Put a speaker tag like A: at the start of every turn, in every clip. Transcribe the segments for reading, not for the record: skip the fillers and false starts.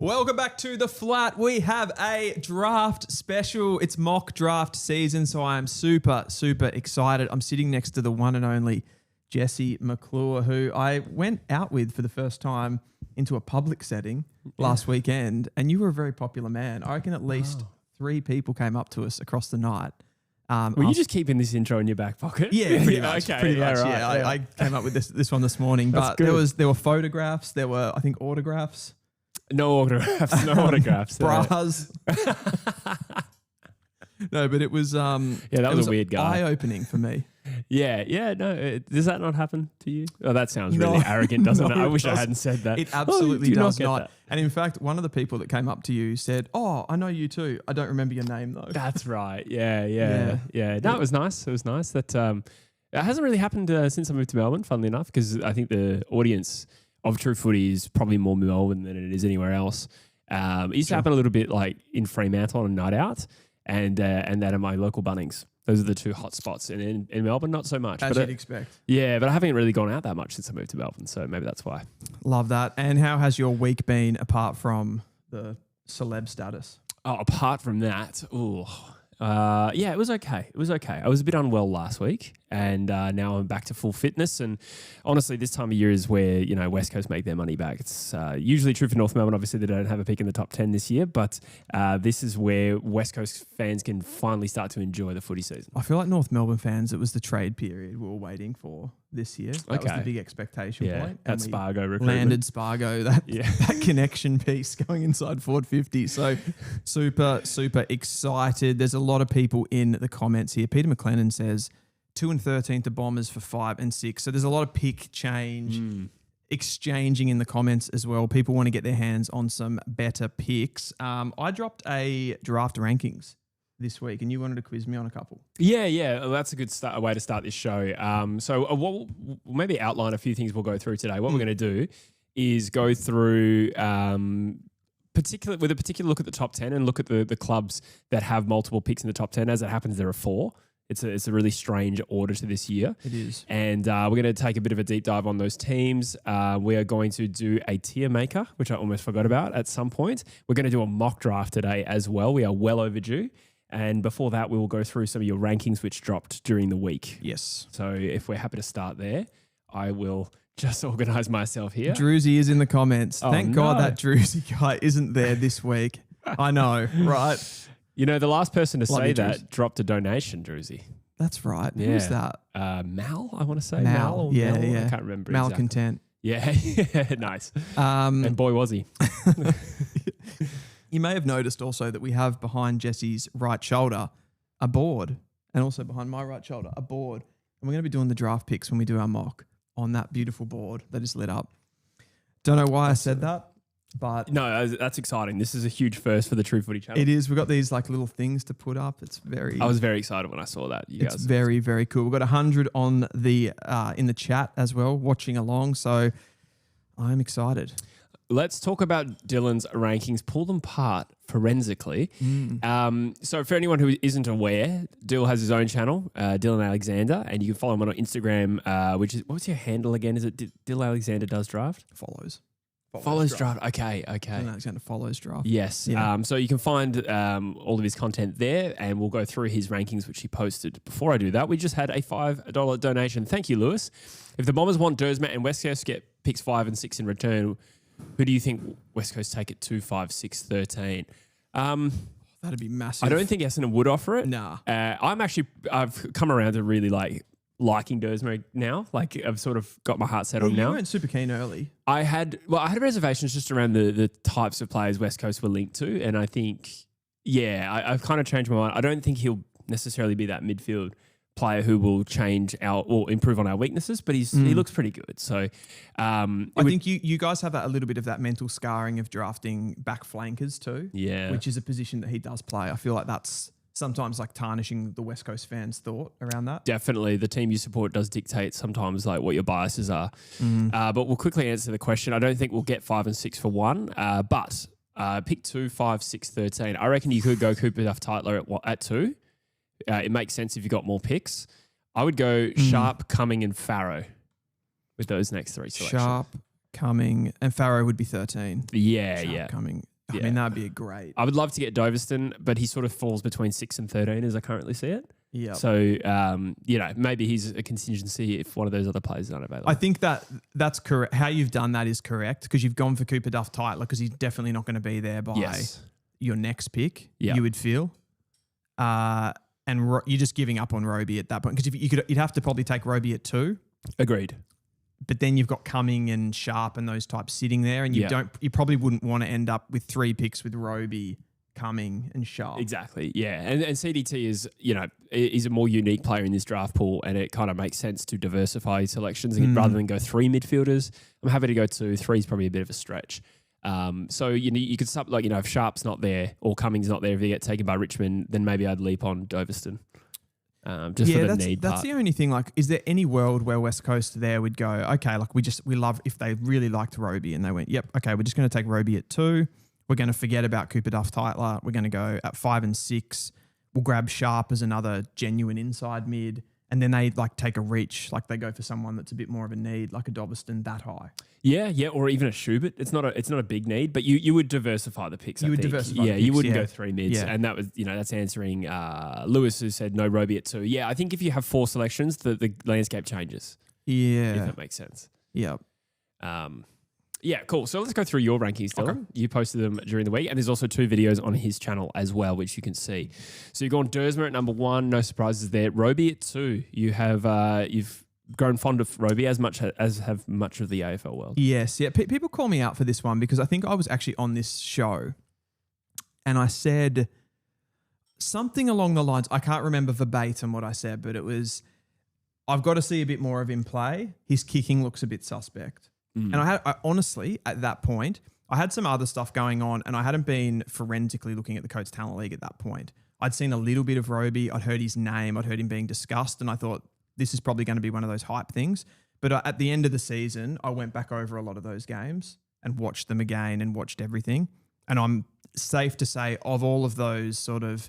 A: Welcome back to The Flat. We have a draft special. It's mock draft season, so I am super, super excited. I'm sitting next to the one and only Jesse McClure, who I went out with for the first time into a public setting last weekend, and you were a very popular man. I reckon at least 3 people came up to us across the night.
B: Were you just keeping this intro in your back pocket?
A: Yeah, pretty much.
B: Okay,
A: pretty much.
B: right,
A: Yeah, I came up with this one this morning, but there were photographs, there were I think autographs.
B: No autographs. No autographs.
A: Bras. No, but it was
B: that was a weird guy.
A: Eye-opening for me.
B: Yeah. No, does that not happen to you? Oh, that sounds really arrogant, doesn't it? I wish I hadn't said that.
A: It absolutely does not.
B: That.
A: And in fact, one of the people that came up to you said, "Oh, I know you too. I don't remember your name though."
B: That's right. Yeah. No, it was nice. It was nice that it hasn't really happened since I moved to Melbourne. Funnily enough, because I think the audience of True Footy is probably more Melbourne than it is anywhere else. It used to happen a little bit like in Fremantle on a night out, and that at my local Bunnings. Those are the 2 hot spots. And in Melbourne, not so much.
A: As you'd expect.
B: Yeah, but I haven't really gone out that much since I moved to Melbourne, so maybe that's why.
A: Love that. And how has your week been apart from the celeb status?
B: Oh, apart from that, it was okay. It was okay. I was a bit unwell last week, and now I'm back to full fitness. And honestly, this time of year is where West Coast make their money back. It's usually true for North Melbourne. Obviously, they don't have a pick in the top 10 this year, but this is where West Coast fans can finally start to enjoy the footy season.
A: I feel like North Melbourne fans, it was the trade period we were waiting for this year. That was the big expectation point.
B: That Spargo recruitment.
A: Landed Spargo, that connection piece going inside Ford 50. So super, super excited. There's a lot of people in the comments here. Peter McLennan says 2 and 13 to Bombers for 5 and 6. So there's a lot of pick change exchanging in the comments as well. People want to get their hands on some better picks. I dropped a draft rankings this week, and you wanted to quiz me on a couple.
B: Yeah. Well, that's a good way to start this show. So we'll maybe outline a few things we'll go through today. What we're going to do is go through with a particular look at the top 10 and look at the clubs that have multiple picks in the top 10. As it happens, there are 4. It's a really strange order to this year.
A: It is.
B: And we're going to take a bit of a deep dive on those teams. We are going to do a tier maker, which I almost forgot about at some point. We're going to do a mock draft today as well. We are well overdue. And before that, we will go through some of your rankings which dropped during the week.
A: Yes.
B: So if we're happy to start there, I will just organise myself here.
A: Druzy is in the comments. Thank God that Druzy guy isn't there this week. I know, right?
B: The last person to say that dropped a donation, Druzy.
A: That's right. Yeah. Who's that?
B: Mal, I want to say.
A: Mal. Yeah. I
B: can't remember
A: Malcontent.
B: Exactly. Yeah, nice. And boy, was he.
A: You may have noticed also that we have behind Jesse's right shoulder a board, and also behind my right shoulder a board. And we're going to be doing the draft picks when we do our mock on that beautiful board that is lit up. Don't know why I said that, but...
B: No, that's exciting. This is a huge first for the True Footy channel.
A: It is. We've got these little things to put up. I
B: was very excited when I saw that.
A: It's very, very cool. We've got 100 on the in the chat as well, watching along. So I'm excited.
B: Let's talk about Dylan's rankings, pull them apart forensically. So for anyone who isn't aware, Dylan has his own channel, Dylan Alexander, and you can follow him on Instagram, what's your handle again? Is it Dylan Alexander Does Draft? Follows draft. Okay.
A: Dylan Alexander follows draft.
B: Yes. Yeah. So you can find all of his content there, and we'll go through his rankings, which he posted. Before I do that, we just had a $5 donation. Thank you, Lewis. If the Bombers want Dersma and West Coast get picks 5 and 6 in return, who do you think West Coast take at 2, 5, 6, 13?
A: That'd be massive.
B: I don't think Essendon would offer it.
A: Nah.
B: I've come around to really liking Dersma now. I've sort of got my heart set on now.
A: You weren't super keen early.
B: I had reservations just around the types of players West Coast were linked to, and I think, I've kind of changed my mind. I don't think he'll necessarily be that midfield player who will change or improve on our weaknesses, but he looks pretty good. So I
A: think you guys have a little bit of that mental scarring of drafting back flankers too.
B: Yeah.
A: Which is a position that he does play. I feel like that's sometimes tarnishing the West Coast fans' thought around that.
B: Definitely. The team you support does dictate sometimes what your biases are. But we'll quickly answer the question. I don't think we'll get 5 and 6 for one, but pick 2, 5, 6, 13. I reckon you could go Cooper Duff Tytler at 2. It makes sense if you got more picks. I would go Sharp, Cumming, and Farrow with those next 3 selections.
A: Sharp, Cumming, and Farrow would be 13.
B: Yeah.
A: Cumming. I mean, that'd be a great.
B: I would love to get Doveston, but he sort of falls between 6 and 13 as I currently see it.
A: Yeah.
B: So, maybe he's a contingency if one of those other players aren't available.
A: I think that's correct. How you've done that is correct because you've gone for Cooper Duff Tytler because he's definitely not going to be there by your next pick, you would feel. And you're just giving up on Roby at that point because you'd have to probably take Roby at 2.
B: Agreed.
A: But then you've got Cumming and Sharp and those types sitting there, and you probably wouldn't want to end up with 3 picks with Roby, Cumming, and Sharp.
B: Exactly, yeah. And CDT is a more unique player in this draft pool, and it kind of makes sense to diversify selections rather than go 3 midfielders. I'm happy to go 2. 3 is probably a bit of a stretch. So you could if Sharp's not there or Cumming's not there, if they get taken by Richmond, then maybe I'd leap on Doveston. Just for the need part.
A: That's the only thing. Like, is there any world where West Coast there would go, okay, like we love if they really liked Roby and they went, yep, okay, we're just going to take Roby at 2. We're going to forget about Cooper Duff Tytler. We're going to go at 5 and 6. We'll grab Sharp as another genuine inside mid. And then they take a reach, like they go for someone that's a bit more of a need, like a Doveston that high.
B: Yeah, or even a Schubert. It's not a big need, but you would diversify the picks.
A: You would diversify. The picks,
B: you wouldn't go 3 mids, and that was that's answering Lewis, who said no Roby at 2. Yeah, I think if you have 4 selections, the landscape changes.
A: Yeah,
B: if that makes sense.
A: Yeah.
B: Yeah, cool. So let's go through your rankings, Dylan. Okay. You posted them during the week, and there's also 2 videos on his channel as well, which you can see. So you've gone Dersmer at number 1, no surprises there. Roby at 2. You have you've grown fond of Roby as much as have much of the AFL world.
A: Yes, yeah. People call me out for this one because I think I was actually on this show, and I said something along the lines. I can't remember verbatim what I said, but it was, I've got to see a bit more of him play. His kicking looks a bit suspect. And I honestly, at that point, I had some other stuff going on and I hadn't been forensically looking at the Coates Talent League at that point. I'd seen a little bit of Roby. I'd heard his name. I'd heard him being discussed. And I thought, this is probably going to be one of those hype things. But at the end of the season, I went back over a lot of those games and watched them again and watched everything. And I'm safe to say, of all of those sort of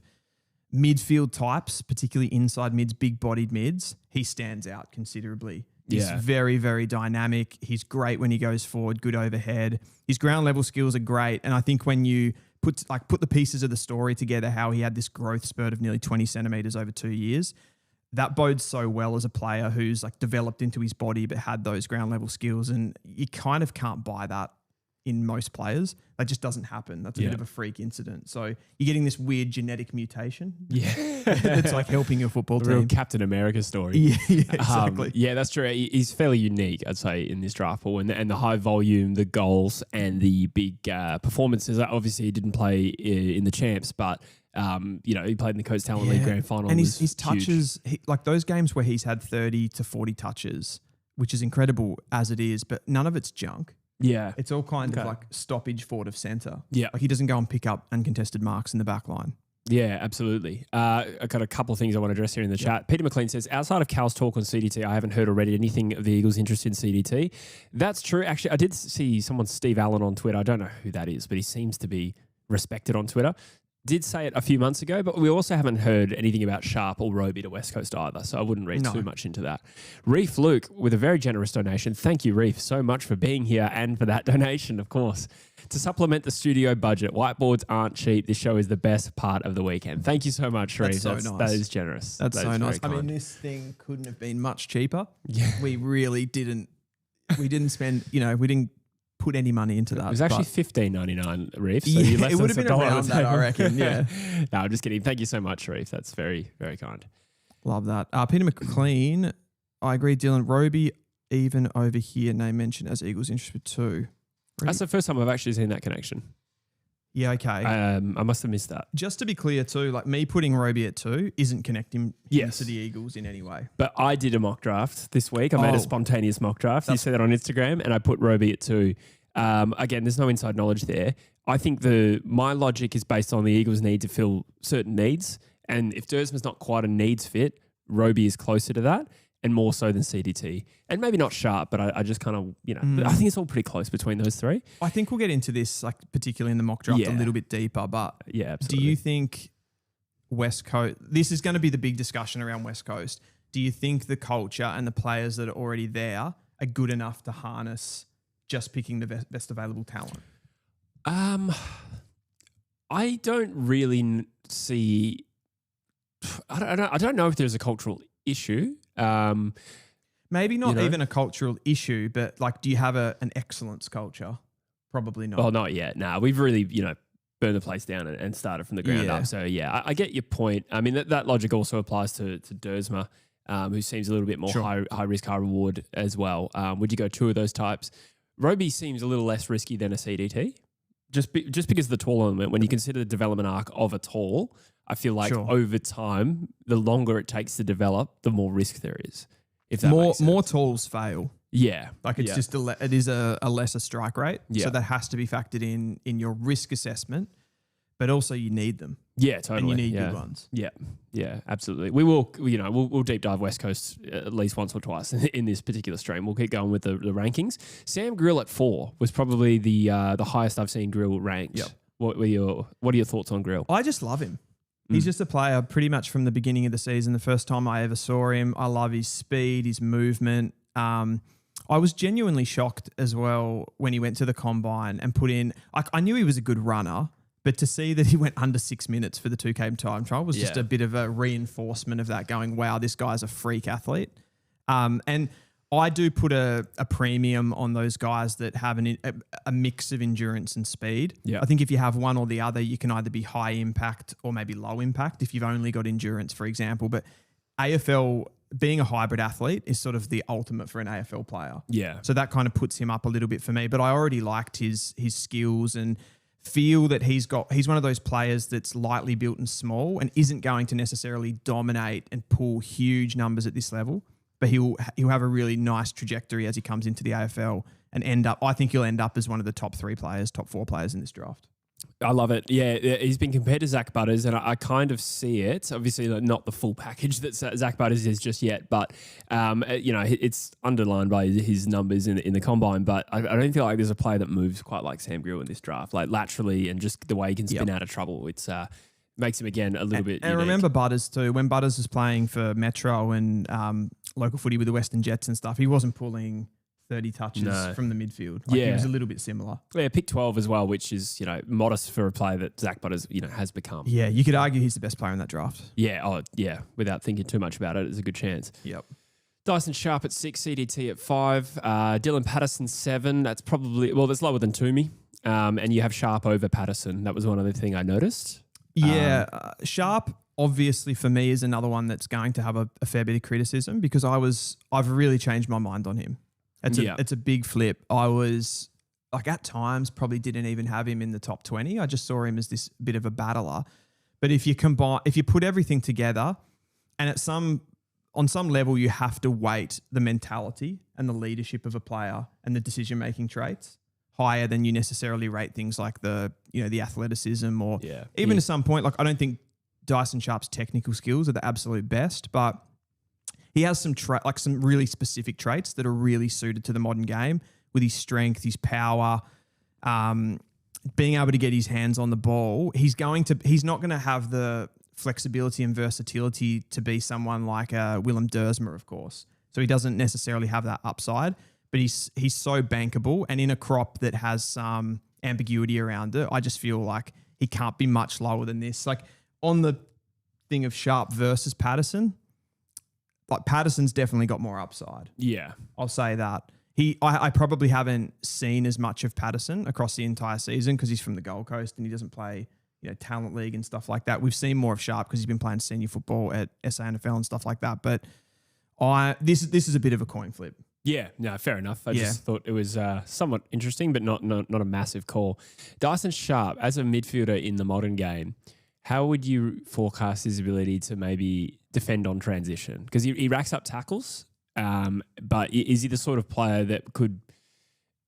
A: midfield types, particularly inside mids, big-bodied mids, he stands out considerably. He's very, very dynamic. He's great when he goes forward, good overhead. His ground level skills are great. And I think when you put the pieces of the story together, how he had this growth spurt of nearly 20 centimeters over 2 years, that bodes so well as a player who's developed into his body but had those ground level skills. And you kind of can't buy that in most players. That just doesn't happen. That's a bit of a freak incident. So you're getting this weird genetic mutation.
B: Yeah.
A: That's helping your football team.
B: Real Captain America story.
A: Yeah, exactly.
B: That's true. He's fairly unique, I'd say, in this draft pool. And the high volume, the goals, and the big performances. Obviously, he didn't play in the champs, but he played in the Coates Talent League Grand Final.
A: And his touches, those games where he's had 30 to 40 touches, which is incredible as it is, but none of it's junk.
B: Yeah.
A: It's all kind of stoppage forward of centre.
B: Yeah.
A: He doesn't go and pick up uncontested marks in the back line.
B: Yeah, absolutely. I got a couple of things I want to address here in the chat. Peter McLean says, outside of Cal's talk on CDT, I haven't heard already anything of the Eagles' interest in CDT. That's true. Actually, I did see someone, Steve Allen, on Twitter. I don't know who that is, but he seems to be respected on Twitter. Did say it a few months ago, but we also haven't heard anything about Sharp or Roby to West Coast either, so I wouldn't read too much into that. Reef Luke with a very generous donation. Thank you, Reef, so much for being here and for that donation, of course. To supplement the studio budget, whiteboards aren't cheap. This show is the best part of the weekend. Thank you so much, Reef.
A: That's so nice.
B: That is generous.
A: That's so nice.
B: I mean,
A: this thing couldn't have been much cheaper.
B: Yeah.
A: We really didn't. We didn't spend. We didn't put any money into that.
B: It was actually $15.99, Reef. So
A: it would have been around that, I reckon. Yeah.
B: No, I'm just kidding. Thank you so much, Reef. That's very, very kind.
A: Love that. Peter McLean, I agree. Dylan Roby, even over here, name mentioned as Eagles interested too.
B: That's the first time I've actually seen that connection.
A: Yeah, okay.
B: I must have missed that.
A: Just to be clear too, me putting Roby at 2 isn't connecting him to the Eagles in any way.
B: But I did a mock draft this week. I made a spontaneous mock draft. You see that on Instagram, and I put Roby at 2. Again, there's no inside knowledge there. I think my logic is based on the Eagles' need to fill certain needs. And if Dersmer's not quite a needs fit, Roby is closer to that and more so than CDT. And maybe not Sharp, but I just kind of, I think it's all pretty close between those 3.
A: I think we'll get into this, particularly in the mock draft, a little bit deeper. But
B: absolutely.
A: Do you think West Coast, this is going to be the big discussion around West Coast. Do you think the culture and the players that are already there are good enough to harness just picking the best available talent?
B: I don't really see. I don't know if there's a cultural issue.
A: Maybe not even a cultural issue, but like, do you have an excellence culture? Probably not.
B: Well, not yet. Nah, we've really, burned the place down and started from the ground up. So, yeah, I get your point. I mean, that logic also applies to Dersma, who seems a little bit more high risk, high reward as well. Would you go two of those types? Roby seems a little less risky than a CDT. Just because of the tall element, when you consider the development arc of a tall, I feel like over time, the longer it takes to develop, the more risk there is. If that makes sense. More
A: talls fail.
B: Yeah.
A: Like it's just it is a lesser strike rate.
B: Yeah.
A: So that has to be factored in your risk assessment, but also you need them.
B: Yeah, totally.
A: And you need good ones.
B: Yeah. Yeah, absolutely. We will, we'll deep dive West Coast at least once or twice in this particular stream. We'll keep going with the rankings. Sam Grill at 4 was probably the highest I've seen Grill ranked.
A: Yep.
B: What are your thoughts on Grill?
A: I just love him. He's just a player pretty much from the beginning of the season. The first time I ever saw him, I love his speed, his movement. I was genuinely shocked as well when he went to the combine and put in. I knew he was a good runner, but to see that he went under 6 minutes for the 2K time trial was just a bit of a reinforcement of that. Going, wow, this guy's a freak athlete. And I do put a premium on those guys that have a mix of endurance and speed.
B: Yeah.
A: I think if you have one or the other, you can either be high impact or maybe low impact if you've only got endurance, for example. But AFL, being a hybrid athlete is sort of the ultimate for an AFL player.
B: Yeah.
A: So that kind of puts him up a little bit for me. But I already liked his skills and feel that he's one of those players that's lightly built and small and isn't going to necessarily dominate and pull huge numbers at this level. But he'll have a really nice trajectory as he comes into the AFL and I think he'll end up as one of the top 4 players in this draft.
B: I love it. Yeah, he's been compared to Zach Butters, and I kind of see it. Obviously, not the full package that Zach Butters is just yet, but it's underlined by his numbers in the combine. But I don't feel like there's a player that moves quite like Sam Grill in this draft, like laterally and just the way he can spin out of trouble. It's makes him again a little bit. And
A: unique. Remember Butters too. When Butters was playing for Metro and local footy with the Western Jets and stuff, he wasn't pulling 30 touches from the midfield. He was a little bit similar.
B: Yeah, pick 12 as well, which is, modest for a player that Zach Butters, has become.
A: Yeah, you could argue he's the best player in that draft.
B: Yeah, without thinking too much about it, there's a good chance.
A: Yep.
B: Dyson Sharp at 6, CDT at 5, Dylan Patterson 7. That's probably, that's lower than Toomey. And you have Sharp over Patterson. That was one other thing I noticed.
A: Yeah, Sharp obviously for me is another one that's going to have a fair bit of criticism because I've really changed my mind on him. It's a big flip. I was at times probably didn't even have him in the top 20. I just saw him as this bit of a battler. But if you put everything together, and on some level you have to weight the mentality and the leadership of a player and the decision-making traits higher than you necessarily rate things like the athleticism or even to some point. Like I don't think Dyson Sharp's technical skills are the absolute best, but he has some really specific traits that are really suited to the modern game with his strength, his power, being able to get his hands on the ball. He's not going to have the flexibility and versatility to be someone like Willem Dersma, of course. So he doesn't necessarily have that upside, but he's so bankable, and in a crop that has some ambiguity around it, I just feel like he can't be much lower than this. Like on the thing of Sharp versus Patterson, like Patterson's definitely got more upside.
B: Yeah.
A: I'll say that. I probably haven't seen as much of Patterson across the entire season because he's from the Gold Coast and he doesn't play, talent league and stuff like that. We've seen more of Sharp because he's been playing senior football at SANFL and stuff like that. But this is a bit of a coin flip.
B: Yeah, no, fair enough. I just thought it was somewhat interesting, but not a massive call. Dyson Sharp, as a midfielder in the modern game, how would you forecast his ability to maybe defend on transition? Because he racks up tackles, but is he the sort of player that could,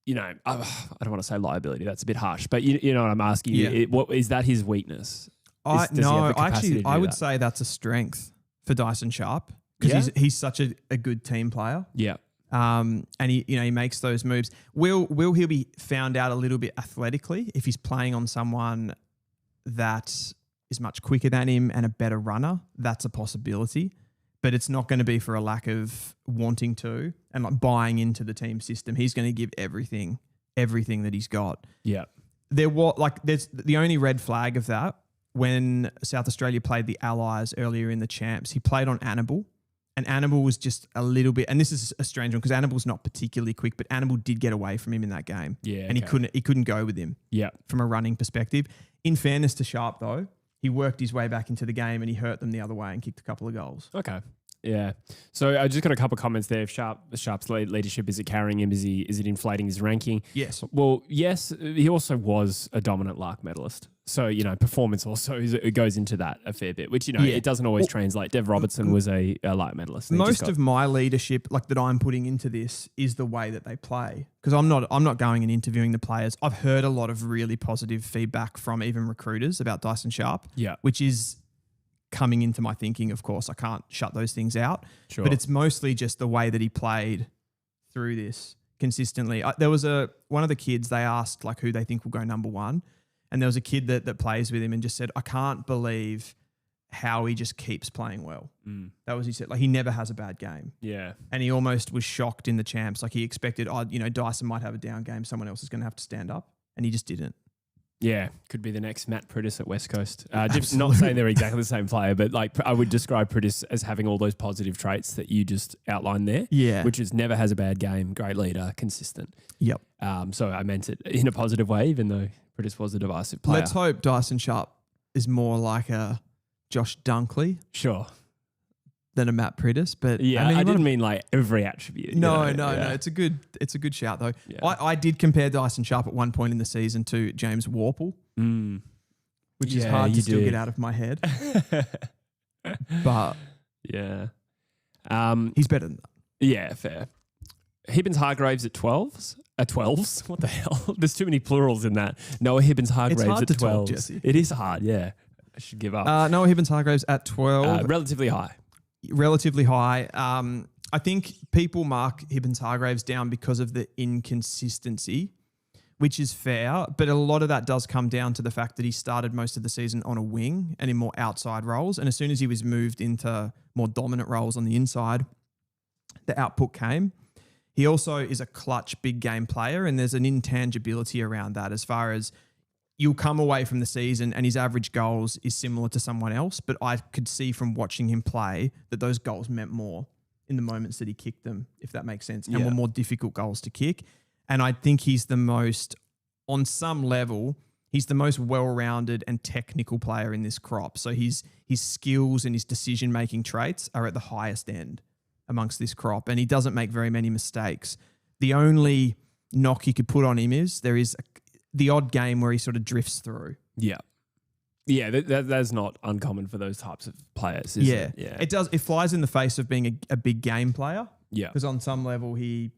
B: I don't want to say liability, that's a bit harsh, but you know what I'm asking you. What is that his weakness?
A: I would say that's a strength for Dyson Sharp because he's such a good team player.
B: Yeah.
A: And he makes those moves. Will he be found out a little bit athletically if he's playing on someone that is much quicker than him and a better runner? That's a possibility, but it's not going to be for a lack of wanting to and like buying into the team system. He's going to give everything that he's got.
B: Yeah.
A: there's the only red flag of that when South Australia played the Allies earlier in the champs. He played on Annabelle, and Annabelle was just a little bit, and this is a strange one because Annabelle's not particularly quick, but Annabelle did get away from him in that game.
B: Yeah.
A: And he couldn't go with him.
B: Yeah.
A: From a running perspective. In fairness to Sharp though, he worked his way back into the game and he hurt them the other way and kicked a couple of goals.
B: Okay. Yeah. So I just got a couple of comments there. Sharp's leadership, is it carrying him? Is it inflating his ranking?
A: Yes.
B: Well, yes. He also was a dominant Lark medalist. So, performance also it goes into that a fair bit, which, it doesn't always translate. Dev Robertson was a Lark medalist.
A: Most of my leadership, that I'm putting into this, is the way that they play. Because I'm not going and interviewing the players. I've heard a lot of really positive feedback from even recruiters about Dyson Sharp, which is coming into my thinking, of course. I can't shut those things out.
B: Sure.
A: But it's mostly just the way that he played through this consistently. There was one of the kids, they asked who they think will go number one. And there was a kid that plays with him and just said, I can't believe how he just keeps playing well. That was, he said, he never has a bad game.
B: Yeah.
A: And he almost was shocked in the champs. He expected, Dyson might have a down game. Someone else is going to have to stand up. And he just didn't.
B: Yeah, could be the next Matt Prittis at West Coast. Not saying they're exactly the same player, but I would describe Prittis as having all those positive traits that you just outlined there.
A: Yeah.
B: Which is never has a bad game, great leader, consistent.
A: Yep.
B: So I meant it in a positive way, even though Prittis was a divisive player.
A: Let's hope Dyson Sharp is more like a Josh Dunkley.
B: Sure.
A: Than a Matt Prittis, but
B: yeah, I didn't mean every attribute.
A: No. It's a good shout though. Yeah. I did compare Dyson Sharp at one point in the season to James Warple, which is hard to still get out of my head. But
B: yeah,
A: he's better than that.
B: Yeah, fair. Hibbins Hargraves at 12s. At 12s? What the hell? There's too many plurals in that. Noah Hibbins Hargraves at 12. Jesse. It is hard. Yeah, I should give up.
A: Noah Hibbins Hargraves at 12,
B: relatively high.
A: Relatively high. I think people mark Hibbins Hargraves down because of the inconsistency, which is fair, but a lot of that does come down to the fact that he started most of the season on a wing and in more outside roles. And as soon as he was moved into more dominant roles on the inside, the output came. He also is a clutch big game player, and there's an intangibility around that as far as you'll come away from the season and his average goals is similar to someone else, but I could see from watching him play that those goals meant more in the moments that he kicked them, if that makes sense, and were more difficult goals to kick. And I think he's the most, on some level, he's the most well-rounded and technical player in this crop. So his skills and his decision-making traits are at the highest end amongst this crop, and he doesn't make very many mistakes. The only knock you could put on him is there is the odd game where he sort of drifts through.
B: Yeah. Yeah, that's not uncommon for those types of players, is it? Yeah.
A: It does. It flies in the face of being a big game player.
B: Yeah.
A: Because on some level, he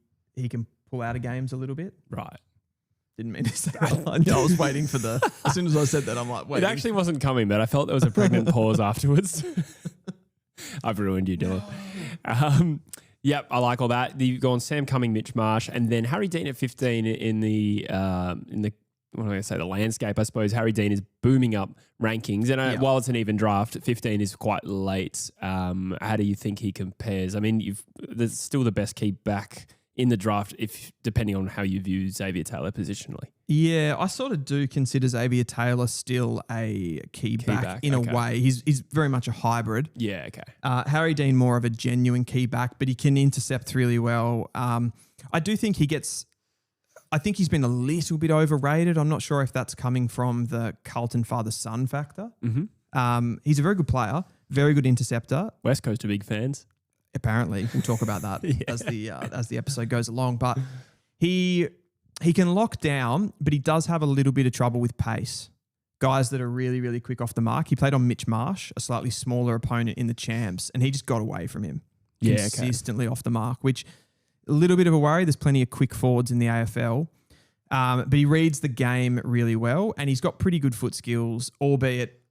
A: can pull out of games a little bit.
B: Right.
A: Didn't mean to say that. I was waiting for as soon as I said that, I'm like, wait.
B: It actually wasn't coming, but I felt there was a pregnant pause afterwards. I've ruined you, Dylan. Yep, I like all that. You've gone Sam Cumming, Mitch Marsh, and then Harry Dean at 15 in the what am I going to say, the landscape, I suppose. Harry Dean is booming up rankings. And while it's an even draft, 15 is quite late. How do you think he compares? I mean, there's still the best key back in the draft, if depending on how you view Xavier Taylor positionally.
A: Yeah, I sort of do consider Xavier Taylor still a key back in a way. He's very much a hybrid.
B: Yeah, okay.
A: Harry Dean, more of a genuine key back, but he can intercept really well. I do think I think he's been a little bit overrated. I'm not sure if that's coming from the Carlton father-son factor.
B: Mm-hmm.
A: He's a very good player, very good interceptor.
B: West Coast are big fans.
A: Apparently, we'll talk about that as the episode goes along. But he can lock down, but he does have a little bit of trouble with pace. Guys that are really, really quick off the mark. He played on Mitch Marsh, a slightly smaller opponent in the champs, and he just got away from him consistently off the mark, which a little bit of a worry. There's plenty of quick forwards in the AFL, but he reads the game really well, and he's got pretty good foot skills, albeit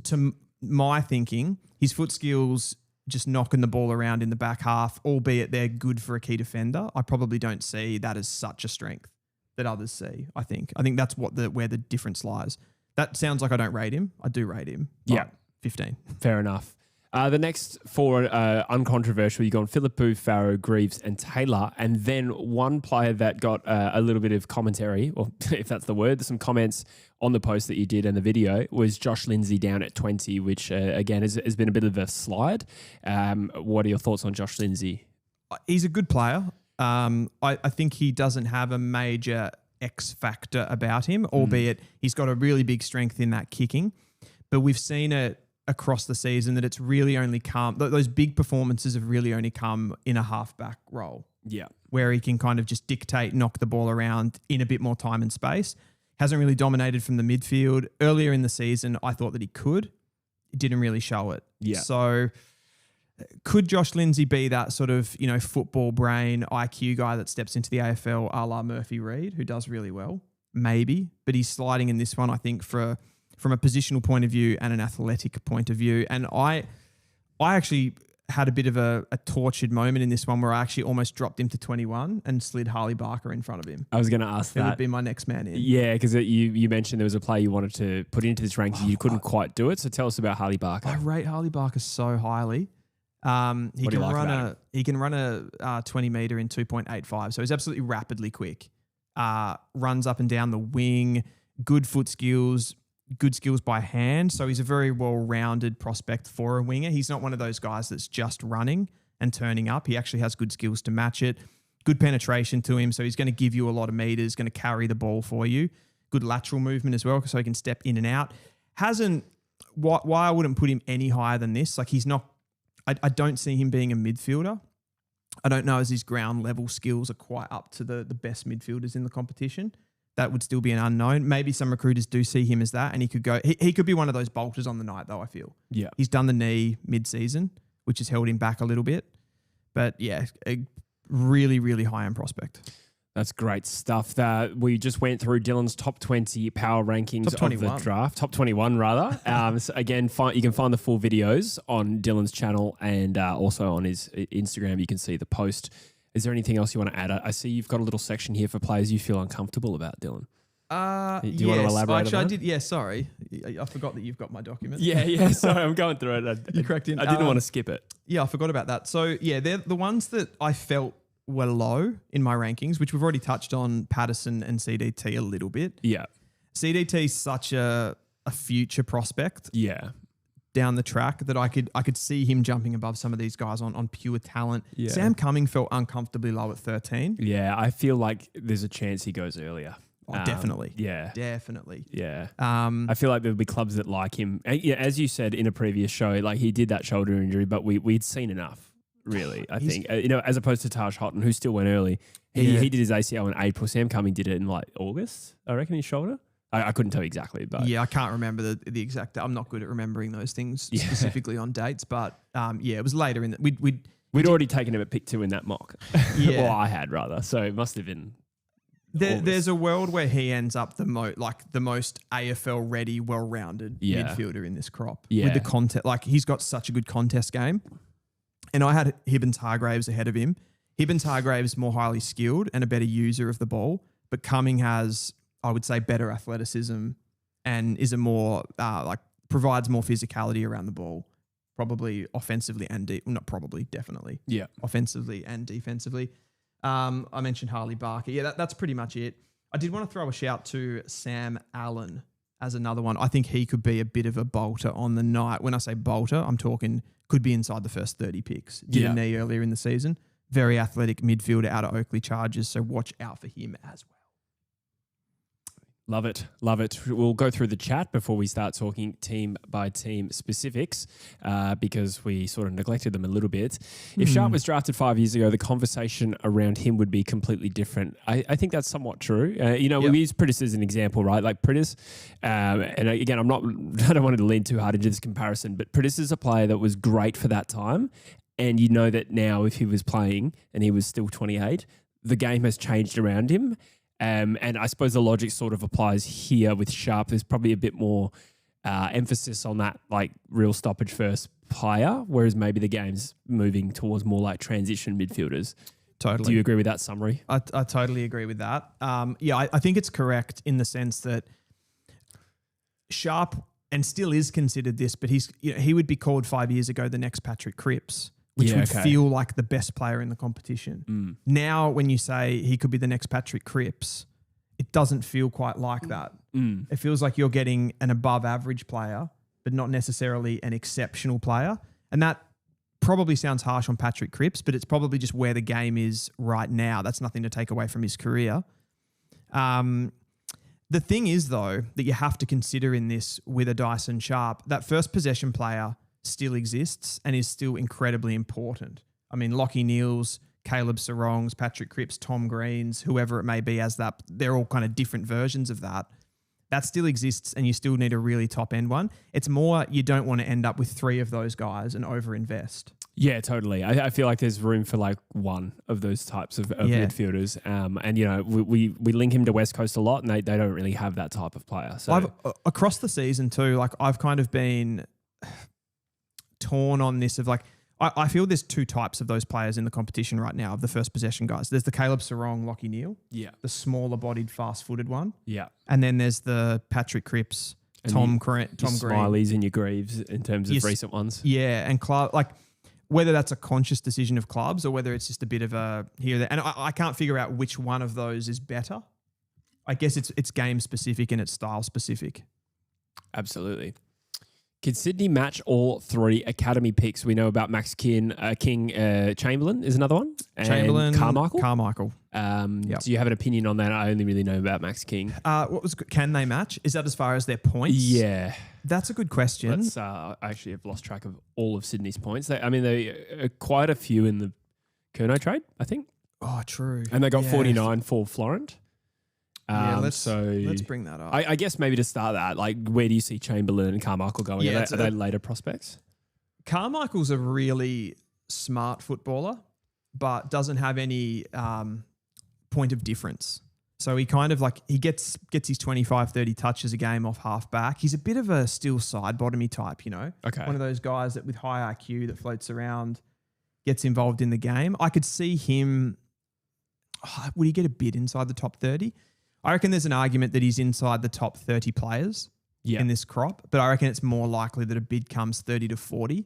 A: to my thinking, his foot skills just knocking the ball around in the back half, albeit they're good for a key defender. I probably don't see that as such a strength that others see, I think. I think that's where the difference lies. That sounds like I don't rate him. I do rate him.
B: Yeah.
A: 15.
B: Fair enough. The next four uncontroversial, you go on Philippou, Farrow, Greaves, and Taylor. And then one player that got a little bit of commentary, or if that's the word, some comments on the post that you did and the video was Josh Lindsay down at 20, which again has been a bit of a slide. What are your thoughts on Josh Lindsay?
A: He's a good player. I think he doesn't have a major X factor about him, albeit he's got a really big strength in that kicking. But we've seen it across the season that it's really only come, those big performances have really only come in a halfback role.
B: Yeah.
A: Where he can kind of just dictate, knock the ball around in a bit more time and space. Hasn't really dominated from the midfield. Earlier in the season, I thought that he could. It didn't really show it.
B: Yeah.
A: So could Josh Lindsay be that sort of, football brain IQ guy that steps into the AFL a la Murphy Reid, who does really well? Maybe. But he's sliding in this one, I think, from a positional point of view and an athletic point of view. And I actually had a bit of a tortured moment in this one where I actually almost dropped him to 21 and slid Harley Barker in front of him.
B: I was going to ask that.
A: It would be my next man in.
B: Yeah, because you mentioned there was a player you wanted to put into this ranking. You couldn't quite do it. So tell us about Harley Barker.
A: I rate Harley Barker so highly. He can run a 20 metre in 2.85. So he's absolutely rapidly quick. Runs up and down the wing, good foot skills, good skills by hand. So he's a very well-rounded prospect for a winger. He's not one of those guys that's just running and turning up. He actually has good skills to match it. Good penetration to him. So he's going to give you a lot of meters, going to carry the ball for you. Good lateral movement as well, so he can step in and out. Why I wouldn't put him any higher than this. Like, he's not, I don't see him being a midfielder. I don't know as his ground level skills are quite up to the best midfielders in the competition. That would still be an unknown. Maybe some recruiters do see him as that, and he could go. He could be one of those bolters on the night, though. I feel.
B: Yeah.
A: He's done the knee mid-season, which has held him back a little bit. But yeah, a really, really high-end prospect.
B: That's great stuff. We just went through Dylan's top 20 power rankings of the draft. Top 21, rather. So again, you can find the full videos on Dylan's channel and also on his Instagram. You can see the post. Is there anything else you want to add? I see you've got a little section here for players you feel uncomfortable about, Dylan. Do you want to elaborate
A: actually,
B: on that?
A: I did. Yeah, sorry. I forgot that you've got my document.
B: Yeah. Sorry, I'm going through it.
A: You correct in.
B: I didn't want to skip it.
A: Yeah, I forgot about that. So yeah, they're the ones that I felt were low in my rankings, which we've already touched on Patterson and CDT a little bit.
B: Yeah.
A: CDT is such a future prospect.
B: Yeah.
A: Down the track that I could see him jumping above some of these guys on pure talent.
B: Yeah.
A: Sam Cumming felt uncomfortably low at 13.
B: Yeah, I feel like there's a chance he goes earlier.
A: Oh, definitely.
B: Yeah.
A: Definitely.
B: Yeah. I feel like there'll be clubs that like him. And yeah, as you said in a previous show, like he did that shoulder injury, but we'd seen enough, really, I think. As opposed to Taj Houghton, who still went early. He did his ACL in April. Sam Cumming did it in like August, I reckon, his shoulder. I couldn't tell you exactly, but
A: yeah, I can't remember the exact. I'm not good at remembering those things specifically on dates, but it was later in the
B: we'd already taken him at pick 2 in that mock.
A: Yeah,
B: well, I had rather, so it must have been.
A: There's a world where he ends up the most AFL ready, well-rounded midfielder in this crop.
B: Yeah,
A: with the contest, like he's got such a good contest game, and I had Hibbins Hargraves ahead of him. Hibbins Hargraves more highly skilled and a better user of the ball, but Cumming has, I would say, better athleticism and is a more provides more physicality around the ball, probably offensively and definitely.
B: Yeah,
A: offensively and defensively. I mentioned Harley Barker. Yeah, that's pretty much it. I did want to throw a shout to Sam Allen as another one. I think he could be a bit of a bolter on the night. When I say bolter, I'm talking could be inside the first 30 picks. Did a knee earlier in the season. Very athletic midfielder out of Oakley Chargers, so watch out for him as well.
B: Love it. Love it. We'll go through the chat before we start talking team by team specifics because we sort of neglected them a little bit. If Sharp was drafted 5 years ago, the conversation around him would be completely different. I think that's somewhat true. We use Pritis as an example, right? Like Pritis, and again, I don't want to lean too hard into this comparison, but Pritis is a player that was great for that time. And you know that now if he was playing and he was still 28, the game has changed around him. And I suppose the logic sort of applies here with Sharp. There's probably a bit more emphasis on that like real stoppage first player, whereas maybe the game's moving towards more like transition midfielders.
A: Totally.
B: Do you agree with that summary?
A: I totally agree with that. I think it's correct in the sense that Sharp and still is considered this, but he would be called 5 years ago the next Patrick Cripps, which would feel like the best player in the competition. Now, when you say he could be the next Patrick Cripps, it doesn't feel quite like that. It feels like you're getting an above average player, but not necessarily an exceptional player. And that probably sounds harsh on Patrick Cripps, but it's probably just where the game is right now. That's nothing to take away from his career. The thing is, though, that you have to consider in this with a Dyson Sharp, that first possession player still exists and is still incredibly important. I mean, Lachie Neale's, Caleb Sarongs, Patrick Cripps, Tom Green's, whoever it may be as that, they're all kind of different versions of that. That still exists and you still need a really top end one. It's more you don't want to end up with 3 of those guys and overinvest.
B: Yeah, totally. I feel like there's room for like one of those types of midfielders. And, you know, we link him to West Coast a lot and they don't really have that type of player. So
A: across the season too, like I've kind of been torn on this of like, I feel there's 2 types of those players in the competition right now of the first possession guys. There's the Caleb Sarong, Lachie Neale.
B: Yeah.
A: The smaller bodied, fast footed one.
B: Yeah.
A: And then there's the Patrick Cripps, and Tom Green.
B: Smileys and your Greaves in terms of recent ones.
A: Yeah. And like whether that's a conscious decision of clubs or whether it's just a bit of a here or there. And I can't figure out which one of those is better. I guess it's game specific and it's style specific.
B: Absolutely. Could Sydney match all 3 academy picks? We know about Max King, Chamberlain is another one. And
A: Chamberlain,
B: Carmichael. Do you have an opinion on that? I only really know about Max King.
A: Can they match? Is that as far as their points?
B: Yeah.
A: That's a good question.
B: I actually have lost track of all of Sydney's points. They are quite a few in the Curnow trade, I think.
A: Oh, true.
B: And they got 49 for Florent.
A: Let's bring that up.
B: I guess maybe to start that, like, where do you see Chamberlain and Carmichael going? Are they later prospects?
A: Carmichael's a really smart footballer, but doesn't have any point of difference. So he kind of like, he gets his 25, 30 touches a game off half back. He's a bit of a still side bottomy type, you know?
B: Okay.
A: One of those guys that with high IQ that floats around, gets involved in the game. I could see him, would he get a bid inside the top 30? I reckon there's an argument that he's inside the top 30 players in this crop, but I reckon it's more likely that a bid comes 30 to 40.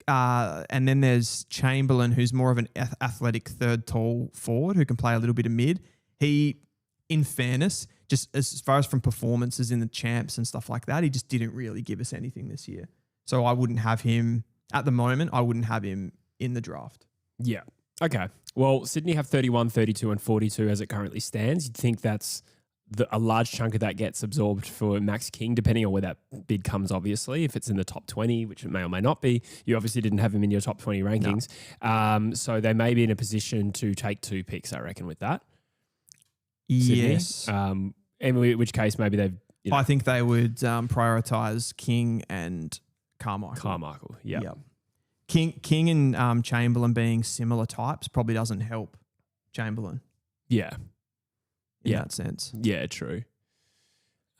A: And then there's Chamberlain, who's more of an athletic third tall forward who can play a little bit of mid. He, in fairness, just as far as from performances in the champs and stuff like that, he just didn't really give us anything this year. So I wouldn't have him, at the moment, I wouldn't have him in the draft.
B: Yeah. Okay. Well, Sydney have 31, 32 and 42 as it currently stands. You'd think that's a large chunk of that gets absorbed for Max King, depending on where that bid comes, obviously. If it's in the top 20, which it may or may not be, you obviously didn't have him in your top 20 rankings. No. So they may be in a position to take 2 picks, I reckon, with that.
A: Yes.
B: In which case maybe they've...
A: I think they would prioritise King and
B: Carmichael, yeah. Yep.
A: King and Chamberlain being similar types probably doesn't help Chamberlain.
B: Yeah.
A: In that sense.
B: Yeah, true.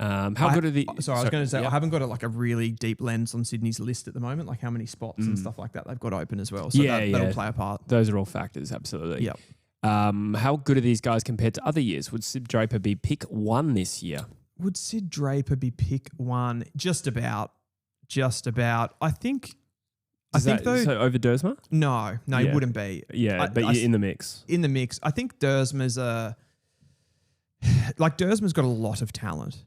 B: How good are the...
A: Sorry, I was going to say, I haven't got a really deep lens on Sydney's list at the moment, like how many spots and stuff like that they've got open as well. So that'll play a part.
B: Those are all factors, absolutely.
A: Yep.
B: How good are these guys compared to other years? Would Sid Draper be pick 1 this year?
A: Would Sid Draper be pick 1? Just about. I think...
B: So over Dersma?
A: No, he wouldn't be.
B: Yeah, but you're in the mix.
A: In the mix. I think Dersma's Dersma's got a lot of talent.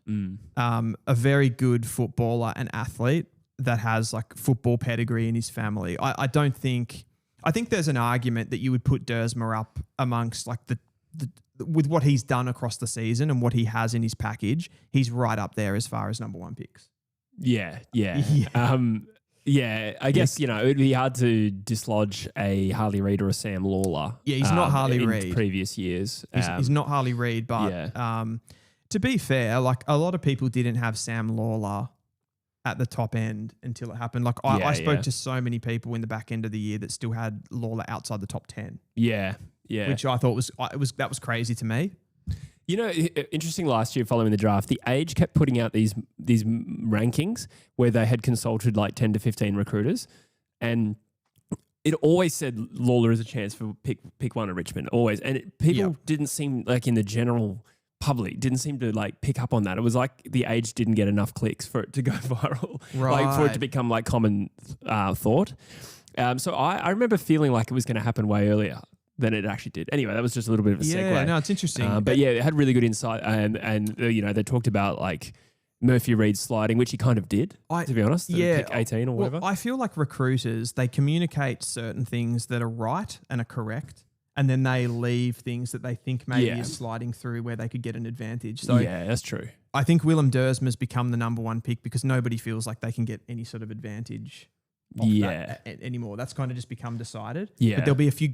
A: A very good footballer and athlete that has like football pedigree in his family. I think there's an argument that you would put Dersma up amongst like the with what he's done across the season and what he has in his package, he's right up there as far as number 1 picks.
B: Yeah. Yeah, I guess, it would be hard to dislodge a Harley Reid or a Sam Lawler.
A: Yeah, he's not Harley Reid.
B: In previous years.
A: He's not Harley Reid, but to be fair, like a lot of people didn't have Sam Lawler at the top end until it happened. Like I spoke to so many people in the back end of the year that still had Lawler outside the top 10.
B: Yeah.
A: Which I thought was crazy to me.
B: Interesting last year following the draft, the Age kept putting out these rankings where they had consulted like 10 to 15 recruiters, and it always said Lawler is a chance for pick 1 at Richmond, always. And people didn't seem like in the general public didn't seem to like pick up on that. It was like the age didn't get enough clicks for it to go viral, like for it to become like common thought. So I remember feeling like it was going to happen way earlier than it actually did. Anyway, that was just a little bit of a segue.
A: Yeah, no, it's interesting.
B: But yeah, it had really good insight, and they talked about like Murphy Reed sliding, which he kind of did, to be honest. Pick 18 or whatever.
A: I feel like recruiters, they communicate certain things that are right and are correct, and then they leave things that they think maybe is sliding through where they could get an advantage. So
B: yeah, that's true.
A: I think Willem Dersma's become the number one pick because nobody feels like they can get any sort of advantage that anymore. That's kind of just become decided.
B: Yeah.
A: But there'll be a few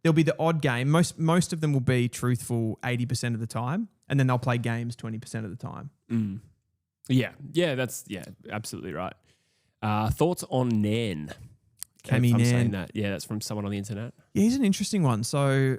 A: there'll be the odd game. Most of them will be truthful 80% of the time, and then they'll play games 20% of the time.
B: Mm. Yeah, that's absolutely right. Thoughts on Nan?
A: Cammy
B: I'm
A: Nan.
B: saying that. Yeah, that's from someone on the internet.
A: Yeah, he's an interesting one. So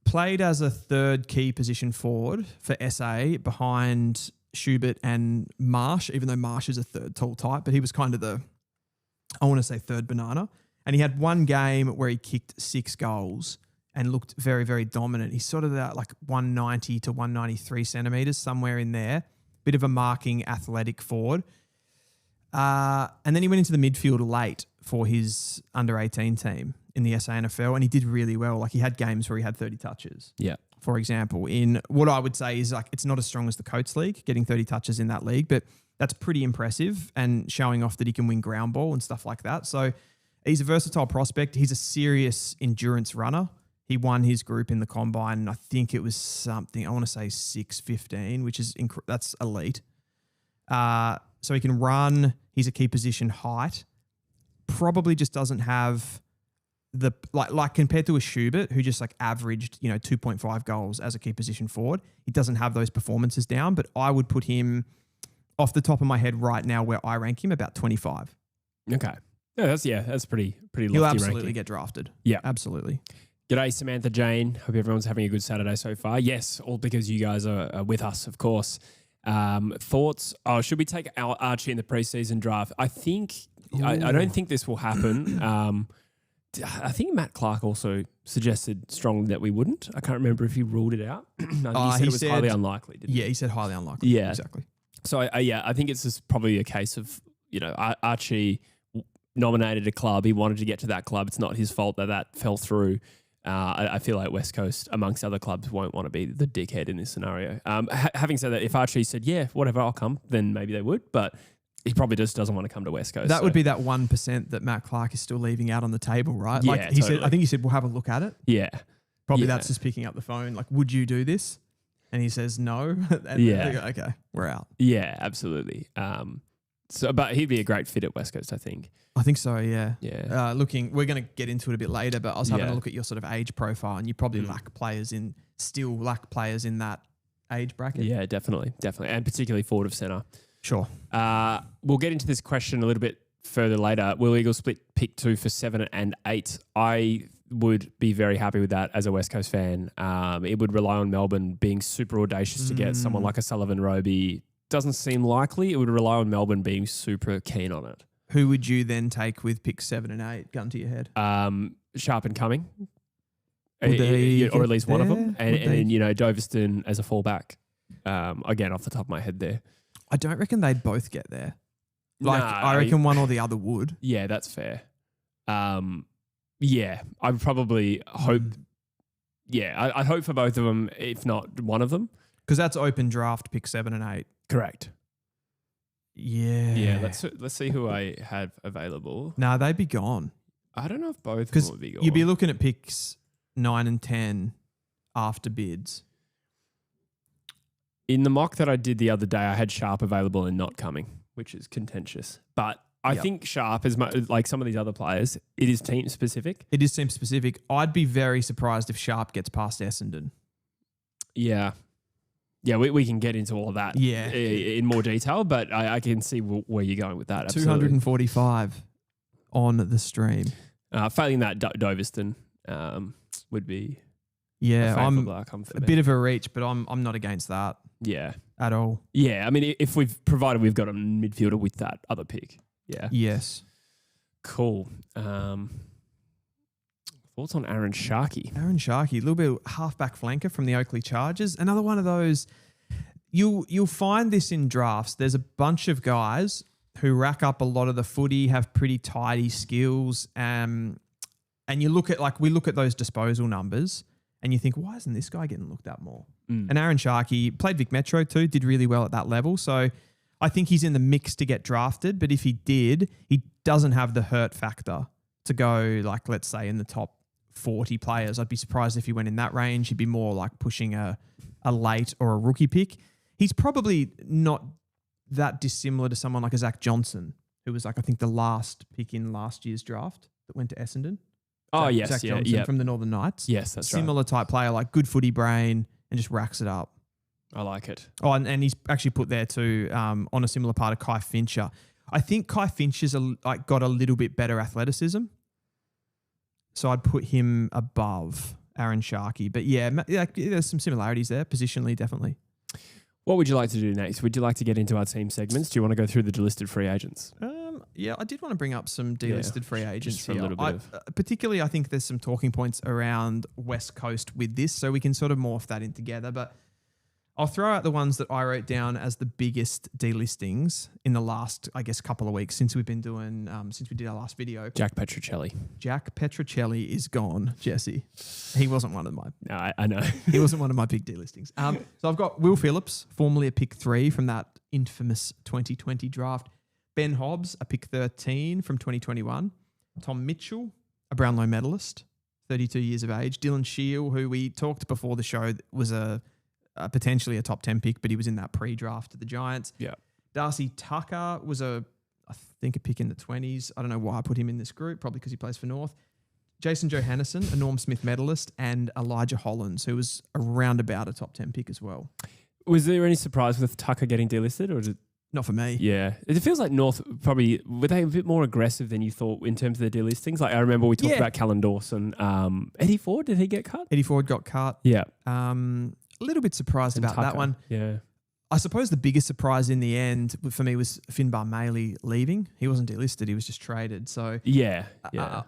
A: played as a third key position forward for SA behind Schubert and Marsh, even though Marsh is a third tall type, but he was kind of third banana. And he had one game where he kicked 6 goals and looked very, very dominant. He's sort of that like 190 to 193 centimetres, somewhere in there. Bit of a marking athletic forward. And then he went into the midfield late for his under-18 team in the SANFL, and he did really well. Like he had games where he had 30 touches.
B: Yeah.
A: For example, in what I would say is like it's not as strong as the Coates League, getting 30 touches in that league, but that's pretty impressive and showing off that he can win ground ball and stuff like that. So he's a versatile prospect. He's a serious endurance runner. He won his group in the combine, and I think it was something, I want to say 6:15, which is that's elite. So he can run. He's a key position height. Probably just doesn't have the like compared to a Schubert who just like averaged 2.5 goals as a key position forward. He doesn't have those performances down, but I would put him off the top of my head right now where I rank him about 25.
B: Okay, that's pretty lofty.
A: He'll absolutely
B: ranking.
A: get drafted.
B: Yeah,
A: absolutely.
B: G'day, Samantha Jane. Hope everyone's having a good Saturday so far. Yes, all because you guys are with us, of course. Thoughts? Oh, should we take Archie in the preseason draft? I think I don't think this will happen. I think Matt Clark also suggested strongly that we wouldn't. I can't remember if he ruled it out. I think he said it was highly unlikely. Didn't he?
A: He said highly unlikely.
B: Yeah,
A: exactly.
B: So I think it's just probably a case of Archie nominated a club. He wanted to get to that club. It's not his fault that fell through. I feel like West Coast, amongst other clubs, won't want to be the dickhead in this scenario. Having said that, if Archie said, yeah, whatever, I'll come, then maybe they would. But he probably just doesn't want to come to West Coast.
A: That would be that 1% that Matt Clark is still leaving out on the table, right?
B: Yeah,
A: like he said, I think he said, we'll have a look at it.
B: Yeah.
A: Probably that's just picking up the phone. Like, would you do this? And he says no. And they go, okay, we're out.
B: Yeah, absolutely. But he'd be a great fit at West Coast, I think.
A: I think so, yeah.
B: Yeah.
A: We're going to get into it a bit later, but I was having a look at your sort of age profile, and you probably lack players in that age bracket.
B: Yeah, definitely. And particularly forward of centre.
A: Sure.
B: We'll get into this question a little bit further later. Will Eagles split pick 2 for 7 and 8? I would be very happy with that as a West Coast fan. It would rely on Melbourne being super audacious to get someone like a Sullivan Roby. Doesn't seem likely. It would rely on Melbourne being super keen on it.
A: Who would you then take with picks 7 and 8? Gun to your head.
B: Sharp and Cumming, or
A: at
B: least one of them, and Doveston as a fallback. Again, off the top of my head, there.
A: I don't reckon they'd both get there. I reckon one or the other would.
B: Yeah, that's fair. Yeah, I would probably hope. Yeah, I'd hope for both of them, if not one of them,
A: because that's open draft pick 7 and 8.
B: Correct.
A: Yeah.
B: Yeah, let's see who I have available.
A: Nah, they'd be gone.
B: I don't know if both of them would be gone.
A: You'd be looking at picks 9 and 10 after bids.
B: In the mock that I did the other day, I had Sharp available and not coming, which is contentious. But I think Sharp, as much like some of these other players, it is team specific.
A: It is team specific. I'd be very surprised if Sharp gets past Essendon.
B: Yeah. Yeah, we can get into all of that in more detail, but I can see where you're going with that. Absolutely.
A: 245 on the stream.
B: Failing that, Doveston would be
A: I'm
B: for
A: a bit of a reach, but I'm not against that.
B: Yeah.
A: At all.
B: Yeah, I mean, if we've got a midfielder with that other pick. Yeah.
A: Yes.
B: Cool. Thoughts on Aaron Sharkey?
A: Aaron Sharkey, a little bit of halfback flanker from the Oakley Chargers. Another one of those, you'll find this in drafts. There's a bunch of guys who rack up a lot of the footy, have pretty tidy skills, and you look at we look at those disposal numbers, and you think, why isn't this guy getting looked at more? And Aaron Sharkey played Vic Metro too, did really well at that level. So I think he's in the mix to get drafted. But if he did, he doesn't have the hurt factor to go, like, let's say, in the top 40 players. I'd be surprised if he went in that range. He'd be more like pushing a late or a rookie pick. He's probably not that dissimilar to someone like a Zach Johnson, who was, like, I think the last pick in last year's draft that went to Essendon.
B: Oh, yes.
A: Zach Johnson from the Northern Knights.
B: Yes, that's right.
A: Similar type player, like good footy brain and just racks it up.
B: I like it.
A: Oh, and he's actually put there too on a similar part of Kai Fincher. I think Kai Fincher's got a little bit better athleticism. So I'd put him above Aaron Sharkey. But yeah, there's some similarities there, positionally, definitely.
B: What would you like to do next? Would you like to get into our team segments? Do you want to go through the delisted free agents?
A: Yeah, I did want to bring up some delisted free agents
B: just for a little bit
A: particularly, I think there's some talking points around West Coast with this, so we can sort of morph that in together. But I'll throw out the ones that I wrote down as the biggest delistings in the last, I guess, couple of weeks since we've been doing, since we did our last video.
B: Jack Petrocelli.
A: Jack Petrocelli is gone, Jesse. He wasn't one of my...
B: No, I know.
A: He wasn't one of my big delistings. So I've got Will Phillips, formerly a pick 3 from that infamous 2020 draft. Ben Hobbs, a pick 13 from 2021. Tom Mitchell, a Brownlow medalist, 32 years of age. Dylan Shield, who we talked before the show, was potentially a top 10 pick, but he was in that pre-draft to the Giants.
B: Yeah.
A: Darcy Tucker was I think a pick in the 20s. I don't know why I put him in this group, probably because he plays for North. Jason Johannesson, a Norm Smith medalist, and Elijah Hollins, who was around about a top 10 pick as well.
B: Was there any surprise with Tucker getting delisted, or is it?
A: Not for me.
B: Yeah. It feels like North probably, were they a bit more aggressive than you thought in terms of the delistings? Like I remember we talked about Callan Dawson. Eddie Ford, did he get cut?
A: Eddie Ford got cut.
B: Yeah.
A: A little bit surprised about
B: Tucker.
A: that one.
B: Yeah.
A: I suppose the biggest surprise in the end for me was Finbar Maley leaving. He wasn't delisted. He was just traded. So
B: yeah.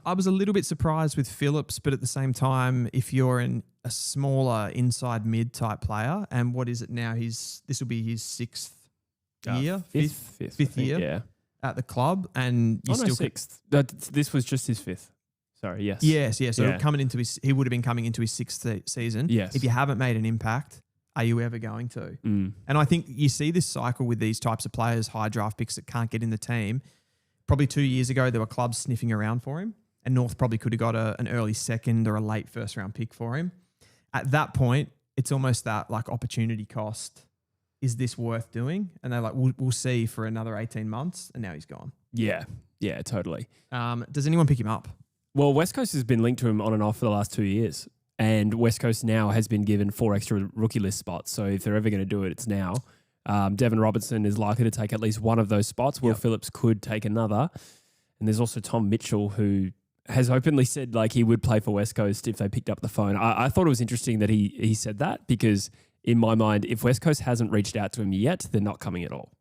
A: I was a little bit surprised with Phillips, but at the same time, if you're a smaller inside mid type player, and what is it now? This will be his fifth year at the club, and you still
B: sixth. This was just his fifth. Sorry, yes.
A: Yes. So he would have been coming into his sixth season.
B: Yes.
A: If you haven't made an impact, are you ever going to? And I think you see this cycle with these types of players, high draft picks that can't get in the team. Probably 2 years ago, there were clubs sniffing around for him, and North probably could have got an early second or a late first round pick for him. At that point, it's almost that like opportunity cost. Is this worth doing? And they're like, we'll see for another 18 months. And now he's gone.
B: Yeah, totally.
A: Does anyone pick him up?
B: Well, West Coast has been linked to him on and off for the last 2 years. And West Coast now has been given 4 extra rookie list spots. So if they're ever going to do it, it's now. Devon Robertson is likely to take at least one of those spots. Will Phillips could take another. And there's also Tom Mitchell, who has openly said like he would play for West Coast if they picked up the phone. I thought it was interesting that he said that, because in my mind, if West Coast hasn't reached out to him yet, they're not coming at all.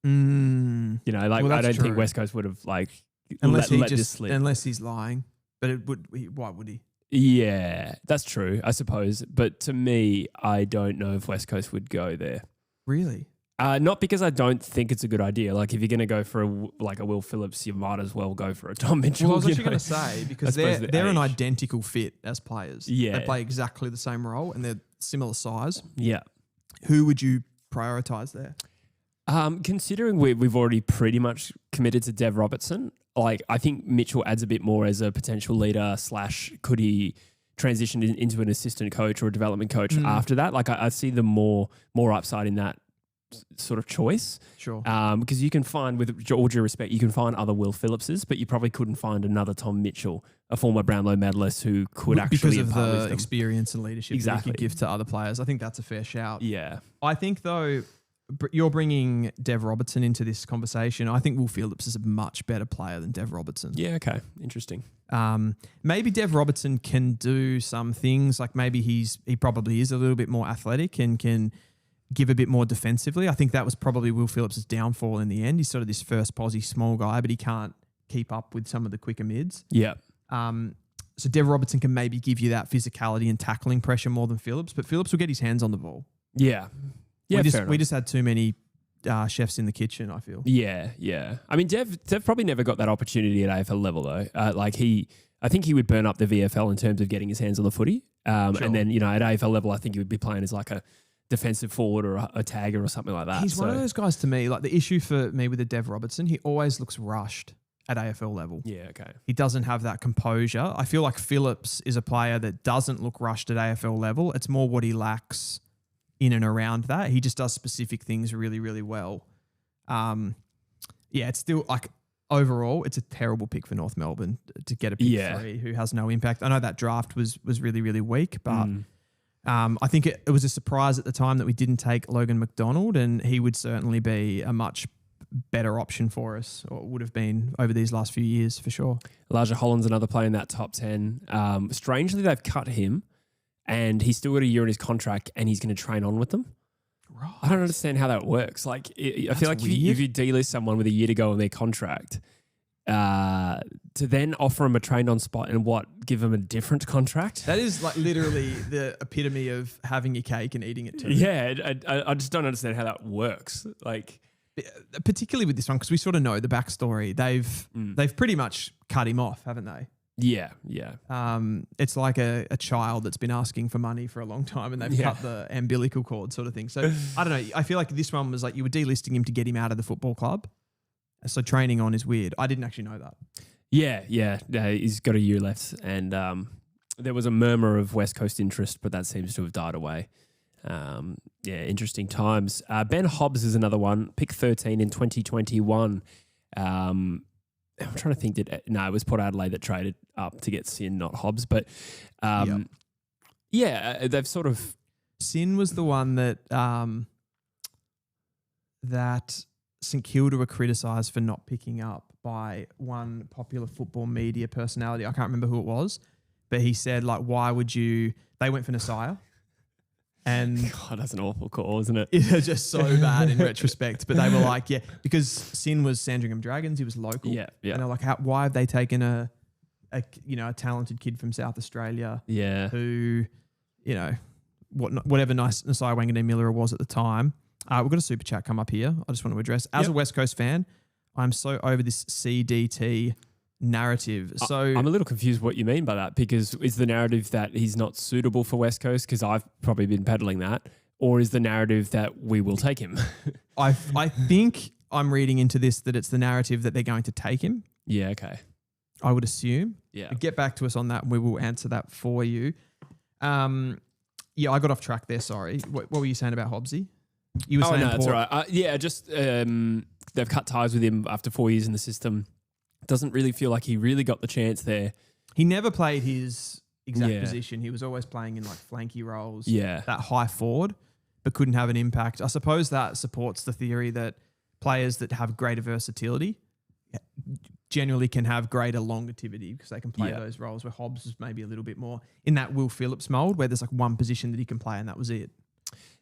B: You know, like I don't think West Coast would have like let this slip.
A: Unless he's lying. But why would he?
B: Yeah, that's true, I suppose. But to me, I don't know if West Coast would go there.
A: Really?
B: Not because I don't think it's a good idea. Like if you're going to go for a Will Phillips, you might as well go for a Tom Mitchell.
A: Well, I was actually going to say, because they're an identical fit as players.
B: Yeah.
A: They play exactly the same role and they're similar size.
B: Yeah.
A: Who would you prioritize there?
B: Considering we've already pretty much committed to Dev Robertson, like I think Mitchell adds a bit more as a potential leader / could he transition into an assistant coach or a development coach after that? Like I see the more upside in that sort of choice.
A: Sure.
B: Because you can find, with all due respect, you can find other Will Phillipses, but you probably couldn't find another Tom Mitchell, a former Brownlow medalist who could actually
A: because of the experience and leadership that he could give to other players. I think that's a fair shout.
B: Yeah.
A: I think though, you're bringing Dev Robertson into this conversation. I think Will Phillips is a much better player than Dev Robertson.
B: Yeah, okay. Interesting.
A: Maybe Dev Robertson can do some things, like maybe he probably is a little bit more athletic and can give a bit more defensively. I think that was probably Will Phillips' downfall in the end. He's sort of this first posse small guy, but he can't keep up with some of the quicker mids.
B: Yeah.
A: So Dev Robertson can maybe give you that physicality and tackling pressure more than Phillips, but Phillips will get his hands on the ball.
B: Yeah. Yeah,
A: we just had too many chefs in the kitchen, I feel.
B: Yeah. I mean, Dev probably never got that opportunity at AFL level though. I think he would burn up the VFL in terms of getting his hands on the footy.
A: Sure.
B: And then, at AFL level, I think he would be playing as like a defensive forward or a tagger or something like that.
A: He's one of those guys to me, like the issue for me with the Dev Robertson, he always looks rushed at AFL level.
B: Yeah, okay.
A: He doesn't have that composure. I feel like Phillips is a player that doesn't look rushed at AFL level. It's more what he lacks in and around that. He just does specific things really, really well. It's still like overall, it's a terrible pick for North Melbourne to get a pick 3 who has no impact. I know that draft was really, really weak, but I think it was a surprise at the time that we didn't take Logan McDonald, and he would certainly be a much better option for us, or would have been over these last few years for sure.
B: Elijah Holland's another player in that top 10. Strangely, they've cut him and he's still got a year in his contract and he's going to train on with them.
A: Right.
B: I don't understand how that works. Like, I feel like if you delist someone with a year to go on their contract, to then offer him a train on spot and give him a different contract?
A: That is like literally the epitome of having your cake and eating it too.
B: Yeah, I just don't understand how that works. Like,
A: particularly with this one, because we sort of know the backstory. They've pretty much cut him off, haven't they?
B: Yeah.
A: It's like a child that's been asking for money for a long time and they've cut the umbilical cord sort of thing. So I don't know. I feel like this one was like you were delisting him to get him out of the football club. So training on is weird. I didn't actually know that.
B: Yeah. He's got a year left, and there was a murmur of West Coast interest, but that seems to have died away. Interesting times. Ben Hobbs is another one. Pick 13 in 2021. I'm trying to think. It was Port Adelaide that traded up to get Sin, not Hobbs. But they've sort of.
A: Sin was the one that that St Kilda were criticised for not picking up by one popular football media personality. I can't remember who it was, but he said, like, why would you? They went for Nasiah. And
B: God, that's an awful call, isn't it?
A: It's just so bad in retrospect. But they were like, because Sin was Sandringham Dragons, he was local. Yeah. And they're like, why have they taken a talented kid from South Australia?
B: Yeah.
A: Who, whatever Nasiah Wanganeen-Miller was at the time. We've got a super chat come up here. I just want to address. As a West Coast fan, I'm so over this CDT narrative. So
B: I'm a little confused what you mean by that, because is the narrative that he's not suitable for West Coast, because I've probably been peddling that, or is the narrative that we will take him?
A: I think I'm reading into this that it's the narrative that they're going to take him.
B: Yeah, okay.
A: I would assume.
B: Yeah.
A: Get back to us on that and we will answer that for you. I got off track there, sorry. What were you saying about Hobbsy? You were saying
B: that's all right. They've cut ties with him after 4 years in the system. Doesn't really feel like he really got the chance there.
A: He never played his exact position. He was always playing in like flanky roles.
B: Yeah.
A: That high forward, but couldn't have an impact. I suppose that supports the theory that players that have greater versatility generally can have greater longevity because they can play those roles, where Hobbs is maybe a little bit more in that Will Phillips mould where there's like one position that he can play and that was it.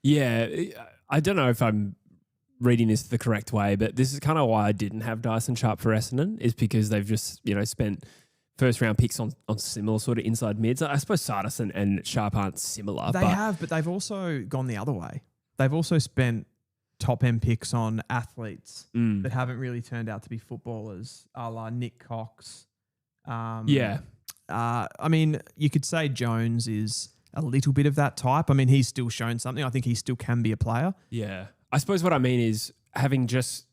A: Yeah.
B: I don't know if I'm reading this the correct way, but this is kind of why I didn't have Dyson Sharp for Essendon, is because they've just, spent first round picks on similar sort of inside mids. I suppose Sardis and Sharp aren't similar.
A: But they've also gone the other way. They've also spent top end picks on athletes that haven't really turned out to be footballers, a la Nick Cox. I mean, you could say Jones is a little bit of that type. I mean, he's still shown something. I think he still can be a player.
B: Yeah. I suppose what I mean is having just,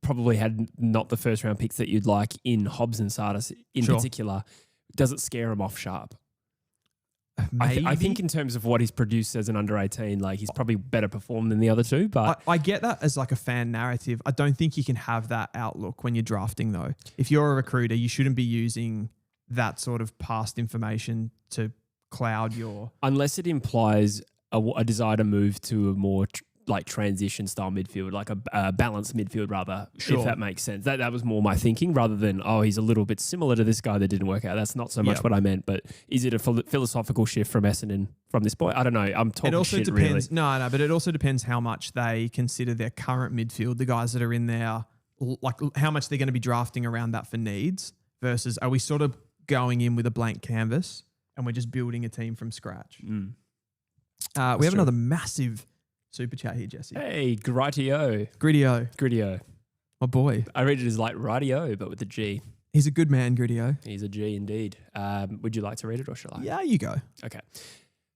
B: probably had not the first round picks that you'd like in Hobbs and Sardis in particular, does it scare him off Sharp? I think in terms of what he's produced as an under 18, like he's probably better performed than the other two. But
A: I get that as like a fan narrative. I don't think you can have that outlook when you're drafting though. If you're a recruiter, you shouldn't be using that sort of past information to cloud your...
B: Unless it implies a desire to move to a more... like transition style midfield, like a balanced midfield rather, if that makes sense. That was more my thinking rather than, he's a little bit similar to this guy that didn't work out. That's not so much what I meant, but is it a philosophical shift from Essendon from this point? I don't know. I'm talking
A: it also
B: shit
A: depends,
B: really.
A: No, but it also depends how much they consider their current midfield, the guys that are in there, like how much they're going to be drafting around that for needs versus are we sort of going in with a blank canvas and we're just building a team from scratch? We have another massive super chat here, Jesse.
B: Hey, Gritio.
A: Gritio. My boy.
B: I read it as like radio, but with a G.
A: He's a good man, Gritio.
B: He's a G indeed. Would you like to read it or shall I?
A: Yeah, you go.
B: Okay.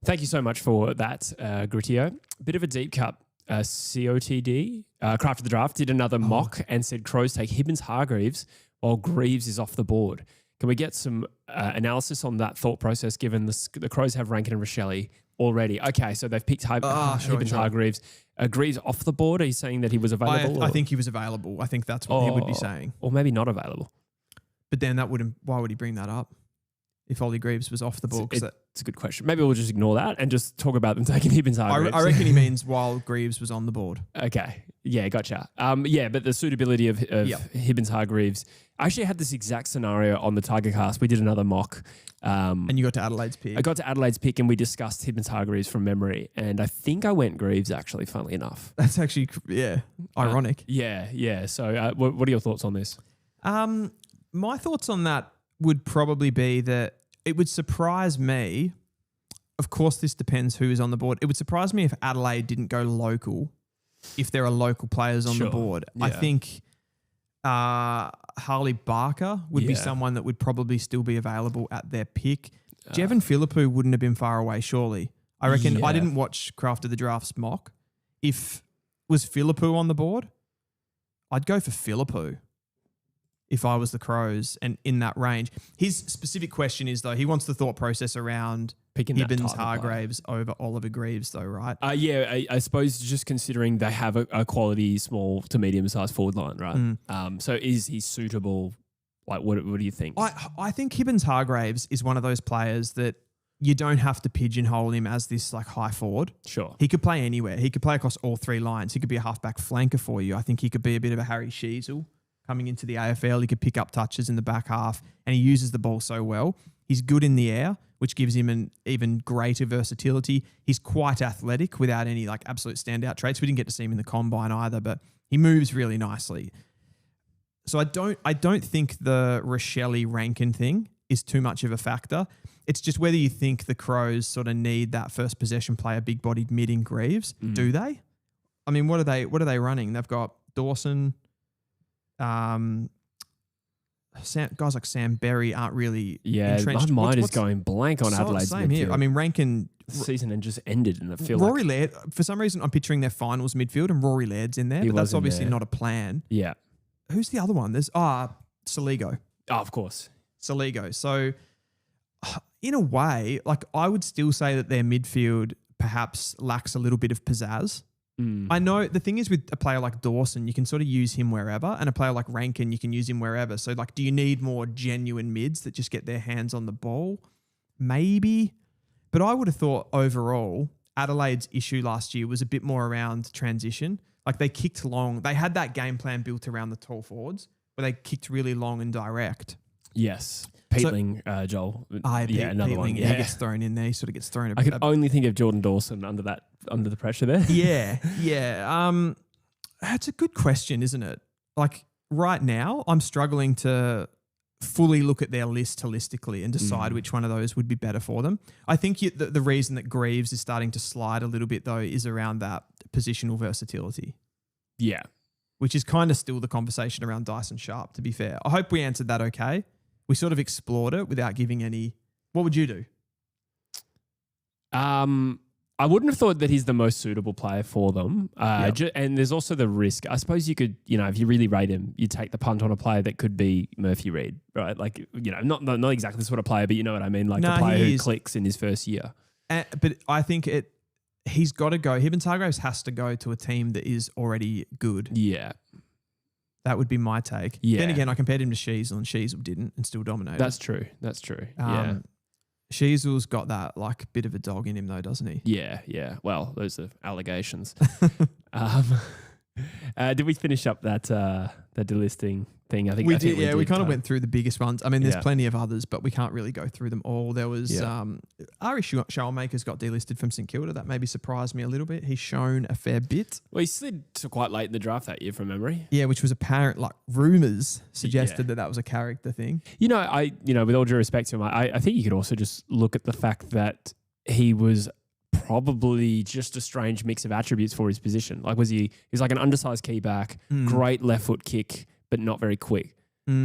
B: Thank you so much for that, Gritio. Bit of a deep cut. COTD, Craft of the Draft, did another mock and said Crows take Hibbins-Hargreaves while Greaves is off the board. Can we get some analysis on that thought process given the Crows have Rankin and Rochelle already? Okay, so they've picked Hibbins-Hargreaves. Greaves off the board? Are you saying that he was available?
A: I think he was available. I think that's what he would be saying.
B: Or maybe not available.
A: But then why would he bring that up if Ollie Greaves was off the board?
B: It's a good question. Maybe we'll just ignore that and just talk about them taking Hibbins-Hargreaves.
A: I reckon he means while Greaves was on the board.
B: Okay. Yeah, gotcha. But the suitability of Hibbins-Hargreaves. I actually had this exact scenario on the Tiger Cast. We did another mock.
A: And you got to Adelaide's pick.
B: I got to Adelaide's pick and we discussed Hibbins-Hargreaves from memory. And I think I went Greaves, actually, funnily enough.
A: That's actually, ironic.
B: Yeah. So what are your thoughts on this?
A: My thoughts on that would probably be that it would surprise me. Of course, this depends who is on the board. It would surprise me if Adelaide didn't go local, if there are local players on the board. Yeah. I think Harley Barker would be someone that would probably still be available at their pick. Jevon Philippou wouldn't have been far away, surely. I reckon I didn't watch Craft of the Drafts mock. If was Philippou on the board, I'd go for Philippou if I was the Crows and in that range. His specific question is, though, he wants the thought process around picking Hibbins-Hargreaves over Oliver Greaves, though, right?
B: I suppose just considering they have a quality small to medium-sized forward line, right? So is he suitable? Like, what do you think?
A: I think Hibbins-Hargreaves is one of those players that you don't have to pigeonhole him as this like high forward.
B: Sure.
A: He could play anywhere. He could play across all three lines. He could be a halfback flanker for you. I think he could be a bit of a Harry Sheezel. Coming into the AFL, he could pick up touches in the back half and he uses the ball so well. He's good in the air, which gives him an even greater versatility. He's quite athletic without any like absolute standout traits. We didn't get to see him in the combine either, but he moves really nicely. So I don't think the Rochelle Rankin thing is too much of a factor. It's just whether you think the Crows sort of need that first possession player, big-bodied mid in Greaves. Do they? I mean, what are they running? They've got Dawson. Guys like Sam Berry aren't really entrenched.
B: My mind is going blank on Adelaide's
A: same
B: midfield.
A: Here. I mean, Rankin...
B: season and just ended in the field.
A: Rory Laird, for some reason, I'm picturing their finals midfield and Rory Laird's in there, but that's obviously not a plan.
B: Yeah.
A: Who's the other one? There's Saligo.
B: Oh, of course.
A: Saligo. So, in a way, like I would still say that their midfield perhaps lacks a little bit of pizzazz. I know the thing is with a player like Dawson, you can sort of use him wherever, and a player like Rankin, you can use him wherever. So, like, do you need more genuine mids that just get their hands on the ball? Maybe. But I would have thought overall, Adelaide's issue last year was a bit more around transition. Like, they kicked long. They had that game plan built around the tall forwards, where they kicked really long and direct.
B: Yes. Peatling, Joel. Another one.
A: Yeah, he gets thrown in there. He sort of gets thrown.
B: I could only think of Jordan Dawson under the pressure there.
A: Yeah. That's a good question, isn't it? Like right now, I'm struggling to fully look at their list holistically and decide which one of those would be better for them. I think the reason that Greaves is starting to slide a little bit, though, is around that positional versatility.
B: Yeah.
A: Which is kind of still the conversation around Dyson Sharp, to be fair. I hope we answered that okay. We sort of explored it without giving any... What would you do?
B: I wouldn't have thought that he's the most suitable player for them.
A: Yep.
B: And there's also the risk. I suppose you could, if you really rate him, you take the punt on a player that could be Murphy Reid, right? Like, not exactly the sort of player, but you know what I mean? Like the player who clicks in his first year.
A: But I think he's got to go. Hibbins-Hargreaves has to go to a team that is already good.
B: Yeah.
A: That would be my take.
B: Yeah.
A: Then again, I compared him to Sheezel and Sheezel didn't and still dominated.
B: That's true. Yeah.
A: Sheezel's got that like bit of a dog in him though, doesn't he?
B: Yeah. Well, those are allegations. Did we finish up that delisting thing? I think
A: we did. Yeah, we kind of went through the biggest ones. I mean, there's plenty of others, but we can't really go through them all. There was Ari Shoalmakers got delisted from St Kilda. That maybe surprised me a little bit. He's shown a fair bit.
B: Well, he slid to quite late in the draft that year, from memory.
A: Yeah, which was apparent. Like rumours suggested that was a character thing.
B: With all due respect to him, I think you could also just look at the fact that he was probably just a strange mix of attributes for his position. Like, he's like an undersized key back, great left foot kick, but not very quick.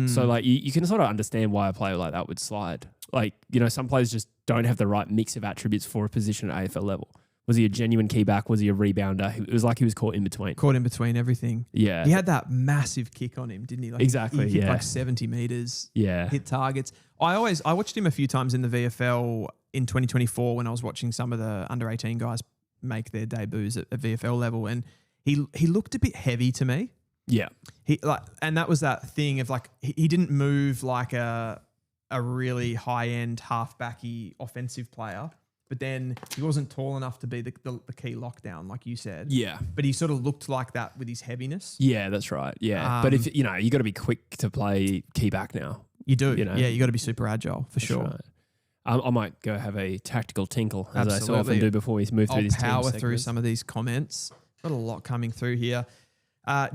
B: So like you can sort of understand why a player like that would slide. Like, some players just don't have the right mix of attributes for a position at AFL level. Was he a genuine key back? Was he a rebounder? It was like he was caught in between.
A: Caught in between everything.
B: Yeah.
A: He had that massive kick on him, didn't he? Like
B: Exactly,
A: He hit
B: yeah.
A: like 70 meters.
B: Yeah.
A: Hit targets. I watched him a few times in the VFL in 2024 when I was watching some of the under 18 guys make their debuts at VFL level, and he looked a bit heavy to me.
B: Yeah.
A: And that was that thing of like he didn't move like a really high end halfbacky offensive player, but then he wasn't tall enough to be the key lockdown, like you said.
B: Yeah.
A: But he sort of looked like that with his heaviness.
B: Yeah, that's right. Yeah. But if you got to be quick to play key back now.
A: You do. Yeah, you got to be super agile for sure.
B: Right. I might go have a tactical tinkle, as
A: Absolutely.
B: I so often do before we move through these team
A: I'll power
B: segments.
A: through some of these comments. Got a lot coming through here.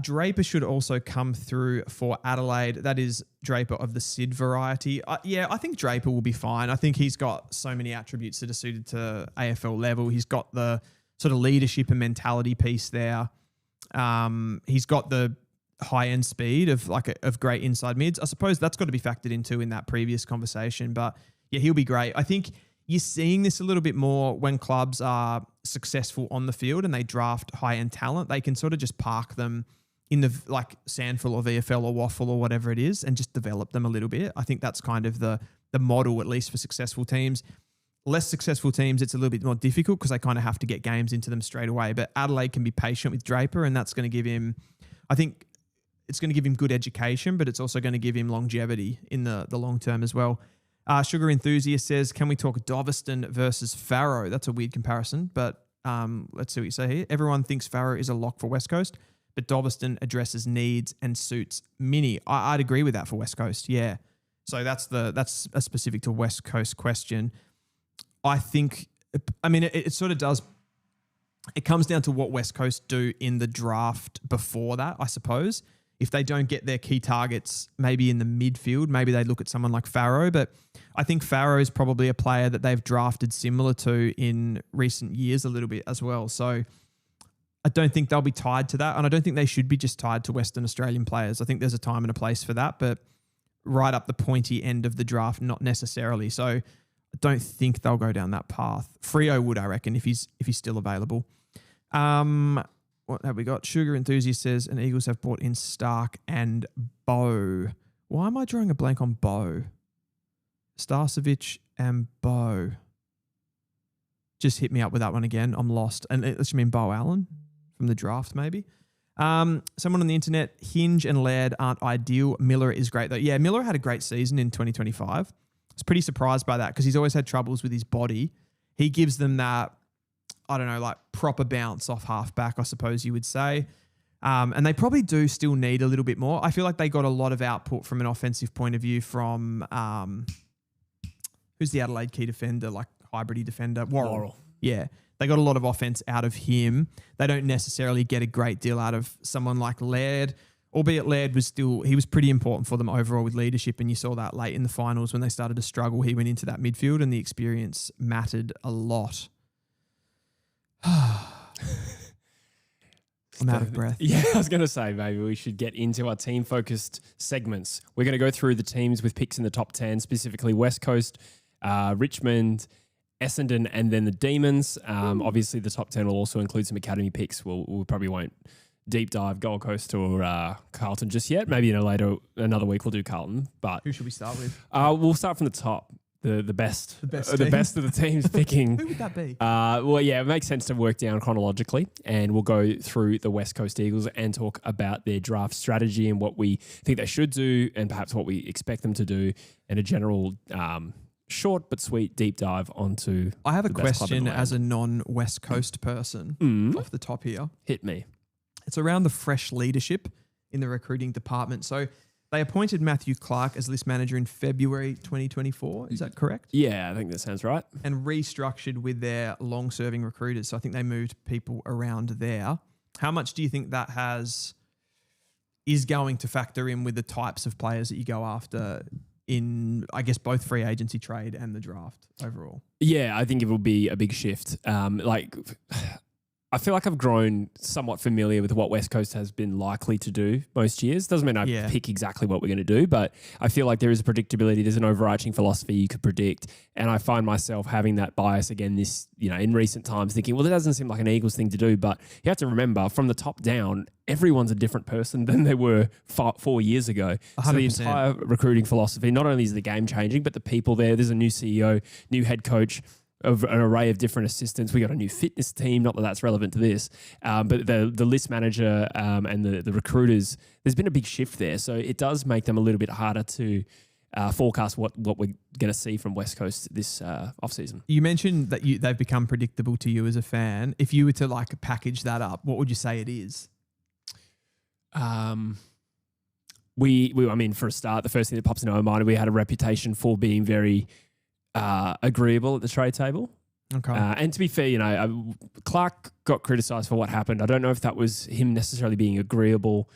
A: Draper should also come through for Adelaide. That is Draper of the Sid variety. I think Draper will be fine. I think he's got so many attributes that are suited to AFL level. He's got the sort of leadership and mentality piece there. He's got the high-end speed of great inside mids. I suppose that's got to be factored into in that previous conversation. But yeah, he'll be great. I think you're seeing this a little bit more when clubs are successful on the field and they draft high-end talent. They can sort of just park them in the like Sandful or VFL or Waffle or whatever it is and just develop them a little bit. I think that's kind of the model, at least for successful teams. Less successful teams, it's a little bit more difficult because they kind of have to get games into them straight away. But Adelaide can be patient with Draper, and that's going to give him, I think it's going to give him good education, but it's also going to give him longevity in the long term as well. Sugar Enthusiast says, can we talk Doveston versus Farrow? That's a weird comparison, but let's see what you say here. Everyone thinks Farrow is a lock for West Coast, but Doveston addresses needs and suits Mini. I'd agree with that for West Coast, yeah. So that's a specific to West Coast question. I think, it sort of does, it comes down to what West Coast do in the draft before that, I suppose. If they don't get their key targets maybe in the midfield, maybe they look at someone like Farrow. But I think Farrow is probably a player that they've drafted similar to in recent years a little bit as well. So I don't think they'll be tied to that. And I don't think they should be just tied to Western Australian players. I think there's a time and a place for that, but right up the pointy end of the draft, not necessarily. So I don't think they'll go down that path. Freo would, I reckon, if he's still available. What have we got? Sugar Enthusiast says, and Eagles have brought in Stark and Bow. Why am I drawing a blank on Bow? Starcevic and Bow. Just hit me up with that one again. I'm lost. And you mean Bo Allen from the draft, maybe? Someone on the internet, Hinge and Laird aren't ideal. Miller is great, though. Yeah, Miller had a great season in 2025. I was pretty surprised by that because he's always had troubles with his body. He gives them that, I don't know, like proper bounce off halfback, I suppose you would say. And they probably do still need a little bit more. I feel like they got a lot of output from an offensive point of view from, who's the Adelaide key defender, like hybrid defender? Worrell. Yeah. They got a lot of offense out of him. They don't necessarily get a great deal out of someone like Laird, albeit Laird he was pretty important for them overall with leadership. And you saw that late in the finals when they started to struggle. He went into that midfield and the experience mattered a lot. I'm out of breath.
B: Yeah, I was going to say maybe we should get into our team-focused segments. We're going to go through the teams with picks in the top 10, specifically West Coast, Richmond, Essendon, and then the Demons. Obviously, the top 10 will also include some academy picks. We probably won't deep dive Gold Coast or Carlton just yet. Maybe another week we'll do Carlton. But
A: who should we start with?
B: We'll start from the top. The best of the teams picking.
A: Who would that be?
B: Well, yeah, it makes sense to work down chronologically, and we'll go through the West Coast Eagles and talk about their draft strategy and what we think they should do, and perhaps what we expect them to do, and a general short but sweet deep dive onto.
A: I have a question as a non-West Coast person off the top here.
B: Hit me.
A: It's around the fresh leadership in the recruiting department. So they appointed Matthew Clark as list manager in February 2024. Is that correct?
B: Yeah, I think that sounds right.
A: And restructured with their long-serving recruiters. So I think they moved people around there. How much do you think that is going to factor in with the types of players that you go after I guess, both free agency trade and the draft overall?
B: Yeah, I think it will be a big shift. I feel like I've grown somewhat familiar with what West Coast has been likely to do most years. Doesn't mean I pick exactly what we're going to do, but I feel like there is a predictability. There's an overarching philosophy you could predict. And I find myself having that bias again in recent times thinking, well, that doesn't seem like an Eagles thing to do. But you have to remember, from the top down, everyone's a different person than they were 4 years ago.
A: 100%.
B: So the entire recruiting philosophy, not only is the game changing, but the people there's a new CEO, new head coach, of an array of different assistants. We got a new fitness team, not that that's relevant to this, but the list manager and the recruiters, there's been a big shift there. So it does make them a little bit harder to forecast what we're going to see from West Coast this offseason. You
A: mentioned that they've become predictable to you as a fan. If you were to like package that up, what would you say it is?
B: I mean, for a start, the first thing that pops into my mind, we had a reputation for being very agreeable at the trade table.
A: Okay.
B: And to be fair, Clark got criticised for what happened. I don't know if that was him necessarily being agreeable.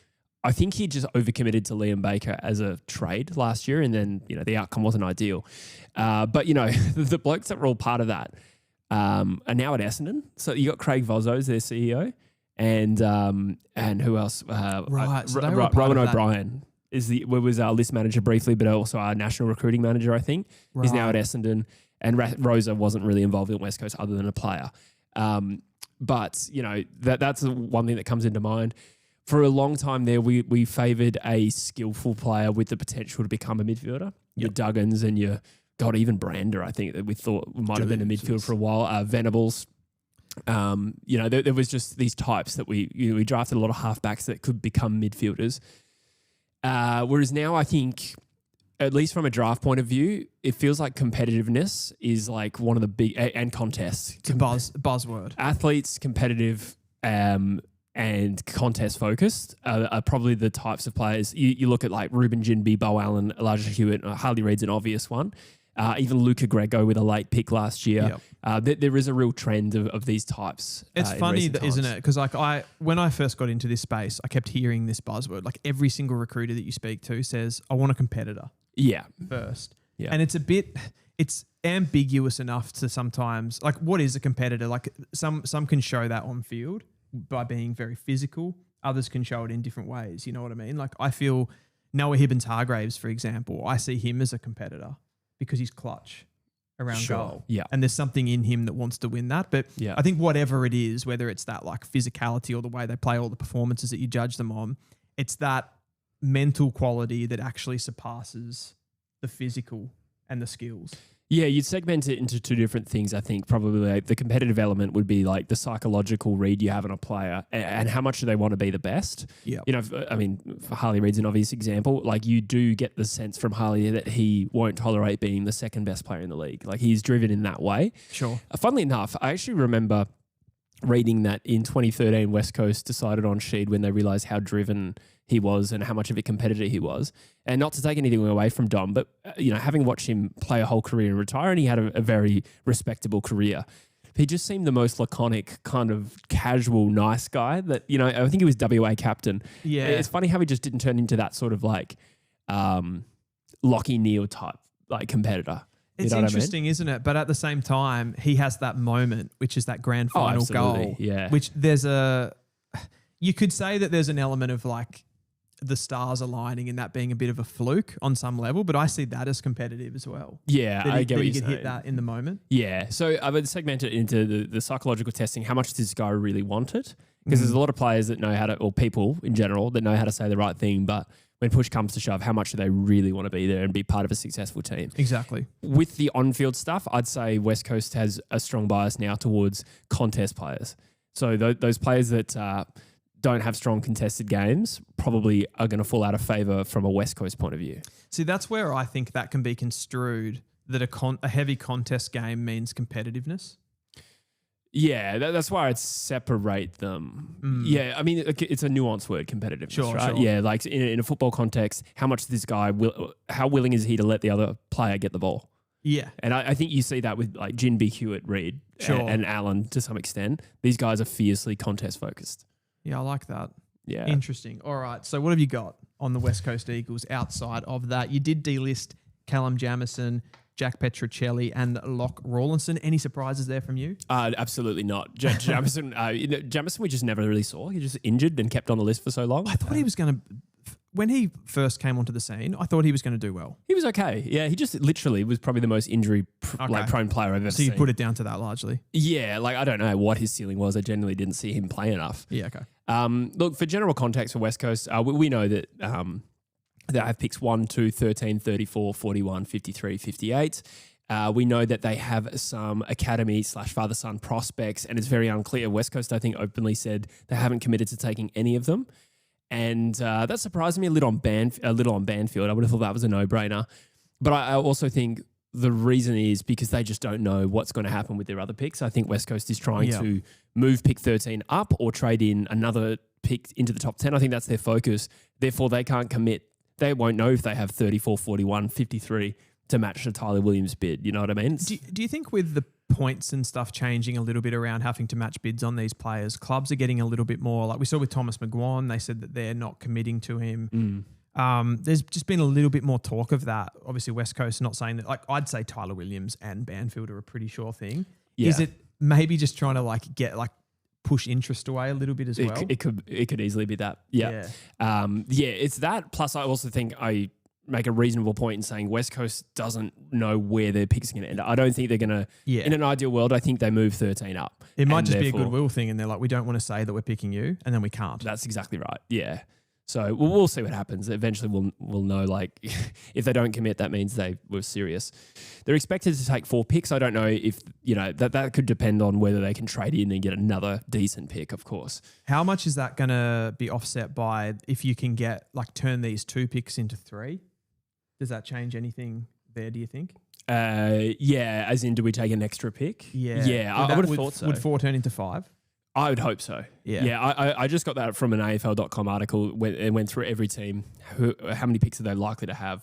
B: I think he just overcommitted to Liam Baker as a trade last year, and then the outcome wasn't ideal. But the blokes that were all part of that are now at Essendon. So you got Craig Vozzo as their CEO, and who else?
A: Right, so
B: Rowan O'Brien was our list manager briefly, but also our national recruiting manager, I think. Right. He's now at Essendon, and Rosa wasn't really involved in West Coast other than a player. But that's the one thing that comes into mind. For a long time there, we favoured a skillful player with the potential to become a midfielder. Your Duggins and even Brander, I think, that we thought might have been a midfielder for a while. Venables. There was just these types that we drafted a lot of halfbacks that could become midfielders. Whereas now I think, at least from a draft point of view, it feels like competitiveness is like one of the big, and contests.
A: It's a buzzword.
B: Athletes, competitive, and contest focused are probably the types of players. You look at like Ruben Jinby, Bo Allen, Elijah Hewitt, Harley Reid's an obvious one. Even Luca Grego with a late pick last year. Yep. There is a real trend of these types.
A: It's funny, isn't it? Because when I first got into this space, I kept hearing this buzzword. Like every single recruiter that you speak to says, I want a competitor.
B: Yeah.
A: First.
B: Yeah.
A: And it's ambiguous enough to sometimes, like, what is a competitor? Like some can show that on field by being very physical. Others can show it in different ways. You know what I mean? Like I feel Noah Hibbins-Hargraves, for example, I see him as a competitor because he's clutch around goal.
B: Yeah.
A: And there's something in him that wants to win that. But I think whatever it is, whether it's that like physicality or the way they play, all the performances that you judge them on, it's that mental quality that actually surpasses the physical and the skills.
B: Yeah, you'd segment it into two different things, I think. Probably like the competitive element would be like the psychological read you have on a player and how much do they want to be the best.
A: Yeah.
B: For Harley Reid's an obvious example. Like you do get the sense from Harley that he won't tolerate being the second best player in the league. Like he's driven in that way.
A: Sure.
B: Funnily enough, I actually remember reading that in 2013, West Coast decided on Sheed when they realised how driven he was and how much of a competitor he was. And not to take anything away from Dom, but having watched him play a whole career and retire, and he had a very respectable career. He just seemed the most laconic, kind of casual, nice guy that, I think he was WA captain.
A: Yeah.
B: It's funny how he just didn't turn into that sort of like Lockie Neal type like competitor.
A: It's interesting, isn't it? But at the same time, he has that moment, which is that grand final goal.
B: Yeah.
A: Which you could say that there's an element of like the stars aligning and that being a bit of a fluke on some level, but I see that as competitive as well.
B: Yeah, I get what you're saying.
A: Hit that in the moment.
B: Yeah, so I would segment it into the psychological testing. How much does this guy really want it? Because there's a lot of players that know how to, or people in general, that know how to say the right thing, but when push comes to shove, how much do they really want to be there and be part of a successful team?
A: Exactly.
B: With the on-field stuff, I'd say West Coast has a strong bias now towards contest players. So those players that don't have strong contested games probably are going to fall out of favour from a West Coast point of view.
A: See, that's where I think that can be construed that a heavy contest game means competitiveness.
B: Yeah, that's why I'd separate them. Yeah, I mean, it's a nuanced word, competitiveness, right?
A: Sure.
B: Yeah, like in a football context, how much this guy how willing is he to let the other player get the ball?
A: Yeah.
B: And I think you see that with like Jinby, Hewitt, Reid, and Allen to some extent. These guys are fiercely contest focused.
A: Yeah, I like that.
B: Yeah.
A: Interesting. All right. So what have you got on the West Coast Eagles outside of that? You did delist Callum Jamison, Jack Petrocelli, and Locke Rawlinson. Any surprises there from you?
B: Absolutely not. Jamison, Jamison we just never really saw. He just injured and kept on the list for so long.
A: I thought he was going to... When he first came onto the scene, I thought he was going to do well.
B: He was okay. Yeah, he just literally was probably the most injury-prone player I've ever seen.
A: So you put it down to that largely?
B: Yeah, I don't know what his ceiling was. I genuinely didn't see him play enough.
A: Yeah, okay.
B: Look, for general context for West Coast, we know that they have picks 1, 2, 13, 34, 41, 53, 58. We know that they have some academy/father-son prospects, and it's very unclear. West Coast, I think, openly said they haven't committed to taking any of them. And that surprised me a little on Banfield. I would have thought that was a no-brainer. But I also think the reason is because they just don't know what's going to happen with their other picks. I think West Coast is trying to move pick 13 up or trade in another pick into the top 10. I think that's their focus. Therefore, they can't commit. They won't know if they have 34, 41, 53 to match the Tyler Williams bid. You know what I mean?
A: Do you think with the points and stuff changing a little bit around having to match bids on these players, clubs are getting a little bit more, like we saw with Thomas McGuan, they said that they're not committing to him. There's just been a little bit more talk of that. Obviously, West Coast not saying that. Like I'd say Tyler Williams and Banfield are a pretty sure thing. Yeah. Is it maybe just trying to push interest away a little bit as well?
B: It could easily be that. Yeah. It's that. Plus, I also think I make a reasonable point in saying West Coast doesn't know where their picks are going to end up. I don't think they're going to, in an ideal world, I think they move 13 up.
A: It might just be a goodwill thing and they're like, we don't want to say that we're picking you, and then we can't.
B: That's exactly right. Yeah. So we'll see what happens. Eventually we'll know, if they don't commit, that means they were serious. They're expected to take 4 picks. I don't know if, that could depend on whether they can trade in and get another decent pick, of course. How
A: much is that going to be offset by if you can get, turn these 2 picks into 3? Does that change anything there, do you think?
B: As in, do we take an extra pick?
A: Yeah.
B: I would have thought so.
A: Would 4 turn into 5?
B: I would hope so. Yeah. I just got that from an AFL.com article and went through every team. How many picks are they likely to have?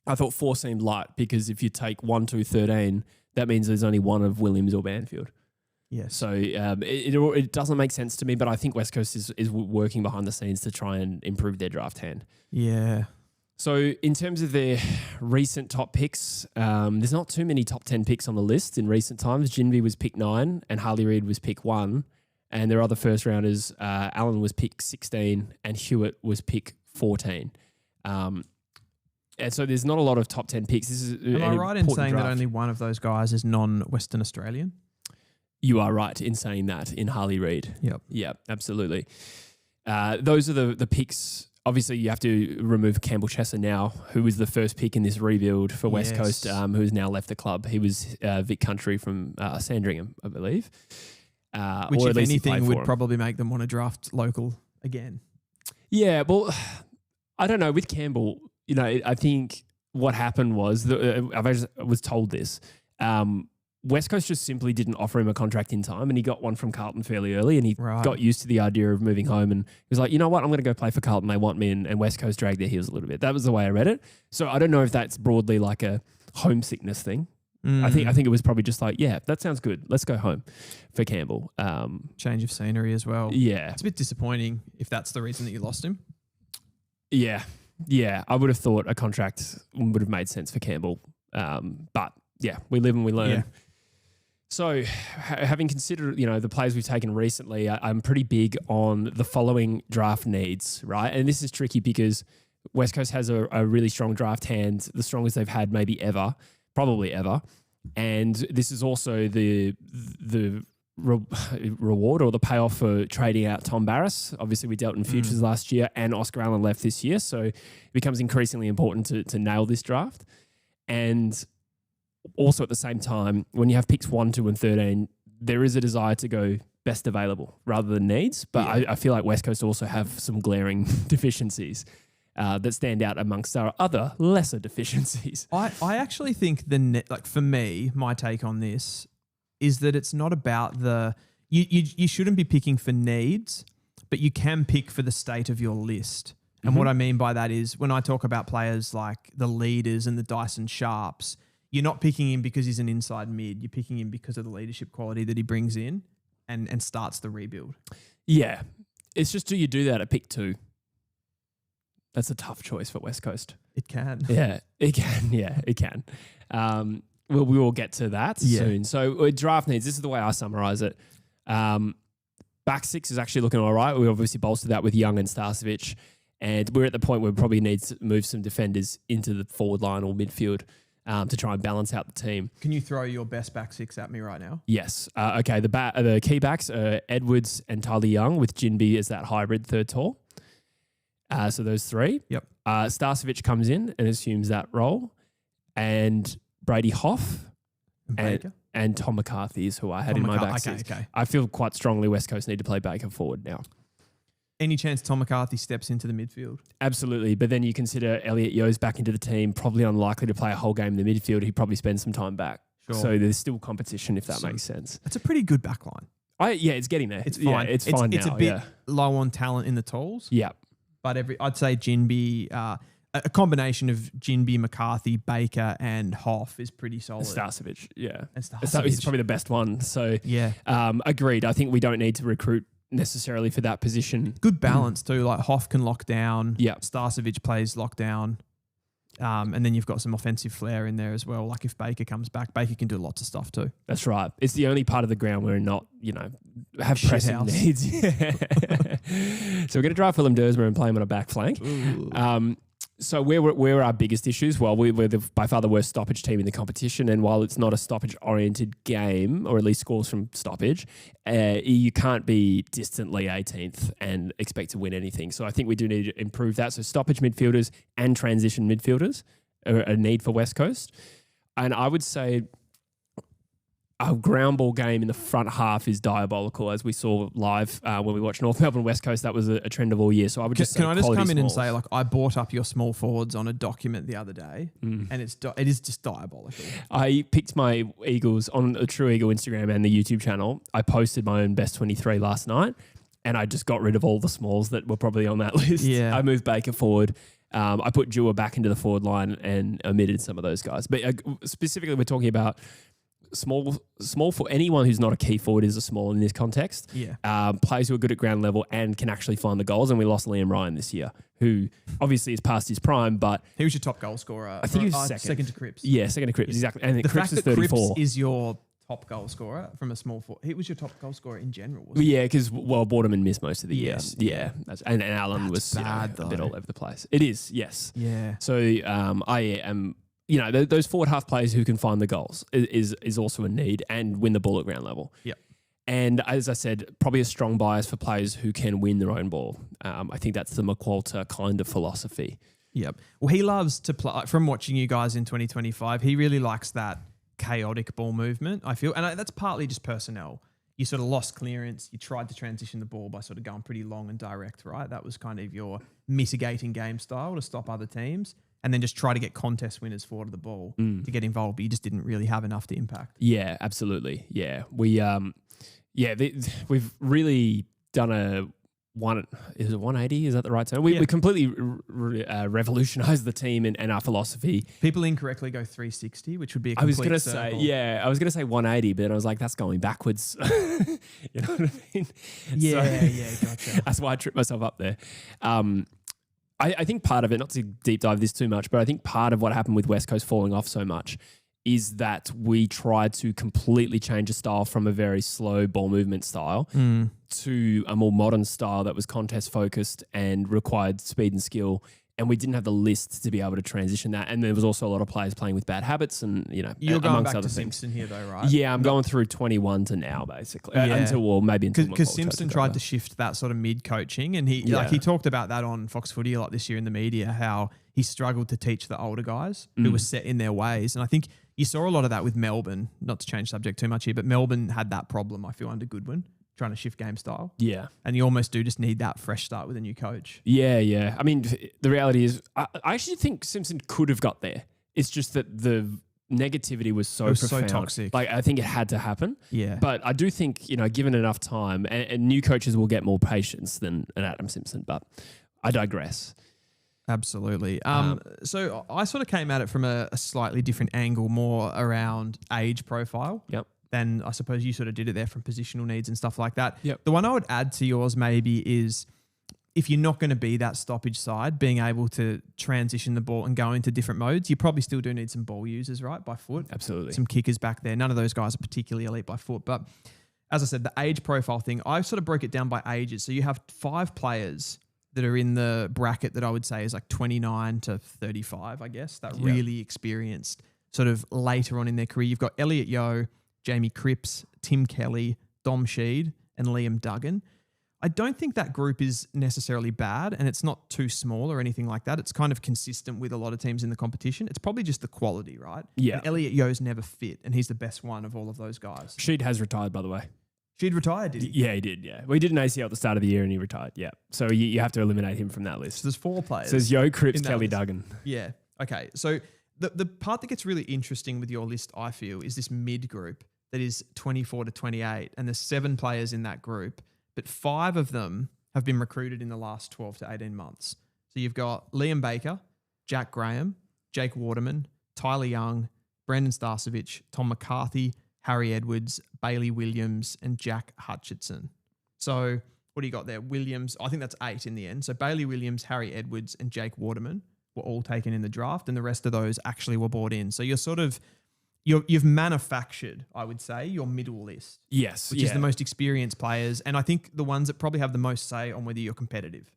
B: I thought 4 seemed light because if you take 1, 2, 13, that means there's only one of Williams or Banfield.
A: Yes.
B: So it doesn't make sense to me, but I think West Coast is working behind the scenes to try and improve their draft hand.
A: Yeah.
B: So in terms of their recent top picks, there's not too many top 10 picks on the list in recent times. Ginby was pick 9 and Harley Reid was pick 1. And their other first rounders, Allen was pick 16 and Hewitt was pick 14. And so there's not a lot of top 10 picks. This is
A: Am I right in saying that only one of those guys is non-Western Australian?
B: You are right in saying that in Harley Reid. Yep, absolutely. Those are the picks. Obviously, you have to remove Campbell Chesser now, who was the first pick in this rebuild for West Coast, who has now left the club. He was Vic Country from Sandringham, I believe.
A: Which, if anything, would probably make them want to draft local again.
B: Yeah, well, I don't know. With Campbell, I think what happened was, I was told this, West Coast just simply didn't offer him a contract in time, and he got one from Carlton fairly early, and he got used to the idea of moving home, and he was like, you know what, I'm going to go play for Carlton. They want me, and West Coast dragged their heels a little bit. That was the way I read it. So I don't know if that's broadly like a homesickness thing. I think it was probably just like, yeah, that sounds good. Let's go home for Campbell.
A: Change of scenery as well.
B: Yeah.
A: It's a bit disappointing if that's the reason that you lost him.
B: Yeah. I would have thought a contract would have made sense for Campbell. But yeah, we live and we learn. Yeah. So having considered, the players we've taken recently, I'm pretty big on the following draft needs, right? And this is tricky because West Coast has a really strong draft hand, the strongest they've had maybe ever. Probably ever. And this is also the reward or the payoff for trading out Tom Barras. Obviously, we dealt in futures last year and Oscar Allen left this year. So it becomes increasingly important to nail this draft. And also at the same time, when you have picks 1, 2, and 13, there is a desire to go best available rather than needs. But I feel like West Coast also have some glaring deficiencies that stand out amongst our other lesser deficiencies.
A: I actually think for me, my take on this is that it's not about you shouldn't be picking for needs, but you can pick for the state of your list. And what I mean by that is when I talk about players like the leaders and the Dyson Sharps, you're not picking him because he's an inside mid. You're picking him because of the leadership quality that he brings in and starts the rebuild.
B: Yeah. It's just, do you do that at pick 2? That's a tough choice for West Coast.
A: It can.
B: Yeah, it can. Yeah, it can. Well, we will get to that soon. So draft needs, this is the way I summarize it. Back six is actually looking all right. We obviously bolstered that with Young and Starcevic. And we're at the point where we probably need to move some defenders into the forward line or midfield to try and balance out the team.
A: Can you throw your best back six at me right now?
B: Yes. Okay, the key backs are Edwards and Tyler Young with Jinby as that hybrid third tall. So those three.
A: Yep.
B: Starcevic comes in and assumes that role. And Brady Hoff and Tom McCarthy is who I had in my back six.
A: Okay.
B: I feel quite strongly West Coast need to play Baker forward now.
A: Any chance Tom McCarthy steps into the midfield?
B: Absolutely. But then you consider Elliot Yeo's back into the team, probably unlikely to play a whole game in the midfield. He probably spends some time back.
A: Sure.
B: So there's still competition, if that makes sense.
A: It's a pretty good back line.
B: It's getting there.
A: It's fine.
B: It's fine now.
A: It's a bit low on talent in the talls.
B: Yeah.
A: But I'd say Jinby, a combination of Jinby, McCarthy, Baker, and Hoff is pretty solid.
B: Starcevic, yeah.
A: And Starcevic.
B: He's probably the best one. So
A: yeah.
B: Agreed. I think we don't need to recruit necessarily for that position.
A: Good balance too. Like Hoff can lock down.
B: Yeah.
A: Starcevic plays lockdown. And then you've got some offensive flair in there as well. Like if Baker comes back, Baker can do lots of stuff too.
B: That's right. It's the only part of the ground where we're not, have pressing needs. Yeah. So we're going to drive Willem Dersmer and play him on a back flank. So where were our biggest issues? Well, we're by far the worst stoppage team in the competition. And while it's not a stoppage-oriented game, or at least scores from stoppage, you can't be distantly 18th and expect to win anything. So I think we do need to improve that. So stoppage midfielders and transition midfielders are a need for West Coast. And I would say our ground ball game in the front half is diabolical, as we saw live when we watched North Melbourne West Coast. That was a trend of all year. So I would just
A: can I just come in
B: smalls.
A: and say, like, I bought up your small forwards on a document the other day, and it is just diabolical.
B: I picked my Eagles on a True Eagle Instagram and the YouTube channel. I posted my own best 23 last night, and I just got rid of all the smalls that were probably on that list.
A: Yeah.
B: I moved Baker forward. I put Dewar back into the forward line and omitted some of those guys. But specifically, we're talking about small for anyone who's not a key forward is a small in this context.
A: Yeah.
B: Players who are good at ground level and can actually find the goals. And we lost Liam Ryan this year, who obviously is past his prime, but
A: he was your top goal scorer.
B: I think he was second
A: to Cripps.
B: Yeah, second to Cripps, exactly. And
A: the
B: Cripps
A: fact
B: is
A: that
B: 34.
A: Cripps is your top goal scorer from a small forward. He was your top goal scorer in general, wasn't
B: Yeah, because Boardman missed most of the year.
A: Yes.
B: Yeah. And Allen was
A: bad,
B: a bit all over the place. It is, yes.
A: Yeah.
B: So I am... those forward half players who can find the goals is also a need and win the ball at ground level.
A: Yep.
B: And as I said, probably a strong bias for players who can win their own ball. I think that's the McQualter kind of philosophy.
A: Yep. Well, he loves to play, from watching you guys in 2025, he really likes that chaotic ball movement, I feel. And that's partly just personnel. You sort of lost clearance. You tried to transition the ball by sort of going pretty long and direct, right? That was kind of your mitigating game style to stop other teams. And then just try to get contest winners forward of the ball to get involved, but you just didn't really have enough to impact.
B: Yeah, absolutely. Yeah, we've really done a 180? Is that the right term? We completely revolutionized the team and our philosophy.
A: People incorrectly go 360, which would be a complete circle.
B: I was going to say 180, but I was like, that's going backwards. You know what I mean?
A: Gotcha.
B: That's why I tripped myself up there. I think part of it, not to deep dive this too much, but I think part of what happened with West Coast falling off so much is that we tried to completely change a style from a very slow ball movement style to a more modern style that was contest focused and required speed and skill. And we didn't have the list to be able to transition that. And there was also a lot of players playing with bad habits and,
A: You're going
B: amongst
A: back
B: other
A: to
B: things.
A: Simpson here though, right?
B: Yeah, I'm going through 21 to now, basically. Until
A: Because Simpson tried to shift that sort of mid-coaching and he talked about that on Fox Footy a lot this year in the media, how he struggled to teach the older guys who were set in their ways. And I think you saw a lot of that with Melbourne, not to change subject too much here, but Melbourne had that problem, I feel, under Goodwin, trying to shift game style.
B: Yeah.
A: And you almost do just need that fresh start with a new coach.
B: Yeah. I mean, the reality is, I actually think Simpson could have got there. It's just that the negativity was so profound.
A: So toxic.
B: Like, I think it had to happen.
A: Yeah.
B: But I do think, given enough time, and new coaches will get more patience than an Adam Simpson, but I digress.
A: Absolutely. So I sort of came at it from a slightly different angle, more around age profile.
B: Yep.
A: Then I suppose you sort of did it there from positional needs and stuff like that.
B: Yep.
A: The one I would add to yours maybe is if you're not going to be that stoppage side, being able to transition the ball and go into different modes, you probably still do need some ball users, right, by foot.
B: Absolutely.
A: Some kickers back there. None of those guys are particularly elite by foot. But as I said, the age profile thing, I sort of broke it down by ages. So you have 5 players that are in the bracket that I would say is like 29 to 35, I guess, that really experienced sort of later on in their career. You've got Elliot Yeo, Jamie Cripps, Tim Kelly, Dom Sheed, and Liam Duggan. I don't think that group is necessarily bad, and it's not too small or anything like that. It's kind of consistent with a lot of teams in the competition. It's probably just the quality, right?
B: Yeah.
A: And Elliot Yeo's never fit, and he's the best one of all of those guys.
B: Sheed has retired, by the way.
A: Sheed retired, did he?
B: Yeah, he did, yeah. Well, he did an ACL at the start of the year and he retired, yeah. So you have to eliminate him from that list.
A: So there's 4 players.
B: So there's Yo, Cripps, Kelly,
A: list.
B: Duggan.
A: Yeah. Okay. So the part that gets really interesting with your list, I feel, is this mid group that is 24 to 28, and there's 7 players in that group, but 5 of them have been recruited in the last 12 to 18 months. So you've got Liam Baker, Jack Graham, Jake Waterman, Tyler Young, Brandon Starcevich, Tom McCarthy, Harry Edwards, Bailey Williams, and Jack Hutchinson. So what do you got there? Williams, I think that's 8 in the end. So Bailey Williams, Harry Edwards, and Jake Waterman were all taken in the draft, and the rest of those actually were bought in. So you're sort of, you've manufactured, I would say, your middle list.
B: Yes.
A: Which is the most experienced players, and I think the ones that probably have the most say on whether you're competitive.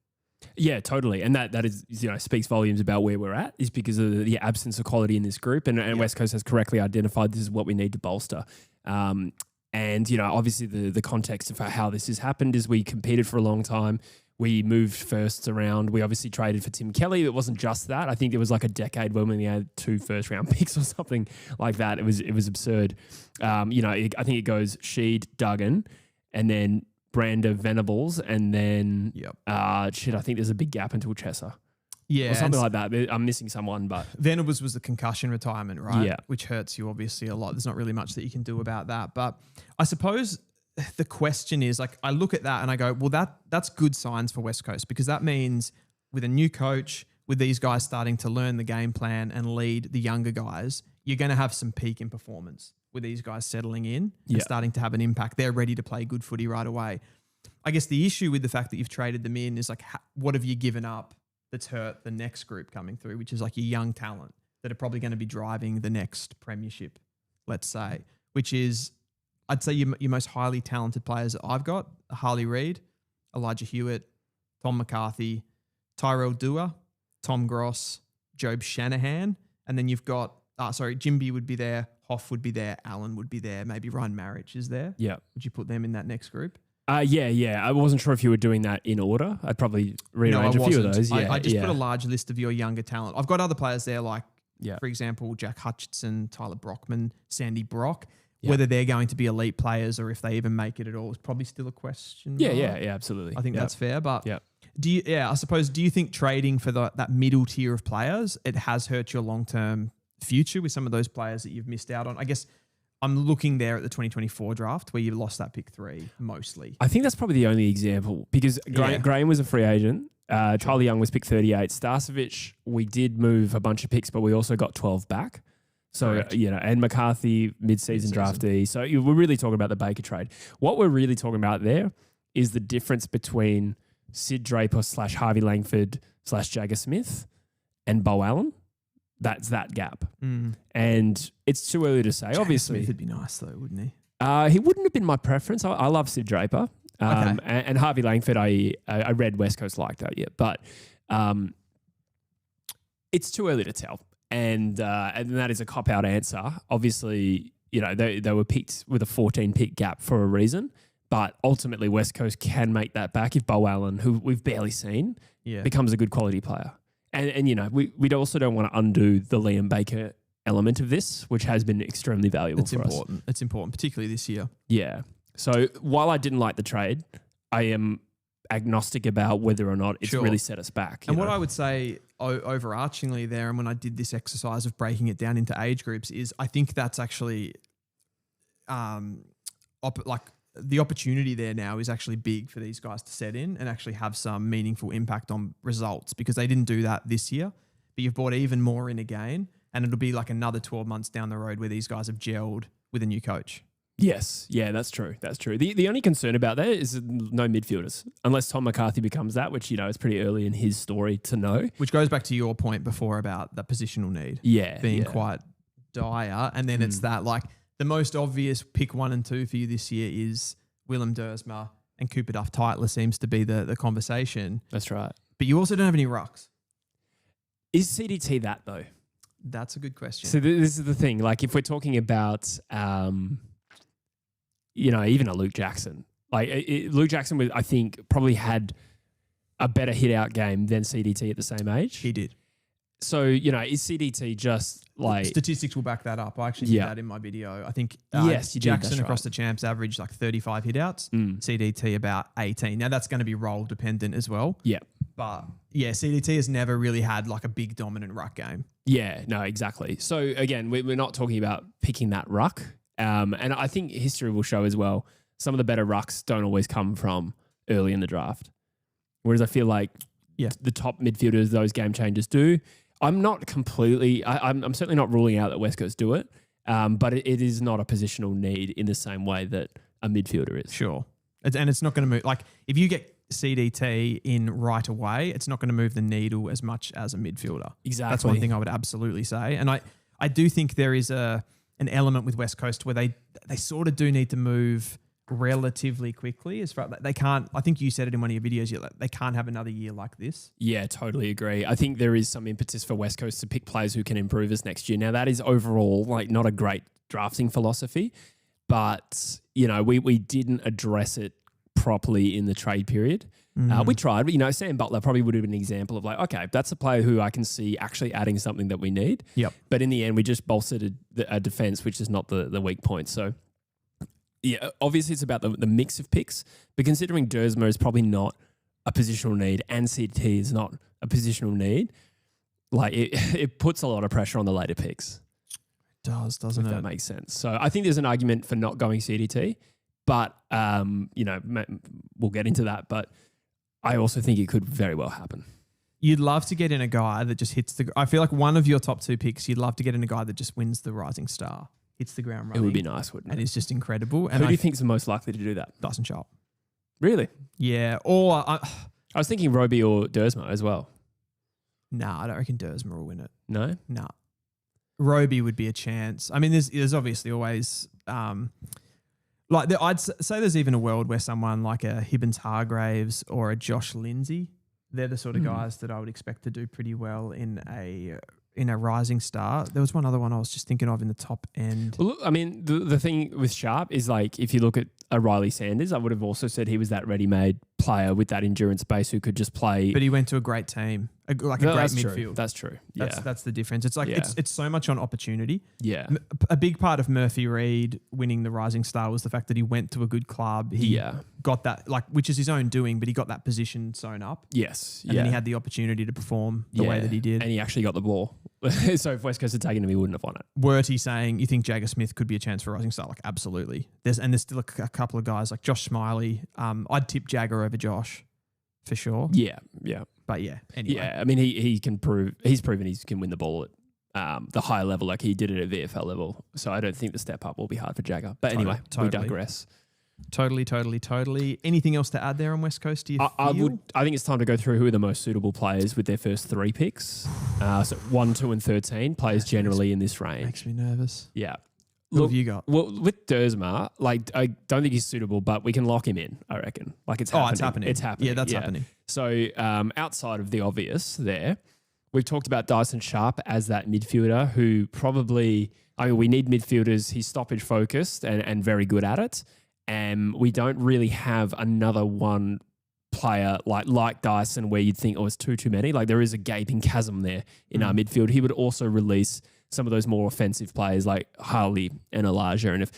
B: Yeah, totally. And that is, speaks volumes about where we're at, is because of the absence of quality in this group. And West Coast has correctly identified this is what we need to bolster. And, obviously the context of how this has happened is we competed for a long time. We moved firsts around. We obviously traded for Tim Kelly. It wasn't just that. I think there was like a decade when we had 2 first-round picks or something like that. It was absurd. I think it goes Sheed, Duggan, and then Brander, Venables, and then I think there's a big gap until Chesser.
A: Yeah.
B: Or something like that. I'm missing someone, but
A: Venables was the concussion retirement, right?
B: Yeah.
A: Which hurts you obviously a lot. There's not really much that you can do about that. But I suppose the question is, like, I look at that and I go, well, that's good signs for West Coast, because that means with a new coach, with these guys starting to learn the game plan and lead the younger guys, you're going to have some peak in performance with these guys settling in and starting to have an impact. They're ready to play good footy right away. I guess the issue with the fact that you've traded them in is like, what have you given up that's hurt the next group coming through, which is like your young talent that are probably going to be driving the next premiership, let's say, which is, I'd say your most highly talented players that I've got: Harley Reid, Elijah Hewitt, Tom McCarthy, Tyrell Dewar, Tom Gross, Job Shanahan, and then you've got, Jimby would be there, Hoff would be there, Allen would be there, maybe Ryan Marriage is there.
B: Yeah.
A: Would you put them in that next group?
B: Yeah. I wasn't sure if you were doing that in order. I'd probably rearrange a few of those. Yeah,
A: I just put a large list of your younger talent. I've got other players there, like, for example, Jack Hutchinson, Tyler Brockman, Sandy Brock. Yeah. Whether they're going to be elite players or if they even make it at all is probably still a question.
B: Yeah, absolutely.
A: I think that's fair. But do you think trading for that middle tier of players, it has hurt your long-term future with some of those players that you've missed out on? I guess I'm looking there at the 2024 draft where you lost that pick 3 mostly.
B: I think that's probably the only example, because Graham was a free agent. Tyler Young was pick 38. Starcevich, we did move a bunch of picks, but we also got 12 back. So, correct. And McCarthy, mid-season draftee. So we're really talking about the Baker trade. What we're really talking about there is the difference between Sid Draper / Harvey Langford / Jagger Smith and Bo Allen. That's that gap. And it's too early to say, obviously.
A: Smith would be nice though, wouldn't he?
B: He wouldn't have been my preference. I love Sid Draper. And Harvey Langford, I read West Coast like that, but it's too early to tell. And that is a cop-out answer. Obviously, they were picked with a 14-pick gap for a reason, but ultimately West Coast can make that back if Bo Allen, who we've barely seen, becomes a good quality player. And we also don't want to undo the Liam Baker element of this, which has been extremely valuable for us.
A: It's important, particularly this year.
B: Yeah. So while I didn't like the trade, I am agnostic about whether or not it's really set us back.
A: And what I would say overarchingly there, and when I did this exercise of breaking it down into age groups, is I think that's actually the opportunity there now is actually big for these guys to set in and actually have some meaningful impact on results, because they didn't do that this year, but you've brought even more in again, and it'll be like another 12 months down the road where these guys have gelled with a new coach.
B: Yes. Yeah, that's true. That's true. The only concern about that is no midfielders, unless Tom McCarthy becomes that, which, is pretty early in his story to know.
A: Which goes back to your point before about the positional need being quite dire. And then it's that, like, the most obvious pick 1 and 2 for you this year is Willem Dersma and Cooper Duff-Tytler seems to be the conversation.
B: That's right.
A: But you also don't have any rucks.
B: Is CDT that, though?
A: That's a good question.
B: So this is the thing. Like, if we're talking about, even a Luke Jackson. Like, Luke Jackson, I think, probably had a better hit-out game than CDT at the same age.
A: He did.
B: So, is CDT just like...
A: Statistics will back that up. I actually did that in my video. I think Jackson across the champs averaged like 35 hit-outs, CDT about 18. Now, that's going to be role dependent as well.
B: Yeah.
A: But, yeah, CDT has never really had like a big dominant ruck game.
B: Yeah, no, exactly. So, again, we're not talking about picking that ruck. And I think history will show as well, some of the better rucks don't always come from early in the draft. Whereas I feel like the top midfielders, those game changers do. I'm not completely... I'm certainly not ruling out that West Coast do it, but it is not a positional need in the same way that a midfielder is.
A: Sure. And it's not going to move... Like, if you get CDT in right away, it's not going to move the needle as much as a midfielder.
B: Exactly.
A: That's one thing I would absolutely say. And I do think there is an element with West Coast where they sort of do need to move relatively quickly. As far they can't, I think you said it in one of your videos, they can't have another year like this.
B: Yeah, totally agree. I think there is some impetus for West Coast to pick players who can improve us next year. Now, that is overall like not a great drafting philosophy, but we didn't address it properly in the trade period. We tried, but Sam Butler probably would have been an example of like, okay, that's a player who I can see actually adding something that we need.
A: Yep.
B: But in the end, we just bolstered a defense, which is not the weak point. So yeah, obviously it's about the mix of picks, but considering Dersma is probably not a positional need and CT is not a positional need, like it puts a lot of pressure on the later picks.
A: It does, doesn't it?
B: That makes sense. So I think there's an argument for not going CDT, but we'll get into that. But I also think it could very well happen.
A: You'd love to get in a guy that just hits I feel like one of your top 2 picks, you'd love to get in a guy that just wins the Rising Star. Hits the ground running.
B: It would be nice, wouldn't it?
A: And it's just incredible. And
B: who do you think is the most likely to do that?
A: Dyson Sharp.
B: Really?
A: Yeah. Or
B: I was thinking Roby or Dersma as well.
A: Nah, I don't reckon Dersma will win it.
B: No?
A: Nah. Roby would be a chance. I mean, there's obviously always I'd say there's even a world where someone like a Hibbins Hargraves or a Josh Lindsay, they're the sort of guys that I would expect to do pretty well in a Rising Star. There was one other one I was just thinking of in the top end.
B: Well, look, I mean, the thing with Sharp is like, if you look at a Riley Sanders, I would have also said he was that ready-made player with that endurance base who could just play.
A: But he went to a great team, a great midfield.
B: True. That's true.
A: That's the difference. It's like it's so much on opportunity.
B: Yeah.
A: A big part of Murphy Reid winning the Rising Star was the fact that he went to a good club. He got that, which is his own doing, but he got that position sewn up.
B: Yes.
A: And then he had the opportunity to perform the way that he did.
B: And he actually got the ball. So if West Coast had taken him, he wouldn't have won it.
A: Werty saying, you think Jagger Smith could be a chance for Rising Star? Like, absolutely. There's still a couple of guys like Josh Smiley. I'd tip Jagger over Josh for sure.
B: Yeah.
A: But yeah, anyway.
B: Yeah, I mean, he's proven he can win the ball at the higher level like he did it at VFL level. So I don't think the step up will be hard for Jagger. But anyway, we digress.
A: Totally. Anything else to add there on West Coast, do you feel?
B: I think it's time to go through who are the most suitable players with their first 3 picks. So 1, 2, and 13, players generally in this range.
A: Makes me nervous.
B: Yeah.
A: What have you got?
B: Well, with Dersma, like, I don't think he's suitable, but we can lock him in, I reckon. Like, it's happening.
A: It's happening.
B: It's happening.
A: Yeah, that's happening.
B: So outside of the obvious there, we've talked about Dyson Sharp as that midfielder who probably, we need midfielders. He's stoppage focused and very good at it. And we don't really have another one player like Dyson where you'd think, it's too many. Like, there is a gaping chasm there in our midfield. He would also release some of those more offensive players like Harley and Elijah. And if,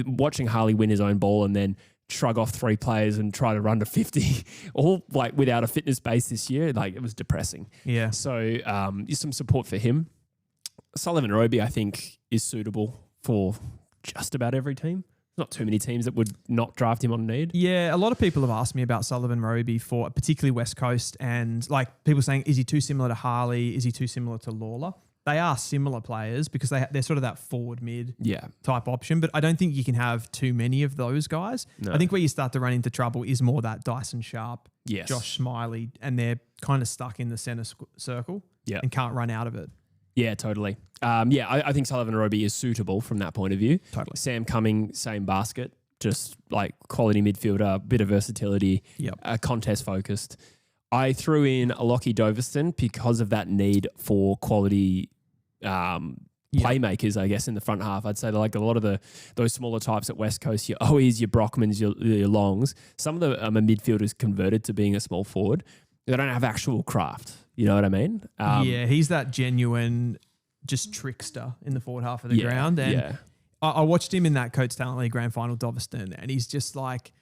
B: watching Harley win his own ball and then shrug off 3 players and try to run to 50, all like without a fitness base this year, like, it was depressing.
A: Yeah.
B: So some support for him. Sullivan Roby, I think, is suitable for just about every team. Not too many teams that would not draft him on need.
A: Yeah, a lot of people have asked me about Sullivan Roby for particularly West Coast, and like people saying, is he too similar to Harley? Is he too similar to Lawler? they are similar players because they're sort of that forward mid
B: Yeah.
A: type option. But I don't think you can have too many of those guys.
B: No.
A: I think where you start to run into trouble is more that Dyson Sharp,
B: Yes.
A: Josh Smiley, and they're kind of stuck in the centre circle and can't run out of it.
B: Yeah, totally. I think Sullivan Roby is suitable from that point of view.
A: Totally.
B: Sam Cumming, same basket, just like quality midfielder, bit of versatility, contest focused. I threw in a Lockie Doverston because of that need for quality playmakers, I guess, in the front half. I'd say like a lot of those smaller types at West Coast, your Owies, your Brockmans, your Longs, some of the midfielders converted to being a small forward. They don't have actual craft. You know what I mean?
A: He's that genuine just trickster in the forward half of the ground. And I watched him in that Coates Talent League Grand Final, Doverston, and he's just like,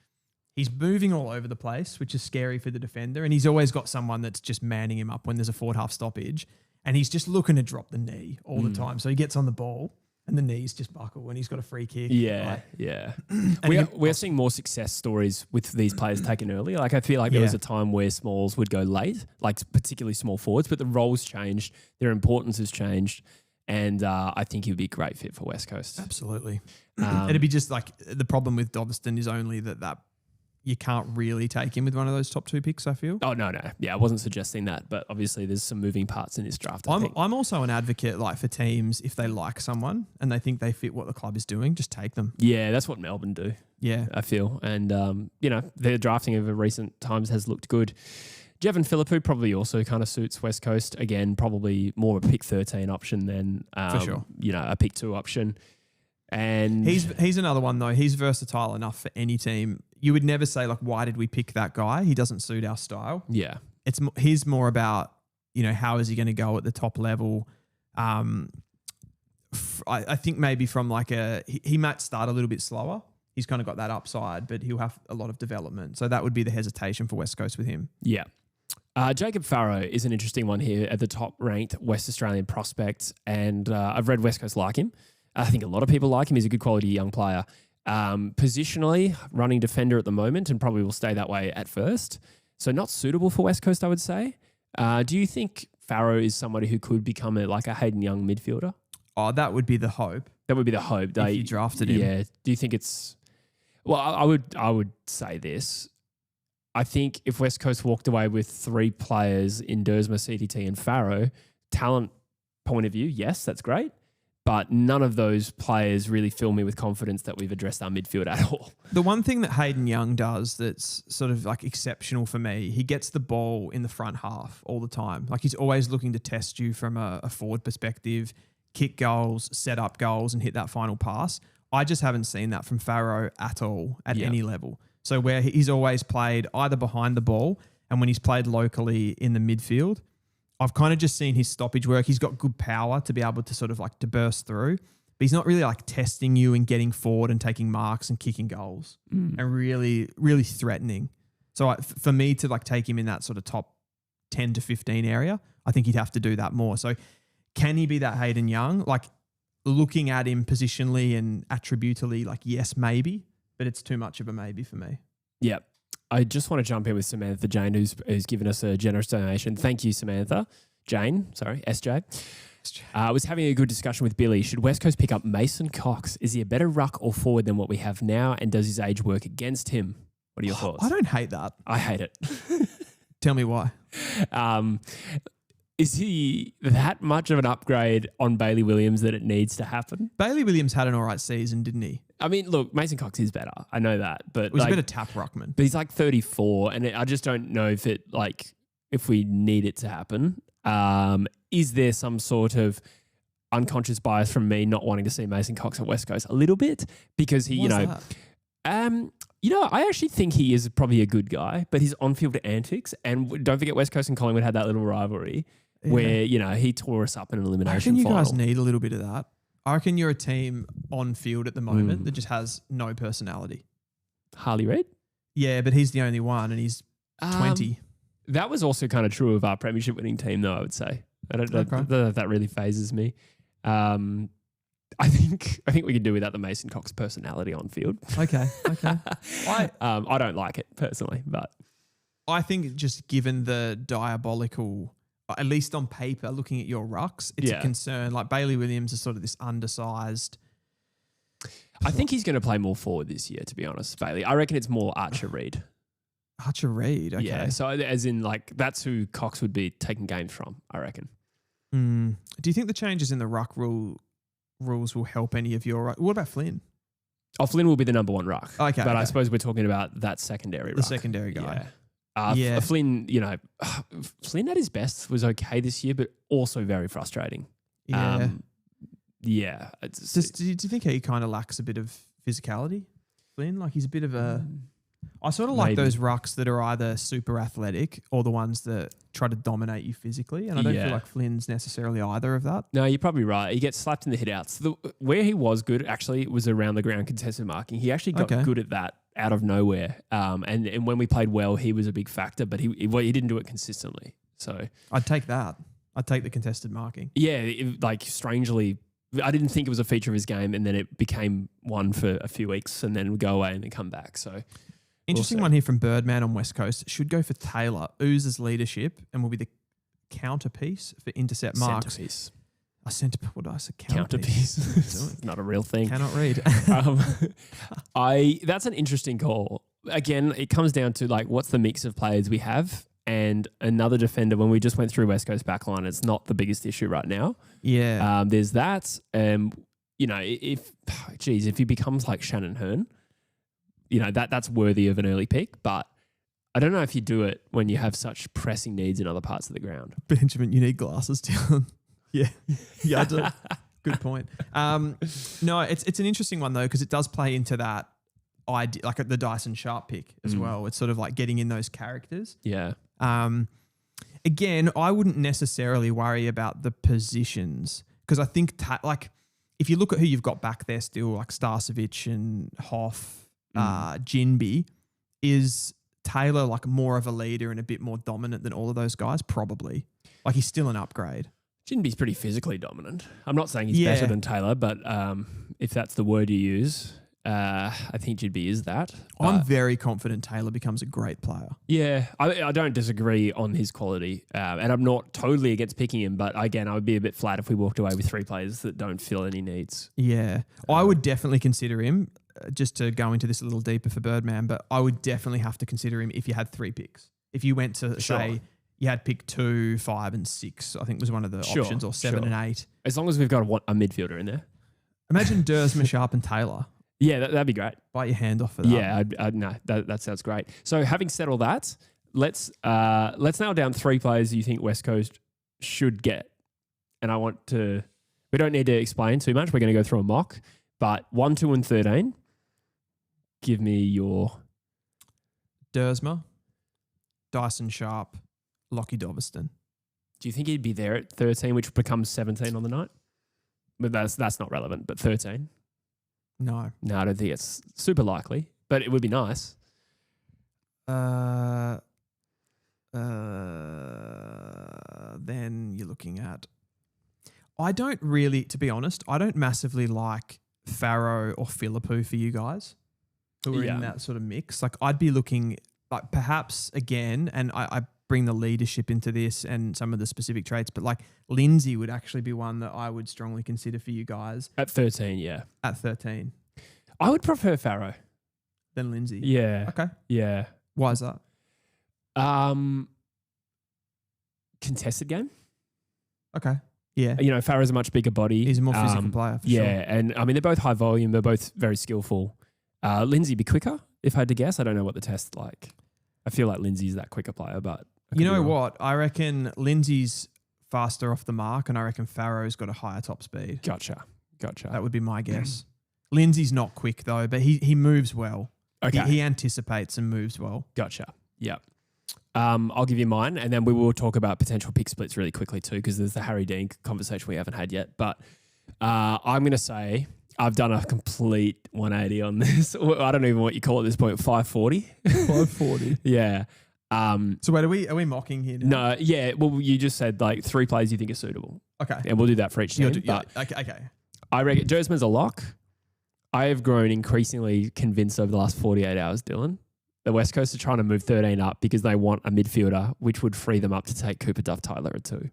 A: he's moving all over the place, which is scary for the defender. And he's always got someone that's just manning him up when there's a forward half stoppage. And he's just looking to drop the knee all the time. So he gets on the ball and the knees just buckle when he's got a free kick.
B: We're seeing more success stories with these players taken early. Like I feel like there was a time where smalls would go late, like particularly small forwards, but the roles changed. Their importance has changed. And I think he would be a great fit for West Coast.
A: Absolutely. It'd be just like the problem with Doverston is only that you can't really take him with one of those top 2 picks, I feel.
B: Oh, no. Yeah, I wasn't suggesting that, but obviously there's some moving parts in this draft, I think.
A: I'm also an advocate like for teams, if they like someone and they think they fit what the club is doing, just take them.
B: Yeah, that's what Melbourne do.
A: Yeah.
B: I feel. And, their drafting over recent times has looked good. Jevon Philippou probably also kind of suits West Coast. Again, probably more a pick 13 option than,
A: for sure.
B: A pick 2 option. And
A: he's another one though. He's versatile enough for any team. You would never say like, why did we pick that guy? He doesn't suit our style.
B: Yeah.
A: He's more about, how is he going to go at the top level? I think maybe from like he might start a little bit slower. He's kind of got that upside, but he'll have a lot of development. So that would be the hesitation for West Coast with him.
B: Yeah. Jacob Farrow is an interesting one here at the top ranked West Australian prospect. And I've read West Coast like him. I think a lot of people like him. He's a good quality young player. Positionally, running defender at the moment and probably will stay that way at first. So not suitable for West Coast, I would say. Do you think Farrow is somebody who could become a Hayden Young midfielder?
A: Oh, that would be the hope.
B: That would be the hope.
A: If you drafted him.
B: Yeah. Do you think it's... Well, I would say this. I think if West Coast walked away with 3 players in Dersma, CTT and Farrow, talent point of view, yes, that's great. But none of those players really fill me with confidence that we've addressed our midfield at all.
A: The one thing that Hayden Young does that's sort of like exceptional for me, he gets the ball in the front half all the time. Like he's always looking to test you from a forward perspective, kick goals, set up goals and hit that final pass. I just haven't seen that from Farrow at all at any level. So where he's always played either behind the ball and when he's played locally in the midfield, I've kind of just seen his stoppage work. He's got good power to be able to sort of like to burst through, but he's not really like testing you and getting forward and taking marks and kicking goals and really, really threatening. So for me to like take him in that sort of top 10 to 15 area, I think he'd have to do that more. So can he be that Hayden Young? Like looking at him positionally and attributally, like yes, maybe, but it's too much of a maybe for me.
B: Yeah. I just want to jump in with Samantha Jane, who's given us a generous donation. Thank you, Samantha. SJ. I was having a good discussion with Billy. Should West Coast pick up Mason Cox? Is he a better ruck or forward than what we have now? And does his age work against him? What are your thoughts?
A: I don't hate that.
B: I hate it.
A: Tell me why.
B: Is he that much of an upgrade on Bailey Williams that it needs to happen?
A: Bailey Williams had an all right season, didn't he?
B: I mean, look, Mason Cox is better. I know that. But
A: it was a bit of tap ruckman.
B: But he's like 34, and I just don't know if we need it to happen. Is there some sort of unconscious bias from me not wanting to see Mason Cox at West Coast? A little bit, because he, I actually think he is probably a good guy, but his on-field antics, and don't forget West Coast and Collingwood had that little rivalry where, he tore us up in an elimination final.
A: I reckon you guys need a little bit of that. I reckon you're a team on field at the moment that just has no personality.
B: Harley Reid?
A: Yeah, but he's the only one and he's 20.
B: That was also kind of true of our premiership winning team, though, I would say. I don't know if that really phases me. I think we can do without the Mason Cox personality on field.
A: Okay.
B: I don't like it personally, but
A: I think just given the diabolical at least on paper, looking at your rucks, it's a concern. Like Bailey Williams is sort of this undersized.
B: I think he's going to play more forward this year, to be honest, Bailey. I reckon it's more Archer Reid.
A: Archer Reid, okay.
B: Yeah, so as in like that's who Cox would be taking games from, I reckon.
A: Do you think the changes in the ruck rules will help any of your ruck? What about Flynn?
B: Oh, Flynn will be the number one ruck.
A: Okay.
B: But I suppose we're talking about that secondary ruck.
A: The secondary guy.
B: Yeah. Flynn, Flynn at his best was okay this year, but also very frustrating.
A: Yeah. Do you think he kind of lacks a bit of physicality, Flynn? Like he's a bit of a... I sort of like those rucks that are either super athletic or the ones that try to dominate you physically. And I don't feel like Flynn's necessarily either of that.
B: No, you're probably right. He gets slapped in the hit-outs. Where he was good, actually, was around the ground contested marking. He actually got good at that out of nowhere. And when we played well, he was a big factor, but he didn't do it consistently. So
A: I'd take that. I'd take the contested marking.
B: Yeah, strangely... I didn't think it was a feature of his game, and then it became one for a few weeks, and then would go away and then come back. So,
A: interesting one here from Birdman on West Coast. Should go for Taylor. Oozes leadership and will be the counterpiece for intercept marks.
B: Centerpiece.
A: What did I say?
B: Counterpiece. It's not a real thing.
A: Cannot read.
B: That's an interesting call. Again, it comes down to like what's the mix of players we have. And another defender, when we just went through West Coast backline, it's not the biggest issue right now.
A: Yeah.
B: There's that. If he becomes like Shannon Hearn, that's worthy of an early pick. But I don't know if you do it when you have such pressing needs in other parts of the ground.
A: Benjamin, you need glasses, Dylan. Yeah. I do. Good point. No, it's an interesting one though, because it does play into that idea, like the Dyson Sharp pick as well. It's sort of like getting in those characters.
B: Yeah.
A: Again, I wouldn't necessarily worry about the positions because I think if you look at who you've got back there still, like Starcevic and Hoff, Jinby, is Taylor like more of a leader and a bit more dominant than all of those guys? Probably. Like he's still an upgrade.
B: Jinby's pretty physically dominant. I'm not saying he's better than Taylor, but if that's the word you use, I think Jinby is that.
A: I'm very confident Taylor becomes a great player.
B: Yeah, I don't disagree on his quality, and I'm not totally against picking him, but again, I would be a bit flat if we walked away with three players that don't fill any needs.
A: Yeah, I would definitely consider him, just to go into this a little deeper for Birdman, but I would definitely have to consider him if you had three picks. If you went to, say, you had pick 2, 5 and 6, I think was one of the options, or 7 and 8.
B: As long as we've got a midfielder in there.
A: Imagine Dersma, Sharp and Taylor.
B: Yeah, that'd be great.
A: Bite your hand off for that.
B: Yeah, no, that sounds great. So having said all that, let's nail down 3 players you think West Coast should get. And we don't need to explain too much. We're going to go through a mock. But 1, 2 and 13, give me your...
A: Dersma, Dyson Sharp, Lockie Doverston.
B: Do you think he'd be there at 13, which becomes 17 on the night? But that's not relevant, but 13?
A: No,
B: I don't think it's super likely, but it would be nice.
A: Then you're looking at... I don't really, to be honest, I don't massively like Farrow or Philippou for you guys who are in that sort of mix. Like I'd be looking like perhaps again, and I bring the leadership into this and some of the specific traits, but like Lindsay would actually be one that I would strongly consider for you guys.
B: At 13, yeah.
A: At 13.
B: I would prefer Farrow.
A: Than Lindsay?
B: Yeah.
A: Okay.
B: Yeah.
A: Why is that?
B: Contested game.
A: Okay. Yeah.
B: Farrow's a much bigger body.
A: He's a more physical player for sure.
B: Yeah, and I mean, they're both high volume. They're both very skillful. Lindsay be quicker, if I had to guess. I don't know what the test's like. I feel like Lindsay's that quicker player, but...
A: You know what? I reckon Lindsay's faster off the mark and I reckon Farrow's got a higher top speed.
B: Gotcha.
A: That would be my guess. Lindsay's not quick though, but he moves well.
B: Okay.
A: He anticipates and moves well.
B: Gotcha. Yeah. I'll give you mine and then we will talk about potential pick splits really quickly too because there's the Harry Dean conversation we haven't had yet. But I'm going to say I've done a complete 180 on this. I don't even know what you call it at this point. 540?
A: 540.
B: Yeah.
A: So wait, are we mocking here now?
B: No, yeah. Well, you just said like 3 players you think are suitable.
A: Okay.
B: And we'll do that for each team.
A: Okay.
B: I reckon Dersman's a lock. I have grown increasingly convinced over the last 48 hours, Dylan, the West Coast are trying to move 13 up because they want a midfielder, which would free them up to take Cooper Duff-Tyler at 2.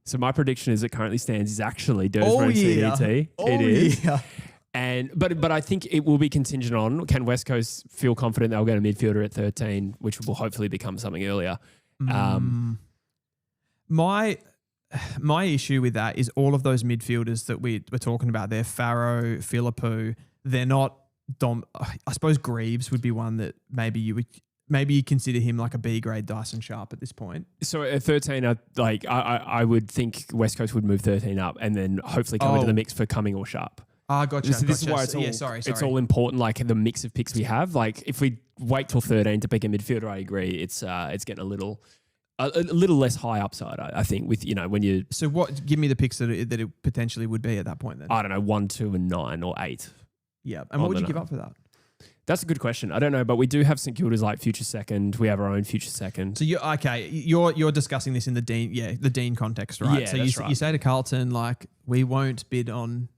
B: So my prediction as it currently stands is actually Dersma and CDT. It is. Yeah. But I think it will be contingent on, can West Coast feel confident they'll get a midfielder at 13, which will hopefully become something earlier.
A: My issue with that is all of those midfielders that we're talking about there, Farrow, Philippou, they're not I suppose Greaves would be one that maybe you consider him like a B grade Dyson Sharp at this point.
B: So at 13, I would think West Coast would move 13 up and then hopefully come into the mix for Cumming or Sharp.
A: Gotcha.
B: This is why it's all important, like the mix of picks we have. Like if we wait till 13 to pick a midfielder, I agree. It's getting a little less high upside, I think, with, when you...
A: So give me the picks that it potentially would be at that point then.
B: I don't know, 1, 2 and 9 or 8.
A: Yeah. And what would you give up for that?
B: That's a good question. I don't know, but we do have St Kilda's like future second. We have our own future second.
A: So you're discussing this in the Dean context, right?
B: Yeah,
A: so
B: that's right.
A: You say to Carlton, like, we won't bid on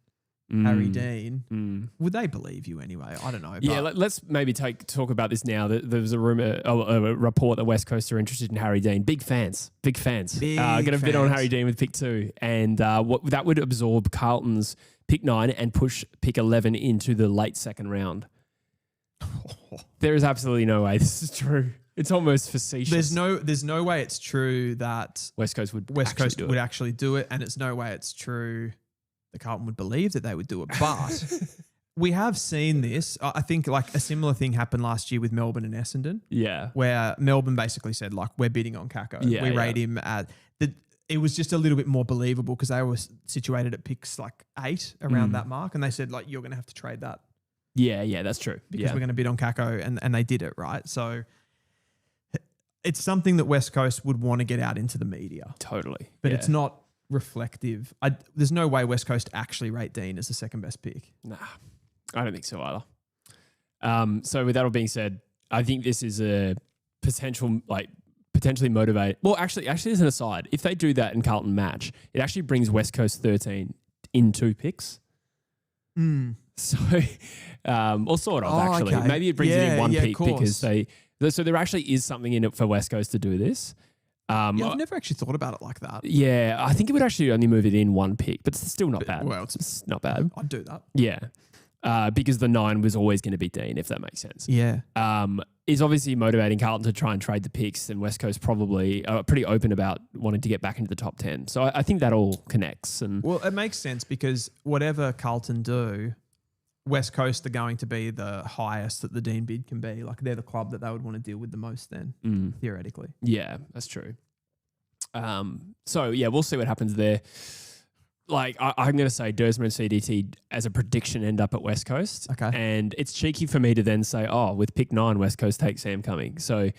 A: Harry Dean. Would they believe you anyway? I don't know.
B: Yeah, let's maybe talk about this now. There was a rumor, a report that West Coast are interested in Harry Dean. Big fans. Going to bid on Harry Dean with pick 2. And that would absorb Carlton's pick 9 and push pick 11 into the late second round. There is absolutely no way this is true. It's almost facetious.
A: There's no way it's true that
B: West Coast would
A: actually do it, and it's no way it's true that Carlton would believe that they would do it. But we have seen this. I think like a similar thing happened last year with Melbourne and Essendon.
B: Yeah,
A: where Melbourne basically said like, we're bidding on Kako.
B: Yeah,
A: we rate him at the. It was just a little bit more believable because they were situated at picks like 8 around that mark, and they said like, you're going to have to trade that.
B: Yeah, that's true.
A: Because we're going to bid on Kako, and they did it, right? So it's something that West Coast would want to get out into the media.
B: Totally.
A: But it's not reflective. There's no way West Coast actually rate Dean as the second best pick.
B: Nah, I don't think so either. So with that all being said, I think this is a potentially motivate. Well, actually as an aside, if they do that and Carlton match, it actually brings West Coast 13 in 2 picks. So, or sort of actually.
A: Okay.
B: Maybe it brings it in 1 pick because so there actually is something in it for West Coast to do this.
A: I've never actually thought about it like that.
B: Yeah, I think it would actually only move it in 1 pick, but it's still not bad.
A: Well,
B: it's not bad.
A: I'd do that.
B: Yeah. Because the 9 was always going to be Dean, if that makes sense.
A: Yeah.
B: Is obviously motivating Carlton to try and trade the picks, and West Coast probably are pretty open about wanting to get back into the top 10. So I think that all connects.
A: Well, it makes sense because whatever Carlton do, West Coast are going to be the highest that the Dean bid can be. Like they're the club that they would want to deal with the most then, theoretically.
B: Yeah, that's true. So yeah, we'll see what happens there. Like I'm going to say Dersma and CDT as a prediction end up at West Coast.
A: Okay.
B: And it's cheeky for me to then say, with pick 9, West Coast takes Sam Cumming. So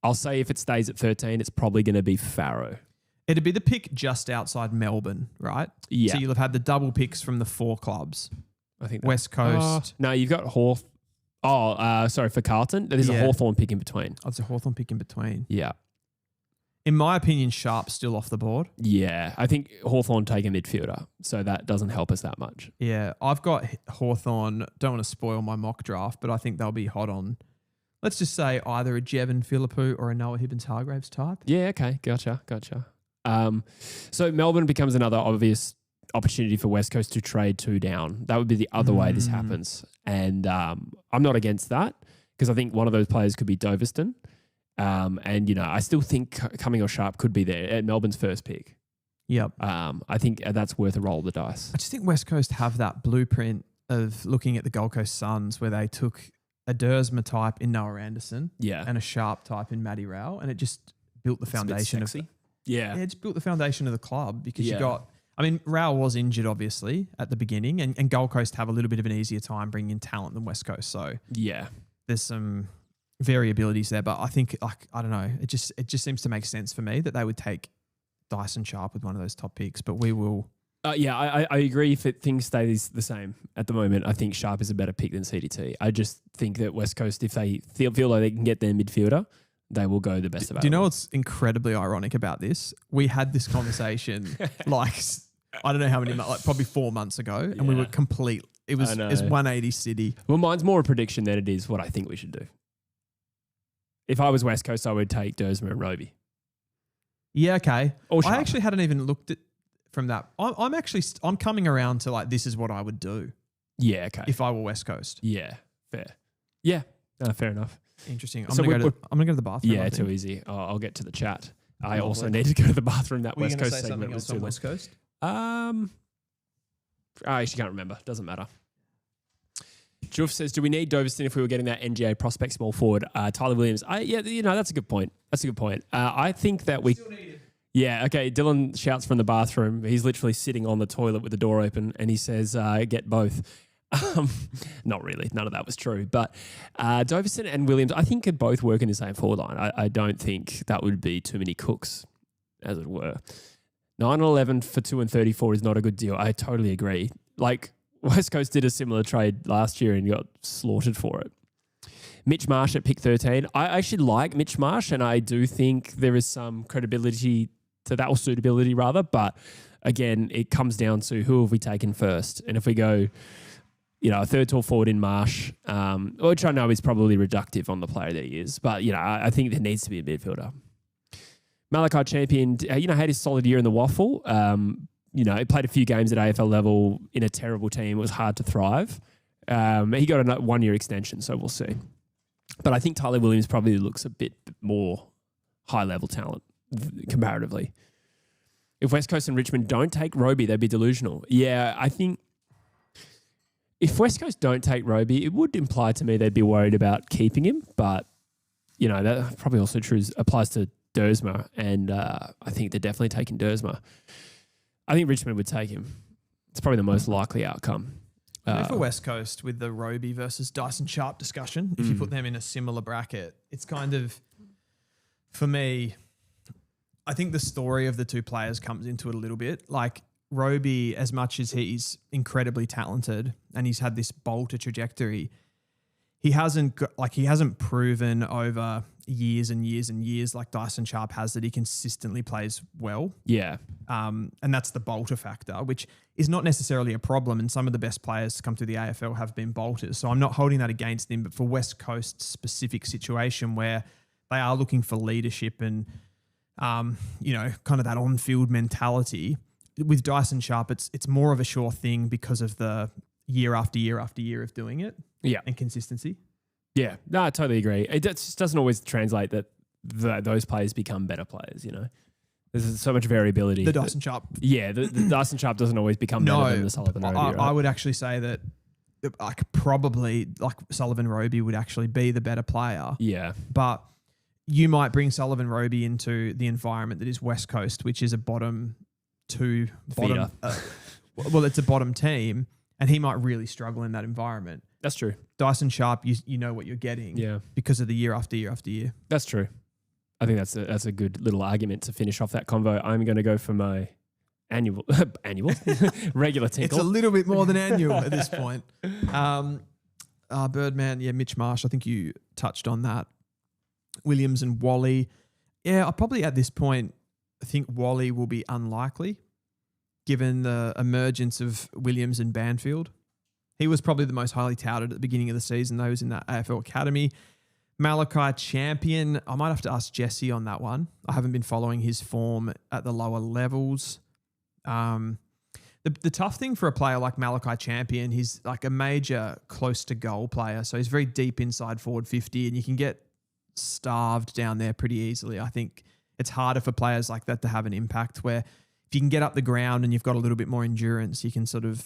B: I'll say if it stays at 13, it's probably going to be Farrow.
A: It'd be the pick just outside Melbourne, right?
B: Yeah.
A: So you'll have had the double picks from the 4 clubs.
B: I think
A: West Coast.
B: No, you've got Hawth. Sorry, for Carlton. There's a Hawthorn pick in between.
A: It's a Hawthorn pick in between.
B: Yeah.
A: In my opinion, Sharp's still off the board.
B: Yeah. I think Hawthorn take a midfielder, so that doesn't help us that much.
A: Yeah. I've got Hawthorn. Don't want to spoil my mock draft, but I think they'll be hot on, let's just say, either a Jevon Philippou or a Noah Hibbins-Hargraves type.
B: Yeah, okay. Gotcha. So Melbourne becomes another obvious opportunity for West Coast to trade 2 down. That would be the other way this happens. And I'm not against that because I think one of those players could be Doveston. And, I still think Cumming or Sharp could be there at Melbourne's first pick.
A: Yep.
B: I think that's worth a roll of the dice.
A: I just think West Coast have that blueprint of looking at the Gold Coast Suns where they took a Dersma type in Noah Anderson and a Sharp type in Matty Rowell, and it just built the foundation of it just built the foundation of the club because you got, Rowell was injured obviously at the beginning, and Gold Coast have a little bit of an easier time bringing in talent than West Coast. So there's some variabilities there, but I think I don't know. It just seems to make sense for me that they would take Dyson Sharp with one of those top picks, but we will.
B: I agree. If things stay the same at the moment, I think Sharp is a better pick than CDT. I just think that West Coast, if they feel like they can get their midfielder, they will go the best available.
A: Do you know what's incredibly ironic about this? We had this conversation I don't know how many months, probably 4 months ago, and we were complete. It was 180 City.
B: Well, mine's more a prediction than it is what I think we should do. If I was West Coast, I would take Dersma and Roby.
A: Yeah, okay.
B: Or
A: I actually hadn't even looked at from that. I'm coming around to like, this is what I would do.
B: Yeah, okay.
A: If I were West Coast.
B: Yeah, fair. Yeah, fair enough.
A: Interesting. I'm going to go to the bathroom.
B: Yeah, too easy. I'll get to the chat. I also need to go to the bathroom. That West Coast segment was too long.
A: West Coast?
B: I actually can't remember. Doesn't matter. Juf says, do we need Doverston if we were getting that NGA prospect small forward? Tyler Williams. That's a good point. I think that we... Still need it. Yeah, okay. Dylan shouts from the bathroom. He's literally sitting on the toilet with the door open and he says, get both. Not really. None of that was true. But Doverson and Williams, I think, could both work in the same forward line. I don't think that would be too many cooks, as it were. 9-11 for 2 and 34 is not a good deal. I totally agree. Like, West Coast did a similar trade last year and got slaughtered for it. Mitch Marsh at pick 13. I actually like Mitch Marsh, and I do think there is some credibility to that, or suitability rather. But again, it comes down to who have we taken first. And if we go, a third tall forward in Marsh, which I know is probably reductive on the player that he is, but, I think there needs to be a midfielder. Malachi Champion, had his solid year in the Waffle. He played a few games at AFL level in a terrible team. It was hard to thrive. He got a 1-year extension, so we'll see. But I think Tyler Williams probably looks a bit more high-level talent comparatively. If West Coast and Richmond don't take Roby, they'd be delusional. Yeah, I think if West Coast don't take Roby, it would imply to me they'd be worried about keeping him. But, that probably also applies to Dersma, and I think they're definitely taking Dersma. I think Richmond would take him. It's probably the most likely outcome.
A: For West Coast, with the Roby versus Dyson Sharp discussion, if you put them in a similar bracket, it's kind of, for me, I think the story of the two players comes into it a little bit. Like, Roby, as much as he's incredibly talented and he's had this bolter trajectory, he hasn't proven over years and years and years like Dyson Sharp has that he consistently plays well.
B: Yeah.
A: And that's the bolter factor, which is not necessarily a problem. And some of the best players to come through the AFL have been bolters. So I'm not holding that against him. But for West Coast's specific situation where they are looking for leadership and, kind of that on-field mentality, with Dyson Sharp, it's more of a sure thing because of the year after year after year of doing it.
B: Yeah.
A: And consistency.
B: Yeah. No, I totally agree. It just doesn't always translate that those players become better players, There's so much variability.
A: The Dyson Sharp.
B: Yeah, the Dyson Sharp doesn't always become better than the Sullivan Roby. Right?
A: I would actually say that probably Sullivan Roby would actually be the better player.
B: Yeah.
A: But you might bring Sullivan Roby into the environment that is West Coast, which is a bottom two. It's a bottom team, and he might really struggle in that environment.
B: That's true.
A: Dyson Sharp, you know what you're getting because of the year after year after year.
B: That's true. I think that's a good little argument to finish off that convo. I'm going to go for my annual regular tinkle.
A: It's a little bit more than annual at this point. Birdman, Mitch Marsh, I think you touched on that. Williams and Wally. Yeah, I probably at this point I think Wally will be unlikely given the emergence of Williams and Banfield. He was probably the most highly touted at the beginning of the season. Those in that AFL Academy. Malachi Champion, I might have to ask Jesse on that one. I haven't been following his form at the lower levels. The tough thing for a player like Malachi Champion, he's like a major close to goal player. So he's very deep inside forward 50 and you can get starved down there pretty easily. I think it's harder for players like that to have an impact where if you can get up the ground and you've got a little bit more endurance, you can sort of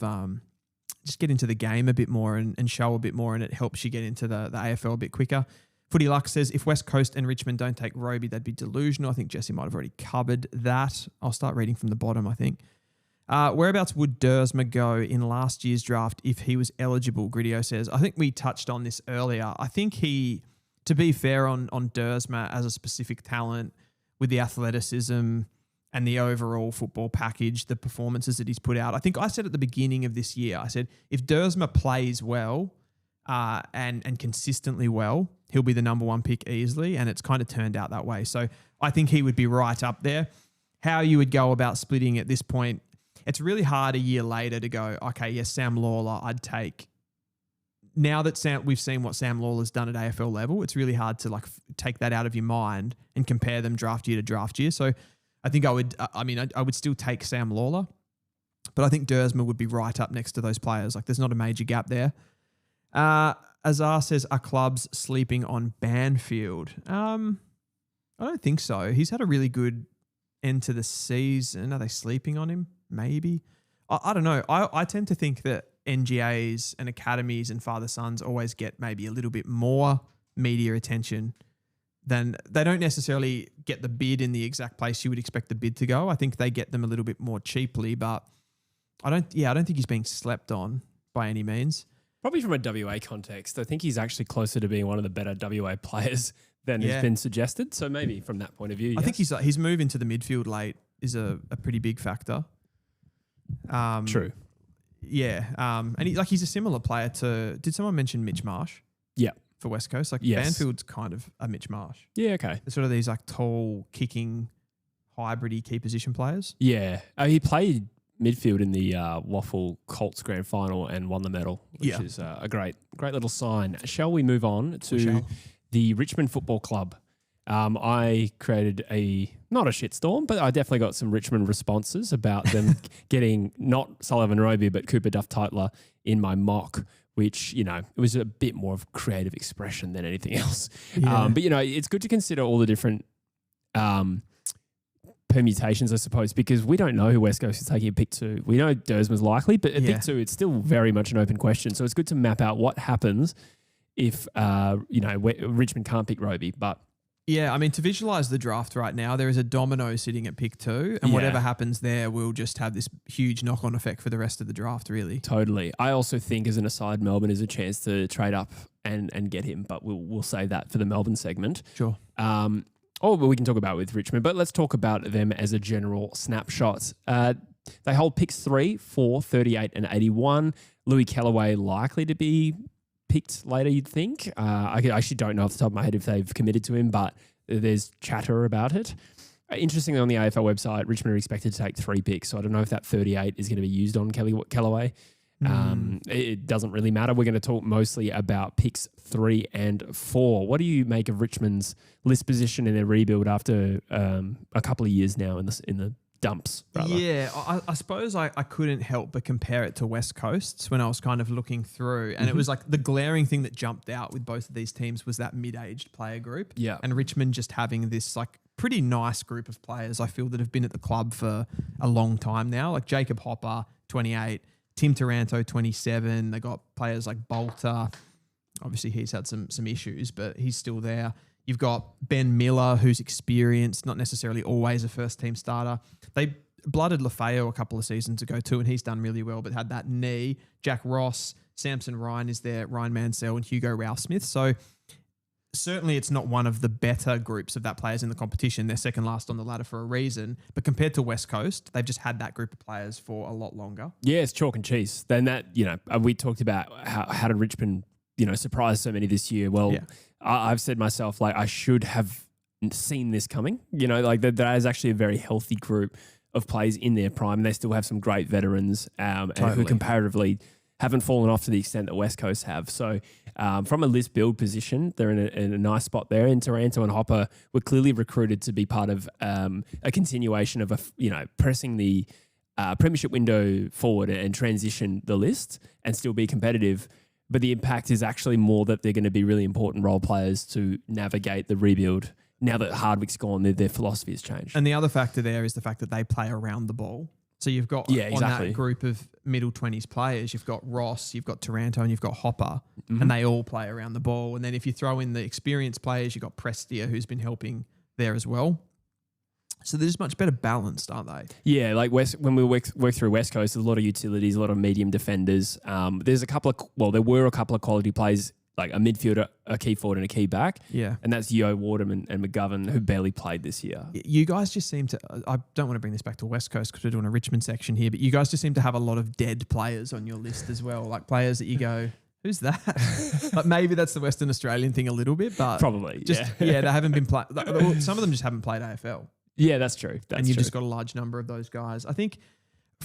A: just get into the game a bit more and show a bit more, and it helps you get into the AFL a bit quicker. Footy Luck says, if West Coast and Richmond don't take Roby, they'd be delusional. I think Jesse might have already covered that. I'll start reading from the bottom, I think. Whereabouts would Dersma go in last year's draft if he was eligible, Gritio says. I think we touched on this earlier. I think to be fair on Dersma as a specific talent with the athleticism and the overall football package, the performances that he's put out. I think I said at the beginning of this year, I said, if Dersma plays well and consistently well, he'll be the number one pick easily, and it's kind of turned out that way. So I think he would be right up there. How you would go about splitting at this point, it's really hard a year later to go, okay, yes, Sam Lawler, I'd take. Now that we've seen what Sam Lawler's done at AFL level, it's really hard to take that out of your mind and compare them draft year to draft year. So I think I would still take Sam Lawler, but I think Dersma would be right up next to those players. Like there's not a major gap there. Azar says, are clubs sleeping on Banfield? I don't think so. He's had a really good end to the season. Are they sleeping on him? Maybe. I don't know. I tend to think that NGAs and academies and father-sons always get maybe a little bit more media attention than they don't necessarily get the bid in the exact place you would expect the bid to go. I think they get them a little bit more cheaply, but I don't think he's being slept on by any means.
B: Probably from a WA context, I think he's actually closer to being one of the better WA players than has been suggested. So maybe from that point of view,
A: I think his move into the midfield late is a pretty big factor.
B: True.
A: Yeah. And he's a similar player to, did someone mention Mitch Marsh?
B: Yeah.
A: For West Coast? Like
B: yes.
A: Banfield's kind of a Mitch Marsh.
B: Yeah, okay.
A: They're sort of these like tall, kicking, hybrid-y key position players.
B: Yeah. He played midfield in the Waffle Colts Grand Final and won the medal, which is a great little sign. Shall we move on to the Richmond Football Club? I created not a shitstorm, but I definitely got some Richmond responses about them getting not Sullivan Roby, but Cooper Duff-Tytler in my mock, which, it was a bit more of creative expression than anything else.
A: Yeah.
B: But, it's good to consider all the different permutations, I suppose, because we don't know who West Coast is taking at pick 2. We know Dersma's likely, but at pick 2, it's still very much an open question. So it's good to map out what happens if, Richmond can't pick Roby, but...
A: Yeah, I mean, to visualize the draft right now, there is a domino sitting at pick 2, and whatever happens there will just have this huge knock-on effect for the rest of the draft, really.
B: Totally. I also think, as an aside, Melbourne is a chance to trade up and get him, but we'll save that for the Melbourne segment.
A: Sure.
B: But we can talk about it with Richmond, but let's talk about them as a general snapshot. They hold picks 3, 4, 38 and 81. Louis Kellaway likely to be picked later, you'd think. I actually don't know off the top of my head if they've committed to him, but there's chatter about it. Interestingly, on the AFL website, Richmond are expected to take 3 picks, so I don't know if that 38 is going to be used on Kellaway. It doesn't really matter. We're going to talk mostly about picks 3 and 4. What do you make of Richmond's list position in their rebuild after a couple of years now in the dumps? Rather?
A: Yeah, I suppose I couldn't help but compare it to West Coast's when I was kind of looking through, and it was like the glaring thing that jumped out with both of these teams was that mid-aged player group.
B: Yeah,
A: and Richmond just having this like pretty nice group of players, I feel, that have been at the club for a long time now. Like Jacob Hopper, 28. Tim Taranto, 27. They got players like Bolter. Obviously, he's had some issues, but he's still there. You've got Ben Miller, who's experienced, not necessarily always a first-team starter. They blooded Lafayette a couple of seasons ago too, and he's done really well, but had that knee. Jack Ross, Samson Ryan is there, Ryan Mansell, and Hugo Rouse-Smith. So certainly it's not one of the better groups of that players in the competition. They're second last on the ladder for a reason. But compared to West Coast, they've just had that group of players for a lot longer.
B: Yeah, it's chalk and cheese. Then that, we talked about how did Richmond, surprise so many this year. Well, I've said myself, like, I should have seen this coming. That is actually a very healthy group of players in their prime. And they still have some great veterans and who comparatively haven't fallen off to the extent that West Coast have. So from a list build position, they're in a nice spot there. And Taranto and Hopper were clearly recruited to be part of a continuation of pressing the premiership window forward and transition the list and still be competitive. But the impact is actually more that they're going to be really important role players to navigate the rebuild. Now that Hardwick's gone, their philosophy has changed.
A: And the other factor there is the fact that they play around the ball. So you've got on that group of middle 20s players, you've got Ross, you've got Taranto, and you've got Hopper, and they all play around the ball. And then if you throw in the experienced players, you've got Prestia, who's been helping there as well. So they're just much better balanced, aren't they? Yeah,
B: like when we work through West Coast, there's a lot of utilities, a lot of medium defenders. There were a couple of quality players, like a midfielder, a key forward, and a key back.
A: Yeah.
B: And that's Yeo, Waterman and McGovern, who barely played this year.
A: You guys just seem to, I don't want to bring this back to West Coast because we're doing a Richmond section here, but you guys just seem to have a lot of dead players on your list as well, like players that you go, who's that? Like maybe that's the Western Australian thing a little bit, but
B: probably,
A: they haven't been played. Some of them just haven't played AFL.
B: Yeah, that's true.
A: And you've just got a large number of those guys. I think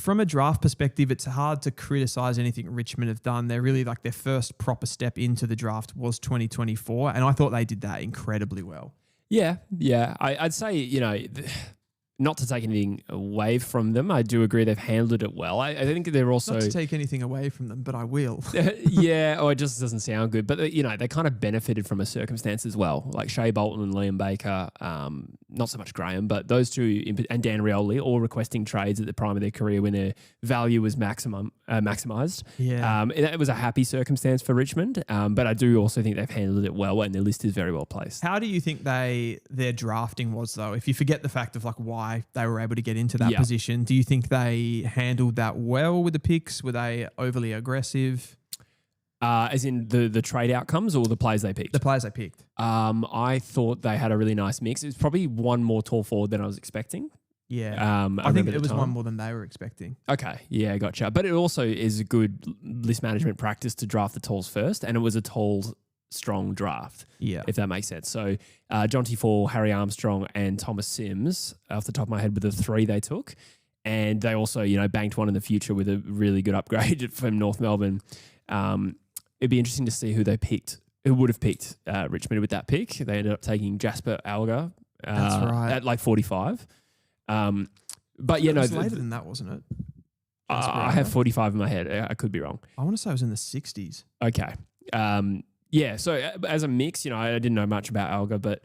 A: from a draft perspective, it's hard to criticize anything Richmond have done. They're really like their first proper step into the draft was 2024, and I thought they did that incredibly well.
B: Yeah. I'd say, not to take anything away from them, I do agree they've handled it well. I think they're also...
A: Not to take anything away from them, but I will.
B: It just doesn't sound good. But, they kind of benefited from a circumstance as well. Like Shea Bolton and Liam Baker, not so much Graham, but those two, and Dan Rioli, all requesting trades at the prime of their career when their value was maximised.
A: Yeah.
B: It was a happy circumstance for Richmond, but I do also think they've handled it well, and their list is very well placed.
A: How do you think their drafting was, though? If you forget the fact of like why they were able to get into that position, do you think they handled that well with the picks? Were they overly aggressive?
B: As in the trade outcomes or the players they picked?
A: The players they picked.
B: I thought they had a really nice mix. It was probably one more tall forward than I was expecting.
A: Yeah. I think it was one more than they were expecting.
B: Okay. Yeah, gotcha. But it also is a good list management practice to draft the talls first, and it was a tall, strong draft, if that makes sense. So Jonty Fall, Harry Armstrong, and Thomas Sims, off the top of my head, were the three they took. And they also, banked one in the future with a really good upgrade from North Melbourne. It'd be interesting to see who they picked, who would have picked Richmond with that pick. They ended up taking Jasper Alga
A: That's right.
B: at like 45. But
A: it was later than that, wasn't it?
B: I have 45 in my head. I could be wrong.
A: I want to say it was in the 60s.
B: Okay. So as a mix, I didn't know much about Alga, but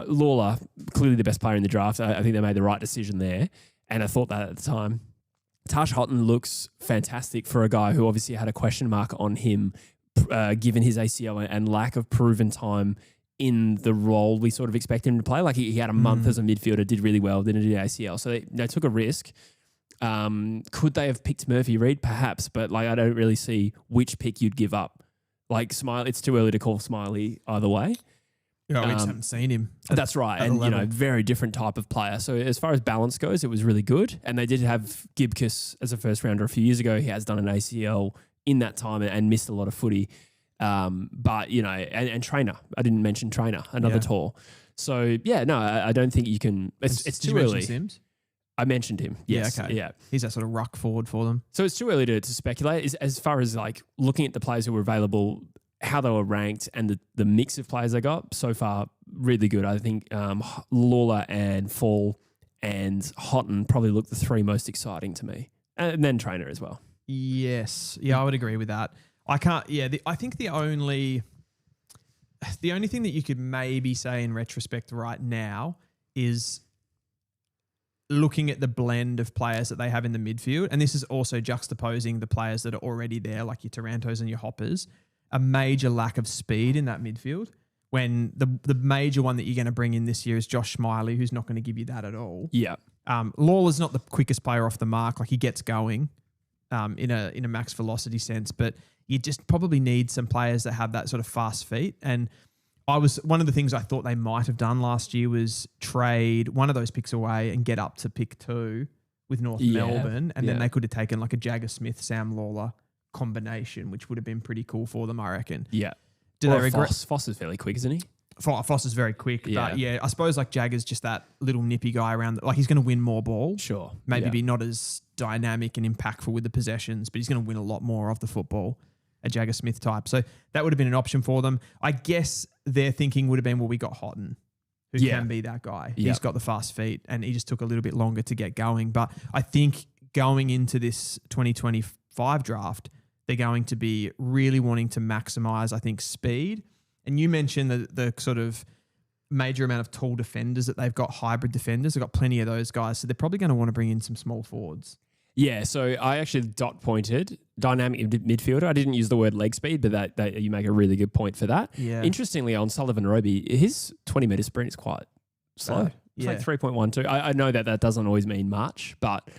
B: Lawler, clearly the best player in the draft. I think they made the right decision there. And I thought that at the time. Tash Houghton looks fantastic for a guy who obviously had a question mark on him given his ACL and lack of proven time in the role we sort of expect him to play. Like he had a month as a midfielder, did really well, didn't do ACL. So they took a risk. Could they have picked Murphy Reid? Perhaps, but I don't really see which pick you'd give up. Like Smiley, it's too early to call Smiley either way.
A: Yeah, we just haven't seen him.
B: That's right. And, very different type of player. So as far as balance goes, it was really good. And they did have Gibcus as a first rounder a few years ago. He has done an ACL in that time and missed a lot of footy. But, and Trainer. I didn't mention Trainer, another tall. So, I don't think you can. It's too early.
A: Sims?
B: I mentioned him. Yes.
A: Yeah, okay.
B: Yeah.
A: He's that sort of ruck forward for them.
B: So it's too early to speculate. As far as looking at the players who were available, how they were ranked and the mix of players they got, so far, really good. I think Lawler and Fall and Houghton probably look the three most exciting to me. And then Trainer as well.
A: Yes. Yeah, I would agree with that. I can't, I think the only thing that you could maybe say in retrospect right now is looking at the blend of players that they have in the midfield, and this is also juxtaposing the players that are already there, like your Tarantos and your Hoppers, a major lack of speed in that midfield, when the major one that you're going to bring in this year is Josh Smiley, who's not going to give you that at all.
B: Yeah.
A: Lawler's not the quickest player off the mark. Like he gets going in a max velocity sense, but you just probably need some players that have that sort of fast feet. And one of the things I thought they might have done last year was trade one of those picks away and get up to pick 2 with North Melbourne, and then they could have taken like a Jagger Smith, Sam Lawler combination, which would have been pretty cool for them, I reckon.
B: Yeah.
A: Do they regret?
B: Foss is fairly quick, isn't he?
A: Foss is very quick, but I suppose like Jagger's just that little nippy guy around. Like he's going to win more ball.
B: Sure.
A: Maybe be not as dynamic and impactful with the possessions, but he's going to win a lot more of the football. A Jagger Smith type. So that would have been an option for them. I guess their thinking would have been, well, we got Houghton, who can be that guy. Yep. He's got the fast feet, and he just took a little bit longer to get going. But I think going into this 2025 draft, they're going to be really wanting to maximize, I think, speed. And you mentioned the sort of major amount of tall defenders that they've got, hybrid defenders. They've got plenty of those guys. So they're probably going to want to bring in some small forwards.
B: Yeah, so I actually dot-pointed dynamic midfielder. I didn't use the word leg speed, but that you make a really good point for that.
A: Yeah.
B: Interestingly, on Sullivan Roby, his 20-metre sprint is quite slow. It's like 3.12. I know that doesn't always mean much, but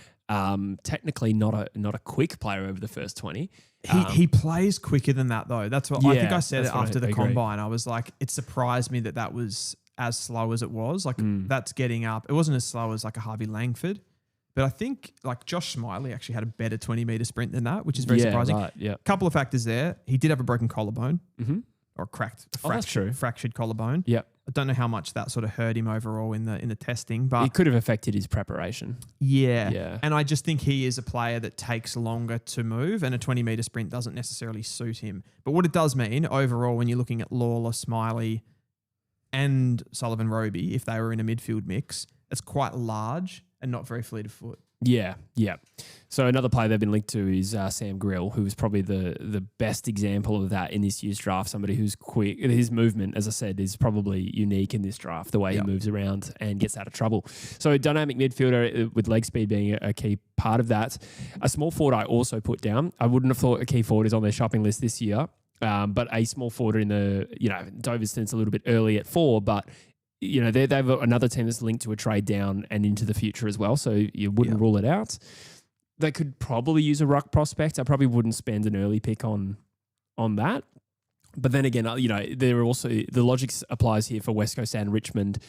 B: technically not a quick player over the first 20.
A: He plays quicker than that, though. That's what I think I said it after the combine. I was like, it surprised me that was as slow as it was. Like that's getting up. It wasn't as slow as like a Harvey Langford. But I think like Josh Smiley actually had a better 20-metre sprint than that, which is very surprising.
B: Right, yeah.
A: Couple of factors there. He did have a broken collarbone or fractured collarbone.
B: Yep.
A: I don't know how much that sort of hurt him overall in the testing, but
B: It could have affected his preparation.
A: yeah. And I just think he is a player that takes longer to move, and a 20-meter sprint doesn't necessarily suit him. But what it does mean overall, when you're looking at Lawler, Smiley, and Sullivan Roby, if they were in a midfield mix, it's quite large and not very fleet of foot.
B: Yeah. So another player they've been linked to is Sam Grill, who is probably the best example of that in this year's draft. Somebody who's quick. His movement, as I said, is probably unique in this draft, the way he moves around and gets out of trouble. So dynamic midfielder with leg speed being a key part of that. A small forward I also put down. I wouldn't have thought a key forward is on their shopping list this year, but a small forward in the, Doverston's a little bit early at 4, but they've got another team that's linked to a trade down and into the future as well, so you wouldn't rule it out. They could probably use a ruck prospect. I probably wouldn't spend an early pick on that. But then again, there are also the logic applies here for West Coast and Richmond.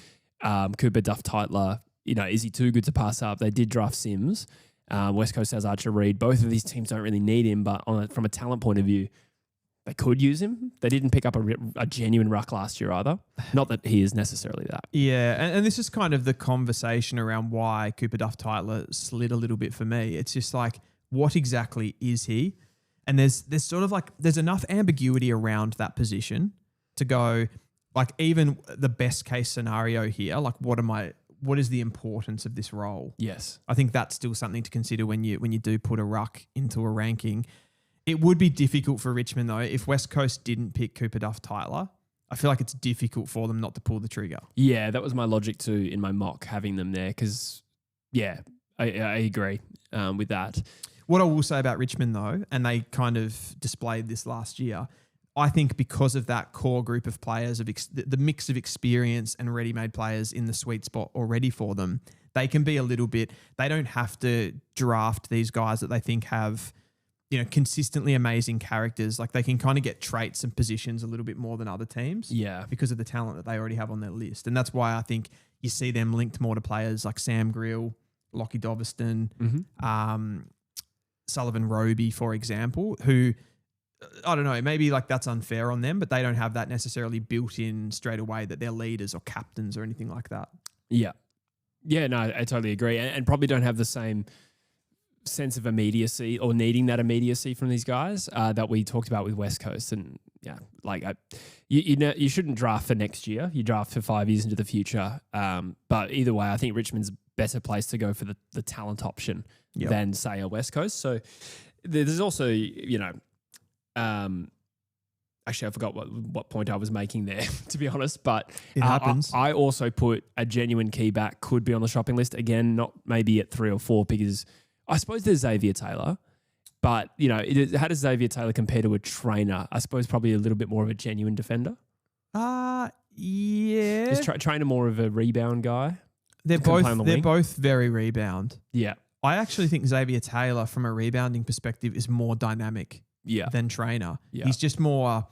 B: Cooper, Duff, Tytler. Is he too good to pass up? They did draft Sims. West Coast has Archer Reed. Both of these teams don't really need him, but from a talent point of view, they could use him. They didn't pick up a genuine ruck last year either. Not that he is necessarily that.
A: Yeah, and this is kind of the conversation around why Cooper Duff Tytler slid a little bit for me. It's just like, what exactly is he? And there's sort of like, there's enough ambiguity around that position to go, like, even the best case scenario here, like, what is the importance of this role?
B: Yes.
A: I think that's still something to consider when you do put a ruck into a ranking. It would be difficult for Richmond, though, if West Coast didn't pick Cooper Duff Tytler. I feel like it's difficult for them not to pull the trigger.
B: Yeah, that was my logic too in my mock, having them there, because, I agree with that.
A: What I will say about Richmond, though, and they kind of displayed this last year, I think because of that core group of players, the mix of experience and ready-made players in the sweet spot already for them, they can be a little bit, they don't have to draft these guys that they think have consistently amazing characters. Like, they can kind of get traits and positions a little bit more than other teams.
B: Yeah.
A: Because of the talent that they already have on their list. And that's why I think you see them linked more to players like Sam Grill, Lockie Doverston, Sullivan Roby, for example, who, I don't know, maybe like that's unfair on them, but they don't have that necessarily built in straight away that they're leaders or captains or anything like that.
B: Yeah. Yeah, no, I totally agree. And probably don't have the same sense of immediacy or needing that immediacy from these guys that we talked about with West Coast. And you shouldn't draft for next year. You draft for 5 years into the future. But either way, I think Richmond's better place to go for the talent option than, say, a West Coast. So there's also, actually, I forgot what point I was making there, to be honest. But
A: it happens.
B: I also put a genuine key back could be on the shopping list. Again, not maybe at 3 or 4, because I suppose there's Xavier Taylor, but, how does Xavier Taylor compare to a trainer? I suppose probably a little bit more of a genuine defender.
A: Yeah.
B: Is trainer more of a rebound guy?
A: They're both very rebound.
B: Yeah.
A: I actually think Xavier Taylor, from a rebounding perspective, is more dynamic than trainer.
B: Yeah.
A: He's just more,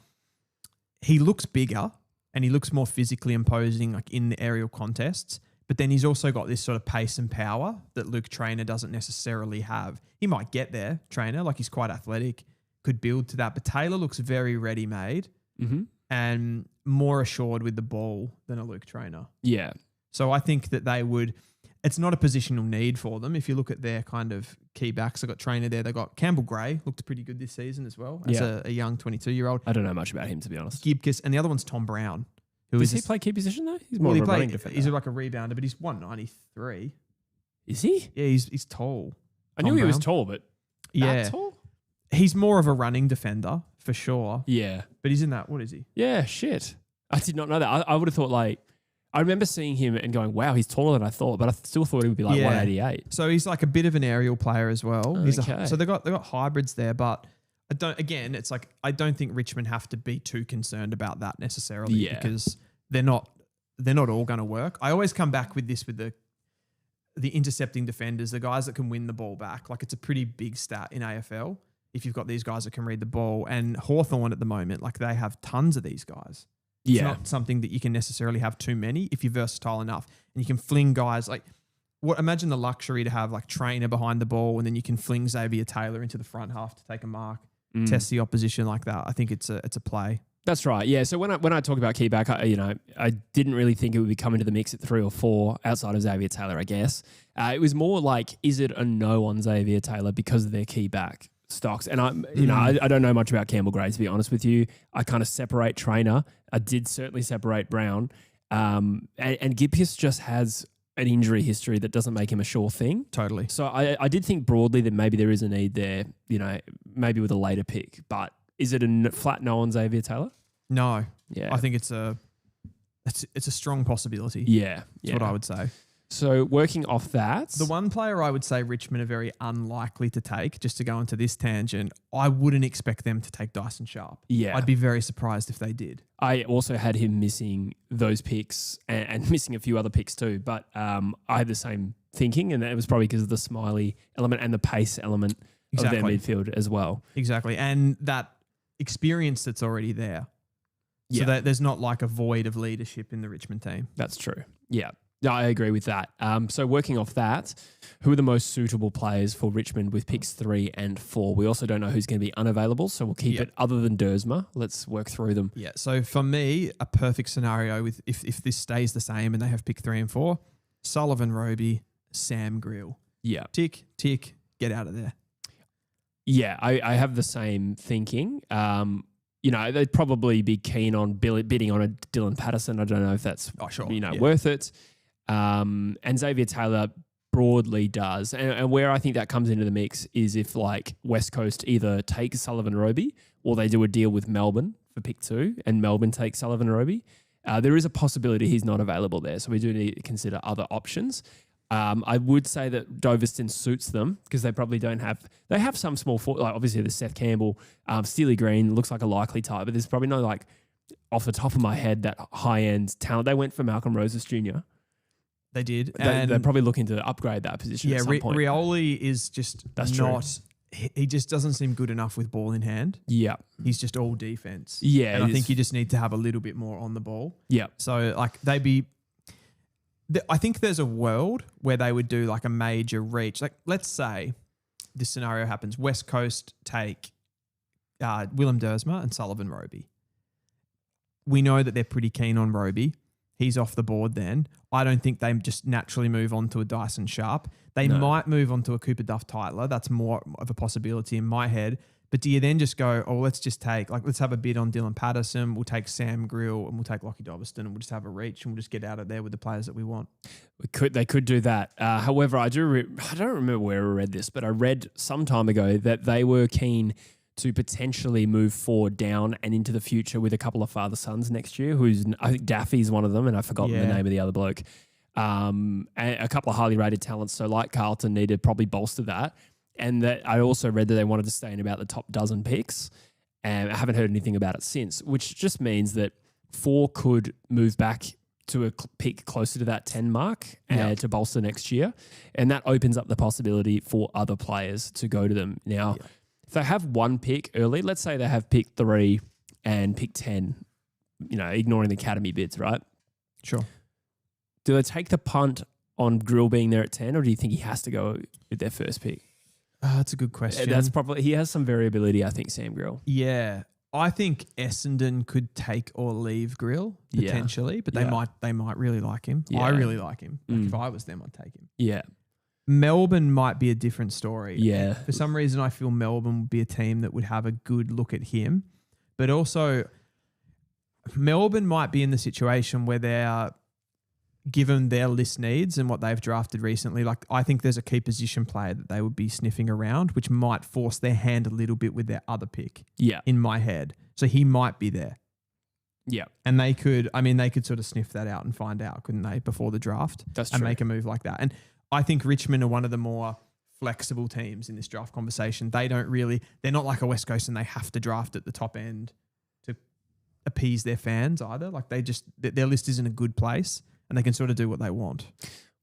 A: he looks bigger and he looks more physically imposing, like in the aerial contests. But then he's also got this sort of pace and power that Luke Trainer doesn't necessarily have. He might get there, Trainer, like he's quite athletic, could build to that. But Taylor looks very ready-made and more assured with the ball than a Luke Trainer.
B: Yeah.
A: So I think that it's not a positional need for them. If you look at their kind of key backs, they've got Trainer there. They've got Campbell Gray, looked pretty good this season as well as a young 22-year-old.
B: I don't know much about him, to be honest.
A: Gibcus, and the other one's Tom Brown.
B: Does he play key position though? He's more of a running defender.
A: He's like a rebounder, but he's 193.
B: Is he?
A: Yeah, he's tall.
B: I knew he was tall, but that tall?
A: He's more of a running defender for sure.
B: Yeah.
A: But he's in that, what is he?
B: Yeah, shit. I did not know that. I would have thought I remember seeing him and going, wow, he's taller than I thought, but I still thought he would be like 188.
A: So he's like a bit of an aerial player as well.
B: Okay.
A: So they've got hybrids there, but I don't think Richmond have to be too concerned about that necessarily because they're not all going to work. I always come back with this with the intercepting defenders, the guys that can win the ball back. Like, it's a pretty big stat in AFL if you've got these guys that can read the ball. And Hawthorn at the moment, like, they have tons of these guys. It's not something that you can necessarily have too many if you're versatile enough. And you can fling guys like, imagine the luxury to have like Trainer behind the ball and then you can fling Xavier Taylor into the front half to take a mark, test the opposition like that. I think it's a play.
B: That's right. Yeah. So when I talk about key back, I didn't really think it would be coming to the mix at 3 or 4 outside of Xavier Taylor, I guess. It was more like, is it a no on Xavier Taylor because of their key back stocks? And I don't know much about Campbell Gray, to be honest with you. I kind of separate Trainer. I did certainly separate Brown. And Gippius just has an injury history that doesn't make him a sure thing.
A: Totally.
B: So I did think broadly that maybe there is a need there, maybe with a later pick. But is it a flat no on Xavier Taylor?
A: No.
B: Yeah.
A: I think it's a strong possibility.
B: Yeah.
A: That's what I would say.
B: So working off that.
A: The one player I would say Richmond are very unlikely to take, just to go into this tangent, I wouldn't expect them to take Dyson Sharp.
B: Yeah.
A: I'd be very surprised if they did.
B: I also had him missing those picks and missing a few other picks too. But I had the same thinking, and that was probably because of the Smiley element and the pace element of their midfield as well.
A: Exactly. And that experience that's already there. So that there's not like a void of leadership in the Richmond team.
B: That's true. Yeah. No, I agree with that. So working off that, who are the most suitable players for Richmond with picks 3 and 4? We also don't know who's going to be unavailable, so we'll keep it other than Dersma. Let's work through them. Yeah.
A: So for me, a perfect scenario with if this stays the same and they have pick 3 and 4, Sullivan Roby, Sam Grill.
B: Yeah.
A: Tick, get out of there.
B: Yeah, I have the same thinking. They'd probably be keen on bidding on a Dylan Patterson. I don't know if that's worth it. And Xavier Taylor broadly does. And where I think that comes into the mix is if like West Coast either takes Sullivan Roby or they do a deal with Melbourne for pick 2 and Melbourne takes Sullivan Roby. There is a possibility he's not available there. So we do need to consider other options. I would say that Doveston suits them because they probably don't have... They have some small... Like obviously there's Seth Campbell. Steely Green looks like a likely type, but there's probably no off the top of my head, that high-end talent. They went for Malcolm Roses Jr.
A: They did.
B: They're probably looking to upgrade that position at some point.
A: Rioli is just
B: true.
A: He just doesn't seem good enough with ball in hand.
B: Yeah.
A: He's just all defense.
B: Yeah.
A: And I think you just need to have a little bit more on the ball.
B: Yeah.
A: So I think there's a world where they would do like a major reach. Like let's say this scenario happens. West Coast take Willem Dersma and Sullivan Roby. We know that they're pretty keen on Roby. He's off the board then. I don't think they just naturally move on to a Dyson Sharp. They might move on to a Cooper Duff Titler. That's more of a possibility in my head. But do you then just go, let's just let's have a bid on Dylan Patterson. We'll take Sam Grill and we'll take Lockie Doveston and we'll just have a reach and we'll just get out of there with the players that we want.
B: They could do that. However, I don't remember where I read this, but I read some time ago that they were keen to potentially move forward down and into the future with a couple of father sons next year. I think Daffy's one of them, and I've forgotten the name of the other bloke. And a couple of highly rated talents. So like Carlton need to probably bolster that. And that I also read that they wanted to stay in about the top dozen picks. And I haven't heard anything about it since, which just means that 4 could move back to a pick closer to that 10 mark to bolster next year. And that opens up the possibility for other players to go to them. Now, if they have one pick early, let's say they have pick 3 and pick 10, ignoring the academy bids, right?
A: Sure.
B: Do they take the punt on Grill being there at 10, or do you think he has to go with their first pick?
A: That's a good question.
B: He has some variability, I think, Sam Grill.
A: Yeah. I think Essendon could take or leave Grill potentially, but they might really like him. Yeah. I really like him. If I was them, I'd take him.
B: Yeah.
A: Melbourne might be a different story.
B: Yeah.
A: For some reason, I feel Melbourne would be a team that would have a good look at him. But also, Melbourne might be in the situation where they're given their list needs and what they've drafted recently. Like, I think there's a key position player that they would be sniffing around, which might force their hand a little bit with their other pick.
B: Yeah.
A: In my head. So he might be there.
B: Yeah.
A: And they could sort of sniff that out and find out, couldn't they, before the draft?
B: That's
A: and
B: true.
A: make a move like that. And I think Richmond are one of the more flexible teams in this draft conversation. They're not like a West Coast and they have to draft at the top end to appease their fans either. Like their list is in a good place and they can sort of do what they want.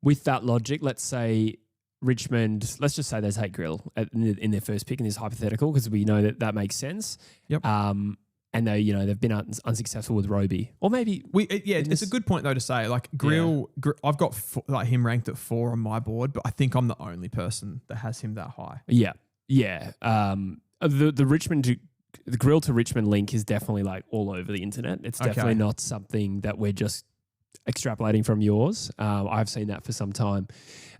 B: With that logic, let's say Richmond, let's just say they take Grill in their first pick in this hypothetical, because we know that makes sense.
A: Yep.
B: And they've been unsuccessful with Roby, or maybe
A: it's a good point though to say, like Grill. I've got him ranked at 4 on my board, but I think I'm the only person that has him that high.
B: Yeah. The Richmond the Grill to Richmond link is definitely like all over the internet. It's definitely not something that we're just extrapolating from yours. I've seen that for some time.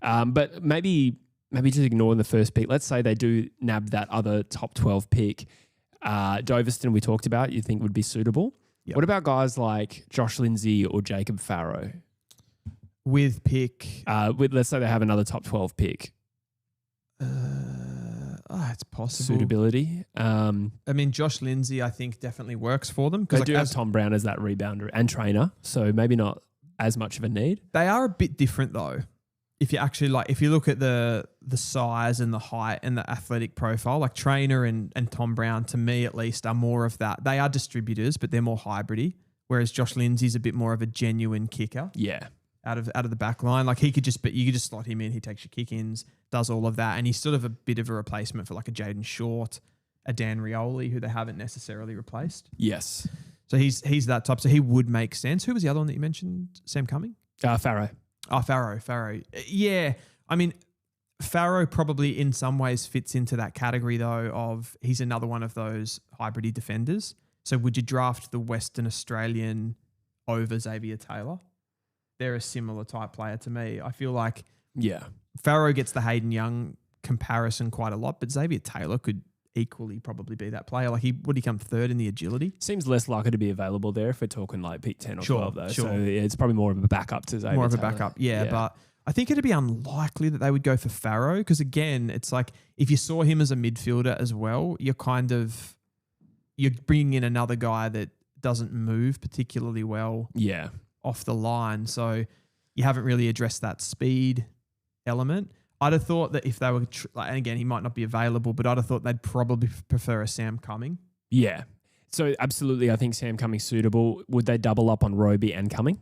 B: But maybe just ignoring the first pick. Let's say they do nab that other top 12 pick. Doveston we talked about, you think would be suitable. Yep. What about guys like Josh Lindsay or Jacob Farrow?
A: With pick?
B: Let's say they have another top 12 pick.
A: It's possible.
B: Suitability.
A: I mean, Josh Lindsay, I think, definitely works for them.
B: They do have Tom Brown as that rebounder and trainer, so maybe not as much of a need.
A: They are a bit different, though. If you actually if you look at the size and the height and the athletic profile, like Trainer and Tom Brown, to me at least, are more of that. They are distributors, but they're more hybridy. Whereas Josh Lindsay's a bit more of a genuine kicker.
B: Yeah.
A: Out of the back line. Like you could just slot him in. He takes your kick-ins, does all of that. And he's sort of a bit of a replacement for like a Jaden Short, a Dan Rioli, who they haven't necessarily replaced.
B: Yes.
A: So he's that type. So he would make sense. Who was the other one that you mentioned? Sam Cumming?
B: Farrow.
A: Oh, Farrow. Yeah. I mean, Farrow probably in some ways fits into that category though of he's another one of those hybridy defenders. So would you draft the Western Australian over Xavier Taylor? They're a similar type player to me. I feel like Farrow gets the Hayden Young comparison quite a lot, but Xavier Taylor could equally probably be that player. Like would he come third in the agility?
B: Seems less likely to be available there if we're talking like pick 10 or 12 though.
A: Sure.
B: So it's probably more of a backup to Xavier
A: More of a
B: Taylor.
A: backup, yeah. But I think it'd be unlikely that they would go for Farrow because again, it's like if you saw him as a midfielder as well, you're bringing in another guy that doesn't move particularly well off the line. So you haven't really addressed that speed element. I'd have thought that if they were, and again, he might not be available, but I'd have thought they'd probably prefer a Sam Cumming.
B: Yeah. So absolutely, I think Sam Cumming's suitable. Would they double up on Roby and Cumming?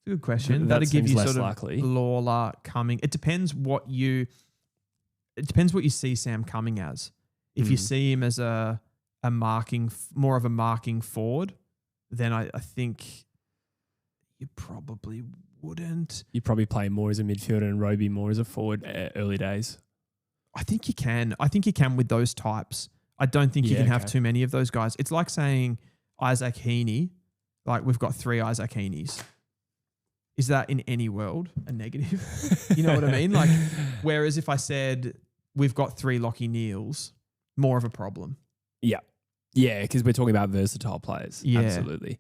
A: Good question. That'd give you
B: less
A: sort of
B: likely.
A: Lawler, Cumming. It depends what you see Sam Cumming as. If you see him as more of a marking forward, then I think you probably wouldn't.
B: You probably play more as a midfielder and Roby more as a forward early days.
A: I think you can. I think you can with those types. I don't think you can have too many of those guys. It's like saying Isaac Heaney, like we've got 3 Isaac Heaneys. Is that in any world a negative? You know what I mean? Like, whereas if I said we've got 3 Lachie Neals, more of a problem.
B: Yeah. Yeah, because we're talking about versatile players.
A: Yeah.
B: Absolutely.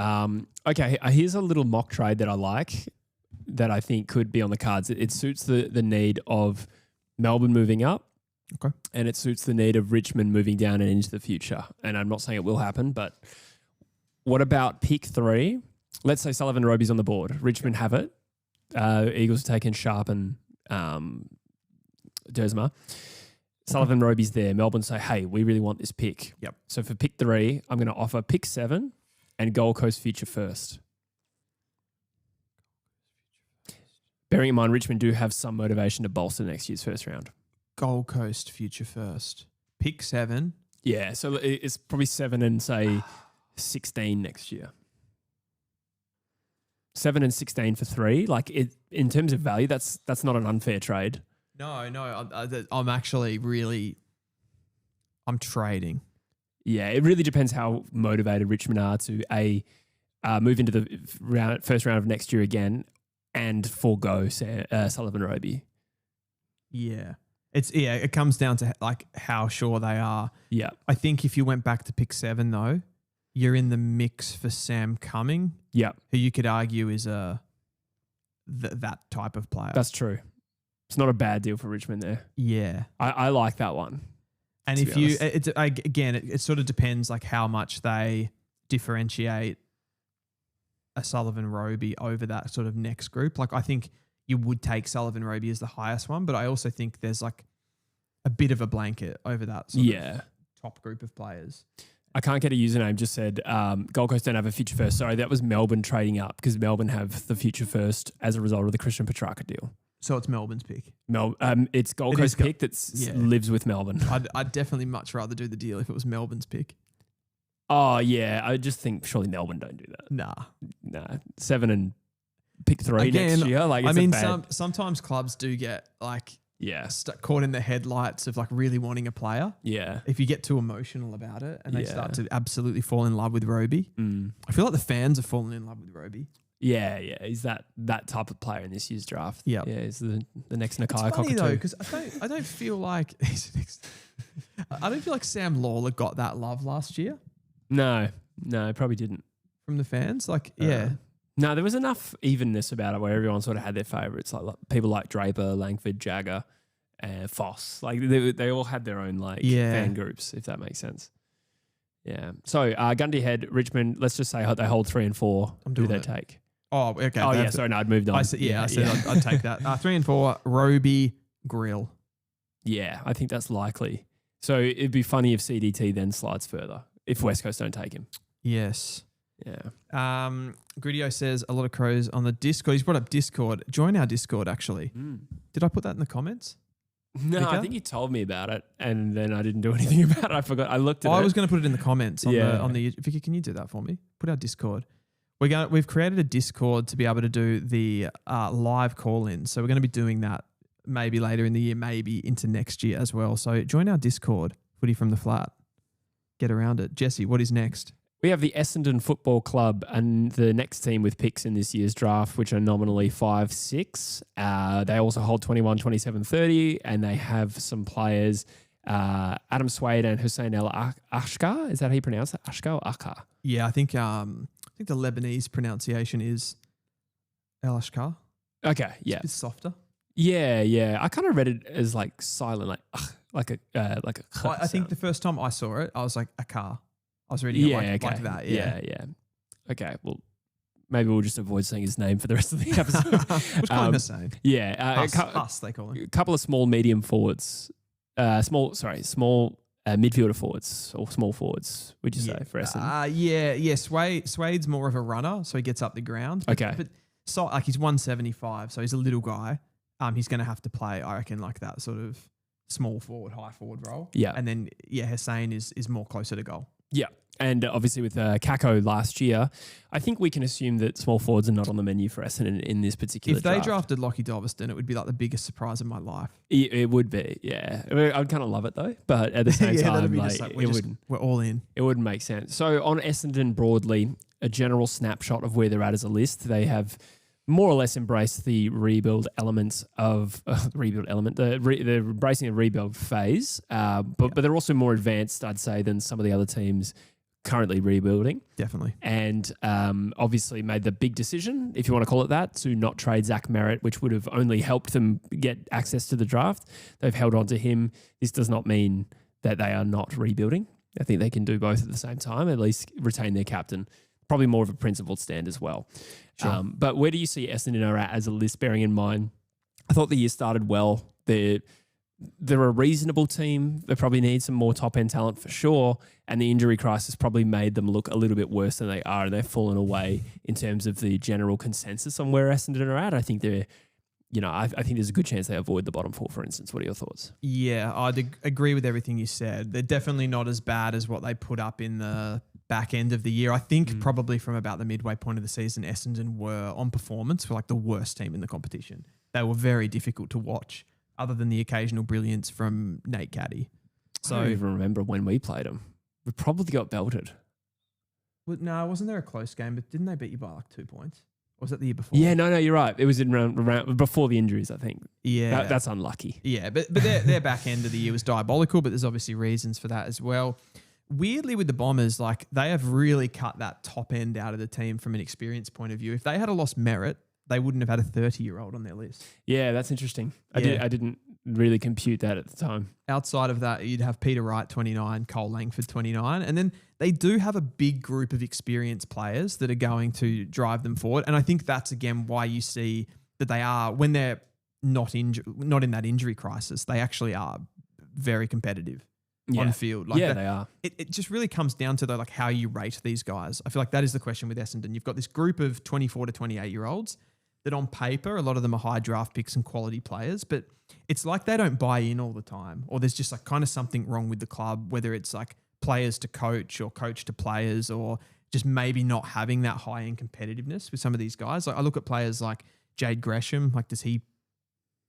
B: Okay, here's a little mock trade that I like that I think could be on the cards. It suits the need of Melbourne moving up.
A: Okay.
B: And it suits the need of Richmond moving down and into the future. And I'm not saying it will happen, but what about pick 3? Let's say Sullivan Roby's on the board. Richmond have it. Eagles have taken Sharp and Dersma. Sullivan Roby's there. Melbourne say, hey, we really want this pick.
A: Yep.
B: So for pick 3, I'm going to offer pick 7 and Gold Coast future first. Bearing in mind, Richmond do have some motivation to bolster next year's first round.
A: Gold Coast future first. Pick 7.
B: Yeah, so it's probably 7 and say 16 next year. 7 and 16 for 3. Like in terms of value, that's not an unfair trade.
A: No, I'm actually I'm trading.
B: Yeah, it really depends how motivated Richmond are to move into the first round of next year again and forego Sullivan Roby.
A: Yeah. It comes down to like how sure they are.
B: Yeah.
A: I think if you went back to pick 7 though, you're in the mix for Sam Cumming.
B: Yeah.
A: Who you could argue is that type of player.
B: That's true. It's not a bad deal for Richmond there.
A: Yeah.
B: I like that one.
A: And if you, it sort of depends like how much they differentiate a Sullivan Roby over that sort of next group. Like I think you would take Sullivan Roby as the highest one, but I also think there's like a bit of a blanket over that sort of top group of players.
B: I can't get a username, just said Gold Coast don't have a future first. Sorry, that was Melbourne trading up because Melbourne have the future first as a result of the Christian Petrarca deal.
A: So it's Melbourne's pick.
B: It's Gold Coast pick that lives with Melbourne.
A: I'd definitely much rather do the deal if it was Melbourne's pick.
B: Oh, yeah. I just think surely Melbourne don't do that.
A: Nah.
B: 7 and pick 3
A: again,
B: next year. Like,
A: I mean, sometimes clubs do get like
B: Yeah.
A: caught in the headlights of like really wanting a player.
B: Yeah.
A: If you get too emotional about it and they
B: Yeah.
A: start to absolutely fall in love with Roby. I feel like the fans are falling in love with Roby.
B: Yeah, yeah. He's that type of player in this year's draft.
A: Yeah.
B: Yeah, he's the next Nakai
A: It's funny
B: Cockatoo.
A: though, because I don't feel like I don't feel like Sam Lawler got that love last year
B: No, probably didn't.
A: from the fans. Like, yeah.
B: No, there was enough evenness about it where everyone sort of had their favourites, like people like Draper, Langford, Jagger, and Foss. Like they all had their own fan groups, if that makes sense. Yeah. So Gundy Head, Richmond. Let's just say they hold 3 and 4.
A: I'm
B: Who
A: doing
B: they
A: it.
B: take?
A: Oh, okay.
B: Oh yeah. Sorry, no, I'd moved on.
A: I said I'd take that. 3 and 4. Roby, Grill.
B: Yeah, I think that's likely. So it'd be funny if CDT then slides further if West Coast don't take him.
A: Yes.
B: Yeah.
A: Gridio says a lot of crows on the Discord. He's brought up Discord. Join our Discord, actually. Did I put that in the comments?
B: No,
A: Vicar?
B: I think you told me about it, and then I didn't do anything about it. I forgot. I looked at it.
A: I was going to put it in the comments on
B: Yeah.
A: the Vicky, can you do that for me? Put our Discord. We've created a Discord to be able to do the live call-in. So we're going to be doing that maybe later in the year, maybe into next year as well. So join our Discord, Footy from the Flat. Get around it. Jesse, what is next?
B: We have the Essendon Football Club and the next team with picks in this year's draft, which are nominally 5-6. They also hold 21, 27, 30, and they have some players, Adam Swade and Hussein El Ashkar. Is that how you pronounce it? Ashkar or Akar?
A: Yeah, I think the Lebanese pronunciation is El Ashkar.
B: Okay, yeah.
A: It's a bit softer.
B: Yeah. I kind of read it as like silent, like a.
A: I think the first time I saw it, I was like, Akar. I was reading it like that. Yeah.
B: Okay, well, maybe we'll just avoid saying his name for the rest of the episode.
A: We'll call him Hussein.
B: Yeah.
A: Huss, they call him.
B: A couple of small, medium forwards. Small midfielder forwards or small forwards, would you say, for Essendon?
A: Swade's more of a runner, so he gets up the ground.
B: Okay.
A: But so, like, he's 175, so he's a little guy. He's going to have to play, I reckon, like that sort of small forward, high forward role.
B: Yeah.
A: And then, Hussein is more closer to goal.
B: Yeah. And obviously with Kako last year, I think we can assume that small forwards are not on the menu for Essendon in this particular draft.
A: If they drafted Lockie Doveston, it would be like the biggest surprise of my life.
B: It would be, yeah. I mean, I'd kind of love it though, but at the same time,
A: we're all in.
B: It wouldn't make sense. So on Essendon broadly, a general snapshot of where they're at as a list, they have more or less embraced the rebuild elements of they're embracing a rebuild phase, but they're also more advanced, I'd say, than some of the other teams currently rebuilding.
A: Definitely.
B: And obviously made the big decision, if you want to call it that, to not trade Zach Merritt, which would have only helped them get access to the draft. They've held on to him. This does not mean that they are not rebuilding. I think they can do both at the same time, at least retain their captain. Probably more of a principled stand as well.
A: Sure.
B: But where do you see Essendon are at as a list, bearing in mind, I thought the year started well. They're a reasonable team. They probably need some more top-end talent for sure, and the injury crisis probably made them look a little bit worse than they are, and they've fallen away in terms of the general consensus on where Essendon are at. I think I think there's a good chance they avoid the bottom 4, for instance. What are your thoughts?
A: Yeah, I'd agree with everything you said. They're definitely not as bad as what they put up in the back end of the year. I think probably from about the midway point of the season, Essendon were on performance for like the worst team in the competition. They were very difficult to watch, other than the occasional brilliance from Nate Caddy.
B: So I don't even remember when we played them. We probably got belted.
A: Well, no, wasn't there a close game? But didn't they beat you by like 2 points? Or was that the year before?
B: Yeah, no, you're right. It was in round before the injuries, I think.
A: Yeah.
B: That's unlucky.
A: Yeah, but their back end of the year was diabolical, but there's obviously reasons for that as well. Weirdly with the Bombers, like they have really cut that top end out of the team from an experience point of view. If they had lost Merritt, they wouldn't have had a 30-year-old on their list.
B: Yeah, that's interesting. I didn't really compute that at the time.
A: Outside of that, you'd have Peter Wright, 29, Cole Langford, 29. And then they do have a big group of experienced players that are going to drive them forward. And I think that's, again, why you see that they are, when they're not in that injury crisis, they actually are very competitive on field. Like
B: they are.
A: It just really comes down to like how you rate these guys. I feel like that is the question with Essendon. You've got this group of 24 to 28-year-olds that on paper, a lot of them are high draft picks and quality players, but it's like they don't buy in all the time, or there's just like kind of something wrong with the club, whether it's like players to coach or coach to players, or just maybe not having that high-end competitiveness with some of these guys. Like I look at players like Jade Gresham, like does he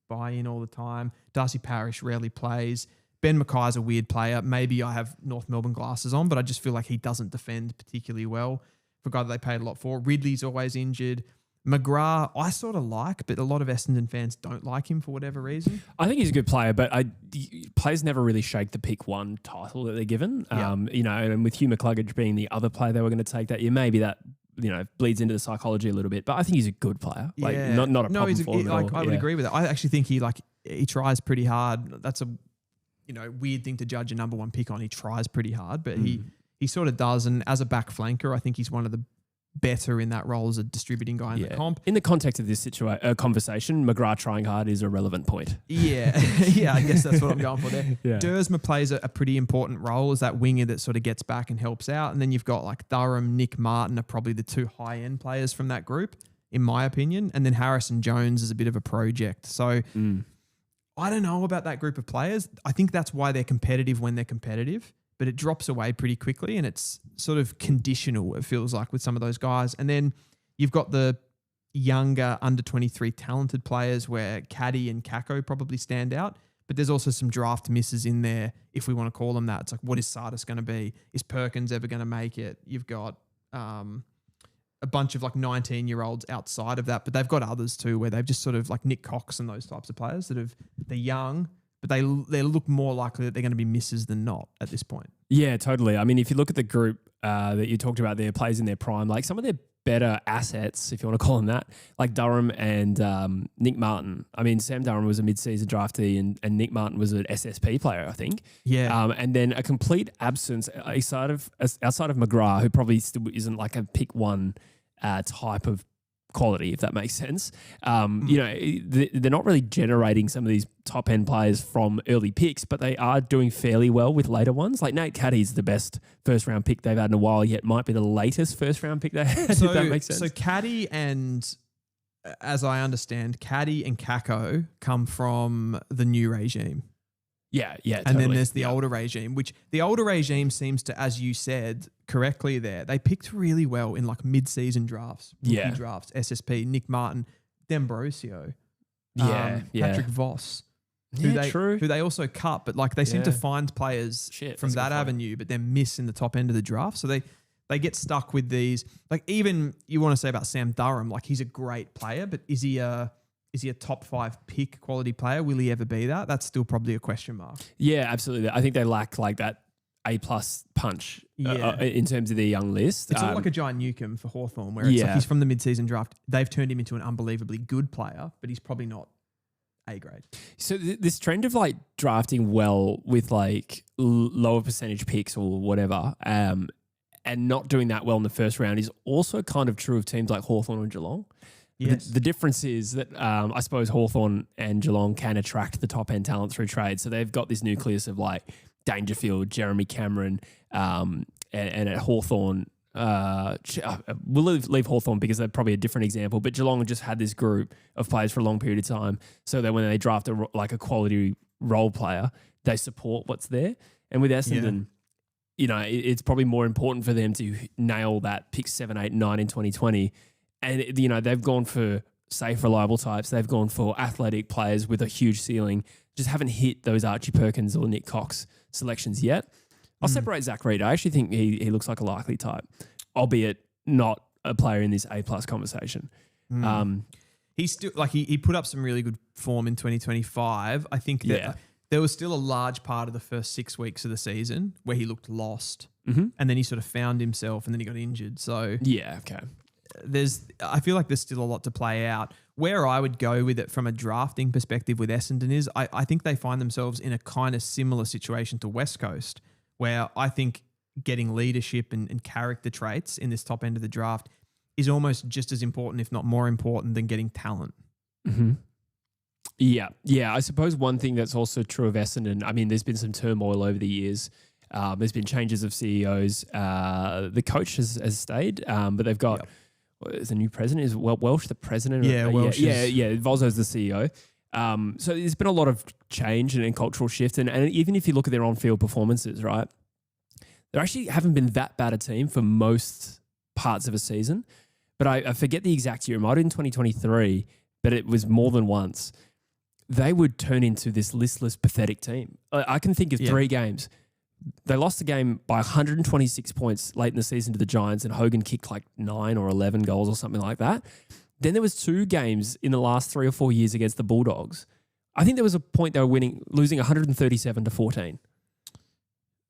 A: buy-in all the time. Darcy Parish rarely plays. Ben Mackay's a weird player. Maybe I have North Melbourne glasses on, but I just feel like he doesn't defend particularly well for a guy that they paid a lot for. Ridley's always injured. McGrath, I sort of like, but a lot of Essendon fans don't like him for whatever reason.
B: I think he's a good player, but players never really shake the pick one title that they're given.
A: Yeah.
B: And with Hugh McCluggage being the other player they were going to take that year, maybe that bleeds into the psychology a little bit. But I think he's a good player. Like not a problem for him at all.
A: I would agree with that. I actually think he tries pretty hard. That's a weird thing to judge a number one pick on. He tries pretty hard, but he sort of does. And as a back flanker, I think he's one of the better in that role as a distributing guy in the comp.
B: In the context of this conversation, McGrath trying hard is a relevant point.
A: Yeah, I guess that's what I'm going for there.
B: Yeah.
A: Dersma plays a pretty important role as that winger that sort of gets back and helps out. And then you've got like Durham, Nick Martin are probably the two high-end players from that group, in my opinion. And then Harrison Jones is a bit of a project. So I don't know about that group of players. I think that's why they're competitive when they're competitive, but it drops away pretty quickly and it's sort of conditional, it feels like, with some of those guys. And then you've got the younger under 23 talented players where Caddy and Kako probably stand out, but there's also some draft misses in there, if we want to call them that. It's like, what is Sardis going to be? Is Perkins ever going to make it? You've got a bunch of like 19-year-olds outside of that, but they've got others too where they've just sort of like Nick Cox and those types of players they're young, but they look more likely that they're going to be misses than not at this point.
B: Yeah, totally. I mean, if you look at the group that you talked about there, players in their prime, like some of their better assets, if you want to call them that, like Durham and Nick Martin. I mean, Sam Durham was a mid-season draftee and Nick Martin was an SSP player, I think.
A: Yeah.
B: And then a complete absence outside of McGrath, who probably still isn't like a pick one type of quality, if that makes sense. They're not really generating some of these top end players from early picks, but they are doing fairly well with later ones. Like Nate Caddy's the best first round pick they've had in a while, yet might be the latest first round pick they had, if that makes sense.
A: So Caddy and, as I understand, Caddy and Kako come from the new regime.
B: Yeah, totally.
A: And then there's the older regime, which the older regime seems to, as you said correctly there, they picked really well in like mid-season drafts, rookie drafts, SSP, Nick Martin, D'Ambrosio, Patrick Voss, who they also cut, but like they seem to find players from that avenue, but then miss in the top end of the draft. So they get stuck with these. Like even you want to say about Sam Durham, like he's a great player, but is he a top 5 pick quality player? Will he ever be that? That's still probably a question mark.
B: Yeah, absolutely. I think they lack like that A+ punch in terms of their young list.
A: It's not like a Giant Newcomb for Hawthorn where it's like he's from the mid-season draft. They've turned him into an unbelievably good player, but he's probably not A grade.
B: So this trend of like drafting well with like lower percentage picks or whatever and not doing that well in the first round is also kind of true of teams like Hawthorn and Geelong.
A: Yes.
B: The difference is that I suppose Hawthorn and Geelong can attract the top end talent through trade. So they've got this nucleus of like Dangerfield, Jeremy Cameron, and at Hawthorn, we'll leave Hawthorn because they're probably a different example, but Geelong just had this group of players for a long period of time. So that when they draft a quality role player, they support what's there. And with Essendon, it's probably more important for them to nail that pick 7, 8, 9 in 2020. And, they've gone for safe, reliable types. They've gone for athletic players with a huge ceiling. Just haven't hit those Archie Perkins or Nick Cox selections yet. I'll separate Zach Reid. I actually think he looks like a likely type, albeit not a player in this A+ conversation.
A: He's still like he put up some really good form in 2025. I think that there was still a large part of the first 6 weeks of the season where he looked lost, and then he sort of found himself, and then he got injured. So
B: okay.
A: I feel like there's still a lot to play out. Where I would go with it from a drafting perspective with Essendon is I think they find themselves in a kind of similar situation to West Coast, where I think getting leadership and character traits in this top end of the draft is almost just as important, if not more important, than getting talent.
B: Mm-hmm. Yeah. I suppose one thing that's also true of Essendon, I mean, there's been some turmoil over the years. There's been changes of CEOs. The coach has stayed, but they've got... Is the new president? Is Welsh the president?
A: Welsh.
B: Volzo's the CEO. So there's been a lot of change and cultural shift. And even if you look at their on-field performances, right, they actually haven't been that bad a team for most parts of a season. But I forget the exact year. It might have been 2023, but it was more than once. they would turn into this listless, pathetic team. I can think of 3 games. They lost the game by 126 points late in the season to the Giants, and Hogan kicked like 9 or 11 goals or something like that. Then there was 2 games in the last 3 or 4 years against the Bulldogs. I think there was a point they were losing 137-14.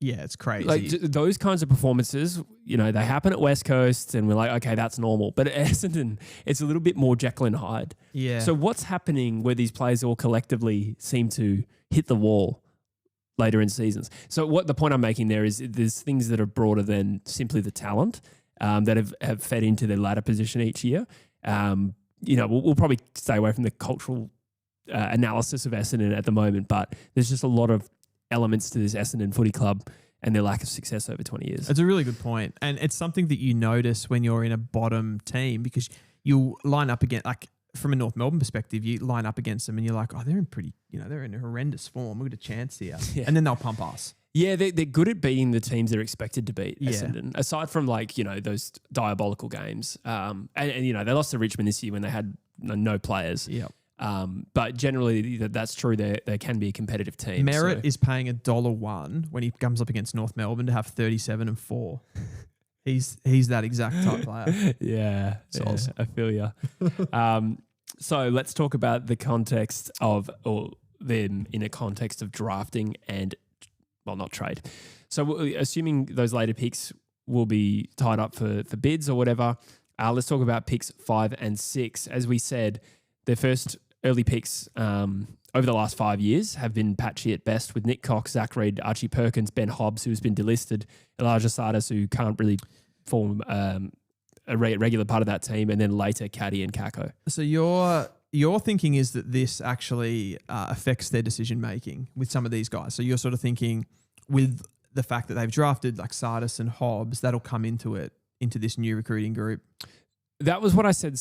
A: Yeah, it's crazy.
B: Like those kinds of performances, they happen at West Coast, and we're like, okay, that's normal. But at Essendon, it's a little bit more Jekyll and Hyde.
A: Yeah.
B: So what's happening where these players all collectively seem to hit the wall later in seasons? So what the point I'm making there is there's things that are broader than simply the talent that have fed into their ladder position each year. We'll probably stay away from the cultural analysis of Essendon at the moment, but there's just a lot of elements to this Essendon Footy Club and their lack of success over 20 years.
A: It's a really good point. And it's something that you notice when you're in a bottom team, because you'll line up against, like from a North Melbourne perspective, you line up against them and you're like, oh, they're in pretty, they're in a horrendous form. We've got a chance here. Yeah. And then they'll pump us.
B: Yeah, they're good at beating the teams they're expected to beat, Essendon. Aside from those diabolical games. And they lost to Richmond this year when they had no players.
A: Yeah.
B: But generally, that's true. They can be a competitive team.
A: Merritt is paying $1 when he comes up against North Melbourne to have 37 and 4. He's that exact type player.
B: Yeah, I feel you. So let's talk about the context of them in a context of drafting and, not trade. So assuming those later picks will be tied up for bids or whatever, let's talk about picks 5 and 6. As we said, their first early picks over the last 5 years have been patchy at best, with Nick Cox, Zach Reid, Archie Perkins, Ben Hobbs, who's been delisted, Elijah Sardis, who can't really form a regular part of that team, and then later Caddy and Kako.
A: So your thinking is that this actually affects their decision making with some of these guys. So you're sort of thinking with the fact that they've drafted like Sardis and Hobbs, that'll come into this new recruiting group.
B: That was what I said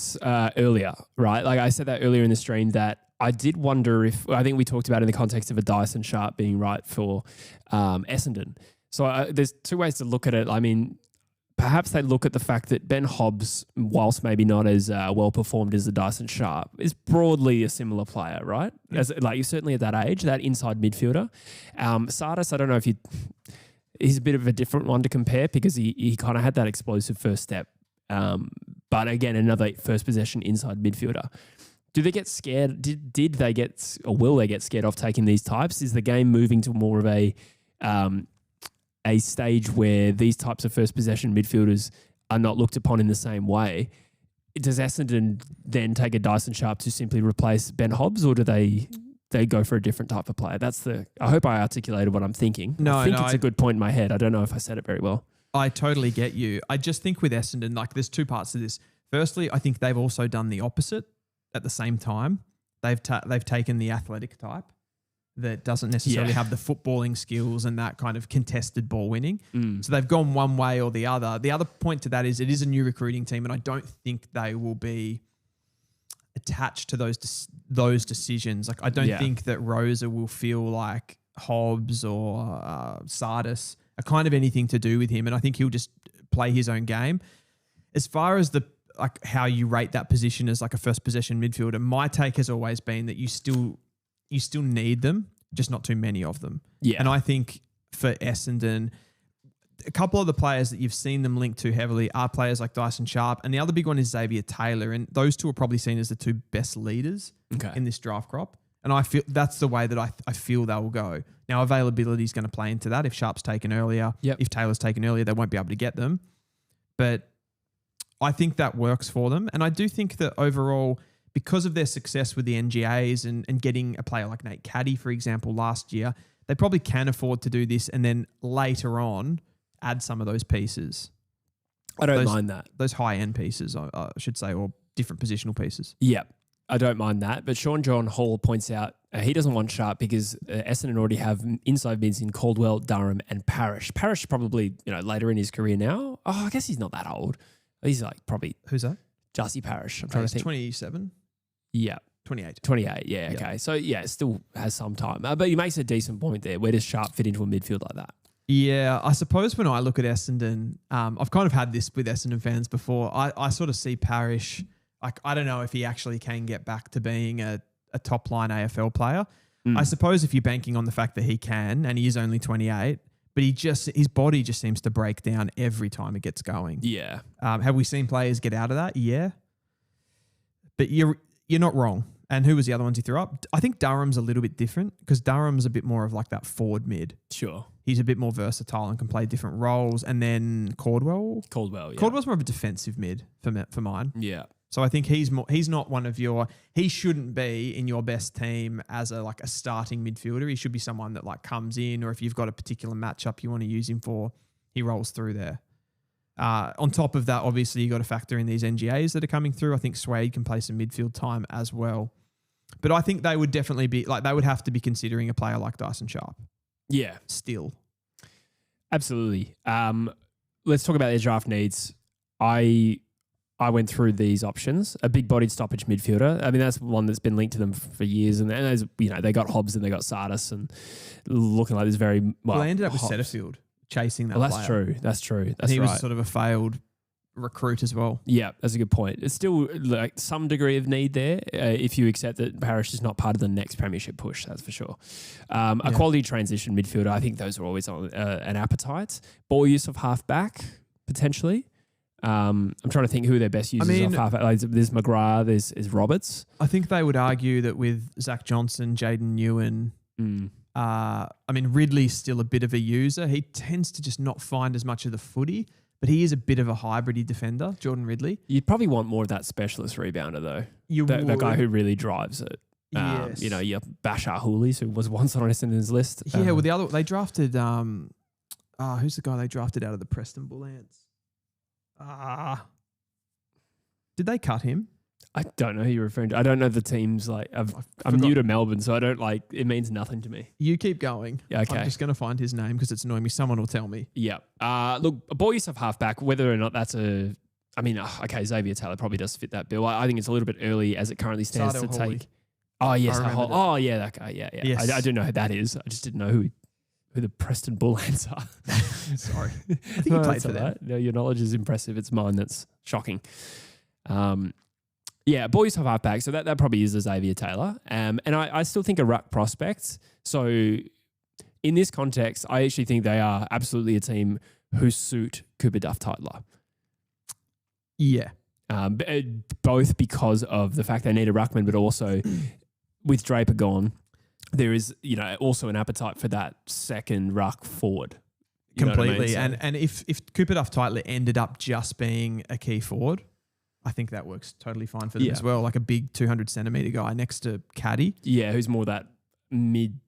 B: earlier, right? Like I said that earlier in the stream, that I did wonder I think we talked about it in the context of a Dyson Sharp being right for Essendon. So there's 2 ways to look at it. I mean, perhaps they look at the fact that Ben Hobbs, whilst maybe not as well performed as the Dyson Sharp, is broadly a similar player, right?
A: Yeah.
B: You're certainly at that age, that inside midfielder. Sardis, I don't know if he's a bit of a different one to compare, because he kind of had that explosive first step. But again, another first possession inside midfielder. Do they get scared? Did they get, or will they get scared off taking these types? Is the game moving to more of a stage where these types of first possession midfielders are not looked upon in the same way? Does Essendon then take a Dyson Sharp to simply replace Ben Hobbs, or do they go for a different type of player? I hope I articulated what I'm thinking. I think it's a good point in my head. I don't know if I said it very well.
A: I totally get you. I just think with Essendon, like there's 2 parts to this. Firstly, I think they've also done the opposite at the same time. They've taken the athletic type that doesn't necessarily have the footballing skills and that kind of contested ball winning. So they've gone one way or the other. The other point to that is it is a new recruiting team, and I don't think they will be attached to those decisions. Like I don't think that Rosa will feel like Hobbs or Sardis are kind of anything to do with him, and I think he'll just play his own game. As far as how you rate that position as like a first possession midfielder, my take has always been that you still need them, just not too many of them. Yeah. And I think for Essendon, a couple of the players that you've seen them linked to heavily are players like Dyson Sharp, and the other big one is Xavier Taylor, and those 2 are probably seen as the 2 best leaders in this draft crop. And I feel that's the way that I feel they will go. Now, availability is going to play into that. If Sharp's taken earlier, if Taylor's taken earlier, they won't be able to get them. But I think that works for them. And I do think that overall, because of their success with the NGAs and getting a player like Nate Caddy, for example, last year, they probably can afford to do this and then later on add some of those pieces.
B: I don't mind that.
A: Those high-end pieces, I should say, or different positional pieces.
B: Yeah. I don't mind that, but Sean John Hall points out he doesn't want Sharp because Essendon already have inside mids in Caldwell, Durham and Parrish. Parrish probably, later in his career now. Oh, I guess he's not that old. He's like probably...
A: Who's that?
B: Jussie Parrish. I'm trying to think.
A: 27?
B: Yeah.
A: 28.
B: 28, yeah, okay. So, yeah, it still has some time. But he makes a decent point there. Where does Sharp fit into a midfield like that?
A: Yeah, I suppose when I look at Essendon, I've kind of had this with Essendon fans before. I sort of see Parrish... I don't know if he actually can get back to being a a top line AFL player.
B: Mm.
A: I suppose if you're banking on the fact that he can, and he is only 28, but his body just seems to break down every time it gets going.
B: Yeah.
A: Have we seen players get out of that? Yeah. But you're not wrong. And who was the other ones he threw up? I think Durham's a little bit different because Durham's a bit more of like that forward mid.
B: Sure.
A: He's a bit more versatile and can play different roles. And then Caldwell's more of a defensive mid for mine.
B: Yeah.
A: So I think he's not one of he shouldn't be in your best team as a starting midfielder. He should be someone that like comes in, or if you've got a particular matchup you want to use him for, he rolls through there. On top of that, obviously you got to factor in these NGAs that are coming through. I think Swade can play some midfield time as well. But I think they would definitely be they would have to be considering a player like Dyson Sharp.
B: Yeah.
A: Still.
B: Absolutely. Let's talk about their draft needs. I went through these options. A big-bodied stoppage midfielder. I mean, that's one that's been linked to them for years. And as they got Hobbs and they got Sardis and looking like this very
A: well. They ended up with Setterfield chasing that.
B: Well, that's true. That's true. That's
A: he
B: right.
A: was sort of a failed recruit as well.
B: Yeah, that's a good point. It's still like some degree of need there if you accept that Parrish is not part of the next premiership push, that's for sure. A quality transition midfielder, I think those are always on an appetite. Ball use of half-back, potentially. I'm trying to think who their best users of half-back. Like, there's McGrath, there's Roberts.
A: I think they would argue that with Zach Johnson, Jaden Ewan, Ridley's still a bit of a user. He tends to just not find as much of the footy, but he is a bit of a hybridy defender, Jordan Ridley.
B: You'd probably want more of that specialist rebounder, though. The guy who really drives it.
A: Yes.
B: Your Bashar Hoolies, who was once on Essendon's list.
A: Yeah, they drafted, who's the guy they drafted out of the Preston Bull Ants? Did they cut him?
B: I don't know who you're referring to. I don't know the teams. I'm new to Melbourne, so I don't it means nothing to me.
A: You keep going.
B: Yeah, okay.
A: I'm just going to find his name because it's annoying me. Someone will tell me.
B: Yeah. Look, a ball use of halfback, whether or not that's Xavier Taylor probably does fit that bill. I think it's a little bit early as it currently stands
A: Sardell
B: to
A: Hawley.
B: take. Oh, yes. That guy. Yeah.
A: Yes.
B: I do know who that is. I just didn't know who the Preston Bull Ants are.
A: Sorry. I think he played for them.
B: Right. No, your knowledge is impressive. It's mine that's shocking. Ball use of halfback. So that probably is a Xavier Taylor. And I still think a ruck prospect. So in this context, I actually think they are absolutely a team who suit Cooper Duff-Tytler.
A: Yeah.
B: Both because of the fact they need a ruckman, but also with Draper gone, there is, also an appetite for that second ruck forward.
A: Completely. And if Cooper Duff-Tytler ended up just being a key forward, I think that works totally fine for them as well. Like a big 200 centimetre guy next to Caddy.
B: Yeah, who's more that mid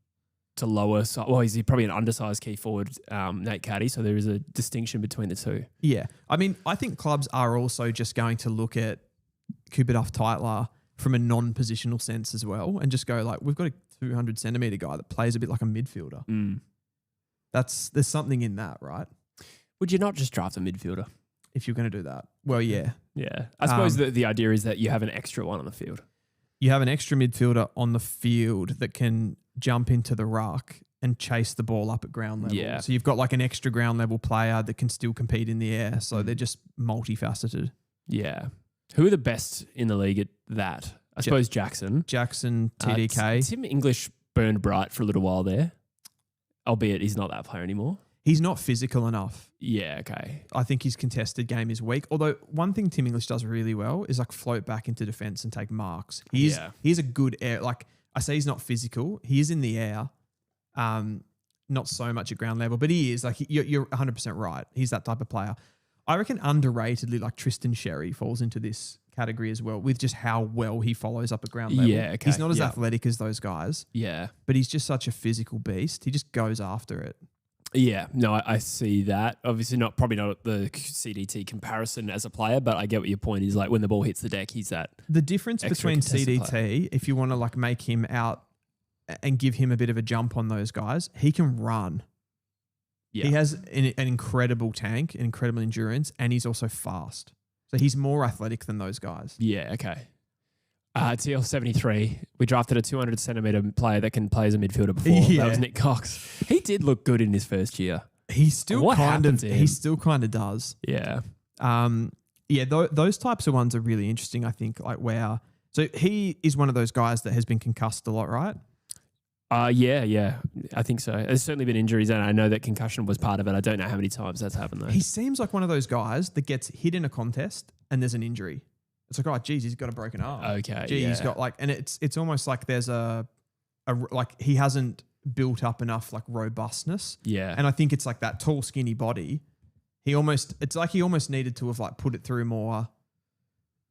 B: to lower side. Well, he's probably an undersized key forward, Nate Caddy. So there is a distinction between the two. Yeah.
A: I think clubs are also just going to look at Cooper Duff-Tytler from a non-positional sense as well and just go we've got a 200 centimetre guy that plays a bit like a midfielder. There's something in that, right?
B: Would you not just draft a midfielder?
A: If you're going to do that. Well, yeah.
B: Yeah. I suppose the idea is that you have an extra one on the field.
A: You have an extra midfielder on the field that can jump into the ruck and chase the ball up at ground level.
B: Yeah.
A: So you've got an extra ground level player that can still compete in the air. So they're just multifaceted.
B: Yeah. Who are the best in the league at that? I suppose Jackson,
A: TDK.
B: Tim English burned bright for a little while there, albeit he's not that player anymore.
A: He's not physical enough.
B: Yeah, okay.
A: I think his contested game is weak. Although one thing Tim English does really well is float back into defense and take marks. He's a good air. I say he's not physical. He is in the air. Not so much at ground level, but he is. You're 100% right. He's that type of player. I reckon underratedly, Tristan Sherry falls into this category as well with just how well he follows up at ground level.
B: Yeah, okay.
A: He's not as athletic as those guys.
B: Yeah.
A: But he's just such a physical beast. He just goes after it.
B: Yeah, no, I see that. Obviously, probably not the CDT comparison as a player, but I get what your point is. When the ball hits the deck, he's that.
A: The difference between CDT, player. If you want to make him out and give him a bit of a jump on those guys, he can run. Yeah. He has an incredible tank, an incredible endurance, and he's also fast. So he's more athletic than those guys.
B: Yeah, okay. TL73, we drafted a 200 centimetre player that can play as a midfielder before. Yeah. That was Nick Cox. He did look good in his first year.
A: He still kind of does.
B: Yeah.
A: Those types of ones are really interesting, I think, where So he is one of those guys that has been concussed a lot, right?
B: Yeah. I think so. There's certainly been injuries, and I know that concussion was part of it. I don't know how many times that's happened, though.
A: He seems like one of those guys that gets hit in a contest and there's an injury. It's like, oh, geez, he's got a broken arm.
B: Okay,
A: Gee, he's got like, and it's almost like there's like he hasn't built up enough like robustness.
B: Yeah.
A: And I think it's like that tall, skinny body. It's like he almost needed to have like put it through more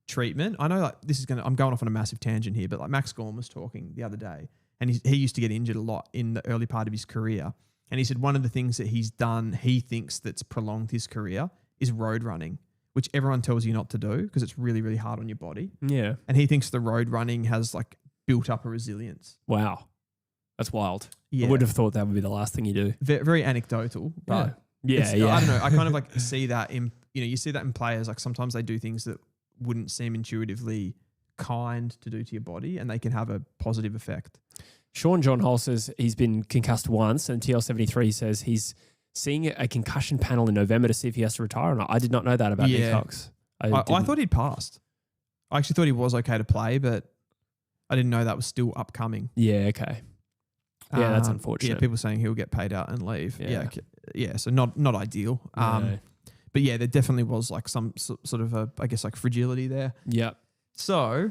A: treatment. I know like I'm going off on a massive tangent here, but like Max Gorn was talking the other day, and he used to get injured a lot in the early part of his career. And he said one of the things that he's done, he thinks that's prolonged his career, is road running, which everyone tells you not to do because it's really, really hard on your body.
B: Yeah.
A: And he thinks the road running has like built up a resilience.
B: Wow. That's wild.
A: Yeah.
B: I would have thought that would be the last thing you do.
A: Very anecdotal, but
B: yeah.
A: I don't know. I kind of like see that you see that in players. Like sometimes they do things that wouldn't seem intuitively kind to do to your body, and they can have a positive effect.
B: Sean John Hall says he's been concussed once, and TL73 says he's seeing a concussion panel in November to see if he has to retire or not. I did not know that about Nick Cox.
A: I thought he'd passed. I actually thought he was okay to play, but I didn't know that was still upcoming.
B: Yeah, okay. Yeah, that's unfortunate.
A: Yeah, people saying he'll get paid out and leave. Yeah. So not ideal.
B: No.
A: But yeah, there definitely was like some sort of I guess like fragility there.
B: Yep.
A: So,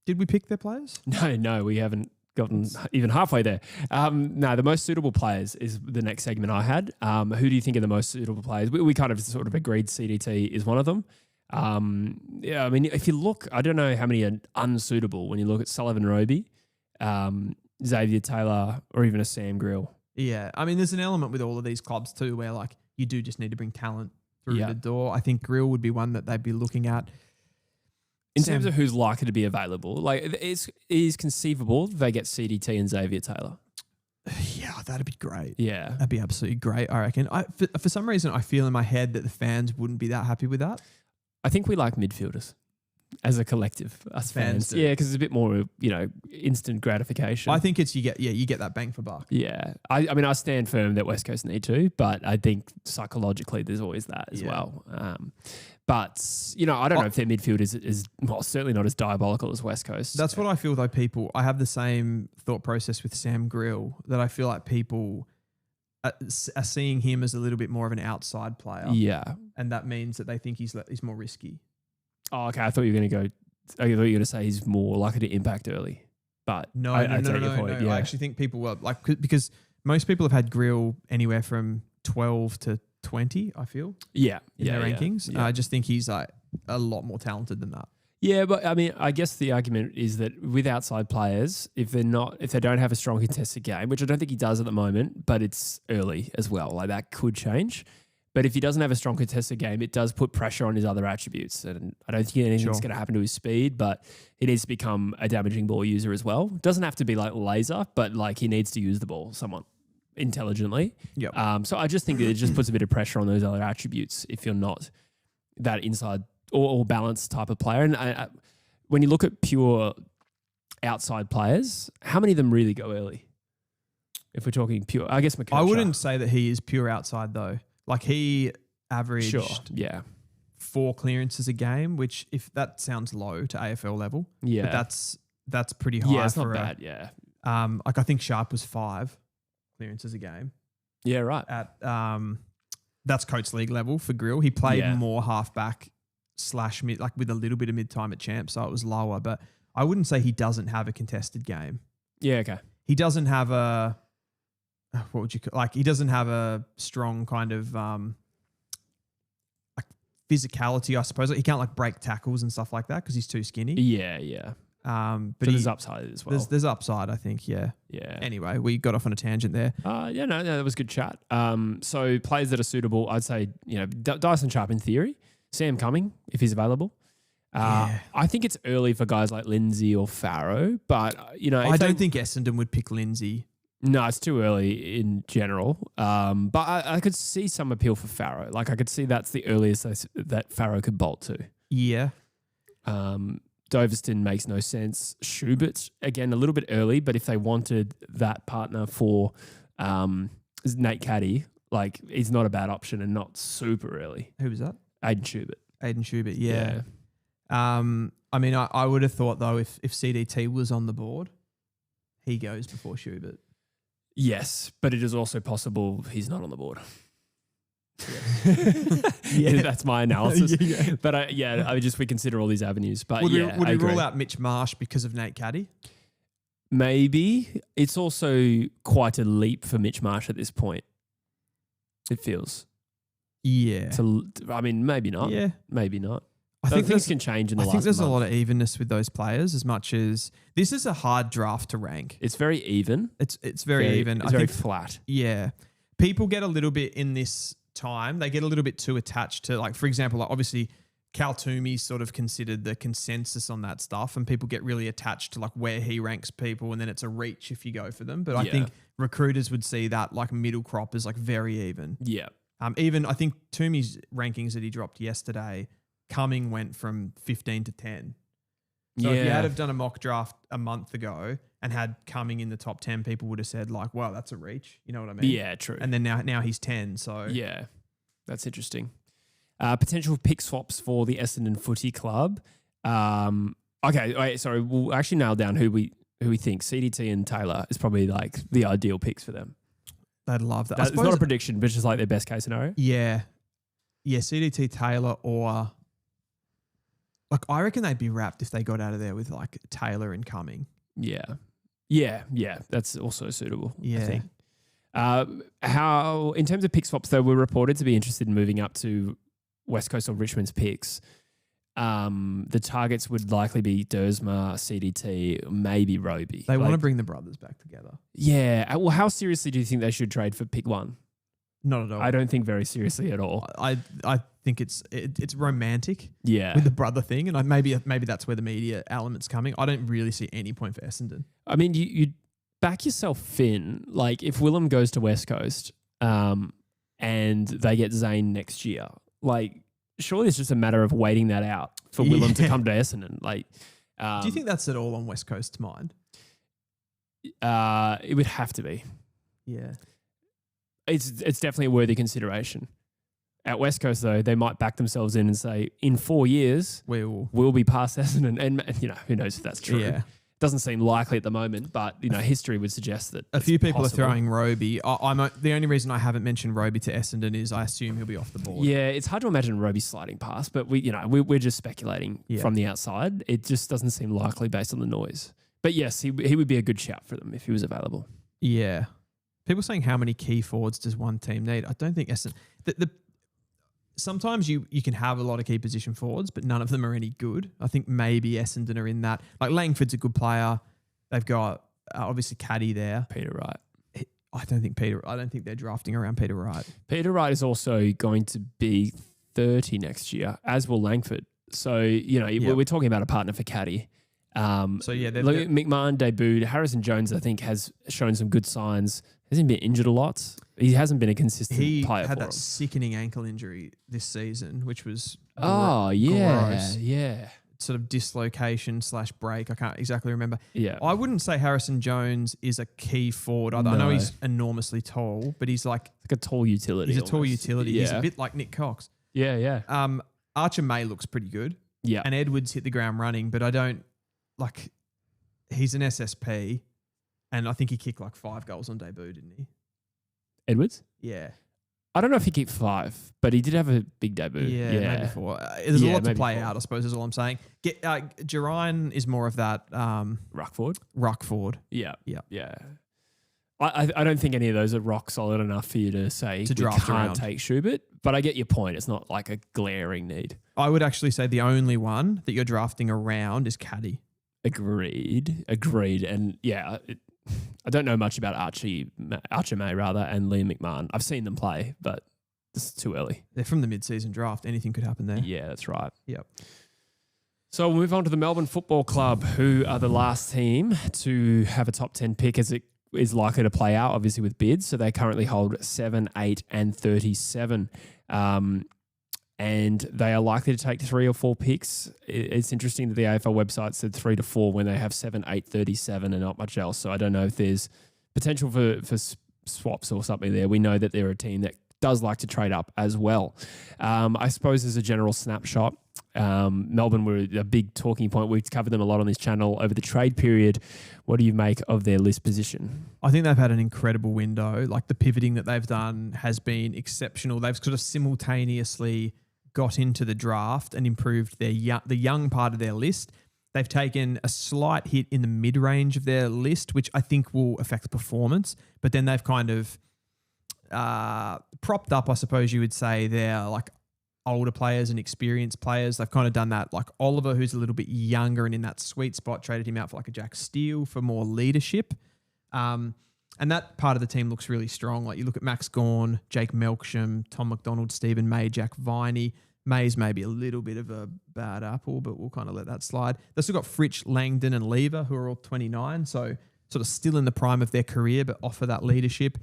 A: did we pick their players?
B: No, we haven't gotten even halfway there. No, the most suitable players is the next segment I had. Who do you think are the most suitable players? We kind of sort of agreed CDT is one of them. Yeah, I mean, if you look, I don't know how many are unsuitable when you look at Sullivan Roby, Xavier Taylor, or even a Sam Grill.
A: Yeah, I mean, there's an element with all of these clubs too where like you do just need to bring talent through the door. I think Grill would be one that they'd be looking at.
B: In terms of who's likely to be available, like it is conceivable they get CDT and Xavier Taylor.
A: Yeah, that'd be great.
B: Yeah.
A: That'd be absolutely great, I reckon. For some reason, I feel in my head that the fans wouldn't be that happy with that.
B: I think we like midfielders as a collective, us fans.
A: do.
B: Yeah, because it's a bit more, instant gratification.
A: I think you get that bang for buck.
B: Yeah. I mean, I stand firm that West Coast need to, but I think psychologically there's always that as well. But, I don't know if their midfield is certainly not as diabolical as West Coast.
A: That's what I feel though, I have the same thought process with Sam Grill, that I feel like people are seeing him as a little bit more of an outside player.
B: Yeah.
A: And that means that they think he's more risky.
B: Oh, okay. I thought you were going to say he's more likely to impact early. But
A: no.
B: I take your point. Yeah.
A: I actually think people were because most people have had Grill anywhere from 12 to 20, I feel.
B: Yeah.
A: In their rankings.
B: Yeah.
A: I just think he's like a lot more talented than that.
B: Yeah, but I mean, I guess the argument is that with outside players, if they don't have a strong contested game, which I don't think he does at the moment, but it's early as well, like that could change. But if he doesn't have a strong contested game, it does put pressure on his other attributes. And I don't think anything's going to happen to his speed, but he needs to become a damaging ball user as well. Doesn't have to be like laser, but like he needs to use the ball somewhat intelligently.
A: Yep.
B: So I just think that it just puts a bit of pressure on those other attributes if you're not that inside or balanced type of player. And when you look at pure outside players, how many of them really go early? If we're talking pure, I guess McKercher.
A: I wouldn't say that he is pure outside though. Like he averaged 4 clearances a game, which if that sounds low to AFL level, but that's pretty high.
B: Yeah, it's not bad.
A: Like I think Sharp was 5 clearances a game.
B: Yeah, right.
A: At that's Coates League level for Grill. He played more halfback / mid, like with a little bit of mid time at champ, so it was lower. But I wouldn't say he doesn't have a contested game.
B: Yeah, okay.
A: He doesn't have a. What would you call, like? He doesn't have a strong kind of like physicality, I suppose. Like he can't like break tackles and stuff like that because he's too skinny.
B: Yeah.
A: But
B: so there's upside as well.
A: There's upside, I think. Yeah. Anyway, we got off on a tangent there.
B: No, that was good chat. So players that are suitable, I'd say Dyson Sharp in theory, Sam Cumming if he's available. I think it's early for guys like Lindsay or Farrow, but
A: I don't think Essendon would pick Lindsay.
B: No, it's too early in general. But I could see some appeal for Farrow. Like I could see that's the earliest that Farrow could bolt to. Yeah. Doverston makes no sense. Schubert, again, a little bit early, but if they wanted that partner for Nate Caddy, like he's not a bad option and not super early.
A: Who was that?
B: Aiden Schubert.
A: Aiden Schubert, yeah. I mean, I would have thought, though, if CDT was on the board, he goes before Schubert.
B: Yes, but it is also possible he's not on the board.
A: Yeah.
B: That's my analysis.
A: Yeah.
B: But we consider all these avenues. But
A: Would
B: I
A: we
B: agree.
A: rule out Mitch Marsh because of Nate Caddy?
B: Maybe. It's also quite a leap for Mitch Marsh at this point. It feels.
A: Yeah.
B: Maybe not.
A: Yeah.
B: Maybe not.
A: I think
B: things can change in the last month.
A: I think there's a lot of evenness with those players, as much as this is a hard draft to rank.
B: It's very even.
A: It's very even.
B: It's very flat.
A: Yeah. People get a little bit in this time, they get a little bit too attached to, like, for example, like obviously Cal Toomey's sort of considered the consensus on that stuff, and people get really attached to like where he ranks people, and then it's a reach if you go for them. But I think recruiters would see that like middle crop as like very even.
B: Yeah.
A: Even I think Toomey's rankings that he dropped yesterday, Cumming went from 15 to 10. So if you had have done a mock draft a month ago and had Cumming in the top 10, people would have said like, wow, that's a reach. You know what I mean?
B: Yeah, true.
A: And then now he's 10. So
B: yeah, that's interesting. Potential pick swaps for the Essendon Footy Club. Okay, wait, sorry. We'll actually nail down who we think. CDT and Taylor is probably like the ideal picks for them.
A: They'd love that.
B: It's not a prediction, but just like their best case scenario.
A: Yeah. Yeah, CDT, Taylor, or like I reckon they'd be wrapped if they got out of there with like Taylor and Cumming.
B: Yeah. That's also suitable,
A: Yeah.
B: I think. How, in terms of pick swaps, though, we're reported to be interested in moving up to West Coast or Richmond's picks. The targets would likely be Dersma, CDT, maybe Roby.
A: They want to bring the brothers back together.
B: Yeah. Well, how seriously do you think they should trade for pick one?
A: Not at all.
B: I don't think very seriously at all.
A: I think it's romantic.
B: Yeah.
A: With the brother thing, and maybe that's where the media element's coming. I don't really see any point for Essendon.
B: I mean, you back yourself thin. Like if Willem goes to West Coast, and they get Zane next year, like surely it's just a matter of waiting that out for Willem to come to Essendon. Like,
A: do you think that's at all on West Coast's mind?
B: It would have to be.
A: Yeah.
B: It's definitely a worthy consideration. At West Coast, though, they might back themselves in and say, in 4 years, we'll be past Essendon. And who knows if that's true.
A: Yeah.
B: Doesn't seem likely at the moment, but, history would suggest that
A: a few people
B: possible.
A: are throwing Roby. The only reason I haven't mentioned Roby to Essendon is I assume he'll be off the board.
B: Yeah, it's hard to imagine Roby sliding past, but we're just speculating from the outside. It just doesn't seem likely based on the noise. But yes, he would be a good shout for them if he was available.
A: Yeah. People saying how many key forwards does one team need? I don't think Essendon... Sometimes you can have a lot of key position forwards, but none of them are any good. I think maybe Essendon are in that. Like Langford's a good player. They've got obviously Caddy there.
B: Peter Wright.
A: I don't think they're drafting around Peter Wright.
B: Peter Wright is also going to be 30 next year, as will Langford. So, we're talking about a partner for Caddy. McMahon debuted. Harrison Jones, I think, has shown some good signs. Hasn't been injured a lot. He hasn't been a consistent player for him.
A: He had that sickening ankle injury this season, which was
B: gross.
A: Sort of dislocation / break. I can't exactly remember.
B: Yeah.
A: I wouldn't say Harrison Jones is a key forward. I know he's enormously tall, but he's like
B: a tall utility.
A: He's a tall utility.
B: Yeah.
A: He's a bit like Nick Cox.
B: Yeah.
A: Archer May looks pretty good.
B: Yeah.
A: And Edwards hit the ground running, but I don't like. He's an SSP. And I think he kicked like 5 goals on debut, didn't he?
B: Edwards?
A: Yeah.
B: I don't know if he kicked 5, but he did have a big debut.
A: Yeah. Maybe 4. There's a lot to play out, I suppose, is all I'm saying. Jerine is more of that...
B: ruck forward?
A: Yeah.
B: I don't think any of those are rock solid enough for you to say
A: to draft
B: can't
A: around.
B: take Schubert, but I get your point. It's not like a glaring need.
A: I would actually say the only one that you're drafting around is Caddy.
B: Agreed. And I don't know much about Archer May rather, and Liam McMahon. I've seen them play, but this is too early.
A: They're from the mid-season draft. Anything could happen there.
B: Yeah, that's right.
A: Yep.
B: So we'll move on to the Melbourne Football Club, who are the last team to have a top 10 pick as it is likely to play out, obviously with bids. So they currently hold 7, 8 and 37. And they are likely to take 3 or 4 picks. It's interesting that the AFL website said 3 to 4 when they have 7, 8, 37 and not much else. So I don't know if there's potential for swaps or something there. We know that they're a team that does like to trade up as well. I suppose as a general snapshot, Melbourne were a big talking point. We've covered them a lot on this channel over the trade period. What do you make of their list position?
A: I think they've had an incredible window. Like the pivoting that they've done has been exceptional. They've sort of simultaneously got into the draft and improved the young part of their list. They've taken a slight hit in the mid-range of their list, which I think will affect performance. But then they've kind of propped up, I suppose you would say, their like older players and experienced players. They've kind of done that. Like Oliver, who's a little bit younger and in that sweet spot, traded him out for like a Jack Steele for more leadership. And that part of the team looks really strong. Like you look at Max Gawn, Jake Melksham, Tom McDonald, Stephen May, Jack Viney. May's maybe a little bit of a bad apple, but we'll kind of let that slide. They've still got Fritsch, Langdon and Lever, who are all 29, so sort of still in the prime of their career, but offer that leadership.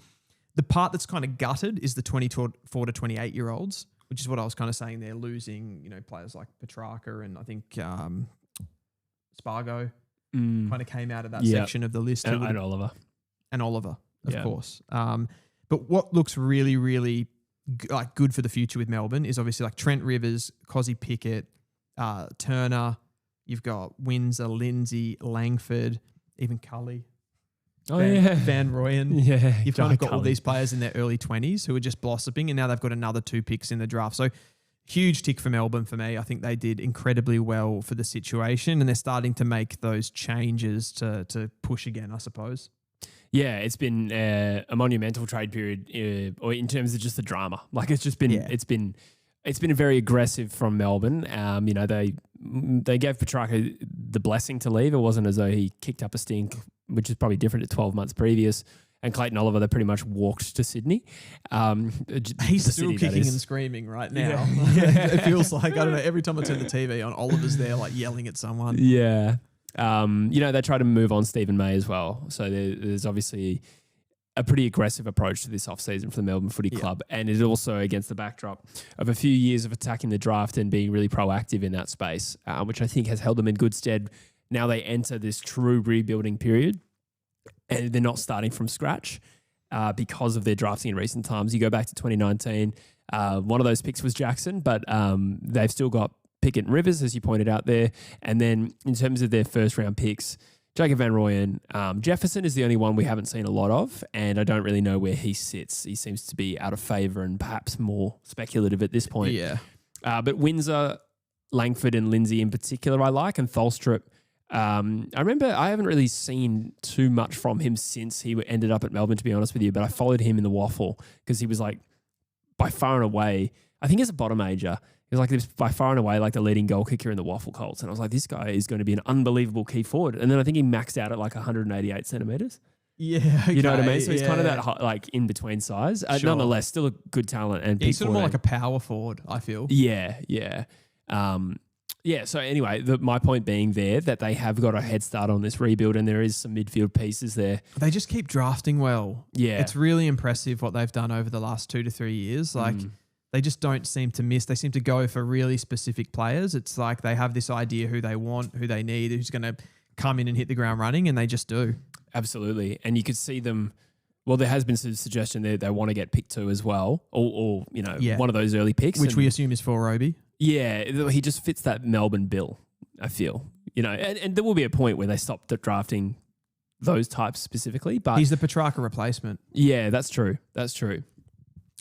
A: The part that's kind of gutted is the 24 to 28-year-olds, which is what I was kind of saying. They're losing, players like Petrarca and I think Spargo kind of came out of that section of the list.
B: And Oliver.
A: And Oliver, of course. But what looks really, really good for the future with Melbourne is obviously like Trent Rivers, Cozzy Pickett, Turner. You've got Windsor, Lindsay, Langford, even Cully. Van Rooyen.
B: Yeah.
A: You've kind of got all these players in their early 20s who are just blossoming, and now they've got another 2 picks in the draft. So huge tick for Melbourne for me. I think they did incredibly well for the situation, and they're starting to make those changes to push again, I suppose.
B: Yeah, it's been a monumental trade period, or in terms of just the drama. Like it's just been, it's been very aggressive from Melbourne. They gave Petrarca the blessing to leave. It wasn't as though he kicked up a stink, which is probably different to 12 months previous. And Clayton Oliver, they pretty much walked to Sydney.
A: He's still kicking and screaming right now. Yeah. It feels like, I don't know, every time I turn the TV on, Oliver's there like yelling at someone.
B: Yeah. They try to move on Stephen May as well. So there's obviously a pretty aggressive approach to this offseason for the Melbourne Footy Club. And it's also against the backdrop of a few years of attacking the draft and being really proactive in that space, which I think has held them in good stead. Now they enter this true rebuilding period and they're not starting from scratch because of their drafting in recent times. You go back to 2019, one of those picks was Jackson, but they've still got Pickett and Rivers, as you pointed out there. And then in terms of their first round picks, Jacob Van Rooyen, Jefferson is the only one we haven't seen a lot of, and I don't really know where he sits. He seems to be out of favour and perhaps more speculative at this point.
A: Yeah.
B: But Windsor, Langford and Lindsay in particular I like, and Tholstrup. I remember I haven't really seen too much from him since he ended up at Melbourne, to be honest with you, but I followed him in the waffle because he was like by far and away, I think as a bottom major, he was like by far and away like the leading goal kicker in the Waffle Colts. And I was like, this guy is going to be an unbelievable key forward. And then I think he maxed out at like 188 centimetres.
A: Yeah, okay.
B: You know what I mean? So he's kind of that like in between size.
A: Sure.
B: Nonetheless, still a good talent. And
A: he's sort of more like a power forward, I feel.
B: Yeah. So anyway, my point being there that they have got a head start on this rebuild and there is some midfield pieces there.
A: They just keep drafting well.
B: Yeah.
A: It's really impressive what they've done over the last 2 to 3 years. Like they just don't seem to miss. They seem to go for really specific players. It's like they have this idea who they want, who they need, who's going to come in and hit the ground running, and they just do.
B: Absolutely. And you could see them. Well, there has been some suggestion that they want to get picked 2 as well, or one of those early picks.
A: Which we assume is for Roby.
B: Yeah, he just fits that Melbourne bill, I feel. And there will be a point where they stop drafting those types specifically. But
A: he's the Petrarca replacement.
B: Yeah, that's true.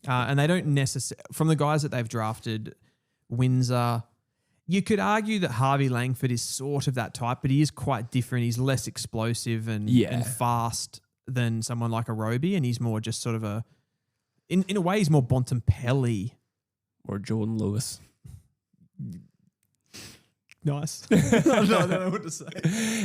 A: And they don't necessarily, from the guys that they've drafted, Windsor, you could argue that Harvey Langford is sort of that type, but he is quite different. He's less explosive and fast than someone like a Roby, and he's more just sort of in a way, he's more Bontempelli.
B: Or Jordan Lewis.
A: Nice. I don't know what to say.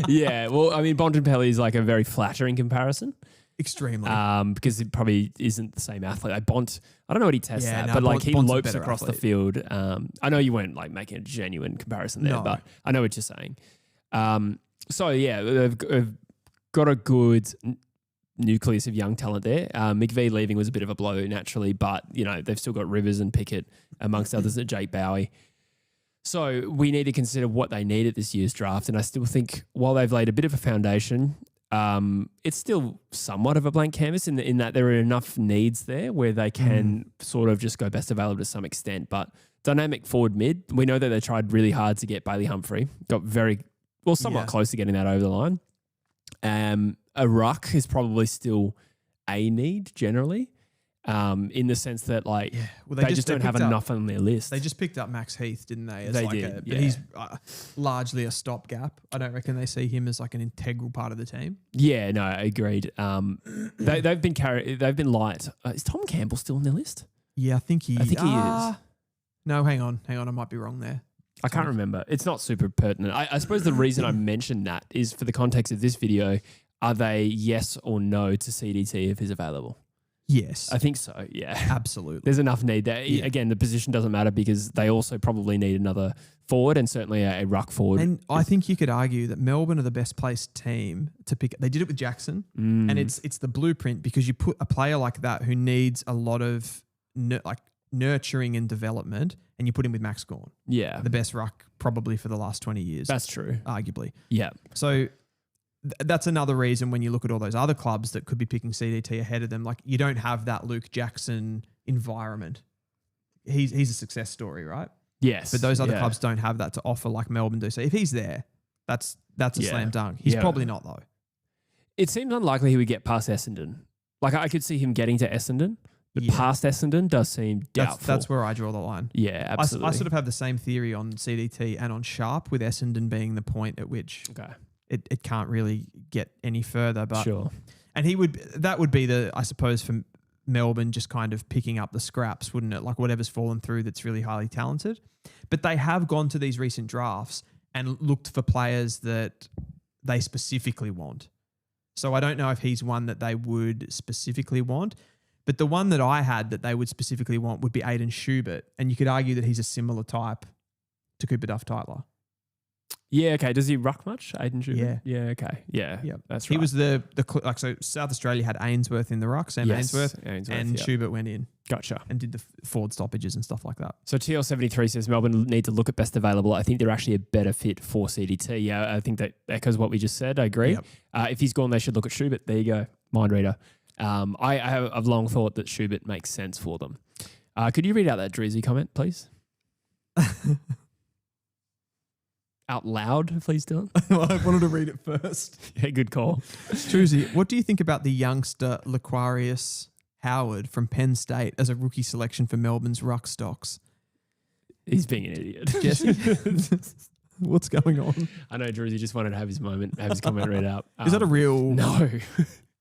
B: Yeah, well, I mean, Bontempelli is like a very flattering comparison.
A: Extremely.
B: Because it probably isn't the same athlete. I don't know what he tests at, but like he lopes across the field. I know you weren't like making a genuine comparison there, but I know what you're saying. So yeah, they've got a good nucleus of young talent there. McVee leaving was a bit of a blow naturally, but they've still got Rivers and Pickett amongst others at Jake Bowie. So we need to consider what they need at this year's draft. And I still think while they've laid a bit of a foundation, it's still somewhat of a blank canvas in that there are enough needs there where they can sort of just go best available to some extent. But dynamic forward mid, we know that they tried really hard to get Bailey Humphrey, got somewhat close to getting that over the line. A ruck is probably still a need generally. In the sense that they just don't have enough on their list.
A: They just picked up Max Heath, didn't they?
B: They did.
A: But he's largely a stopgap. I don't reckon they see him as like an integral part of the team.
B: Yeah, no, agreed. They've been light. Is Tom Campbell still on their list?
A: Yeah, I think he is. No, hang on. I might be wrong there.
B: I can't remember. It's not super pertinent. I suppose the reason I mentioned that is for the context of this video. Are they yes or no to CDT if he's available?
A: Yes.
B: I think so, yeah.
A: Absolutely.
B: There's enough need there.
A: Yeah.
B: Again, the position doesn't matter because they also probably need another forward and certainly a ruck forward.
A: And I think you could argue that Melbourne are the best placed team to pick. They did it with Jackson and it's the blueprint because you put a player like that who needs a lot of nurturing and development and you put him with Max Gawn.
B: Yeah.
A: The best ruck probably for the last 20 years.
B: That's true.
A: Arguably.
B: Yeah.
A: So that's another reason when you look at all those other clubs that could be picking CDT ahead of them, like you don't have that Luke Jackson environment. He's a success story, right?
B: Yes.
A: But those other clubs don't have that to offer like Melbourne do. So if he's there, that's a slam dunk. He's probably not though.
B: It seems unlikely he would get past Essendon. Like I could see him getting to Essendon, but past Essendon does seem doubtful.
A: That's where I draw the line.
B: Yeah, absolutely.
A: I sort of have the same theory on CDT and on Sharp with Essendon being the point at which it can't really get any further. But
B: sure.
A: And that would be I suppose for Melbourne just kind of picking up the scraps, wouldn't it? Like whatever's fallen through that's really highly talented. But they have gone to these recent drafts and looked for players that they specifically want. So I don't know if he's one that they would specifically want. But the one that I had that they would specifically want would be Aiden Schubert. And you could argue that he's a similar type to Cooper Duff-Tyler.
B: Yeah, okay. Does he ruck much, Aiden Schubert?
A: Yeah.
B: Yeah, okay. Yeah, that's right.
A: He was so South Australia had Ainsworth in the ruck, Ainsworth, and Schubert went in.
B: Gotcha.
A: And did the forward stoppages and stuff like that.
B: So TL73 says Melbourne need to look at best available. I think they're actually a better fit for CDT. Yeah, I think that echoes what we just said. I agree.
A: Yep.
B: If he's gone, they should look at Schubert. There you go. Mind reader. I've long thought that Schubert makes sense for them. Could you read out that Drizzy comment, please? Out loud, please, Dylan.
A: I wanted to read it first.
B: Yeah, good call.
A: Druzy, what do you think about the youngster Laquarius Howard from Penn State as a rookie selection for Melbourne's ruck stocks?
B: He's being an idiot.
A: Jesse, what's going on?
B: I know Druzy just wanted to have his moment, have his comment read out.
A: Is that a real?
B: No.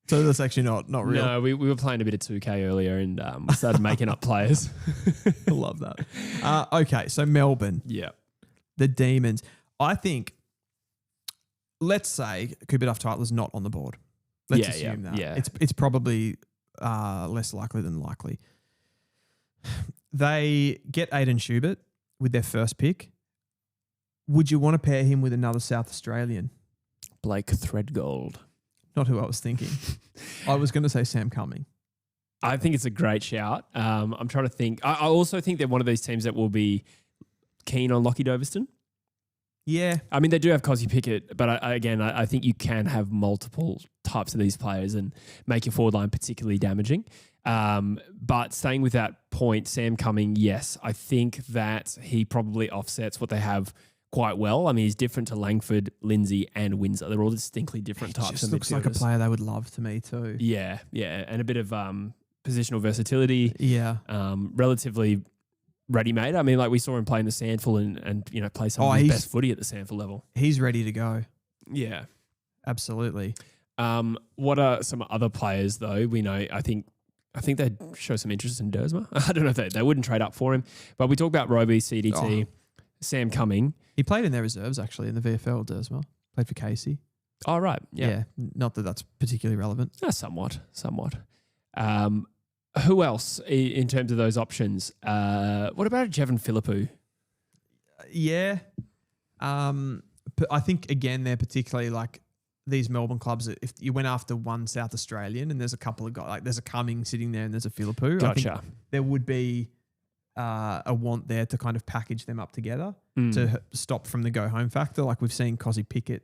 A: So that's actually not real?
B: No, we were playing a bit of 2K earlier and we started making up players.
A: I love that. Okay, so Melbourne.
B: Yeah.
A: The Demons. I think, let's say Cooper Duff-Tyler's not on the board. Let's assume that.
B: Yeah.
A: It's probably less likely than likely. They get Aiden Schubert with their first pick. Would you want to pair him with another South Australian?
B: Blake Threadgold.
A: Not who I was thinking. I was going to say Sam Cumming.
B: I think it's a great shout. I'm trying to think. I also think they're one of these teams that will be keen on Lockie Doverston.
A: Yeah.
B: I mean, they do have Cosy Pickett, but I think you can have multiple types of these players and make your forward line particularly damaging. But staying with that point, Sam Cumming, yes, I think that he probably offsets what they have quite well. I mean, he's different to Langford, Lindsay, and Windsor. They're all distinctly different types of midfielders.
A: Just looks like a player they would love to me too.
B: Yeah, and a bit of positional versatility.
A: Yeah.
B: Relatively ready-made. I mean, like we saw him play in the Sandful and play some of his best footy at the Sandful level.
A: He's ready to go.
B: Yeah.
A: Absolutely.
B: What are some other players though? We know, I think they'd show some interest in Dersma. I don't know if they wouldn't trade up for him, but we talk about Roby, CDT, Sam Cumming.
A: He played in their reserves actually in the VFL, Dersma. Played for Casey.
B: Oh, right. Yeah.
A: Not that that's particularly relevant.
B: Somewhat. Who else in terms of those options? What about Jevon Philippou?
A: Yeah. But I think, again, they're particularly like these Melbourne clubs. If you went after one South Australian and there's a couple of guys, like there's a Cumming sitting there and there's a Philippou.
B: Gotcha.
A: I think there would be a want there to kind of package them up together to stop from the go-home factor. Like we've seen Cosy Pickett,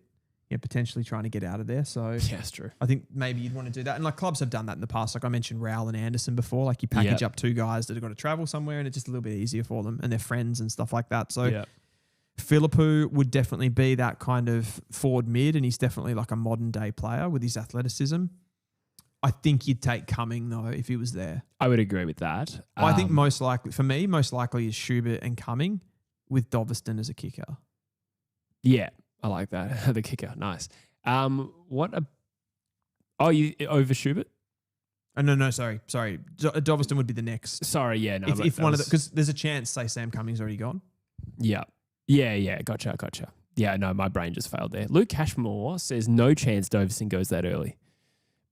A: potentially trying to get out of there. So
B: Yeah, that's true.
A: I think maybe you'd want to do that. And like clubs have done that in the past. Like I mentioned Rowell and Anderson before. Like you package up 2 guys that are going to travel somewhere and it's just a little bit easier for them and their friends and stuff like that. So Philippou would definitely be that kind of forward mid, and he's definitely like a modern day player with his athleticism. I think you'd take Cumming though if he was there.
B: I would agree with that.
A: I think most likely is Schubert and Cumming with Doveston as a kicker.
B: Yeah, I like that. The kicker, nice. You over Schubert?
A: No, sorry. Doveston would be the next.
B: Sorry, yeah, no.
A: If one of the, because there's a chance, say Sam Cumming's already gone.
B: Yeah. Gotcha. Yeah, no, my brain just failed there. Luke Cashmore says no chance Doveston goes that early.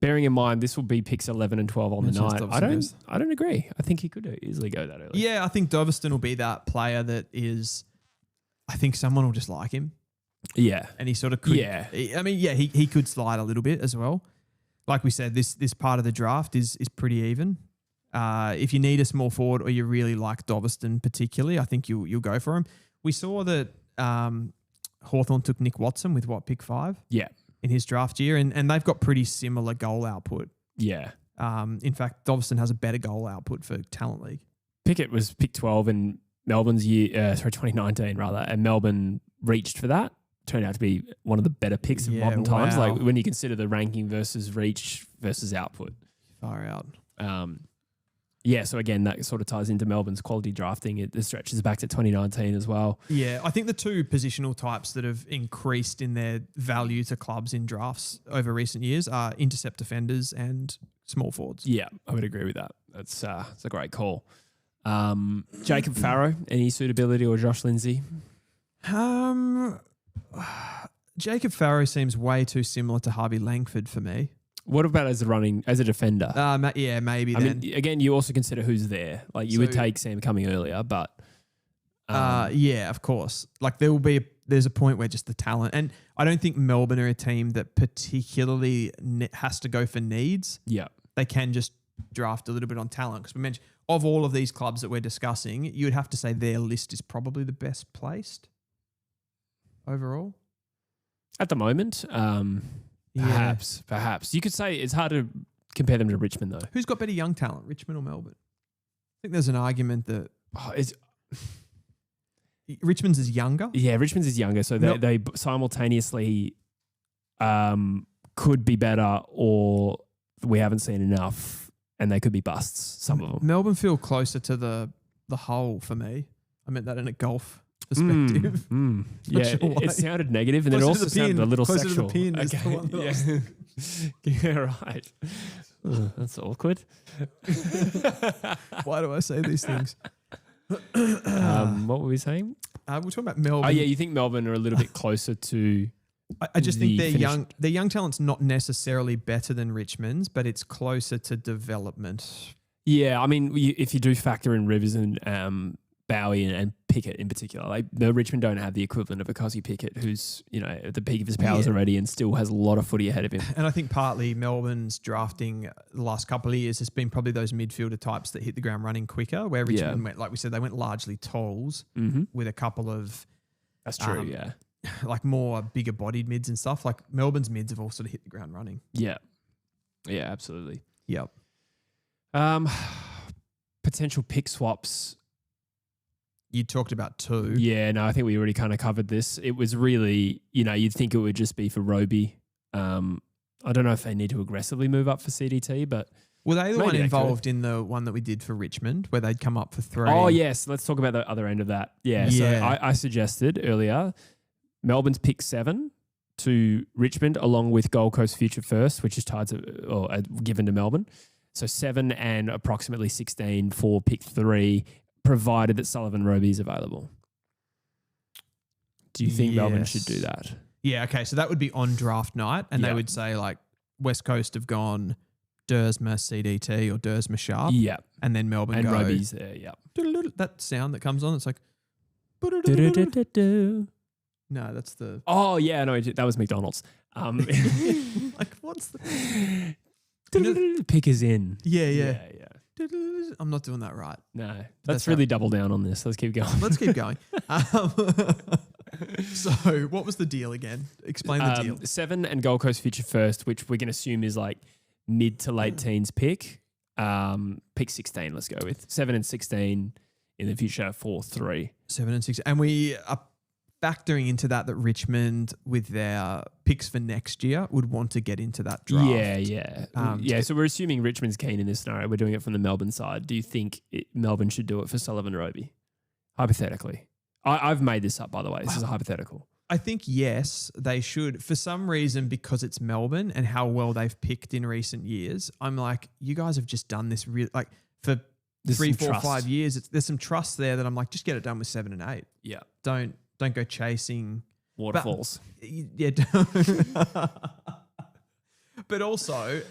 B: Bearing in mind this will be picks 11 and 12 on the night. I don't agree. I think he could easily go that early.
A: Yeah, I think Doveston will be that player that is. I think someone will just like him.
B: Yeah,
A: and he sort of could.
B: Yeah,
A: he could slide a little bit as well. Like we said, this part of the draft is pretty even. If you need a small forward or you really like Doveston particularly, I think you'll go for him. We saw that Hawthorn took Nick Watson with pick 5?
B: Yeah.
A: In his draft year, and they've got pretty similar goal output.
B: Yeah.
A: In fact, Doveston has a better goal output for Talent League.
B: Pickett was pick 12 in Melbourne's 2019 rather, and Melbourne reached for that. Turned out to be one of the better picks of modern times. Like when you consider the ranking versus reach versus output.
A: Far out.
B: So again, that sort of ties into Melbourne's quality drafting. It stretches back to 2019 as well.
A: Yeah, I think the 2 positional types that have increased in their value to clubs in drafts over recent years are intercept defenders and small forwards.
B: Yeah, I would agree with that. It's a great call. Jacob Farrow, any suitability, or Josh Lindsay?
A: Jacob Farrow seems way too similar to Harvey Langford for me.
B: What about as a defender?
A: Yeah, maybe.
B: I mean, again, you also consider who's there. Like you would take Sam Cumming earlier, but
A: yeah, of course. Like there's a point where just the talent, and I don't think Melbourne are a team that particularly has to go for needs.
B: Yeah,
A: they can just draft a little bit on talent, because we mentioned of all of these clubs that we're discussing, you would have to say their list is probably the best placed overall
B: at the moment. Perhaps. You could say it's hard to compare them to Richmond, though.
A: Who's got better young talent, Richmond or Melbourne? I think there's an argument that Richmond's is younger.
B: Yeah, Richmond's is younger, so they simultaneously could be better, or we haven't seen enough, and they could be busts, some of them.
A: Melbourne feel closer to the hole for me. I meant that in a golf perspective.
B: Yeah, sure it sounded negative, and it also sounded a little
A: closer
B: sexual.
A: To the pin is the one that
B: yeah, right. That's awkward.
A: Why do I say these things?
B: What were we saying?
A: We're talking about Melbourne.
B: Oh yeah, you think Melbourne are a little bit closer to?
A: I just think their young talent's not necessarily better than Richmond's, but it's closer to development.
B: Yeah, I mean, if you do factor in Rivers and Bowie and Pickett in particular, like the Richmond don't have the equivalent of a Cosy Pickett, who's at the peak of his powers already and still has a lot of footy ahead of him.
A: And I think partly Melbourne's drafting the last couple of years has been probably those midfielder types that hit the ground running quicker, where Richmond went, like we said, they went largely tolls with a couple of
B: that's true,
A: like more bigger bodied mids and stuff. Like Melbourne's mids have all sort of hit the ground running.
B: Yeah, absolutely.
A: Yep.
B: Potential pick swaps.
A: You talked about 2.
B: Yeah, no, I think we already kind of covered this. It was really, you'd think it would just be for Roby. I don't know if they need to aggressively move up for CDT, but
A: were they the one involved in the one that we did for Richmond where they'd come up for 3?
B: Oh, yes. Let's talk about the other end of that. Yeah. So I suggested earlier Melbourne's pick 7 to Richmond along with Gold Coast Future First, which is tied to or given to Melbourne. So 7 and approximately 16 for pick 3. Provided that Sullivan Roby is available. Do you think Melbourne should do that?
A: Yeah, okay. So that would be on draft night, and they would say like West Coast have gone Dersma CDT or Dersma Sharp.
B: Yeah.
A: And then Melbourne
B: and
A: go. And
B: Roby's there,
A: that sound that comes on, it's like. No, that's the.
B: Oh, yeah, no, that was McDonald's.
A: Like, what's the.
B: Pick is in.
A: Yeah. I'm not doing that right.
B: No, let's really double down on this. Let's keep going.
A: Let's keep going. So what was the deal again? Explain the deal.
B: 7 and Gold Coast future first, which we're going to assume is like mid to late teens pick. Pick 16, let's go with 7 and 16 in the future for 3.
A: 7 and 6. And we are factoring into that Richmond, with their picks for next year, would want to get into that draft.
B: Yeah. So we're assuming Richmond's keen in this scenario. We're doing it from the Melbourne side. Do you think Melbourne should do it for Sullivan Roby? Hypothetically. I've made this up, by the way. This is a hypothetical.
A: I think, yes, they should. For some reason, because it's Melbourne and how well they've picked in recent years, I'm like, you guys have just done this for 3, 4, 5 years. There's some trust there that I'm like, just get it done with 7 and 8.
B: Yeah.
A: Don't go chasing
B: waterfalls.
A: But also,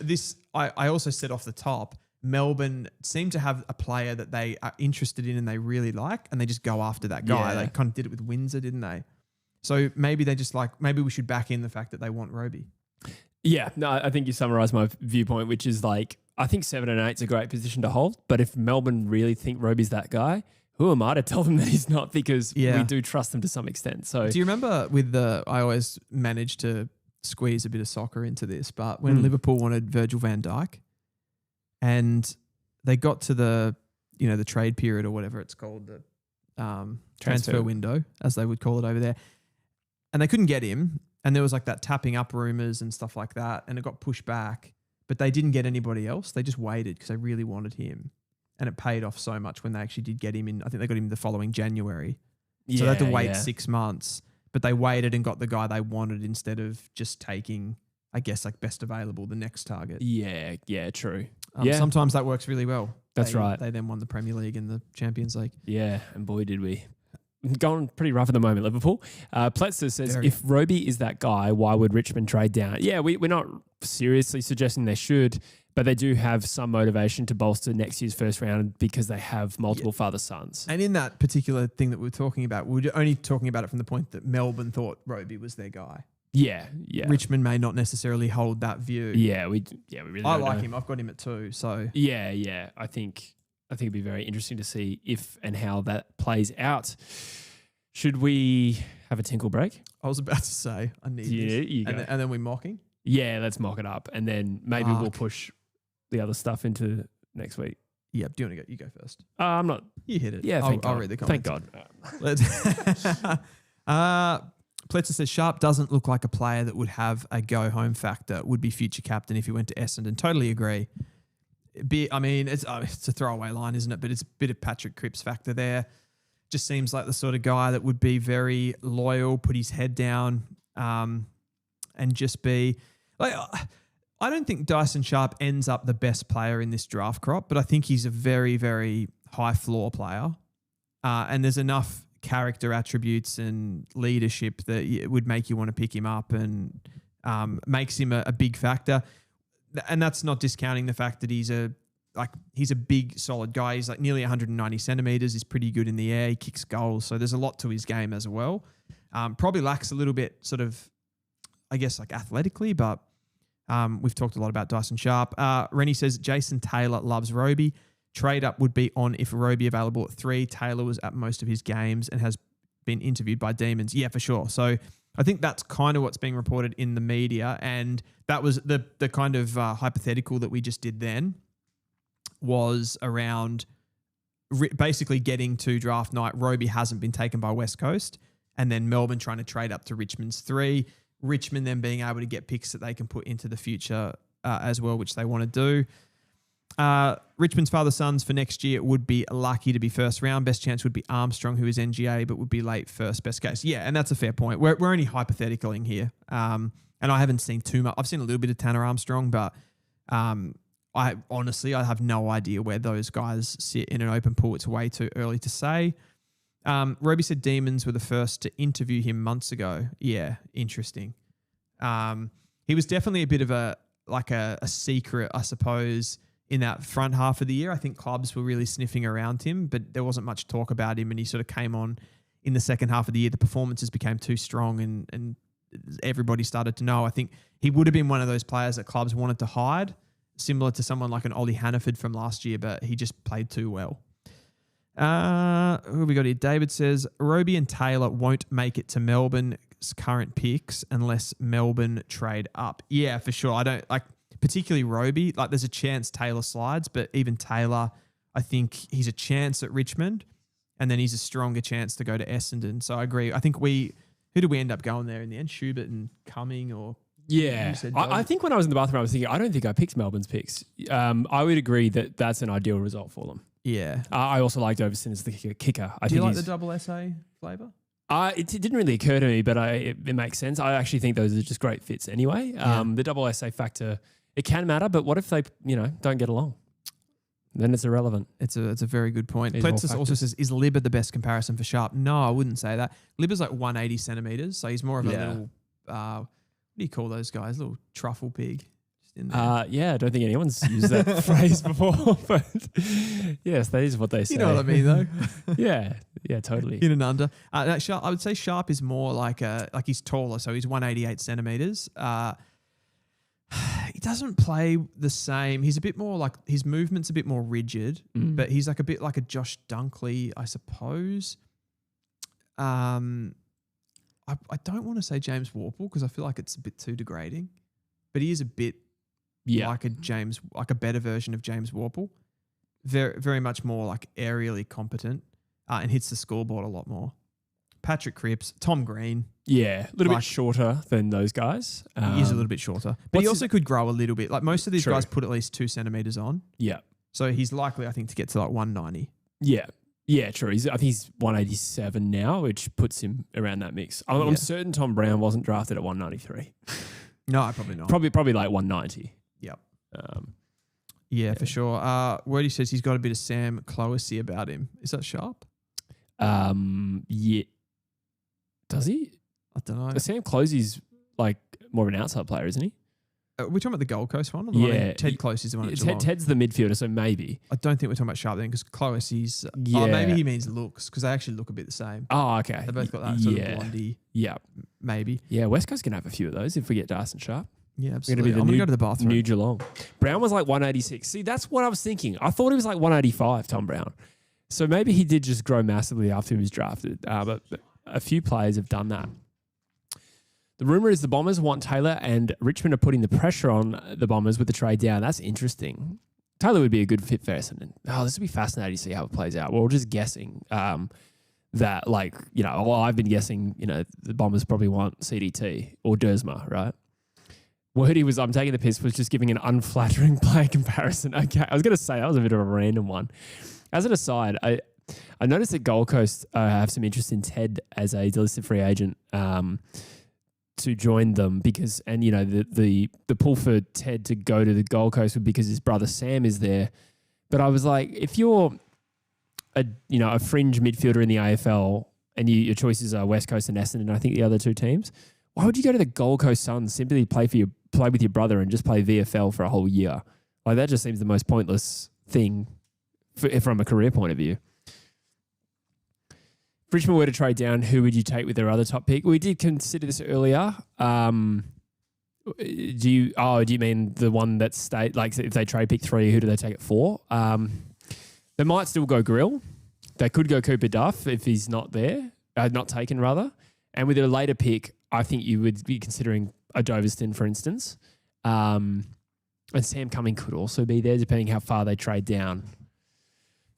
A: I also said off the top, Melbourne seem to have a player that they are interested in and they really like, and they just go after that guy.
B: Yeah.
A: They kind of did it with Windsor, didn't they? So maybe they just maybe we should back in the fact that they want Roby.
B: Yeah, no, I think you summarised my viewpoint, which is like, I think 7 and 8 is a great position to hold. But if Melbourne really think Roby's that guy, who am I to tell them that he's not? Because we do trust them to some extent. So
A: do you remember I always managed to squeeze a bit of soccer into this, but when Liverpool wanted Virgil van Dijk and they got to the trade period or whatever it's called, the transfer window, as they would call it over there, and they couldn't get him, and there was like that tapping up rumours and stuff like that, and it got pushed back, but they didn't get anybody else. They just waited because they really wanted him. And it paid off so much when they actually did get him in. I think they got him the following January. So they had to wait 6 months, but they waited and got the guy they wanted instead of just taking, I guess, like best available, the next target.
B: Yeah, true.
A: Sometimes that works really well.
B: That's right.
A: They then won the Premier League and the Champions League.
B: Yeah, and boy, did we. Going pretty rough at the moment, Liverpool. Pletzer says, if Roby is that guy, why would Richmond trade down? Yeah, we're not seriously suggesting they should, but they do have some motivation to bolster next year's first round because they have multiple father sons.
A: And in that particular thing that we're talking about, we're only talking about it from the point that Melbourne thought Roby was their guy.
B: Yeah.
A: Richmond may not necessarily hold that view.
B: We really
A: I like him. I've got him at 2, so.
B: Yeah. I think it'd be very interesting to see if and how that plays out. Should we have a tinkle break?
A: I was about to say, I need this.
B: You go.
A: And then we're mocking?
B: Yeah, let's mock it up. And then maybe we'll push the other stuff into next week.
A: Yeah, do you want to go? You go first.
B: I'm not.
A: You hit it.
B: Yeah,
A: I'll read the comments.
B: Thank God.
A: Pletzer says, Sharp doesn't look like a player that would have a go-home factor, would be future captain if he went to Essendon. Totally agree. It's a throwaway line, isn't it? But it's a bit of Patrick Cripps factor there. Just seems like the sort of guy that would be very loyal, put his head down, and just be like. I don't think Dyson Sharp ends up the best player in this draft crop, but I think he's a very, very high floor player, and there's enough character attributes and leadership that it would make you want to pick him up, and makes him a big factor. And that's not discounting the fact that he's a big, solid guy. He's like nearly 190 centimeters. He's pretty good in the air. He kicks goals. So there's a lot to his game as well. Probably lacks a little bit sort of, I guess, like athletically, but we've talked a lot about Dyson Sharp. Rennie says Jason Taylor loves Roby. Trade up would be on if Roby available at 3. Taylor was at most of his games and has been interviewed by Demons. Yeah, for sure. So I think that's kind of what's being reported in the media. And that was the kind of hypothetical that we just did then was around basically getting to draft night. Roby hasn't been taken by West Coast, and then Melbourne trying to trade up to Richmond's 3. Richmond then being able to get picks that they can put into the future as well, which they want to do. Richmond's father sons for next year would be lucky to be first round. Best chance would be Armstrong, who is NGA, but would be late first. Best case. Yeah, and that's a fair point. We're only hypotheticaling here. And I haven't seen too much. I've seen a little bit of Tanner Armstrong, but I have no idea where those guys sit in an open pool. It's way too early to say. Roby said Demons were the first to interview him months ago. Yeah, interesting. He was definitely a bit of a secret, I suppose, in that front half of the year. I think clubs were really sniffing around him, but there wasn't much talk about him, and he sort of came on in the second half of the year. The performances became too strong and everybody started to know. I think he would have been one of those players that clubs wanted to hide, similar to someone like an Ollie Hannaford from last year, but he just played too well. Who have we got here? David says, Roby and Taylor won't make it to Melbourne's current picks unless Melbourne trade up. Yeah, for sure. I don't like particularly Roby. Like there's a chance Taylor slides, but even Taylor, I think he's a chance at Richmond and then he's a stronger chance to go to Essendon. So I agree. I think who did we end up going there in the end? Schubert and Cumming or...
B: Yeah. I think when I was in the bathroom, I was thinking, I don't think I picked Melbourne's picks. I would agree that that's an ideal result for them.
A: Yeah.
B: I also liked Overton as the kicker.
A: Do you like the double SA flavour?
B: It didn't really occur to me, but it makes sense. I actually think those are just great fits anyway. The double SA factor, it can matter, but what if they, don't get along? Then it's irrelevant. It's
A: a very good point. Pletsis also says, is Libba the best comparison for Sharp? No, I wouldn't say that. Libba's like 180 centimetres, so he's more of a little, what do you call those guys? Little truffle pig. In there.
B: I don't think anyone's used that phrase before, but yes, that is what they say.
A: You know what I mean, though?
B: yeah, totally.
A: In and under. Sharp, I would say Sharp is more like he's taller, so he's 188 centimetres. He doesn't play the same. He's a bit more like his movement's a bit more rigid, but he's like a bit like a Josh Dunkley, I suppose. I don't want to say James Warple because I feel like it's a bit too degrading, but he is a bit like a better version of James Warple. Very, very much more like aerially competent and hits the scoreboard a lot more. Patrick Cripps, Tom Green.
B: Yeah, a little bit shorter than those guys.
A: He is a little bit shorter, but he also could grow a little bit. Like most of these guys put at least 2 centimetres on.
B: Yeah.
A: So he's likely, I think, to get to like 190.
B: Yeah. Yeah, true. I think he's 187 now, which puts him around that mix. I'm certain Tom Brown wasn't drafted at 193.
A: No, probably not.
B: Probably like 190.
A: Yep. Yeah, for sure. Wordy says he's got a bit of Sam Cloesy about him. Is that Sharp?
B: Yeah. Does he?
A: I don't know.
B: Sam Cloesy's like more of an outside player, isn't he?
A: We're talking about the Gold Coast one? Or the one Ted Cloesy's the one at Geelong?
B: Ted's the midfielder, so maybe.
A: I don't think we're talking about Sharp then because Cloesy's... Oh, maybe he means looks because they actually look a bit the same.
B: Oh, okay.
A: They both got that sort of blondie.
B: Yeah.
A: Maybe.
B: Yeah, West Coast can have a few of those if we get Darcy Sharp.
A: Yeah, absolutely. I'm going to go to the bathroom.
B: New Geelong. Brown was like 186. See, that's what I was thinking. I thought he was like 185, Tom Brown. So maybe he did just grow massively after he was drafted. But a few players have done that. The rumour is the Bombers want Taylor and Richmond are putting the pressure on the Bombers with the trade down. That's interesting. Taylor would be a good fit for Essendon. This would be fascinating to see how it plays out. We're all just guessing that, I've been guessing, the Bombers probably want CDT or Dersma, right? Wordy was, I'm taking the piss, was just giving an unflattering player comparison. Okay, I was going to say that was a bit of a random one. As an aside, I noticed that Gold Coast have some interest in Ted as a delisted free agent to join them because, and the pull for Ted to go to the Gold Coast would because his brother Sam is there. But I was like, if you're a fringe midfielder in the AFL and your choices are West Coast and Essendon, I think the other two teams, why would you go to the Gold Coast Suns simply play with your brother and just play VFL for a whole year? Like that just seems the most pointless thing from a career point of view. If Richmond were to trade down, who would you take with their other top pick? We did consider this earlier. Do you mean the one that stayed? Like if they trade pick 3, who do they take it for? They might still go Grill. They could go Cooper Duff if he's not there, not taken rather. And with a later pick, I think you would be considering a Doveston, for instance. And Sam Cumming could also be there, depending how far they trade down.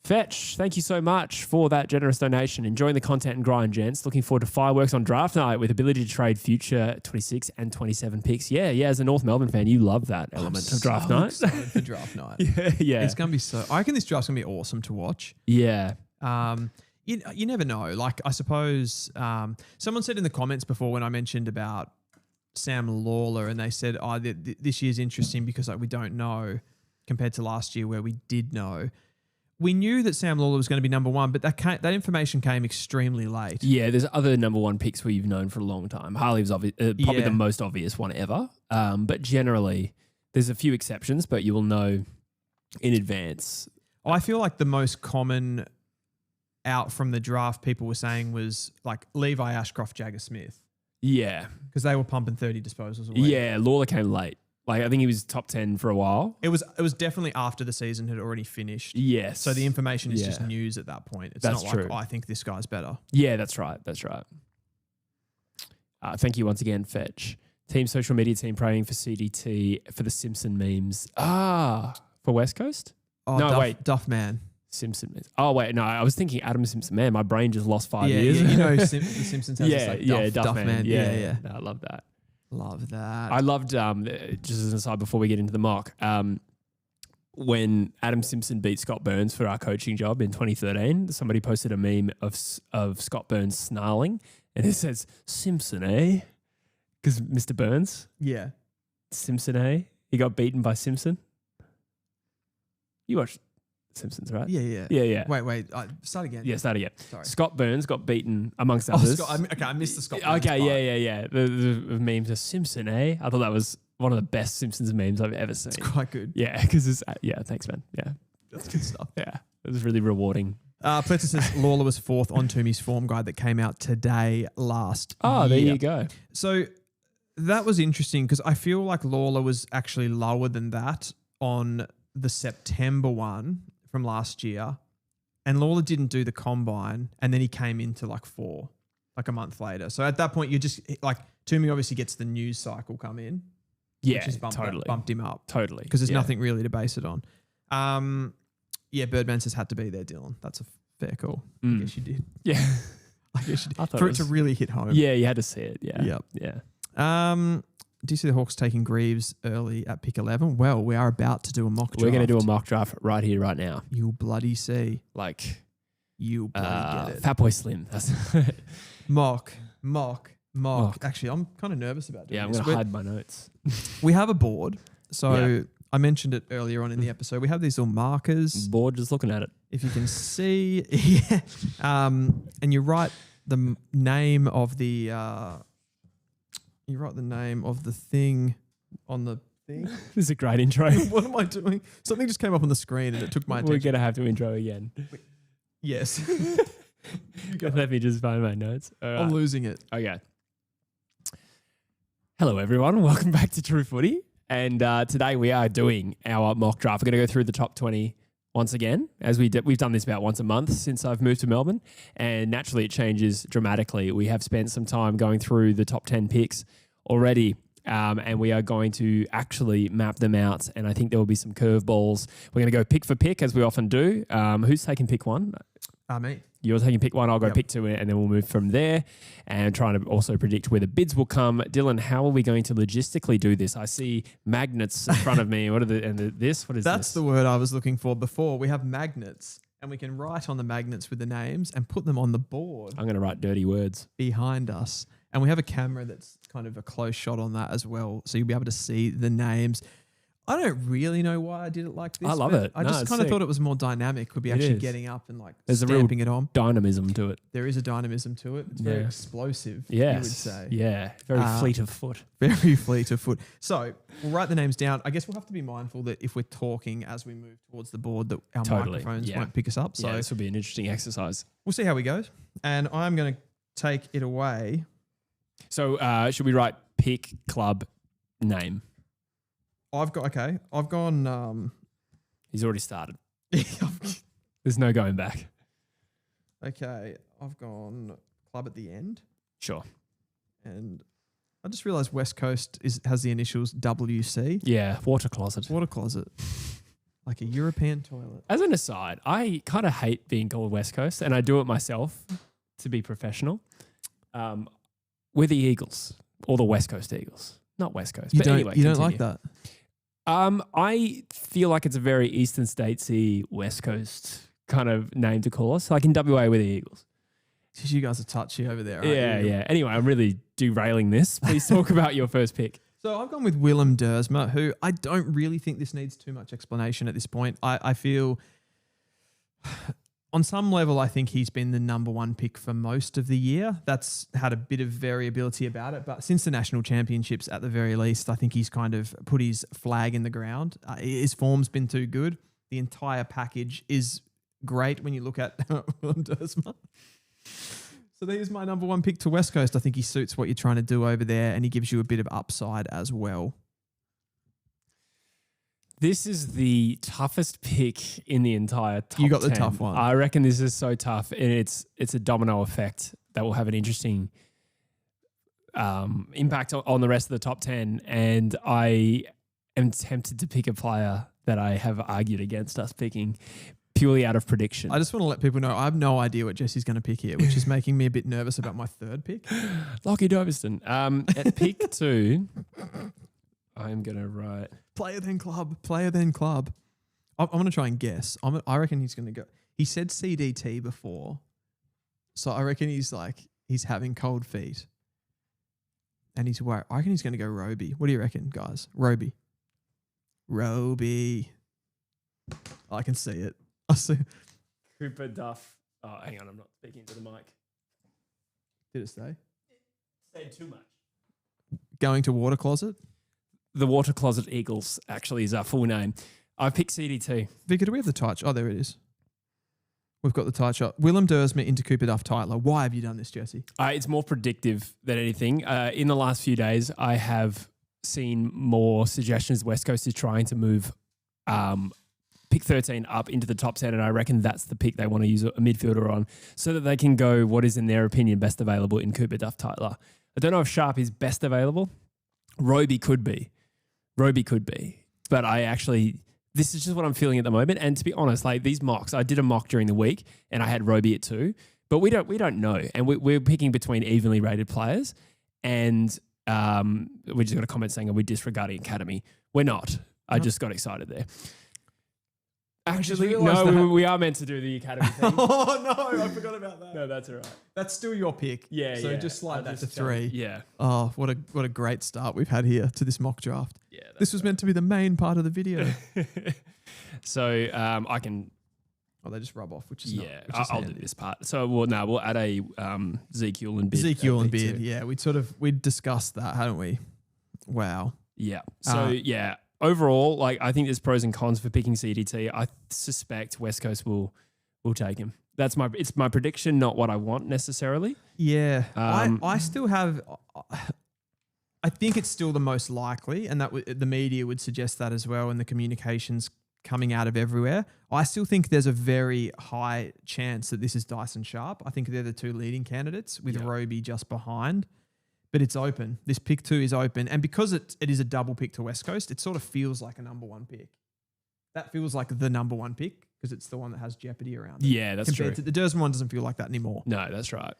B: Fetch, thank you so much for that generous donation. Enjoying the content and grind, gents. Looking forward to fireworks on draft night with ability to trade future 26 and 27 picks. Yeah, as a North Melbourne fan, you love that element of draft night.
A: Excited for draft night.
B: Yeah.
A: It's going to be so... I reckon this draft's going to be awesome to watch.
B: Yeah.
A: You never know. Like, I suppose someone said in the comments before when I mentioned about Sam Lawler and they said, this year's interesting because we don't know compared to last year where we did know. We knew that Sam Lawler was going to be number 1, but that information came extremely late.
B: Yeah, there's other number 1 picks we've known for a long time. Harley was probably the most obvious one ever. But generally, there's a few exceptions, but you will know in advance.
A: I feel like the most common out from the draft people were saying was like Levi Ashcroft, Jagger Smith.
B: Yeah.
A: Because they were pumping 30 disposals a week.
B: Yeah, Lawler came late. Like, I think he was top 10 for a while.
A: It was definitely after the season had already finished.
B: Yes.
A: So the information is just news at that point. It's
B: That's
A: not
B: true.
A: like, I think this guy's better.
B: Yeah, that's right. That's right. Thank you once again, Fetch. Team social media team praying for CDT for the Simpson memes. For West Coast?
A: Oh,
B: No, wait.
A: Duff Man.
B: Simpson memes. Oh, wait. No, I was thinking Adam Simpson. Man, my brain just lost 5
A: Yeah,
B: years.
A: yeah, you know, the Simpsons has this like
B: Duff Man.
A: Yeah.
B: No, I love that.
A: Love that.
B: I loved, just as an aside before we get into the mock, when Adam Simpson beat Scott Burns for our coaching job in 2013, somebody posted a meme of Scott Burns snarling, and it says, Simpson, eh? Because Mr. Burns,
A: Yeah.
B: Simpson, eh? He got beaten by Simpson. You watched Simpsons, right?
A: Yeah.
B: Yeah.
A: Wait. Start again.
B: Yeah, start again.
A: Sorry.
B: Scott Burns got beaten amongst others.
A: I missed the Scott Burns
B: Okay,
A: part.
B: yeah. The memes are Simpson, eh? I thought that was one of the best Simpsons memes I've ever seen.
A: It's quite good.
B: Yeah, because it's thanks, man. Yeah,
A: That's good stuff.
B: yeah, it was really rewarding.
A: Pletcher says Lawler was fourth on Toomey's form guide that came out today last
B: Oh,
A: year.
B: there you go.
A: So that was interesting because I feel like Lawler was actually lower than that on the September one from last year. And Lawler didn't do the combine and then he came into like 4, like a month later. So at that point, you just like Toomey obviously gets the news cycle come in.
B: Yeah,
A: Which has bumped him up.
B: Totally.
A: Because there's nothing really to base it on. Birdman says had to be there, Dylan. That's a fair call. I guess you did.
B: Yeah.
A: I guess you did.
B: I thought
A: For
B: it
A: it to
B: was-
A: really hit home.
B: Yeah, you had to see it. Yeah.
A: Yep.
B: Yeah.
A: Do you see the Hawks taking Greaves early at pick 11? Well, we are about to do a mock draft.
B: We're going to do a mock draft right here, right now.
A: You'll bloody see.
B: Like,
A: You'll bloody get it.
B: Fat Boy Slim. That's
A: Mock.
B: Mock.
A: Actually, I'm kind of nervous about doing
B: Yeah, I'm
A: this.
B: going to hide my notes.
A: We have a board. So
B: Yeah.
A: I mentioned it earlier on in the episode. We have these little markers.
B: Bored just looking at it.
A: If you can see. Yeah. And you write the name of the... you write the name of the thing on the thing.
B: This is a great intro.
A: What am I doing? Something just came up on the screen and it took my
B: We're
A: attention.
B: going to have to intro again.
A: Yes.
B: Let me just find my notes. All right.
A: I'm losing it.
B: Okay. Hello, everyone. Welcome back to True Footy. And today we are doing our mock draft. We're going to go through the top 20 once again, as we've done this about once a month since I've moved to Melbourne. And naturally, it changes dramatically. We have spent some time going through the top 10 picks already. And we are going to actually map them out. And I think there will be some curveballs. We're going to go pick for pick, as we often do. Who's taking pick 1?
A: Me.
B: You're taking pick 1, I'll go
A: Yep.
B: pick 2, and then we'll move from there and trying to also predict where the bids will come. Dylan, how are we going to logistically do this? I see magnets in front of me. What are this? What is
A: That's
B: this?
A: the word I was looking for before. We have magnets and we can write on the magnets with the names and put them on the board
B: I'm going to write dirty words.
A: behind us. And we have a camera that's kind of a close shot on that as well. So you'll be able to see the names. I don't really know why I did it like this.
B: I love
A: but
B: it.
A: I
B: No,
A: just
B: it's
A: kind of
B: sick.
A: thought it was more dynamic. We'd be
B: It
A: actually
B: is.
A: getting up and like
B: There's a real
A: stamping it on.
B: Dynamism to it.
A: There is a dynamism to it. It's very
B: Yeah.
A: explosive,
B: Yes.
A: you would say.
B: Yeah. Very fleet of foot.
A: Very fleet of foot. So we'll write the names down. I guess we'll have to be mindful that if we're talking as we move towards the board that our
B: Totally,
A: microphones
B: yeah.
A: won't pick us up. So
B: Yeah, this will be an interesting exercise.
A: we'll see how we go. And I'm going to take it away.
B: So should we write pick, club, name?
A: I've gone
B: He's already started. There's no going back.
A: okay, I've gone club at the end.
B: Sure.
A: And I just realised West Coast has the initials WC.
B: Yeah, water closet.
A: Water closet. Like a European toilet.
B: As an aside, I kind of hate being called West Coast, and I do it myself to be professional. We're the Eagles, or the West Coast Eagles, not West Coast.
A: You
B: But
A: don't,
B: anyway,
A: you don't
B: continue.
A: like that?
B: I feel like it's a very Eastern Statesy West Coast kind of name to call us. Like in WA, we're the Eagles.
A: Jeez, you guys are touchy over there, aren't
B: Yeah,
A: you?
B: yeah. Anyway, I'm really derailing this. Please talk about your first pick.
A: So I've gone with Willem Dersma, who I don't really think this needs too much explanation at this point. I feel on some level, I think he's been the number one pick for most of the year. That's had a bit of variability about it. But since the national championships, at the very least, I think he's kind of put his flag in the ground. His form's been too good. The entire package is great when you look at Willem Dersma. So there's my number one pick to West Coast. I think he suits what you're trying to do over there and he gives you a bit of upside as well.
B: This is the toughest pick in the entire top
A: You got
B: 10.
A: the tough one.
B: I reckon this is so tough, and it's a domino effect that will have an interesting impact on the rest of the top 10. And I am tempted to pick a player that I have argued against us picking purely out of prediction.
A: I just want to let people know I have no idea what Jesse's going to pick here, which is making me a bit nervous about my third pick.
B: Lockie Doverston. At pick 2, I'm going to write...
A: Player then club. Player then club. I'm going to try and guess. I reckon he's going to go... He said CDT before, so I reckon he's having cold feet. And he's worried. I reckon he's going to go Roby. What do you reckon, guys? Roby. I can see it. I see.
B: Cooper Duff. Oh, hang on. I'm not speaking into the mic.
A: Did it stay?
B: Stayed too much.
A: Going to water closet?
B: The Water Closet Eagles actually is our full name. I picked CDT.
A: Vicar, do we have the tight shot? Oh, there it is. We've got the tight shot. Willem Dersma into Cooper Duff Tytler. Why have you done this, Jesse?
B: It's more predictive than anything. In the last few days, I have seen more suggestions West Coast is trying to move pick 13 up into the top 10, and I reckon that's the pick they want to use a midfielder on so that they can go what is, in their opinion, best available in Cooper Duff Tytler. I don't know if Sharp is best available. Roby could be. But this is just what I'm feeling at the moment. And to be honest, like these mocks, I did a mock during the week and I had Roby at 2, but we don't know. And we're picking between evenly rated players, and we just got a comment saying, are we disregarding Academy? We're not. I just got excited there. Actually, no, we are meant to do the Academy thing.
A: Oh, no, I forgot about that.
B: No, that's all right.
A: That's still your pick.
B: Yeah,
A: so just slide that to 3.
B: Yeah.
A: Oh, what a great start we've had here to this mock draft.
B: Yeah.
A: This was meant to be the main part of the video.
B: So I can...
A: Oh, they just rub off, which is
B: yeah.
A: not,
B: I'll do this part. So we'll add a Ezekiel and Beard.
A: Ezekiel and Beard. Yeah, we'd discussed that, hadn't we? Wow.
B: Yeah. So overall, like I think there's pros and cons for picking CDT. I suspect West Coast will take him. It's my prediction, not what I want necessarily.
A: Yeah. I still have... I think it's still the most likely, and that the media would suggest that as well, and the communications coming out of everywhere. I still think there's a very high chance that this is Dyson Sharp. I think they're the 2 leading candidates, with Roby just behind. But it's open. This pick 2 is open. And because it is a double pick to West Coast, it sort of feels like a number 1 pick. That feels like the number 1 pick because it's the one that has jeopardy around it.
B: Yeah, that's true.
A: To the Dersman one doesn't feel like that anymore.
B: No, that's right.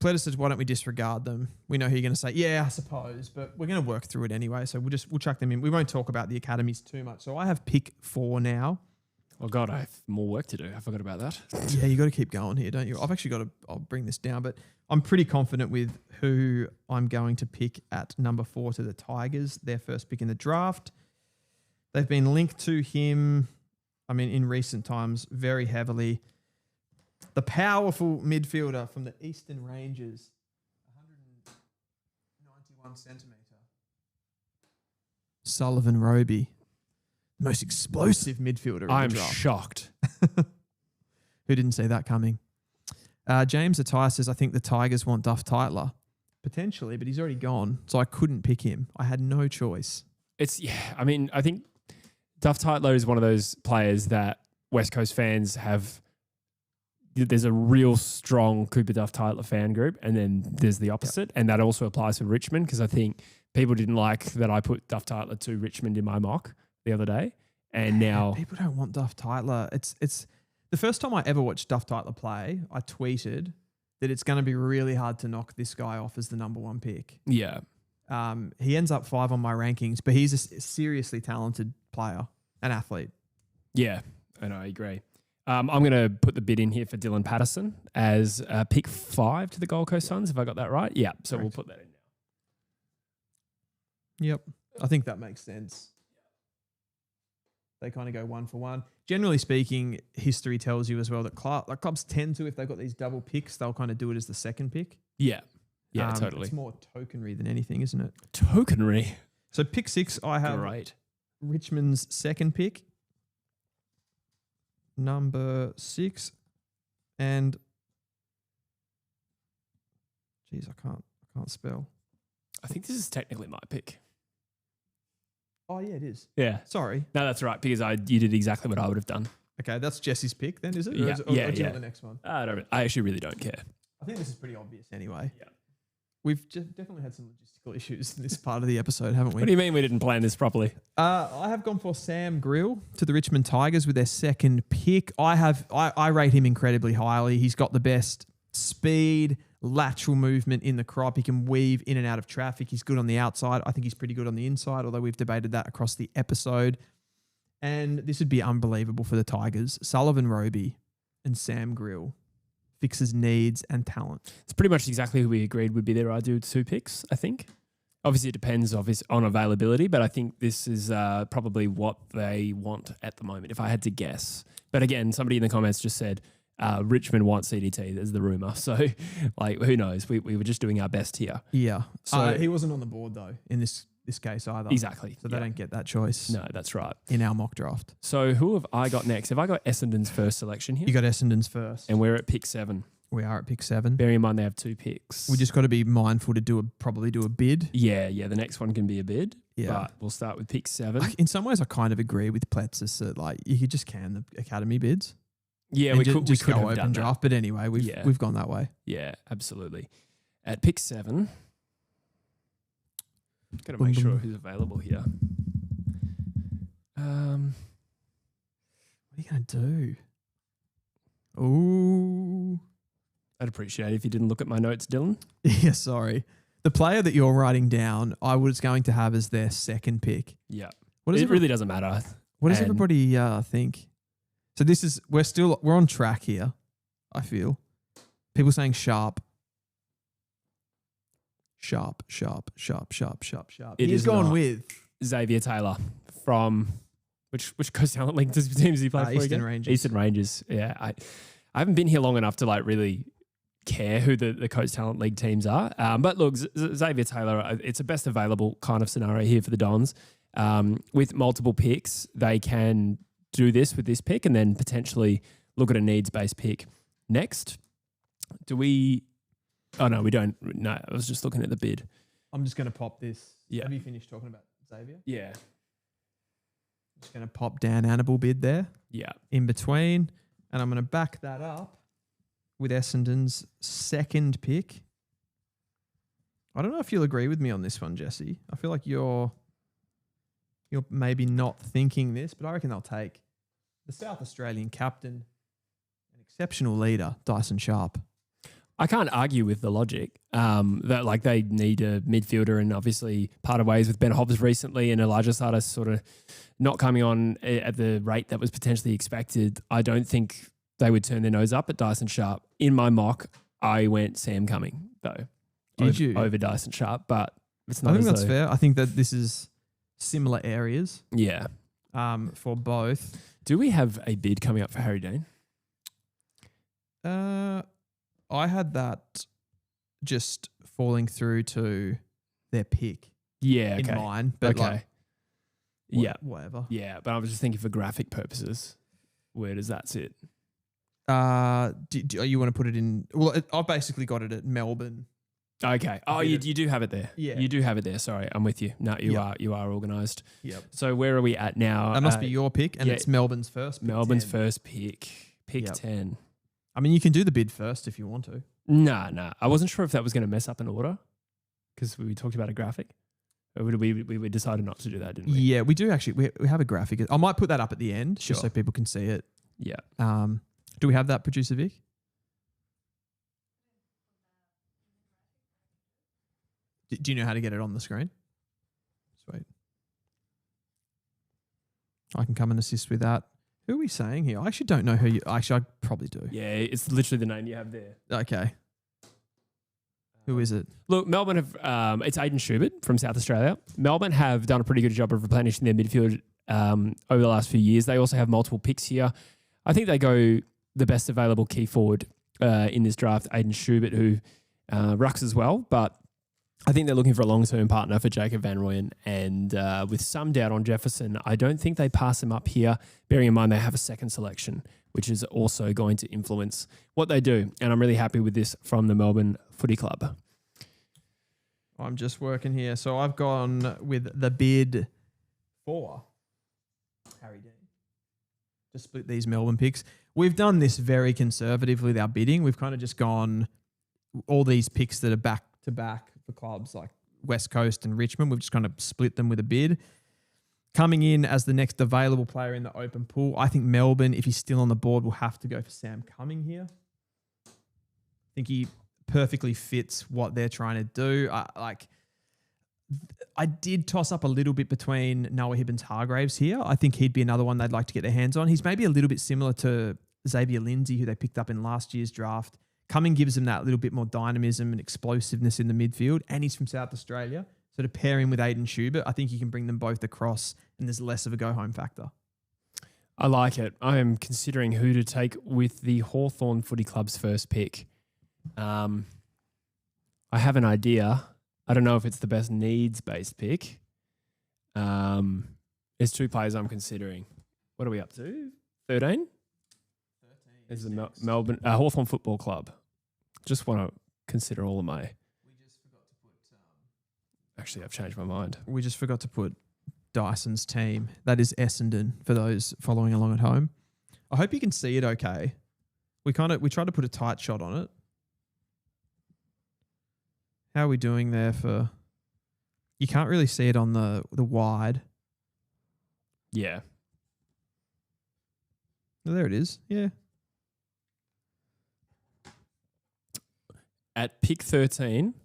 A: Pleta says, why don't we disregard them? We know who you're going to say. Yeah, I suppose, but we're going to work through it anyway. So we'll chuck them in. We won't talk about the academies too much. So I have pick 4 now.
B: Oh God, I have more work to do. I forgot about that.
A: Yeah, you got to keep going here, don't you? I've actually I'll bring this down, but I'm pretty confident with who I'm going to pick at number 4 to the Tigers, their first pick in the draft. They've been linked to him, in recent times, very heavily. The powerful midfielder from the Eastern Ranges, 191 centimetre. Sullivan Roby, most explosive midfielder in
B: I'm
A: the draft.
B: shocked.
A: Who didn't see that coming? James Attai says, I think the Tigers want Duff Tytler. Potentially, but he's already gone, so I couldn't pick him. I had no choice.
B: I think Duff Tytler is one of those players that West Coast fans have. There's a real strong Cooper Duff Tytler fan group, and then there's the opposite, and that also applies for Richmond, because I think people didn't like that I put Duff Tytler to Richmond in my mock the other day, and now
A: people don't want Duff Tytler. It's the first time I ever watched Duff Tytler play. I tweeted that it's going to be really hard to knock this guy off as the number 1 pick.
B: Yeah,
A: he ends up 5 on my rankings, but he's a seriously talented player, an athlete.
B: Yeah, and I agree. I'm going to put the bid in here for Dylan Patterson as pick 5 to the Gold Coast Suns, if I got that right. Yeah, so We'll put that in now.
A: Yep, I think that makes sense. They kind of go 1 for 1. Generally speaking, history tells you as well that clubs tend to, if they've got these double picks, they'll kind of do it as the second pick.
B: Yeah, totally.
A: It's more tokenry than anything, isn't it?
B: Tokenry.
A: So pick 6, I have Richmond's second pick. Number 6, and geez, I can't spell.
B: I think this is technically my pick.
A: Oh, yeah, it is.
B: Yeah.
A: Sorry.
B: No, that's right, because you did exactly what I would have done.
A: Okay, that's Jesse's pick then, is it?
B: Yeah,
A: Or do you want the next one?
B: I actually really don't care.
A: I think this is pretty obvious anyway.
B: Yeah.
A: We've definitely had some logistical issues in this part of the episode, haven't we?
B: What do you mean we didn't plan this properly?
A: I have gone for Sam Grill to the Richmond Tigers with their second pick. I rate him incredibly highly. He's got the best speed, lateral movement in the crop. He can weave in and out of traffic. He's good on the outside. I think he's pretty good on the inside, although we've debated that across the episode. And this would be unbelievable for the Tigers. Sullivan Roby and Sam Grill. Fixes needs and talent.
B: It's pretty much exactly who we agreed would be their ideal 2 picks, I think. Obviously, it depends on availability, but I think this is probably what they want at the moment, if I had to guess. But again, somebody in the comments just said Richmond want CDT. There's the rumour. So, who knows? We were just doing our best here.
A: Yeah.
B: So
A: he wasn't on the board, though, in this case either.
B: Exactly.
A: So they don't get that choice.
B: No, that's right.
A: In our mock draft.
B: So who have I got next? Have I got Essendon's first selection here?
A: You got Essendon's first.
B: And we're at pick 7.
A: We are at pick 7.
B: Bearing in mind they have 2 picks.
A: We just got to be mindful to probably do a bid.
B: Yeah. The next one can be a bid.
A: Yeah.
B: But we'll start with pick 7.
A: In some ways, I kind of agree with Pletsis that you could just can the academy bids.
B: Yeah, we could
A: go
B: have
A: open
B: done
A: draft. But anyway, we've gone that way.
B: Yeah, absolutely. At pick 7, got to make sure who's available here.
A: What are you going to do? Ooh.
B: I'd appreciate it if you didn't look at my notes, Dylan.
A: Yeah, sorry. The player that you're writing down, I was going to have as their second pick.
B: Yeah.
A: It
B: really doesn't matter.
A: What does everybody think? So we're on track here, I feel. People saying sharp. Sharp. He's gone with
B: Xavier Taylor from which Coast Talent League teams does he play for
A: Eastern
B: again?
A: Rangers.
B: Eastern Rangers. Yeah. I haven't been here long enough to really care who the Coast Talent League teams are. But look, Xavier Taylor, it's a best available kind of scenario here for the Dons. With multiple picks, they can do this with this pick and then potentially look at a needs-based pick next. Do we... Oh, no, we don't. No, I was just looking at the bid.
A: I'm just going to pop this.
B: Yeah.
A: Have you finished talking about Xavier?
B: Yeah.
A: Just going to pop Dan Annable bid there.
B: Yeah.
A: In between. And I'm going to back that up with Essendon's second pick. I don't know if you'll agree with me on this one, Jesse. I feel like you're maybe not thinking this, but I reckon they'll take the South Australian captain, an exceptional leader, Dyson Sharp.
B: I can't argue with the logic that they need a midfielder, and obviously parted ways with Ben Hobbs recently and Elijah Sardis sort of not coming on at the rate that was potentially expected. I don't think they would turn their nose up at Dyson Sharp. In my mock, I went Sam Cumming though.
A: Did you?
B: Over Dyson Sharp, but it's not.
A: I think that's fair. I think that this is similar areas.
B: Yeah.
A: For both.
B: Do we have a bid coming up for Harry Dane?
A: I had that just falling through to their pick.
B: Yeah,
A: in mine, but whatever.
B: Yeah, but I was just thinking for graphic purposes, where does that sit?
A: Do you want to put it in? Well, I've basically got it at Melbourne.
B: Okay. Oh, you do have it there.
A: Yeah,
B: you do have it there. Sorry, I'm with you. No, you are organised.
A: Yep.
B: So where are we at now?
A: That must be your pick, and it's Melbourne's first.
B: Melbourne's first pick. Pick 10.
A: I mean, you can do the bid first if you want to.
B: Nah. I wasn't sure if that was going to mess up an order because we talked about a graphic. Or we decided not to do that, didn't we?
A: Yeah, we do actually. We have a graphic. I might put that up at the end just so people can see it.
B: Yeah.
A: Do we have that, Producer Vic? Do you know how to get it on the screen? Sweet. I can come and assist with that. Who are we saying here? I actually don't know who you... Actually, I probably do.
B: Yeah, it's literally the name you have there.
A: Okay. Who is it?
B: Look, Melbourne have... it's Aiden Schubert from South Australia. Melbourne have done a pretty good job of replenishing their midfield over the last few years. They also have multiple picks here. I think they go the best available key forward in this draft, Aiden Schubert, who rucks as well, but I think they're looking for a long-term partner for Jacob Van Rooyen, and with some doubt on Jefferson, I don't think they pass him up here, bearing in mind they have a second selection, which is also going to influence what they do, and I'm really happy with this from the Melbourne Footy Club.
A: I'm just working here. So I've gone with the bid for Harry Dean. To split these Melbourne picks. We've done this very conservatively with our bidding. We've kind of just gone all these picks that are back to back for clubs like West Coast and Richmond. We've just kind of split them with a bid. Coming in as the next available player in the open pool, I think Melbourne, if he's still on the board, will have to go for Sam Cumming here. I think he perfectly fits what they're trying to do. I did toss up a little bit between Noah Hibbins-Hargraves here. I think he'd be another one they'd like to get their hands on. He's maybe a little bit similar to Xavier Lindsay, who they picked up in last year's draft. Cumming gives him that little bit more dynamism and explosiveness in the midfield, and he's from South Australia. So to pair him with Aiden Schubert, I think you can bring them both across and there's less of a go-home factor.
B: I like it. I am considering who to take with the Hawthorn Footy Club's first pick. I have an idea. I don't know if it's the best needs-based pick. There's two players I'm considering. What are we up to? 13? 13. Is the Melbourne Hawthorn Football Club. Just want to consider all of my... Actually, I've changed my mind.
A: We just forgot to put Dyson's team. That is Essendon for those following along at home. I hope you can see it okay. We tried to put a tight shot on it. How are we doing there for... You can't really see it on the wide.
B: Yeah.
A: Oh, there it is. Yeah.
B: At pick 13...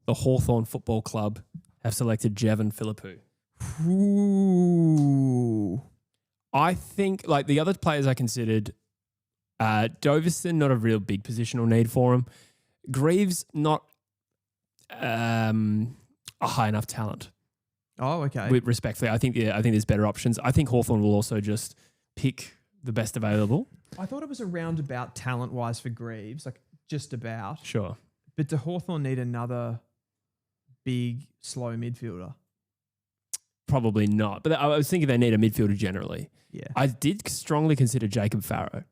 B: the Hawthorn Football Club have selected Jevon Philippou.
A: Ooh.
B: I think, like the other players I considered, Doveston, not a real big positional need for him. Greaves, not a high enough talent.
A: Oh, okay.
B: Respectfully, I think there's better options. I think Hawthorn will also just pick the best available.
A: I thought it was around about talent-wise for Greaves, like just about.
B: Sure.
A: But do Hawthorn need another big, slow midfielder?
B: Probably not. But I was thinking they need a midfielder generally.
A: Yeah.
B: I did strongly consider Jacob Farrow.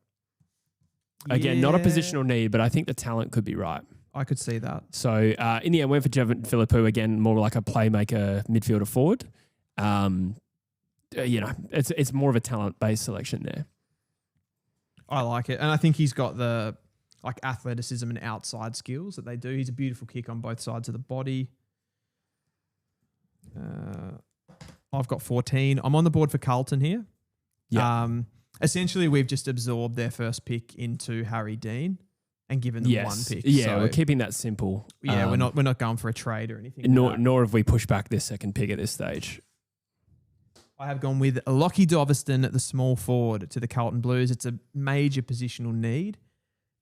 B: Again, not a positional need, but I think the talent could be right.
A: I could see that.
B: So in the end, went for Jevon Philippou, again, more like a playmaker midfielder forward. It's more of a talent-based selection there.
A: I like it. And I think he's got the athleticism and outside skills that they do. He's a beautiful kick on both sides of the body. I've got 14. I'm on the board for Carlton here.
B: Yeah.
A: Essentially, we've just absorbed their first pick into Harry Dean and given them one pick.
B: Yeah,
A: so,
B: we're keeping that simple.
A: Yeah, we're not going for a trade or anything.
B: Nor have we pushed back this second pick at this stage.
A: I have gone with Lockie Doveston at the small forward to the Carlton Blues. It's a major positional need.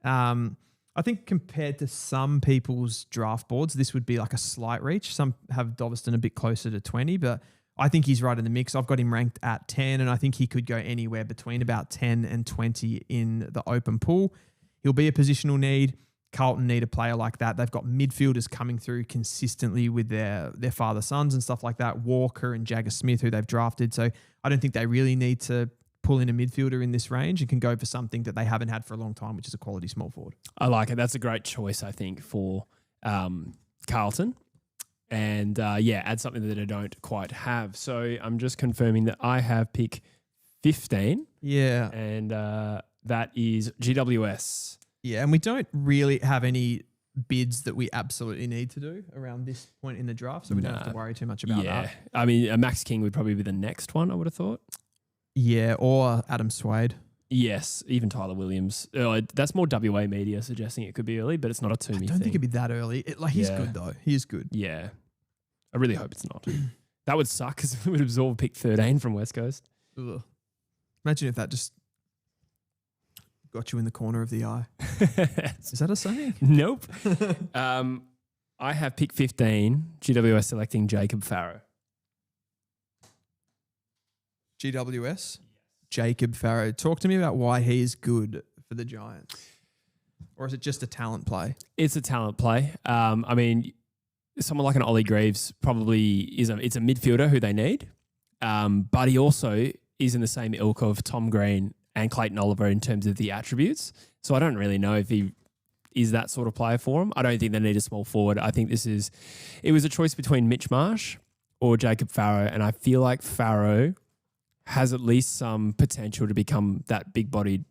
A: I think compared to some people's draft boards, this would be like a slight reach. Some have Doveston a bit closer to 20, but I think he's right in the mix. I've got him ranked at 10, and I think he could go anywhere between about 10 and 20 in the open pool. He'll be a positional need. Carlton need a player like that. They've got midfielders coming through consistently with their father-sons and stuff like that. Walker and Jagger Smith, who they've drafted. So I don't think they really need to pull in a midfielder in this range and can go for something that they haven't had for a long time, which is a quality small forward.
B: I like it. That's a great choice, I think, for Carlton. And add something that I don't quite have. So I'm just confirming that I have pick 15.
A: Yeah.
B: And that is GWS.
A: Yeah, and we don't really have any bids that we absolutely need to do around this point in the draft, so we don't have to worry too much about that.
B: I mean, Max King would probably be the next one, I would have thought.
A: Yeah, or Adam Swade.
B: Yes, even Tyler Williams. That's more WA media suggesting it could be early, but it's not a Toomey thing.
A: I don't think it'd be that early. He's good, though. He is good.
B: Yeah. I really hope it's not. That would suck because we would absorb pick 13 from West Coast.
A: Ugh. Imagine if that just got you in the corner of the eye. Is that a saying?
B: Nope. I have pick 15, GWS selecting Jacob Farrow.
A: GWS? Jacob Farrow. Talk to me about why he is good for the Giants. Or is it just a talent play?
B: It's a talent play. I mean, someone like an Ollie Greaves probably it's a midfielder who they need. But he also is in the same ilk of Tom Green and Clayton Oliver in terms of the attributes. So I don't really know if he is that sort of player for him. I don't think they need a small forward. I think it was a choice between Mitch Marsh or Jacob Farrow, and I feel like Farrow has at least some potential to become that big-bodied,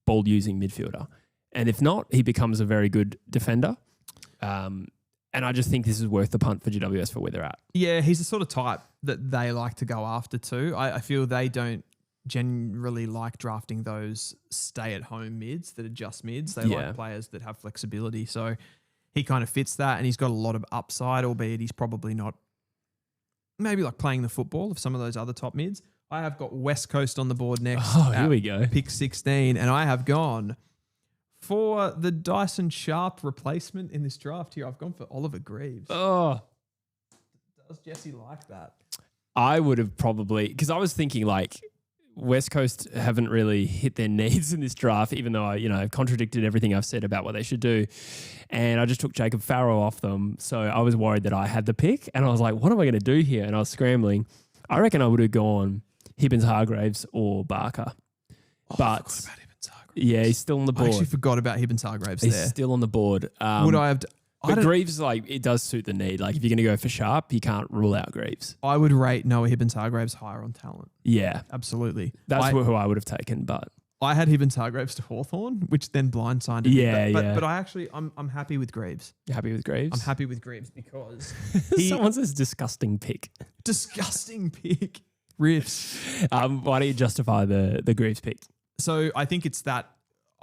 B: ball-using midfielder. And if not, he becomes a very good defender. And I just think this is worth the punt for GWS for where they're at.
A: Yeah, he's the sort of type that they like to go after too. I feel they don't generally like drafting those stay-at-home mids that are just mids. They like players that have flexibility. So he kind of fits that, and he's got a lot of upside, albeit he's probably not maybe like playing the football of some of those other top mids. I have got West Coast on the board next.
B: Oh, here we go.
A: Pick 16, and I have gone for the Dyson Sharp replacement in this draft here. I've gone for Oliver Greaves.
B: Oh.
A: Does Jesse like that?
B: I would have probably, because I was thinking like West Coast haven't really hit their needs in this draft, even though I contradicted everything I've said about what they should do. And I just took Jacob Farrow off them. So I was worried that I had the pick, and I was like, what am I going to do here? And I was scrambling. I reckon I would have gone Hibbins-Hargraves or Barker. But yeah, he's still on the board.
A: I actually forgot about Hibbins-Hargraves
B: He's
A: there.
B: still on the board.
A: Would I have...
B: But Greaves, like, it does suit the need. Like, if you're going to go for Sharp, you can't rule out Greaves.
A: I would rate Noah Hibbins-Hargraves higher on talent.
B: Yeah.
A: Absolutely.
B: That's who I would have taken, but...
A: I had Hibbins-Hargraves to Hawthorn, which then blindsided me.
B: Yeah,
A: But I actually, I'm happy with Greaves.
B: You're happy with Greaves?
A: I'm happy with Greaves because...
B: Someone says disgusting pick.
A: Disgusting pick. Riffs.
B: Why don't you justify the Greaves pick?
A: So I think it's that...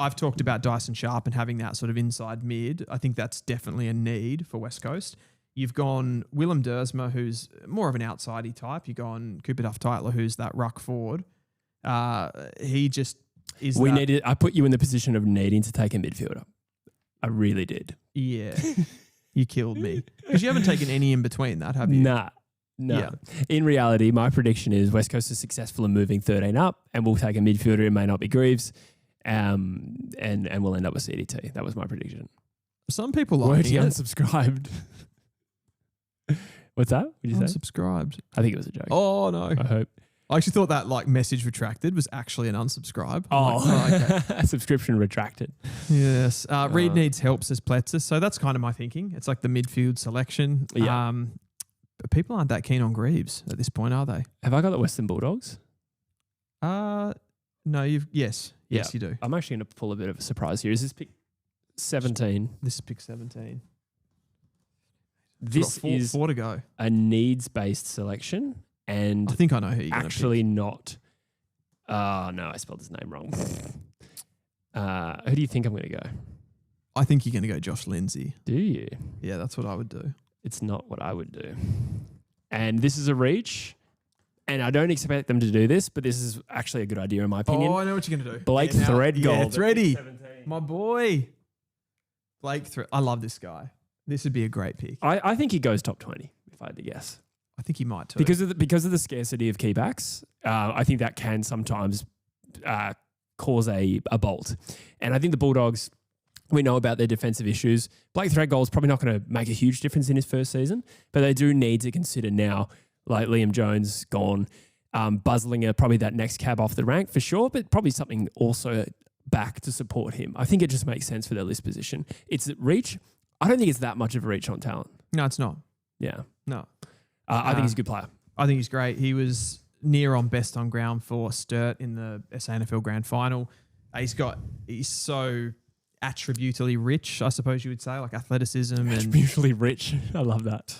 A: I've talked about Dyson Sharp and having that sort of inside mid. I think that's definitely a need for West Coast. You've gone Willem Dersma, who's more of an outsidey type. You've gone Cooper Duff-Tytler, who's that ruck forward. He just is
B: I put you in the position of needing to take a midfielder. I really did.
A: Yeah. You killed me. Because you haven't taken any in between that, have you?
B: Nah. No. Yeah. In reality, my prediction is West Coast is successful in moving 13 up, and we'll take a midfielder. It may not be Greaves. And we'll end up with CDT. That was my prediction.
A: Some people like
B: Word, you unsubscribed. What's that? What did you say?
A: Unsubscribed.
B: I think it was a joke.
A: Oh, no.
B: I hope.
A: I actually thought that like message retracted was actually an unsubscribe.
B: Okay. Subscription retracted.
A: Yes. Reed needs help, says Pletzer. So that's kind of my thinking. It's like the midfield selection.
B: Yeah.
A: But people aren't that keen on Greaves at this point, are they?
B: Have I got the Western Bulldogs?
A: No, Yes, you do.
B: I'm actually going to pull a bit of a surprise here. Is this pick 17?
A: This is pick 17.
B: This is
A: 4 to go.
B: A needs-based selection, and
A: I think I know who you're going to pick.
B: Actually not. Oh, no, I spelled his name wrong. Who do you think I'm going to go?
A: I think you're going to go Josh Lindsay.
B: Do you?
A: Yeah, that's what I would do.
B: It's not what I would do. And this is a reach. And I don't expect them to do this, but this is actually a good idea in my opinion.
A: Oh, I know what you're going to do.
B: Blake Threadgold.
A: Yeah, it's ready. My boy. Blake I love this guy. This would be a great pick.
B: I think he goes top 20, if I had to guess.
A: I think he might too.
B: Because of the scarcity of key backs, I think that can sometimes cause a bolt. And I think the Bulldogs, we know about their defensive issues. Blake Threadgold is probably not going to make a huge difference in his first season, but they do need to consider now, like Liam Jones gone, Buzzlinger, probably that next cab off the rank for sure, but probably something also back to support him. I think it just makes sense for their list position. It's reach. I don't think it's that much of a reach on talent.
A: No, it's not.
B: Yeah.
A: No.
B: I think he's a good player.
A: I think he's great. He was near on best on ground for Sturt in the SANFL Grand Final. He's so attributally rich, I suppose you would say, like athleticism.
B: Attributally rich. I love that.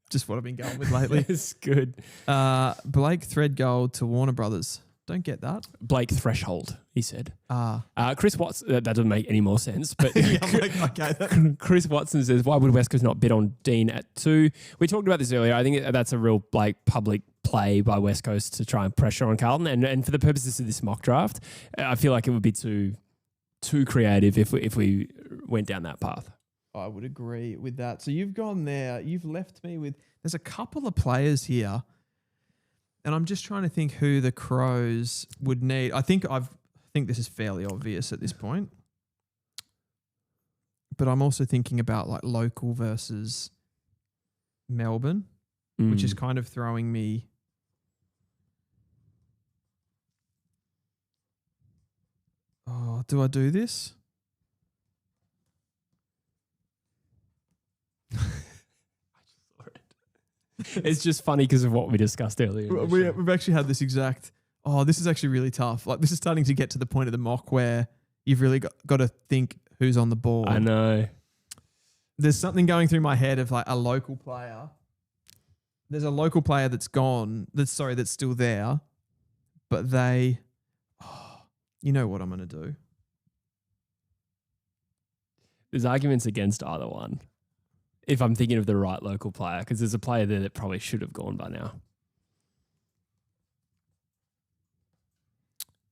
A: Just what I've been going with lately.
B: It's good.
A: Blake Threadgold to Warner Brothers. Don't get that.
B: Blake Threshold, he said.
A: Ah.
B: Chris Watson, that doesn't make any more sense. But
A: yeah, I'm like, okay.
B: Chris Watson says, why would West Coast not bid on Dean at 2? We talked about this earlier. I think that's a real public play by West Coast to try and pressure on Carlton. And for the purposes of this mock draft, I feel like it would be too creative if we went down that path.
A: I would agree with that. So you've gone there. You've left me with... There's a couple of players here, and I'm just trying to think who the Crows would need. I think this is fairly obvious at this point, but I'm also thinking about like local versus Melbourne, which is kind of throwing me... Oh, do I do this?
B: It's just funny because of what we discussed earlier.
A: We've actually had this exact. Oh, this is actually really tough. Like this is starting to get to the point of the mock where you've really got to think who's on the board.
B: I know.
A: There's something going through my head of like a local player. There's a local player that's gone. That's still there, but they. Oh, you know what I'm going to do.
B: There's arguments against either one. If I'm thinking of the right local player, because there's a player there that probably should have gone by now.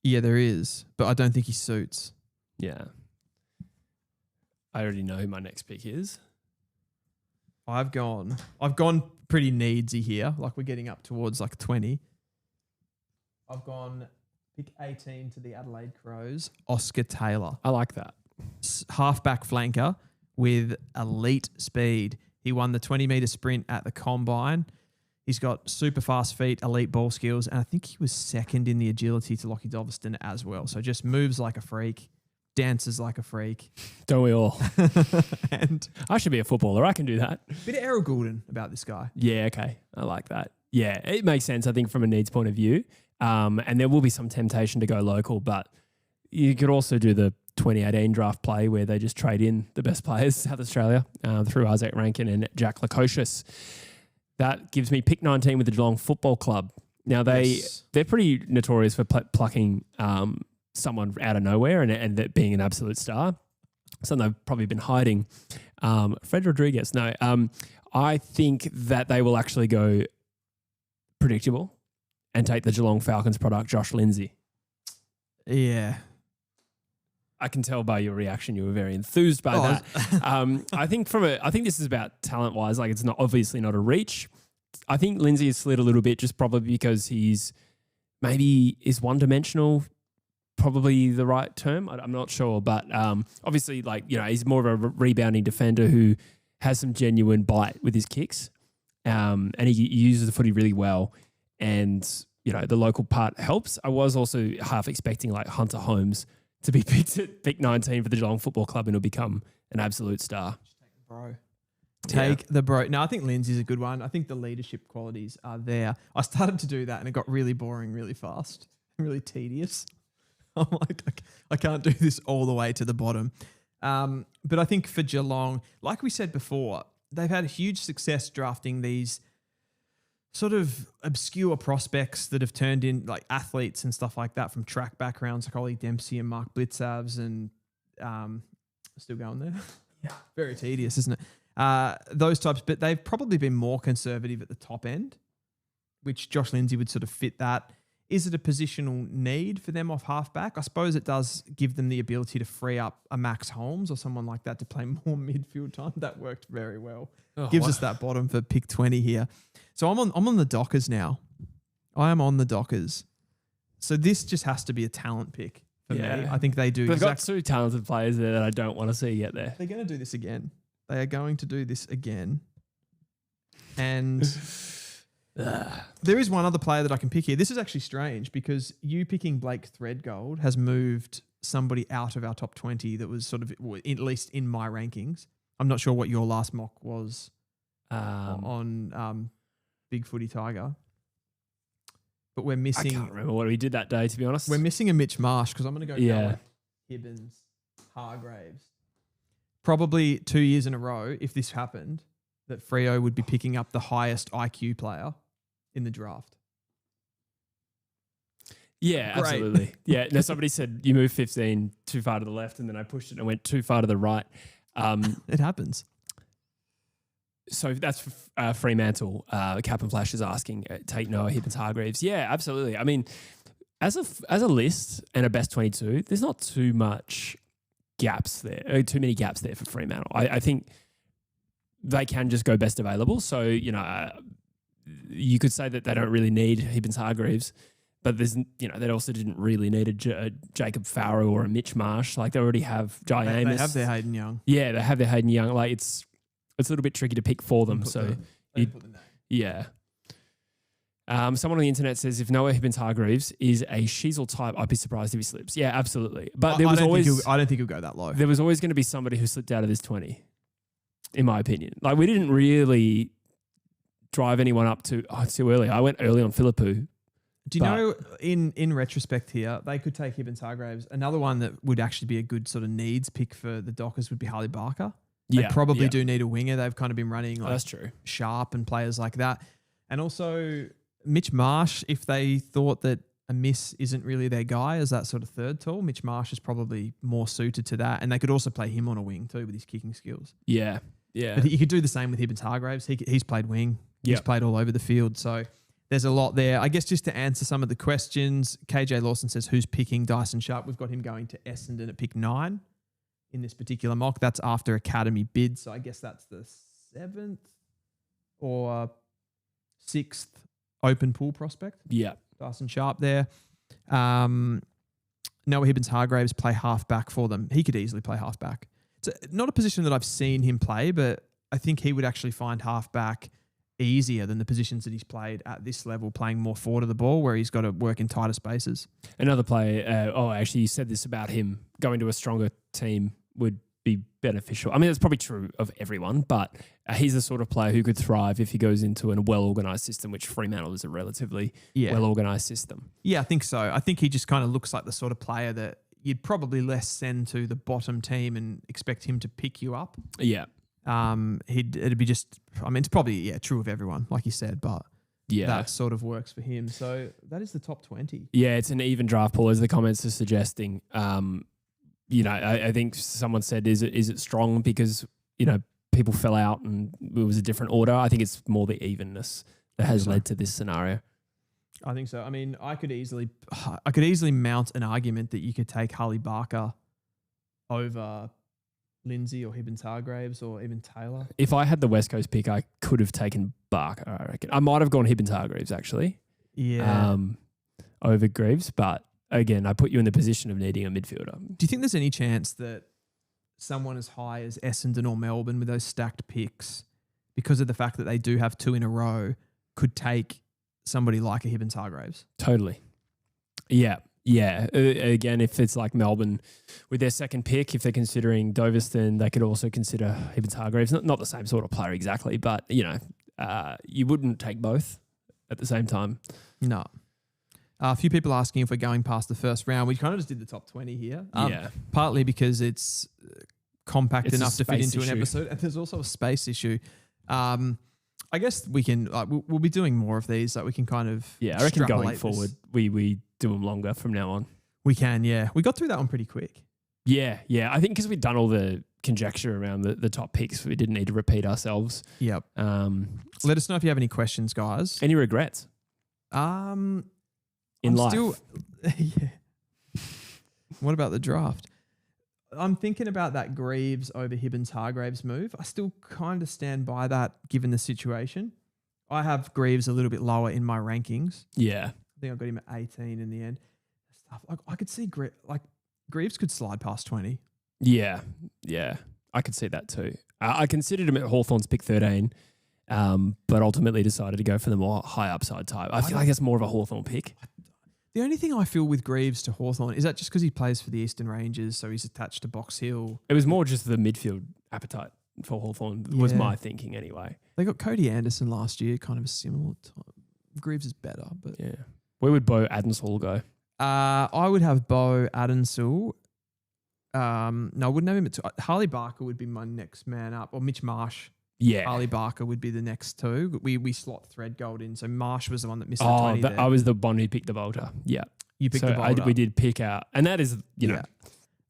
A: Yeah, there is, but I don't think he suits.
B: Yeah. I already know who my next pick is.
A: I've gone pretty needsy here. Like we're getting up towards like 20. I've gone pick 18 to the Adelaide Crows, Oscar Taylor.
B: I like that.
A: Halfback flanker with elite speed. He won the 20-metre sprint at the Combine. He's got super fast feet, elite ball skills, and I think he was second in the agility to Lockie Doveston as well. So just moves like a freak, dances like a freak.
B: Don't we all?
A: And
B: I should be a footballer. I can do that.
A: Bit of Errol Goulden about this guy.
B: Yeah, okay. I like that. Yeah, it makes sense, I think, from a needs point of view. And there will be some temptation to go local, but you could also do the 2018 draft play where they just trade in the best players, South Australia, through Isaac Rankin and Jack Lukosius. That gives me pick 19 with the Geelong Football Club. Now, they're pretty notorious for plucking someone out of nowhere and that being an absolute star. Something they've probably been hiding. Fred Rodriguez. No, I think that they will actually go predictable and take the Geelong Falcons product, Josh Lindsay.
A: Yeah.
B: I can tell by your reaction you were very enthused by that. I think this is about talent-wise. Like it's not obviously not a reach. I think Lindsay has slid a little bit just probably because he's maybe is one-dimensional, probably the right term. I'm not sure. But obviously, like, you know, he's more of a rebounding defender who has some genuine bite with his kicks. And he uses the footy really well. And, you know, the local part helps. I was also half expecting like Hunter Holmes to be picked at pick 19 for the Geelong Football Club and he'll become an absolute star.
A: Take the bro. No, I think Lindsay's a good one. I think the leadership qualities are there. I started to do that and it got really boring really fast, really tedious. I'm like, I can't do this all the way to the bottom. But I think for Geelong, like we said before, they've had huge success drafting these sort of obscure prospects that have turned in like athletes and stuff like that from track backgrounds like Ollie Dempsey and Mark Blitzavs and still going there. Yeah. Very tedious, isn't it? Those types, but they've probably been more conservative at the top end, which Josh Lindsay would sort of fit that. Is it a positional need for them off halfback? I suppose it does give them the ability to free up a Max Holmes or someone like that to play more midfield time. That worked very well. Gives us that bottom for pick 20 here. So I'm on the Dockers now. I am on the Dockers. So this just has to be a talent pick for me. I think they do.
B: They've got two talented players there that I don't want to see yet there.
A: They're going to do this again. They are going to do this again. And there is one other player that I can pick here. This is actually strange because you picking Blake Threadgold has moved somebody out of our top 20 that was sort of, at least in my rankings. I'm not sure what your last mock was on Big Footy Tiger. But we're missing...
B: I can't remember what we did that day, to be honest.
A: We're missing a Mitch Marsh because I'm going to go Noah Hibbins, Hargraves. Probably 2 years in a row, if this happened, that Freo would be picking up the highest IQ player in the draft.
B: Yeah,
A: Great.
B: Absolutely. Yeah, no, somebody said you moved 15 too far to the left and then I pushed it and went too far to the right.
A: It happens.
B: So that's Fremantle. Cap and Flash is asking, take Noah Hibbins Hargreaves. Yeah, absolutely. I mean, as a list and a best 22, there's not too much gaps there, too many gaps there for Fremantle. I think they can just go best available. So, you know, you could say that they don't really need Hibbins Hargreaves, but there's, you know, they also didn't really need a Jacob Farrow or a Mitch Marsh. Like they already have Jai Amos.
A: They have their Hayden Young.
B: Yeah, they have their Hayden Young. Like it's a little bit tricky to pick for them. So, yeah. Someone on the internet says if Noah Hibbins Hargreaves is a Sheasel type, I'd be surprised if he slips. Yeah, absolutely. But I don't
A: think he'll go that low.
B: There was always going to be somebody who slipped out of this 20, in my opinion. Like we didn't really drive anyone up to. Oh, it's too early. I went early on Philippou.
A: Do you know, in retrospect here, they could take Hibbins Hargraves. Another one that would actually be a good sort of needs pick for the Dockers would be Harley Barker. They probably do need a winger. They've kind of been running like
B: that's true.
A: Sharp and players like that. And also Mitch Marsh, if they thought that a miss isn't really their guy as that sort of third tall, Mitch Marsh is probably more suited to that. And they could also play him on a wing too with his kicking skills.
B: Yeah, yeah.
A: But you could do the same with Hibbins Hargraves. He's played wing. He's played all over the field. So there's a lot there. I guess just to answer some of the questions, KJ Lawson says, who's picking Dyson Sharp? We've got him going to Essendon at pick 9 in this particular mock. That's after academy bid. So I guess that's the 7th or 6th open pool prospect.
B: Yeah.
A: Dyson Sharp there. Noah Hibbins Hargraves play halfback for them. He could easily play halfback. It's not a position that I've seen him play, but I think he would actually find halfback easier than the positions that he's played at this level, playing more forward of the ball where he's got to work in tighter spaces.
B: Another player, actually you said this about him, going to a stronger team would be beneficial. I mean, that's probably true of everyone, but he's the sort of player who could thrive if he goes into a well-organised system, which Fremantle is a relatively well-organised system. Yeah,
A: I think so. I think he just kind of looks like the sort of player that you'd probably less send to the bottom team and expect him to pick you up.
B: Yeah.
A: It'd be just, I mean, it's probably, true of everyone, like you said, but that sort of works for him. So that is the top 20.
B: Yeah, it's an even draft pool, as the comments are suggesting. I think someone said, is it strong because, people fell out and it was a different order? I think it's more the evenness that has led to this scenario.
A: I think so. I mean, I could easily mount an argument that you could take Harley Barker over Lindsay or Hibbins Hargraves or even Taylor.
B: If I had the West Coast pick, I could have taken Barker, I reckon. I might have gone Hibbins Hargraves, actually.
A: Yeah.
B: Over Greaves, but again, I put you in the position of needing a midfielder.
A: Do you think there's any chance that someone as high as Essendon or Melbourne with those stacked picks, because of the fact that they do have 2 in a row, could take somebody like a Hibbins Hargraves?
B: Totally. Yeah. Yeah. Again, if it's like Melbourne with their second pick, if they're considering Doveston, they could also consider Hibbins Hargraves. Not the same sort of player exactly, but, you wouldn't take both at the same time.
A: No. A few people asking if we're going past the first round. We kind of just did the top 20 here. Partly because it's compact enough to fit into an episode, and there's also a space issue. I guess we can, we'll be doing more of these. We can kind of
B: I reckon going forward, we do them longer from now on.
A: We can, yeah. We got through that one pretty quick.
B: Yeah. I think because we've done all the conjecture around the top picks, we didn't need to repeat ourselves.
A: Yep. Let us know if you have any questions, guys.
B: Any regrets? In life.
A: What about the draft? I'm thinking about that Greaves over Hibbins Hargraves move. I still kind of stand by that given the situation. I have Greaves a little bit lower in my rankings.
B: Yeah.
A: I think I got him at 18 in the end. I could see Greaves could slide past 20.
B: Yeah. I could see that too. I considered him at Hawthorn's pick 13, but ultimately decided to go for the more high upside type. I feel like it's more of a Hawthorn pick.
A: The only thing I feel with Greaves to Hawthorn is that just because he plays for the Eastern Rangers, so he's attached to Box Hill.
B: It was more just the midfield appetite for Hawthorn was my thinking anyway.
A: They got Cody Anderson last year, kind of a similar type. Greaves is better, but
B: yeah. Where would Bo Adensall go?
A: I would have Bo Adensall. No, I wouldn't have him at 2. Harley Barker would be my next man up, or Mitch Marsh.
B: Yeah.
A: Harley Barker would be the next 2. We slot Threadgold in. So Marsh was the one that missed the 20 there.
B: I was the one who picked the bolter. Yeah.
A: You picked the bolter.
B: We did pick out. And that is,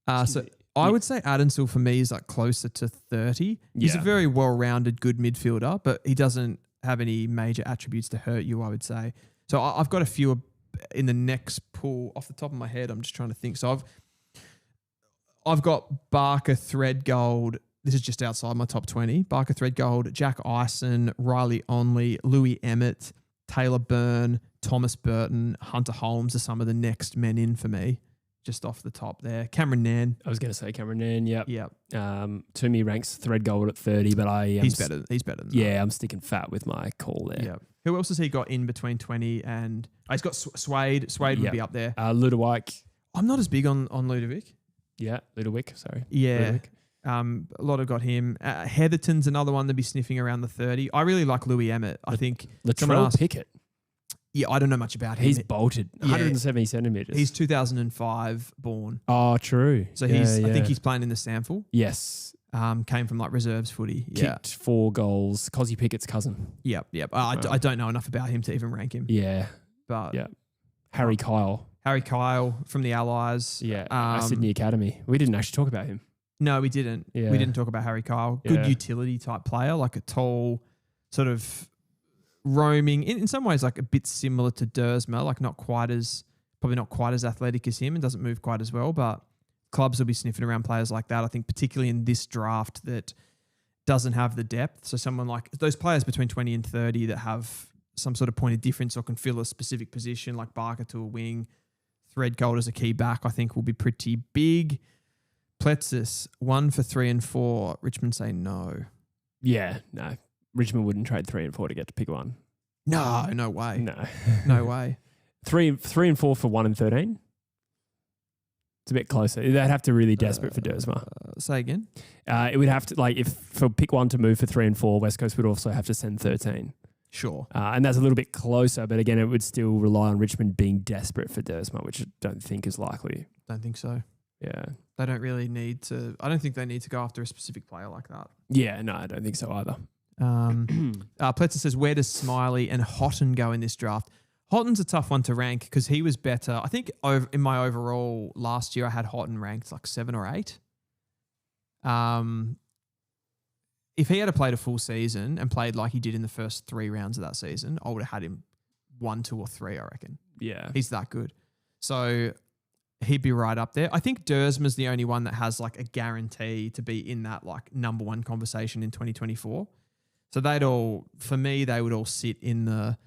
A: I would say Adensall for me is like closer to 30. He's a very well-rounded, good midfielder, but he doesn't have any major attributes to hurt you, I would say. So I've got a few in the next pool. Off the top of my head, I'm just trying to think. So I've got Barker, Threadgold. This is just outside my top 20. Barker, Threadgold, Jack Ison, Riley Onley, Louis Emmett, Taylor Byrne, Thomas Burton, Hunter Holmes are some of the next men in for me, just off the top there. Cameron Nairn.
B: I was going to say Cameron Nairn, yep.
A: Yep.
B: Toomey ranks Threadgold at 30, but
A: he's better than that.
B: I'm sticking fat with my call there.
A: Yeah. Who else has he got in between 20 and... he's got Swade. Swade would be up there.
B: Ludovic.
A: I'm not as big on Ludovic.
B: Yeah, Ludovic, sorry.
A: Yeah.
B: Ludovic.
A: A lot have got him. Heatherton's another one to be sniffing around the 30. I really like Louis Emmett. I think
B: Latrell Pickett.
A: Yeah, I don't know much about him.
B: He's bolted 170 centimetres.
A: He's 2005 born.
B: Oh, true.
A: So I think he's playing in the Sample.
B: Yes.
A: Came from like reserves footy.
B: Kicked 4 goals. Cozzy Pickett's cousin.
A: Yep. I don't know enough about him to even rank him.
B: Yeah.
A: But
B: Harry Kyle
A: from the Allies.
B: Yeah. Sydney Academy. We didn't actually talk about him.
A: No, we didn't.
B: Yeah.
A: We didn't talk about Harry Kyle. Good utility type player, like a tall, sort of roaming. In some ways, like a bit similar to Dersma, like probably not quite as athletic as him and doesn't move quite as well. But clubs will be sniffing around players like that. I think particularly in this draft that doesn't have the depth. So someone like those players between 20 and 30 that have some sort of point of difference or can fill a specific position, like Barker to a wing, Threadgold as a key back, I think will be pretty big. Pletsis, 1 for 3 and 4. Richmond say no.
B: Yeah, no. Richmond wouldn't trade 3 and 4 to get to pick 1.
A: No way.
B: No
A: way.
B: 3 and 4 for 1 and 13. It's a bit closer. They'd have to really desperate for Dersma.
A: Say again.
B: It would have to if for pick 1 to move for 3 and 4, West Coast would also have to send 13.
A: Sure.
B: And that's a little bit closer, but again, it would still rely on Richmond being desperate for Dersma, which I don't think is likely.
A: Don't think so.
B: Yeah.
A: They don't really need to. I don't think they need to go after a specific player like that.
B: Yeah, no, I don't think so either.
A: Pletzer says, where does Smiley and Houghton go in this draft? Houghton's a tough one to rank because he was better. I think in my overall last year, I had Houghton ranked like 7 or 8. If he had played a full season and played like he did in the first 3 rounds of that season, I would have had him 1, 2, or 3, I reckon.
B: Yeah.
A: He's that good. So he'd be right up there. I think Dersma's the only one that has like a guarantee to be in that like number 1 conversation in 2024. So they would all sit in the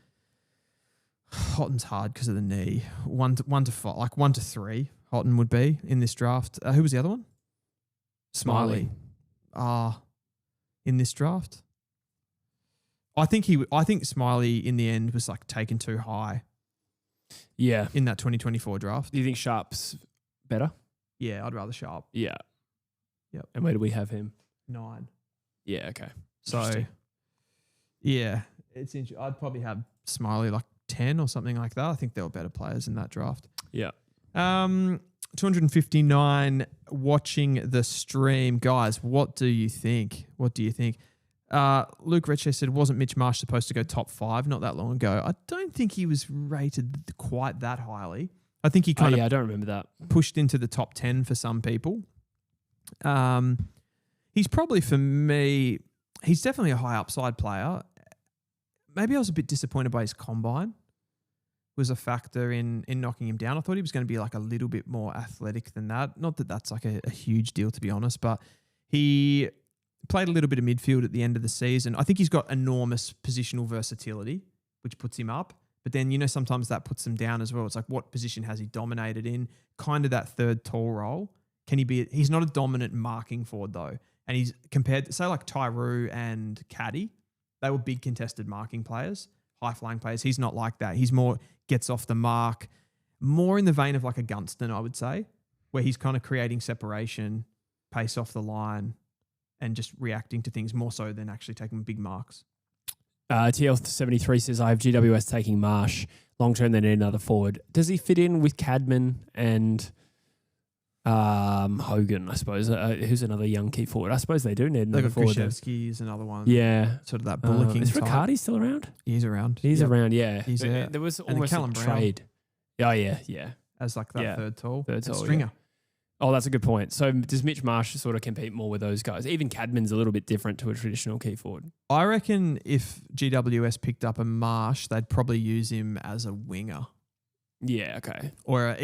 A: Houghton's hard because of the knee. 1 to 5, like 1 to 3 Houghton would be in this draft. Who was the other one? Smiley. In this draft. I think Smiley in the end was like taken too high.
B: Yeah.
A: In that 2024 draft.
B: Do you think Sharp's better?
A: Yeah, I'd rather Sharp.
B: Yeah.
A: Yep.
B: And where do we have him?
A: 9.
B: Yeah, okay.
A: So, yeah, it's interesting. I'd probably have Smiley like 10 or something like that. I think there were better players in that draft.
B: Yeah.
A: 259 watching the stream. Guys, what do you think? Luke Retche said, wasn't Mitch Marsh supposed to go top 5 not that long ago? I don't think he was rated quite that highly. I think he kind of
B: I don't remember that.
A: Pushed into the top 10 for some people. He's probably, for me, he's definitely a high upside player. Maybe I was a bit disappointed by his combine. Was a factor in knocking him down. I thought he was going to be like a little bit more athletic than that. Not that that's like a huge deal, to be honest, but he played a little bit of midfield at the end of the season. I think he's got enormous positional versatility, which puts him up. But then, sometimes that puts him down as well. It's like, what position has he dominated in? Kind of that third tall role. Can he be? He's not a dominant marking forward though. And he's compared, say like Tyroo and Caddy, they were big contested marking players, high flying players. He's not like that. He's more gets off the mark, more in the vein of like a Gunston, I would say, where he's kind of creating separation, pace off the line, and just reacting to things more so than actually taking big marks.
B: TL73 says, I have GWS taking Marsh. Long term, they need another forward. Does he fit in with Cadman and Hogan, I suppose? Who's another young key forward? I suppose they do need another forward.
A: Krzyzewski is another one.
B: Yeah.
A: Sort of that bullocking
B: Is
A: type.
B: Riccardi still around?
A: He's around.
B: He's around, yeah.
A: He's there.
B: There was
A: And
B: almost
A: Callum
B: a
A: Brown.
B: trade. Oh, yeah.
A: As like that third tall.
B: Third tall,
A: Stringer.
B: yeah. Oh, that's a good point. So does Mitch Marsh sort of compete more with those guys? Even Cadman's a little bit different to a traditional key forward.
A: I reckon if GWS picked up a Marsh, they'd probably use him as a winger.
B: Yeah, okay.
A: Or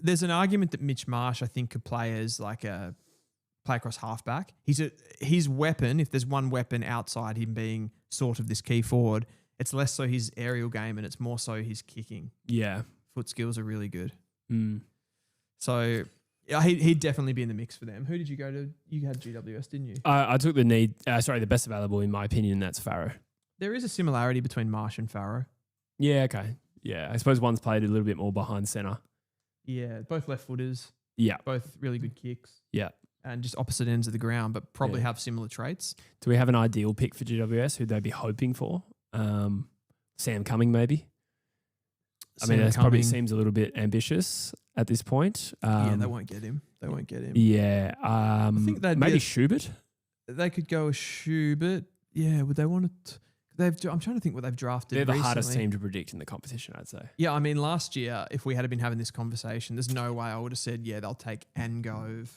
A: there's an argument that Mitch Marsh, I think, could play as like play across halfback. His weapon, if there's one weapon outside him being sort of this key forward, it's less so his aerial game and it's more so his kicking.
B: Yeah.
A: Foot skills are really good.
B: Mm.
A: So he'd definitely be in the mix for them. Who did you go to? You had GWS, didn't you?
B: I took the best available in my opinion, that's Farrow.
A: There is a similarity between Marsh and Farrow.
B: Yeah, okay. Yeah, I suppose one's played a little bit more behind centre.
A: Yeah, both left footers.
B: Yeah.
A: Both really good kicks.
B: Yeah.
A: and just opposite ends of the ground, but probably have similar traits.
B: Do we have an ideal pick for GWS? Who'd they be hoping for? Sam Cumming, maybe. I mean, that probably seems a little bit ambitious at this point.
A: They won't get him.
B: Yeah.
A: I think
B: maybe Schubert.
A: They could go with Schubert. Yeah, would they want to? I'm trying to think what they've drafted.
B: They're the
A: recently.
B: hardest team to predict in the competition, I'd say.
A: Yeah, I mean, last year, if we had been having this conversation, there's no way I would have said, they'll take Angove,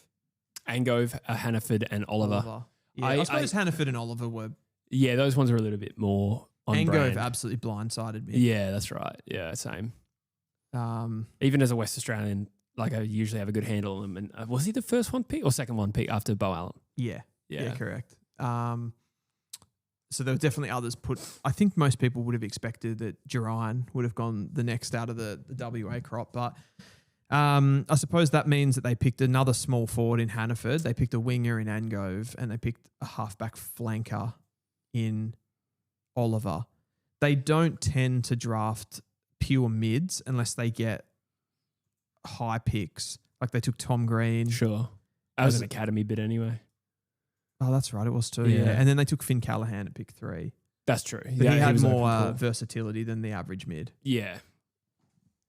B: Hannaford, and Oliver.
A: Yeah, I suppose Hannaford and Oliver were.
B: Yeah, those ones are a little bit more on
A: Angove
B: brand.
A: absolutely blindsided me.
B: Yeah, that's right. Yeah, same. Even as a West Australian, like I usually have a good handle on them. And was he the first one pick or second one pick after Bo Allen?
A: Yeah, correct. So there were definitely others put. I think most people would have expected that Jerine would have gone the next out of the WA crop, but I suppose that means that they picked another small forward in Hannaford, they picked a winger in Angove, and they picked a halfback flanker in Oliver. They don't tend to draft pure mids unless they get high picks. Like they took Tom Green.
B: Sure. That was an academy bid anyway.
A: Oh, that's right. It was too. Yeah. And then they took Finn Callahan at pick 3.
B: That's true.
A: But he had more versatility than the average mid.
B: Yeah.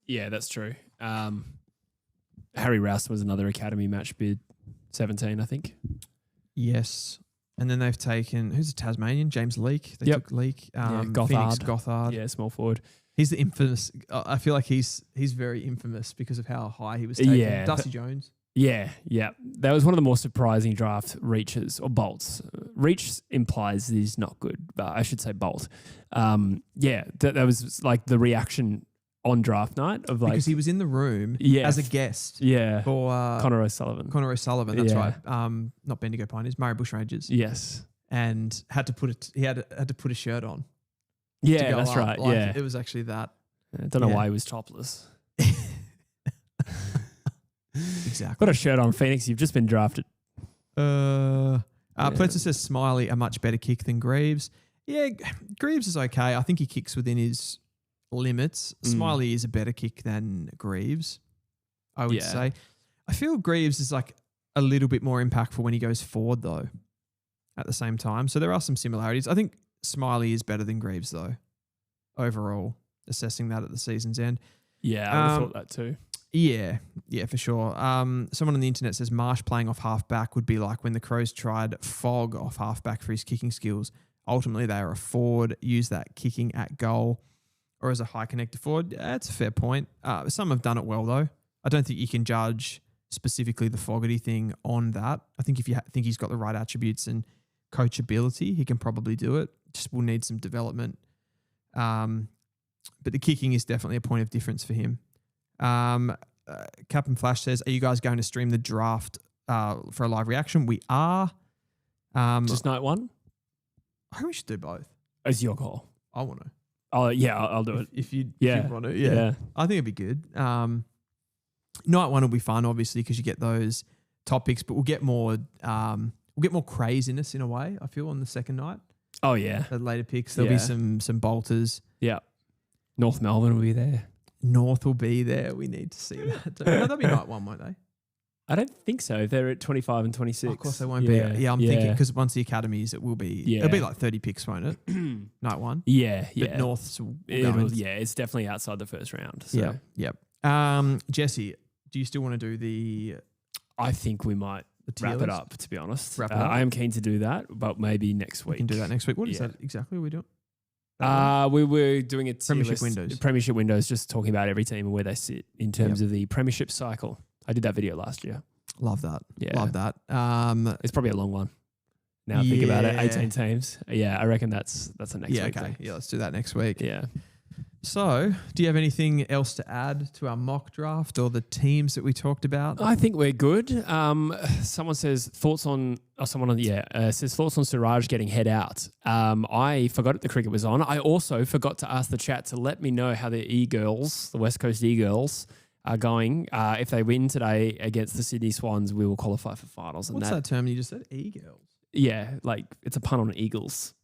B: Yeah, that's true. Harry Rouse was another academy match bid, 17, I think.
A: Yes. And then they've taken, who's a Tasmanian? James Leake. They took Leake.
B: Gothard.
A: Phoenix Gothard.
B: Yeah, small forward.
A: He's the infamous. I feel like he's very infamous because of how high he was taken.
B: Yeah.
A: Dusty Jones.
B: Yeah. That was one of the more surprising draft reaches or bolts. Reach implies that he's not good, but I should say bolt. That was like the reaction on draft night of like.
A: Because he was in the room as a guest.
B: Yeah.
A: For
B: Connor O'Sullivan.
A: That's right. Not Bendigo Pioneers, Murray Bushrangers.
B: Yes.
A: And had to put a shirt on.
B: Yeah, that's right.
A: Like, it was actually that.
B: I don't know why he was topless.
A: Exactly.
B: Got a shirt on, Phoenix. You've just been drafted.
A: Pletzer says Smiley a much better kick than Greaves. Yeah, Greaves is okay. I think he kicks within his limits. Smiley is a better kick than Greaves, I would say. I feel Greaves is like a little bit more impactful when he goes forward though at the same time. So there are some similarities. I think Smiley is better than Greaves though overall, assessing that at the season's end.
B: Yeah, I would have thought that too.
A: Yeah, for sure. Someone on the internet says Marsh playing off halfback would be like when the Crows tried Fogg off halfback for his kicking skills. Ultimately, they are a forward, use that kicking at goal or as a high connector forward. That's a fair point. Some have done it well, though. I don't think you can judge specifically the Fogarty thing on that. I think if you think he's got the right attributes and coachability, he can probably do it. Just will need some development. But the kicking is definitely a point of difference for him. Captain Flash says, are you guys going to stream the draft for a live reaction? We are.
B: Just night one?
A: I think we should do both.
B: It's your call.
A: I want to.
B: Oh, yeah, I'll do it.
A: If you want to. Yeah. I think it'd be good. Night one will be fun, obviously, because you get those topics, but we'll get more craziness in a way, I feel, on the second night.
B: Oh, yeah.
A: The later picks. There'll be some bolters.
B: Yeah. North Melbourne will be there.
A: North will be there. We need to see that. No, that'll be night one, won't they?
B: I don't think so. They're at 25 and 26.
A: Oh, of course they won't be. Yeah, I'm thinking because once the academies, it will be. It'll be like 30 picks, won't it? Night one.
B: Yeah.
A: But North's
B: it's definitely outside the first round. So.
A: Yep. Jesse, do you still want to do the?
B: I think we might wrap it up. To be honest,
A: wrap it up.
B: I am keen to do that, but maybe next week.
A: We can do that next week. What is that exactly? Are we doing?
B: We were doing a
A: Premiership windows.
B: Premiership windows, just talking about every team and where they sit in terms of the Premiership cycle. I did that video last year.
A: Love that.
B: Yeah.
A: Love that.
B: It's probably a long one. Now think about it, 18 teams. Yeah, I reckon that's a next week.
A: Okay. Yeah, let's do that next week.
B: Yeah.
A: So, do you have anything else to add to our mock draft or the teams that we talked about?
B: I think we're good. Someone says thoughts on Siraj getting head out. I forgot the cricket was on. I also forgot to ask the chat to let me know how the E-Girls, the West Coast E-Girls, are going. If they win today against the Sydney Swans, we will qualify for finals.
A: What's that term you just said? E-Girls?
B: Yeah, like it's a pun on Eagles.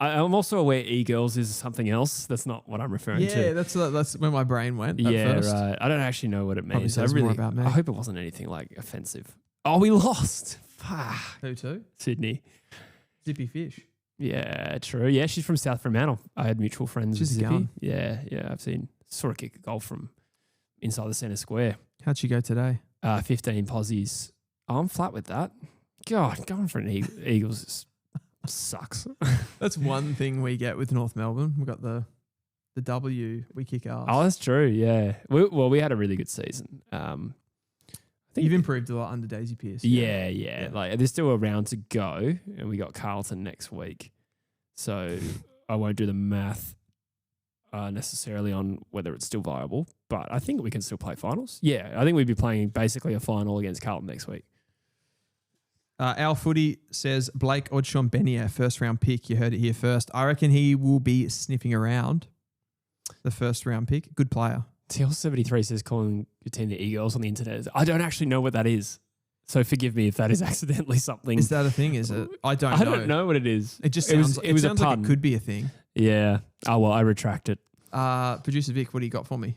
B: I'm also aware E-Girls is something else. That's not what I'm referring to.
A: Yeah, that's where my brain went.
B: Yeah,
A: first.
B: right. I don't actually know what it means.
A: More about me.
B: I hope it wasn't anything like offensive. Oh, we lost. Fuck.
A: 2-2.
B: Sydney.
A: Zippy Fish.
B: Yeah, true. Yeah, she's from South Fremantle. I had mutual friends with
A: She's
B: Zippy.
A: going.
B: Yeah. I've saw her kick a goal from inside the centre square.
A: How'd she go today?
B: 15 posies. Oh, I'm flat with that. God, going for an Eagles sucks.
A: That's one thing we get with North Melbourne. We've got the W, we kick ass.
B: Oh, that's true. Yeah. We had a really good season. I think
A: You've improved a lot under Daisy Pearce.
B: Yeah. Like there's still a round to go, and we got Carlton next week. So I won't do the math necessarily on whether it's still viable, but I think we can still play finals. Yeah, I think we'd be playing basically a final against Carlton next week.
A: Our Footy says Blake Odshawn Benier, first round pick. You heard it here first. I reckon he will be sniffing around the first round pick. Good player.
B: TL73 says calling your team the E-Girls on the internet. I don't actually know what that is. So forgive me if that is accidentally something.
A: Is that a thing? Is it? I don't know
B: what it is.
A: It just sounds,
B: it was
A: sounds
B: a
A: like
B: pun.
A: it could be a thing.
B: Yeah. Oh, well, I retract it.
A: Producer Vic, what do you got for me?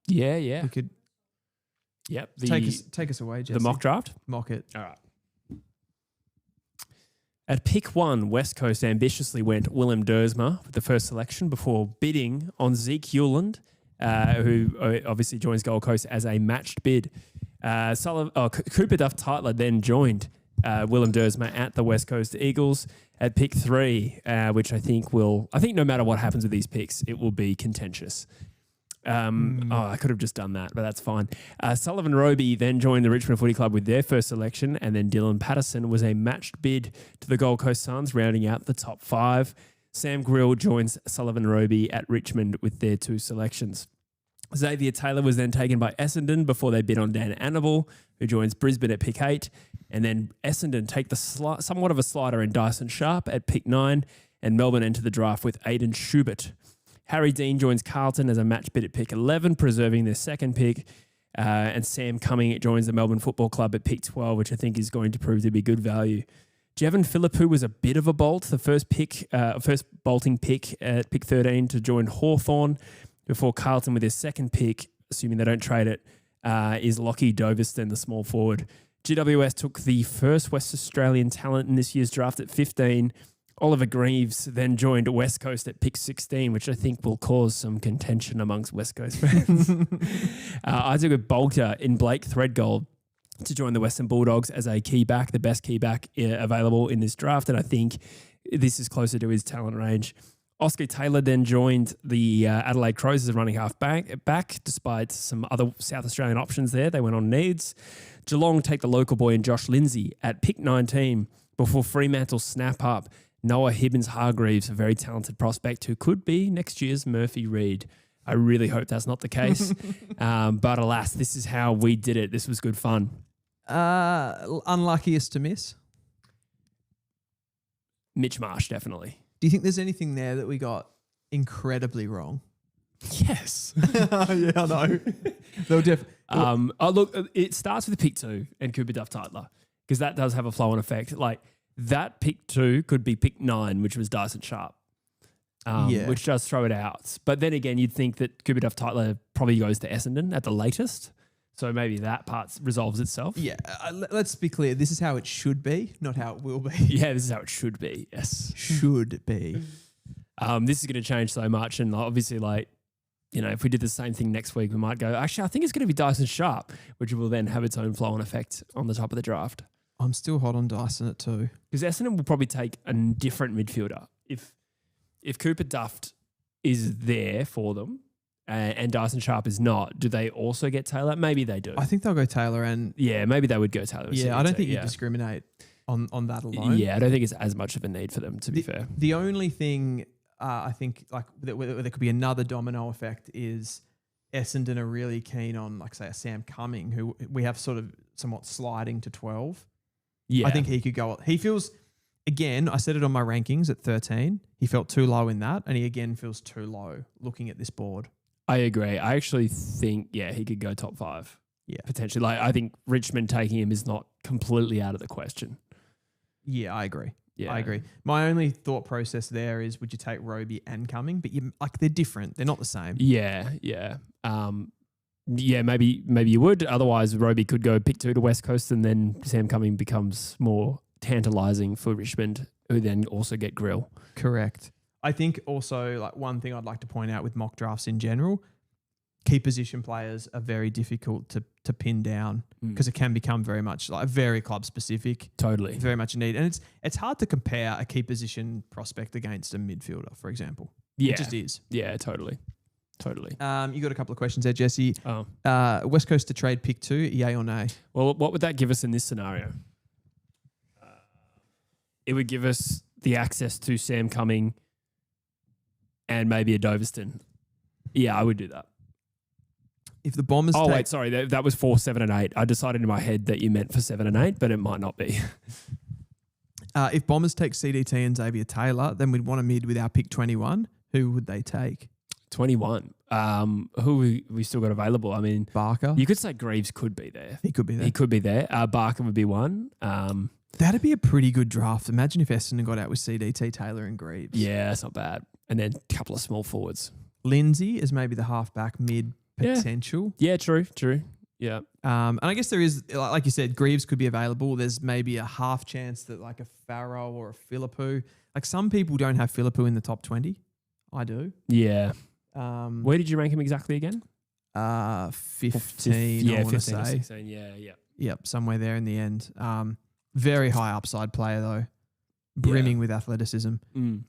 B: Yeah.
A: We could
B: Yep.
A: take us away, Jesse.
B: The mock draft?
A: Mock it.
B: All right. At pick 1, West Coast ambitiously went Willem Dersma with the first selection before bidding on Zeke Hewland, who obviously joins Gold Coast as a matched bid. Cooper Duff Tytler then joined Willem Dersma at the West Coast Eagles at pick 3, which I think no matter what happens with these picks, it will be contentious. I could have just done that, but that's fine. Sullivan Roby then joined the Richmond Footy Club with their first selection, and then Dylan Patterson was a matched bid to the Gold Coast Suns, rounding out the top 5. Sam Grill joins Sullivan Roby at Richmond with their 2 selections. Xavier Taylor was then taken by Essendon before they bid on Dan Annable, who joins Brisbane at pick 8. And then Essendon take the somewhat of a slider in Dyson Sharp at pick 9, and Melbourne enter the draft with Aidan Schubert. Harry Dean joins Carlton as a match bid at pick 11, preserving their second pick. And Sam Cumming joins the Melbourne Football Club at pick 12, which I think is going to prove to be good value. Jevon Philippou was a bit of a bolt, the first bolting pick at pick 13 to join Hawthorn, before Carlton with their second pick, assuming they don't trade it, is Lockie Doverston, the small forward. GWS took the first West Australian talent in this year's draft at 15. Oliver Greaves then joined West Coast at pick 16, which I think will cause some contention amongst West Coast fans. Isaac Bolter in Blake Threadgold to join the Western Bulldogs as a key back, the best key back available in this draft, and I think this is closer to his talent range. Oscar Taylor then joined the Adelaide Crows as a running half back, despite some other South Australian options there. They went on needs. Geelong take the local boy in Josh Lindsay at pick 19 before Fremantle snap up Noah Hibbins-Hargreaves, a very talented prospect who could be next year's Murphy Reid. I really hope that's not the case. But alas, this is how we did it. This was good fun.
A: Unluckiest to miss?
B: Mitch Marsh, definitely.
A: Do you think there's anything there that we got incredibly wrong?
B: Yes.
A: Yeah, I know.
B: Look, it starts with pick 2 and Cooper Duff Tytler, because that does have a flow-on effect. Like, that pick 2 could be pick 9, which was Dyson Sharp, which does throw it out. But then again, you'd think that Cooper Duff Tytler probably goes to Essendon at the latest. So maybe that part resolves itself.
A: Yeah, let's be clear. This is how it should be, not how it will be.
B: Yeah, this is how it should be. Yes.
A: Should be.
B: This is going to change so much. And obviously, if we did the same thing next week, we might go, actually, I think it's going to be Dyson Sharp, which will then have its own flow-on effect on the top of the draft.
A: I'm still hot on Dyson at 2.
B: Because Essendon will probably take a different midfielder. If Cooper Duff is there for them and Dyson Sharp is not, do they also get Taylor? Maybe they do.
A: I think they'll go Taylor and...
B: Yeah, maybe they would go Taylor.
A: Yeah, I don't think you discriminate on that alone.
B: Yeah, I don't think it's as much of a need for them, to be fair.
A: The only thing I think there could be another domino effect is Essendon are really keen on, say, a Sam Cumming, who we have sort of somewhat sliding to 12.
B: Yeah.
A: I think he could go. He feels, again, I said it on my rankings at 13. He felt too low in that, and he again feels too low looking at this board.
B: I agree. I actually think, he could go top 5.
A: Yeah.
B: Potentially. I think Richmond taking him is not completely out of the question.
A: Yeah, I agree.
B: Yeah.
A: I agree. My only thought process there is, would you take Roby and Cumming? But they're different. They're not the same.
B: Yeah. Yeah, maybe you would. Otherwise, Roby could go pick 2 to West Coast, and then Sam Cumming becomes more tantalising for Richmond, who then also get Grill.
A: Correct. I think also like one thing I'd like to point out with mock drafts in general, key position players are very difficult to pin down because it can become very much like very club specific.
B: Totally.
A: Very much a need. And it's hard to compare a key position prospect against a midfielder, for example.
B: Yeah.
A: It just is.
B: Yeah, totally. You
A: got a couple of questions there, Jesse.
B: Oh.
A: West Coast to trade pick 2, yay or nay?
B: Well, what would that give us in this scenario? It would give us the access to Sam Cumming and maybe a Doverston. Yeah, I would do that.
A: If the Bombers
B: wait, sorry. That was for 7 and 8. I decided in my head that you meant for 7 and 8, but it might not be.
A: If Bombers take CDT and Xavier Taylor, then we'd want a mid with our pick 21. Who would they take?
B: 21. Who we still got available? I mean,
A: Barker.
B: You could say Greaves could be there.
A: He could be there.
B: He could be there. Barker would be one.
A: That'd be a pretty good draft. Imagine if Essendon got out with CDT, Taylor and Greaves.
B: Yeah, that's not bad. And then a couple of small forwards.
A: Lindsay is maybe the halfback mid potential.
B: Yeah, true. Yeah.
A: And I guess there is, like you said, Greaves could be available. There's maybe a half chance that like a Farrow or a Philippou. Like some people don't have Philippou in the top 20. I do.
B: Yeah. Where did you rank him exactly again?
A: 15,
B: yeah,
A: I want to
B: 15 or
A: say.
B: 16, yeah.
A: Yep, somewhere there in the end. Very high upside player though, brimming with athleticism.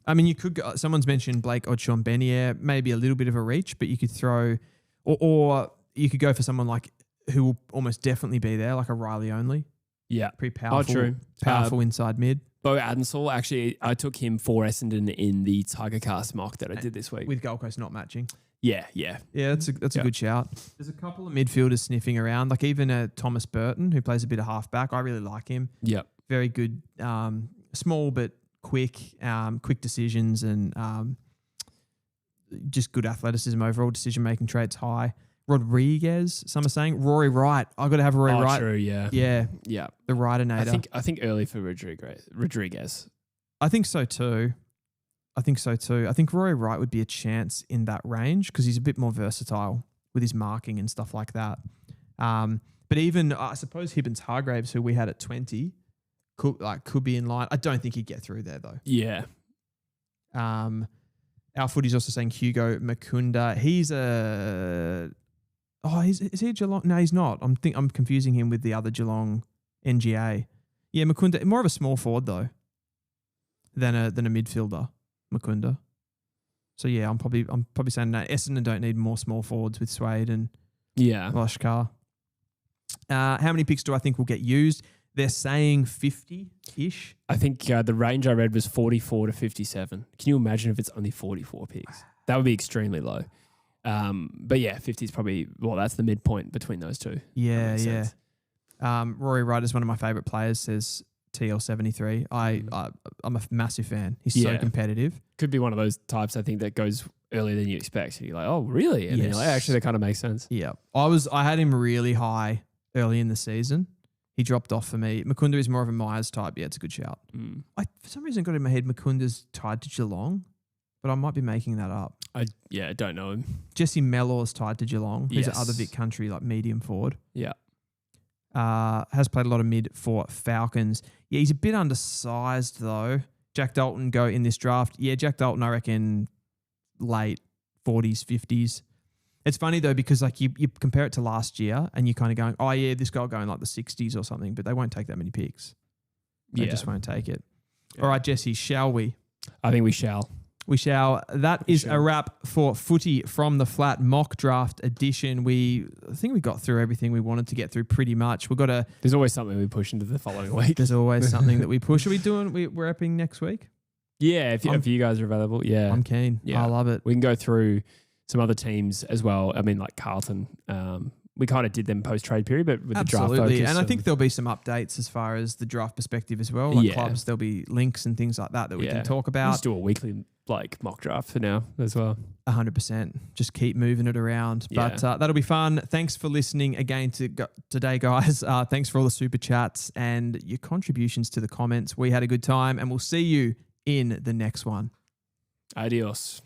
A: I mean, you could go, someone's mentioned Blake Odshawn Benier, maybe a little bit of a reach, but you could throw, or you could go for someone like who will almost definitely be there, like a Riley Only.
B: Yeah.
A: Pretty powerful.
B: True.
A: Powerful inside mid.
B: Bo Adensall, actually, I took him for Essendon in the Tiger Cast mock that I did this week.
A: With Gold Coast not matching.
B: Yeah.
A: Yeah, that's a good shout. There's a couple of midfielders sniffing around, like even Thomas Burton, who plays a bit of halfback. I really like him.
B: Yep.
A: Very good, small but quick decisions and just good athleticism overall. Decision-making traits high. Rodriguez, some are saying. Rory Wright. I got to have Rory Wright.
B: True, yeah.
A: Yeah. The Wrighternator.
B: I think early for Rodriguez.
A: I think so too. I think Rory Wright would be a chance in that range because he's a bit more versatile with his marking and stuff like that. But even I suppose Hibbins Hargraves, who we had at 20, could be in line. I don't think he'd get through there though.
B: Yeah.
A: Our Footy's also saying Hugo Makunda. He's is he a Geelong? No, he's not. I'm confusing him with the other Geelong NGA. Yeah, Makunda, more of a small forward though than a midfielder, Makunda. So yeah, I'm probably saying that Essendon don't need more small forwards with Swade and Lashkar. How many picks do I think will get used? They're saying 50-ish.
B: I think the range I read was 44 to 57. Can you imagine if it's only 44 picks? That would be extremely low. But yeah, 50 is probably, that's the midpoint between those two.
A: Yeah. Rory Wright is one of my favourite players, says TL73. I'm a massive fan. He's so competitive.
B: Could be one of those types, I think, that goes earlier than you expect. And you're like, oh, really? And then you're like, actually, that kind of makes sense.
A: Yeah. I had him really high early in the season. He dropped off for me. Makunda is more of a Myers type. Yeah, it's a good shout. I, for some reason, got in my head Makunda's tied to Geelong, but I might be making that up.
B: I don't know him.
A: Jesse Mellor's tied to Geelong. He's at other Vic Country, like medium forward.
B: Yeah.
A: Has played a lot of mid for Falcons. Yeah, he's a bit undersized though. Jack Dalton go in this draft. Yeah, Jack Dalton, I reckon late 40s, 50s. It's funny though because like you compare it to last year and you're kind of going, oh yeah, this guy will go in like the 60s or something, but they won't take that many picks. They just won't take it. Yeah. All right, Jesse, shall we?
B: I think we shall.
A: We shall. That is a wrap for Footy from the Flat mock draft edition. I think we got through everything we wanted to get through pretty much.
B: There's always something we push into the following week.
A: There's always something that we push. Are we doing? We're epping next week?
B: Yeah, if you guys are available. Yeah,
A: I'm keen. Yeah, I love it.
B: We can go through some other teams as well. I mean, like Carlton. We kind of did them post-trade period, but with the draft focus.
A: And I think there'll be some updates as far as the draft perspective as well. Like clubs, there'll be links and things like that we can talk about.
B: We'll just do a weekly mock draft for now as well.
A: 100%. Just keep moving it around. But that'll be fun. Thanks for listening again today, guys. Thanks for all the super chats and your contributions to the comments. We had a good time and we'll see you in the next one.
B: Adios.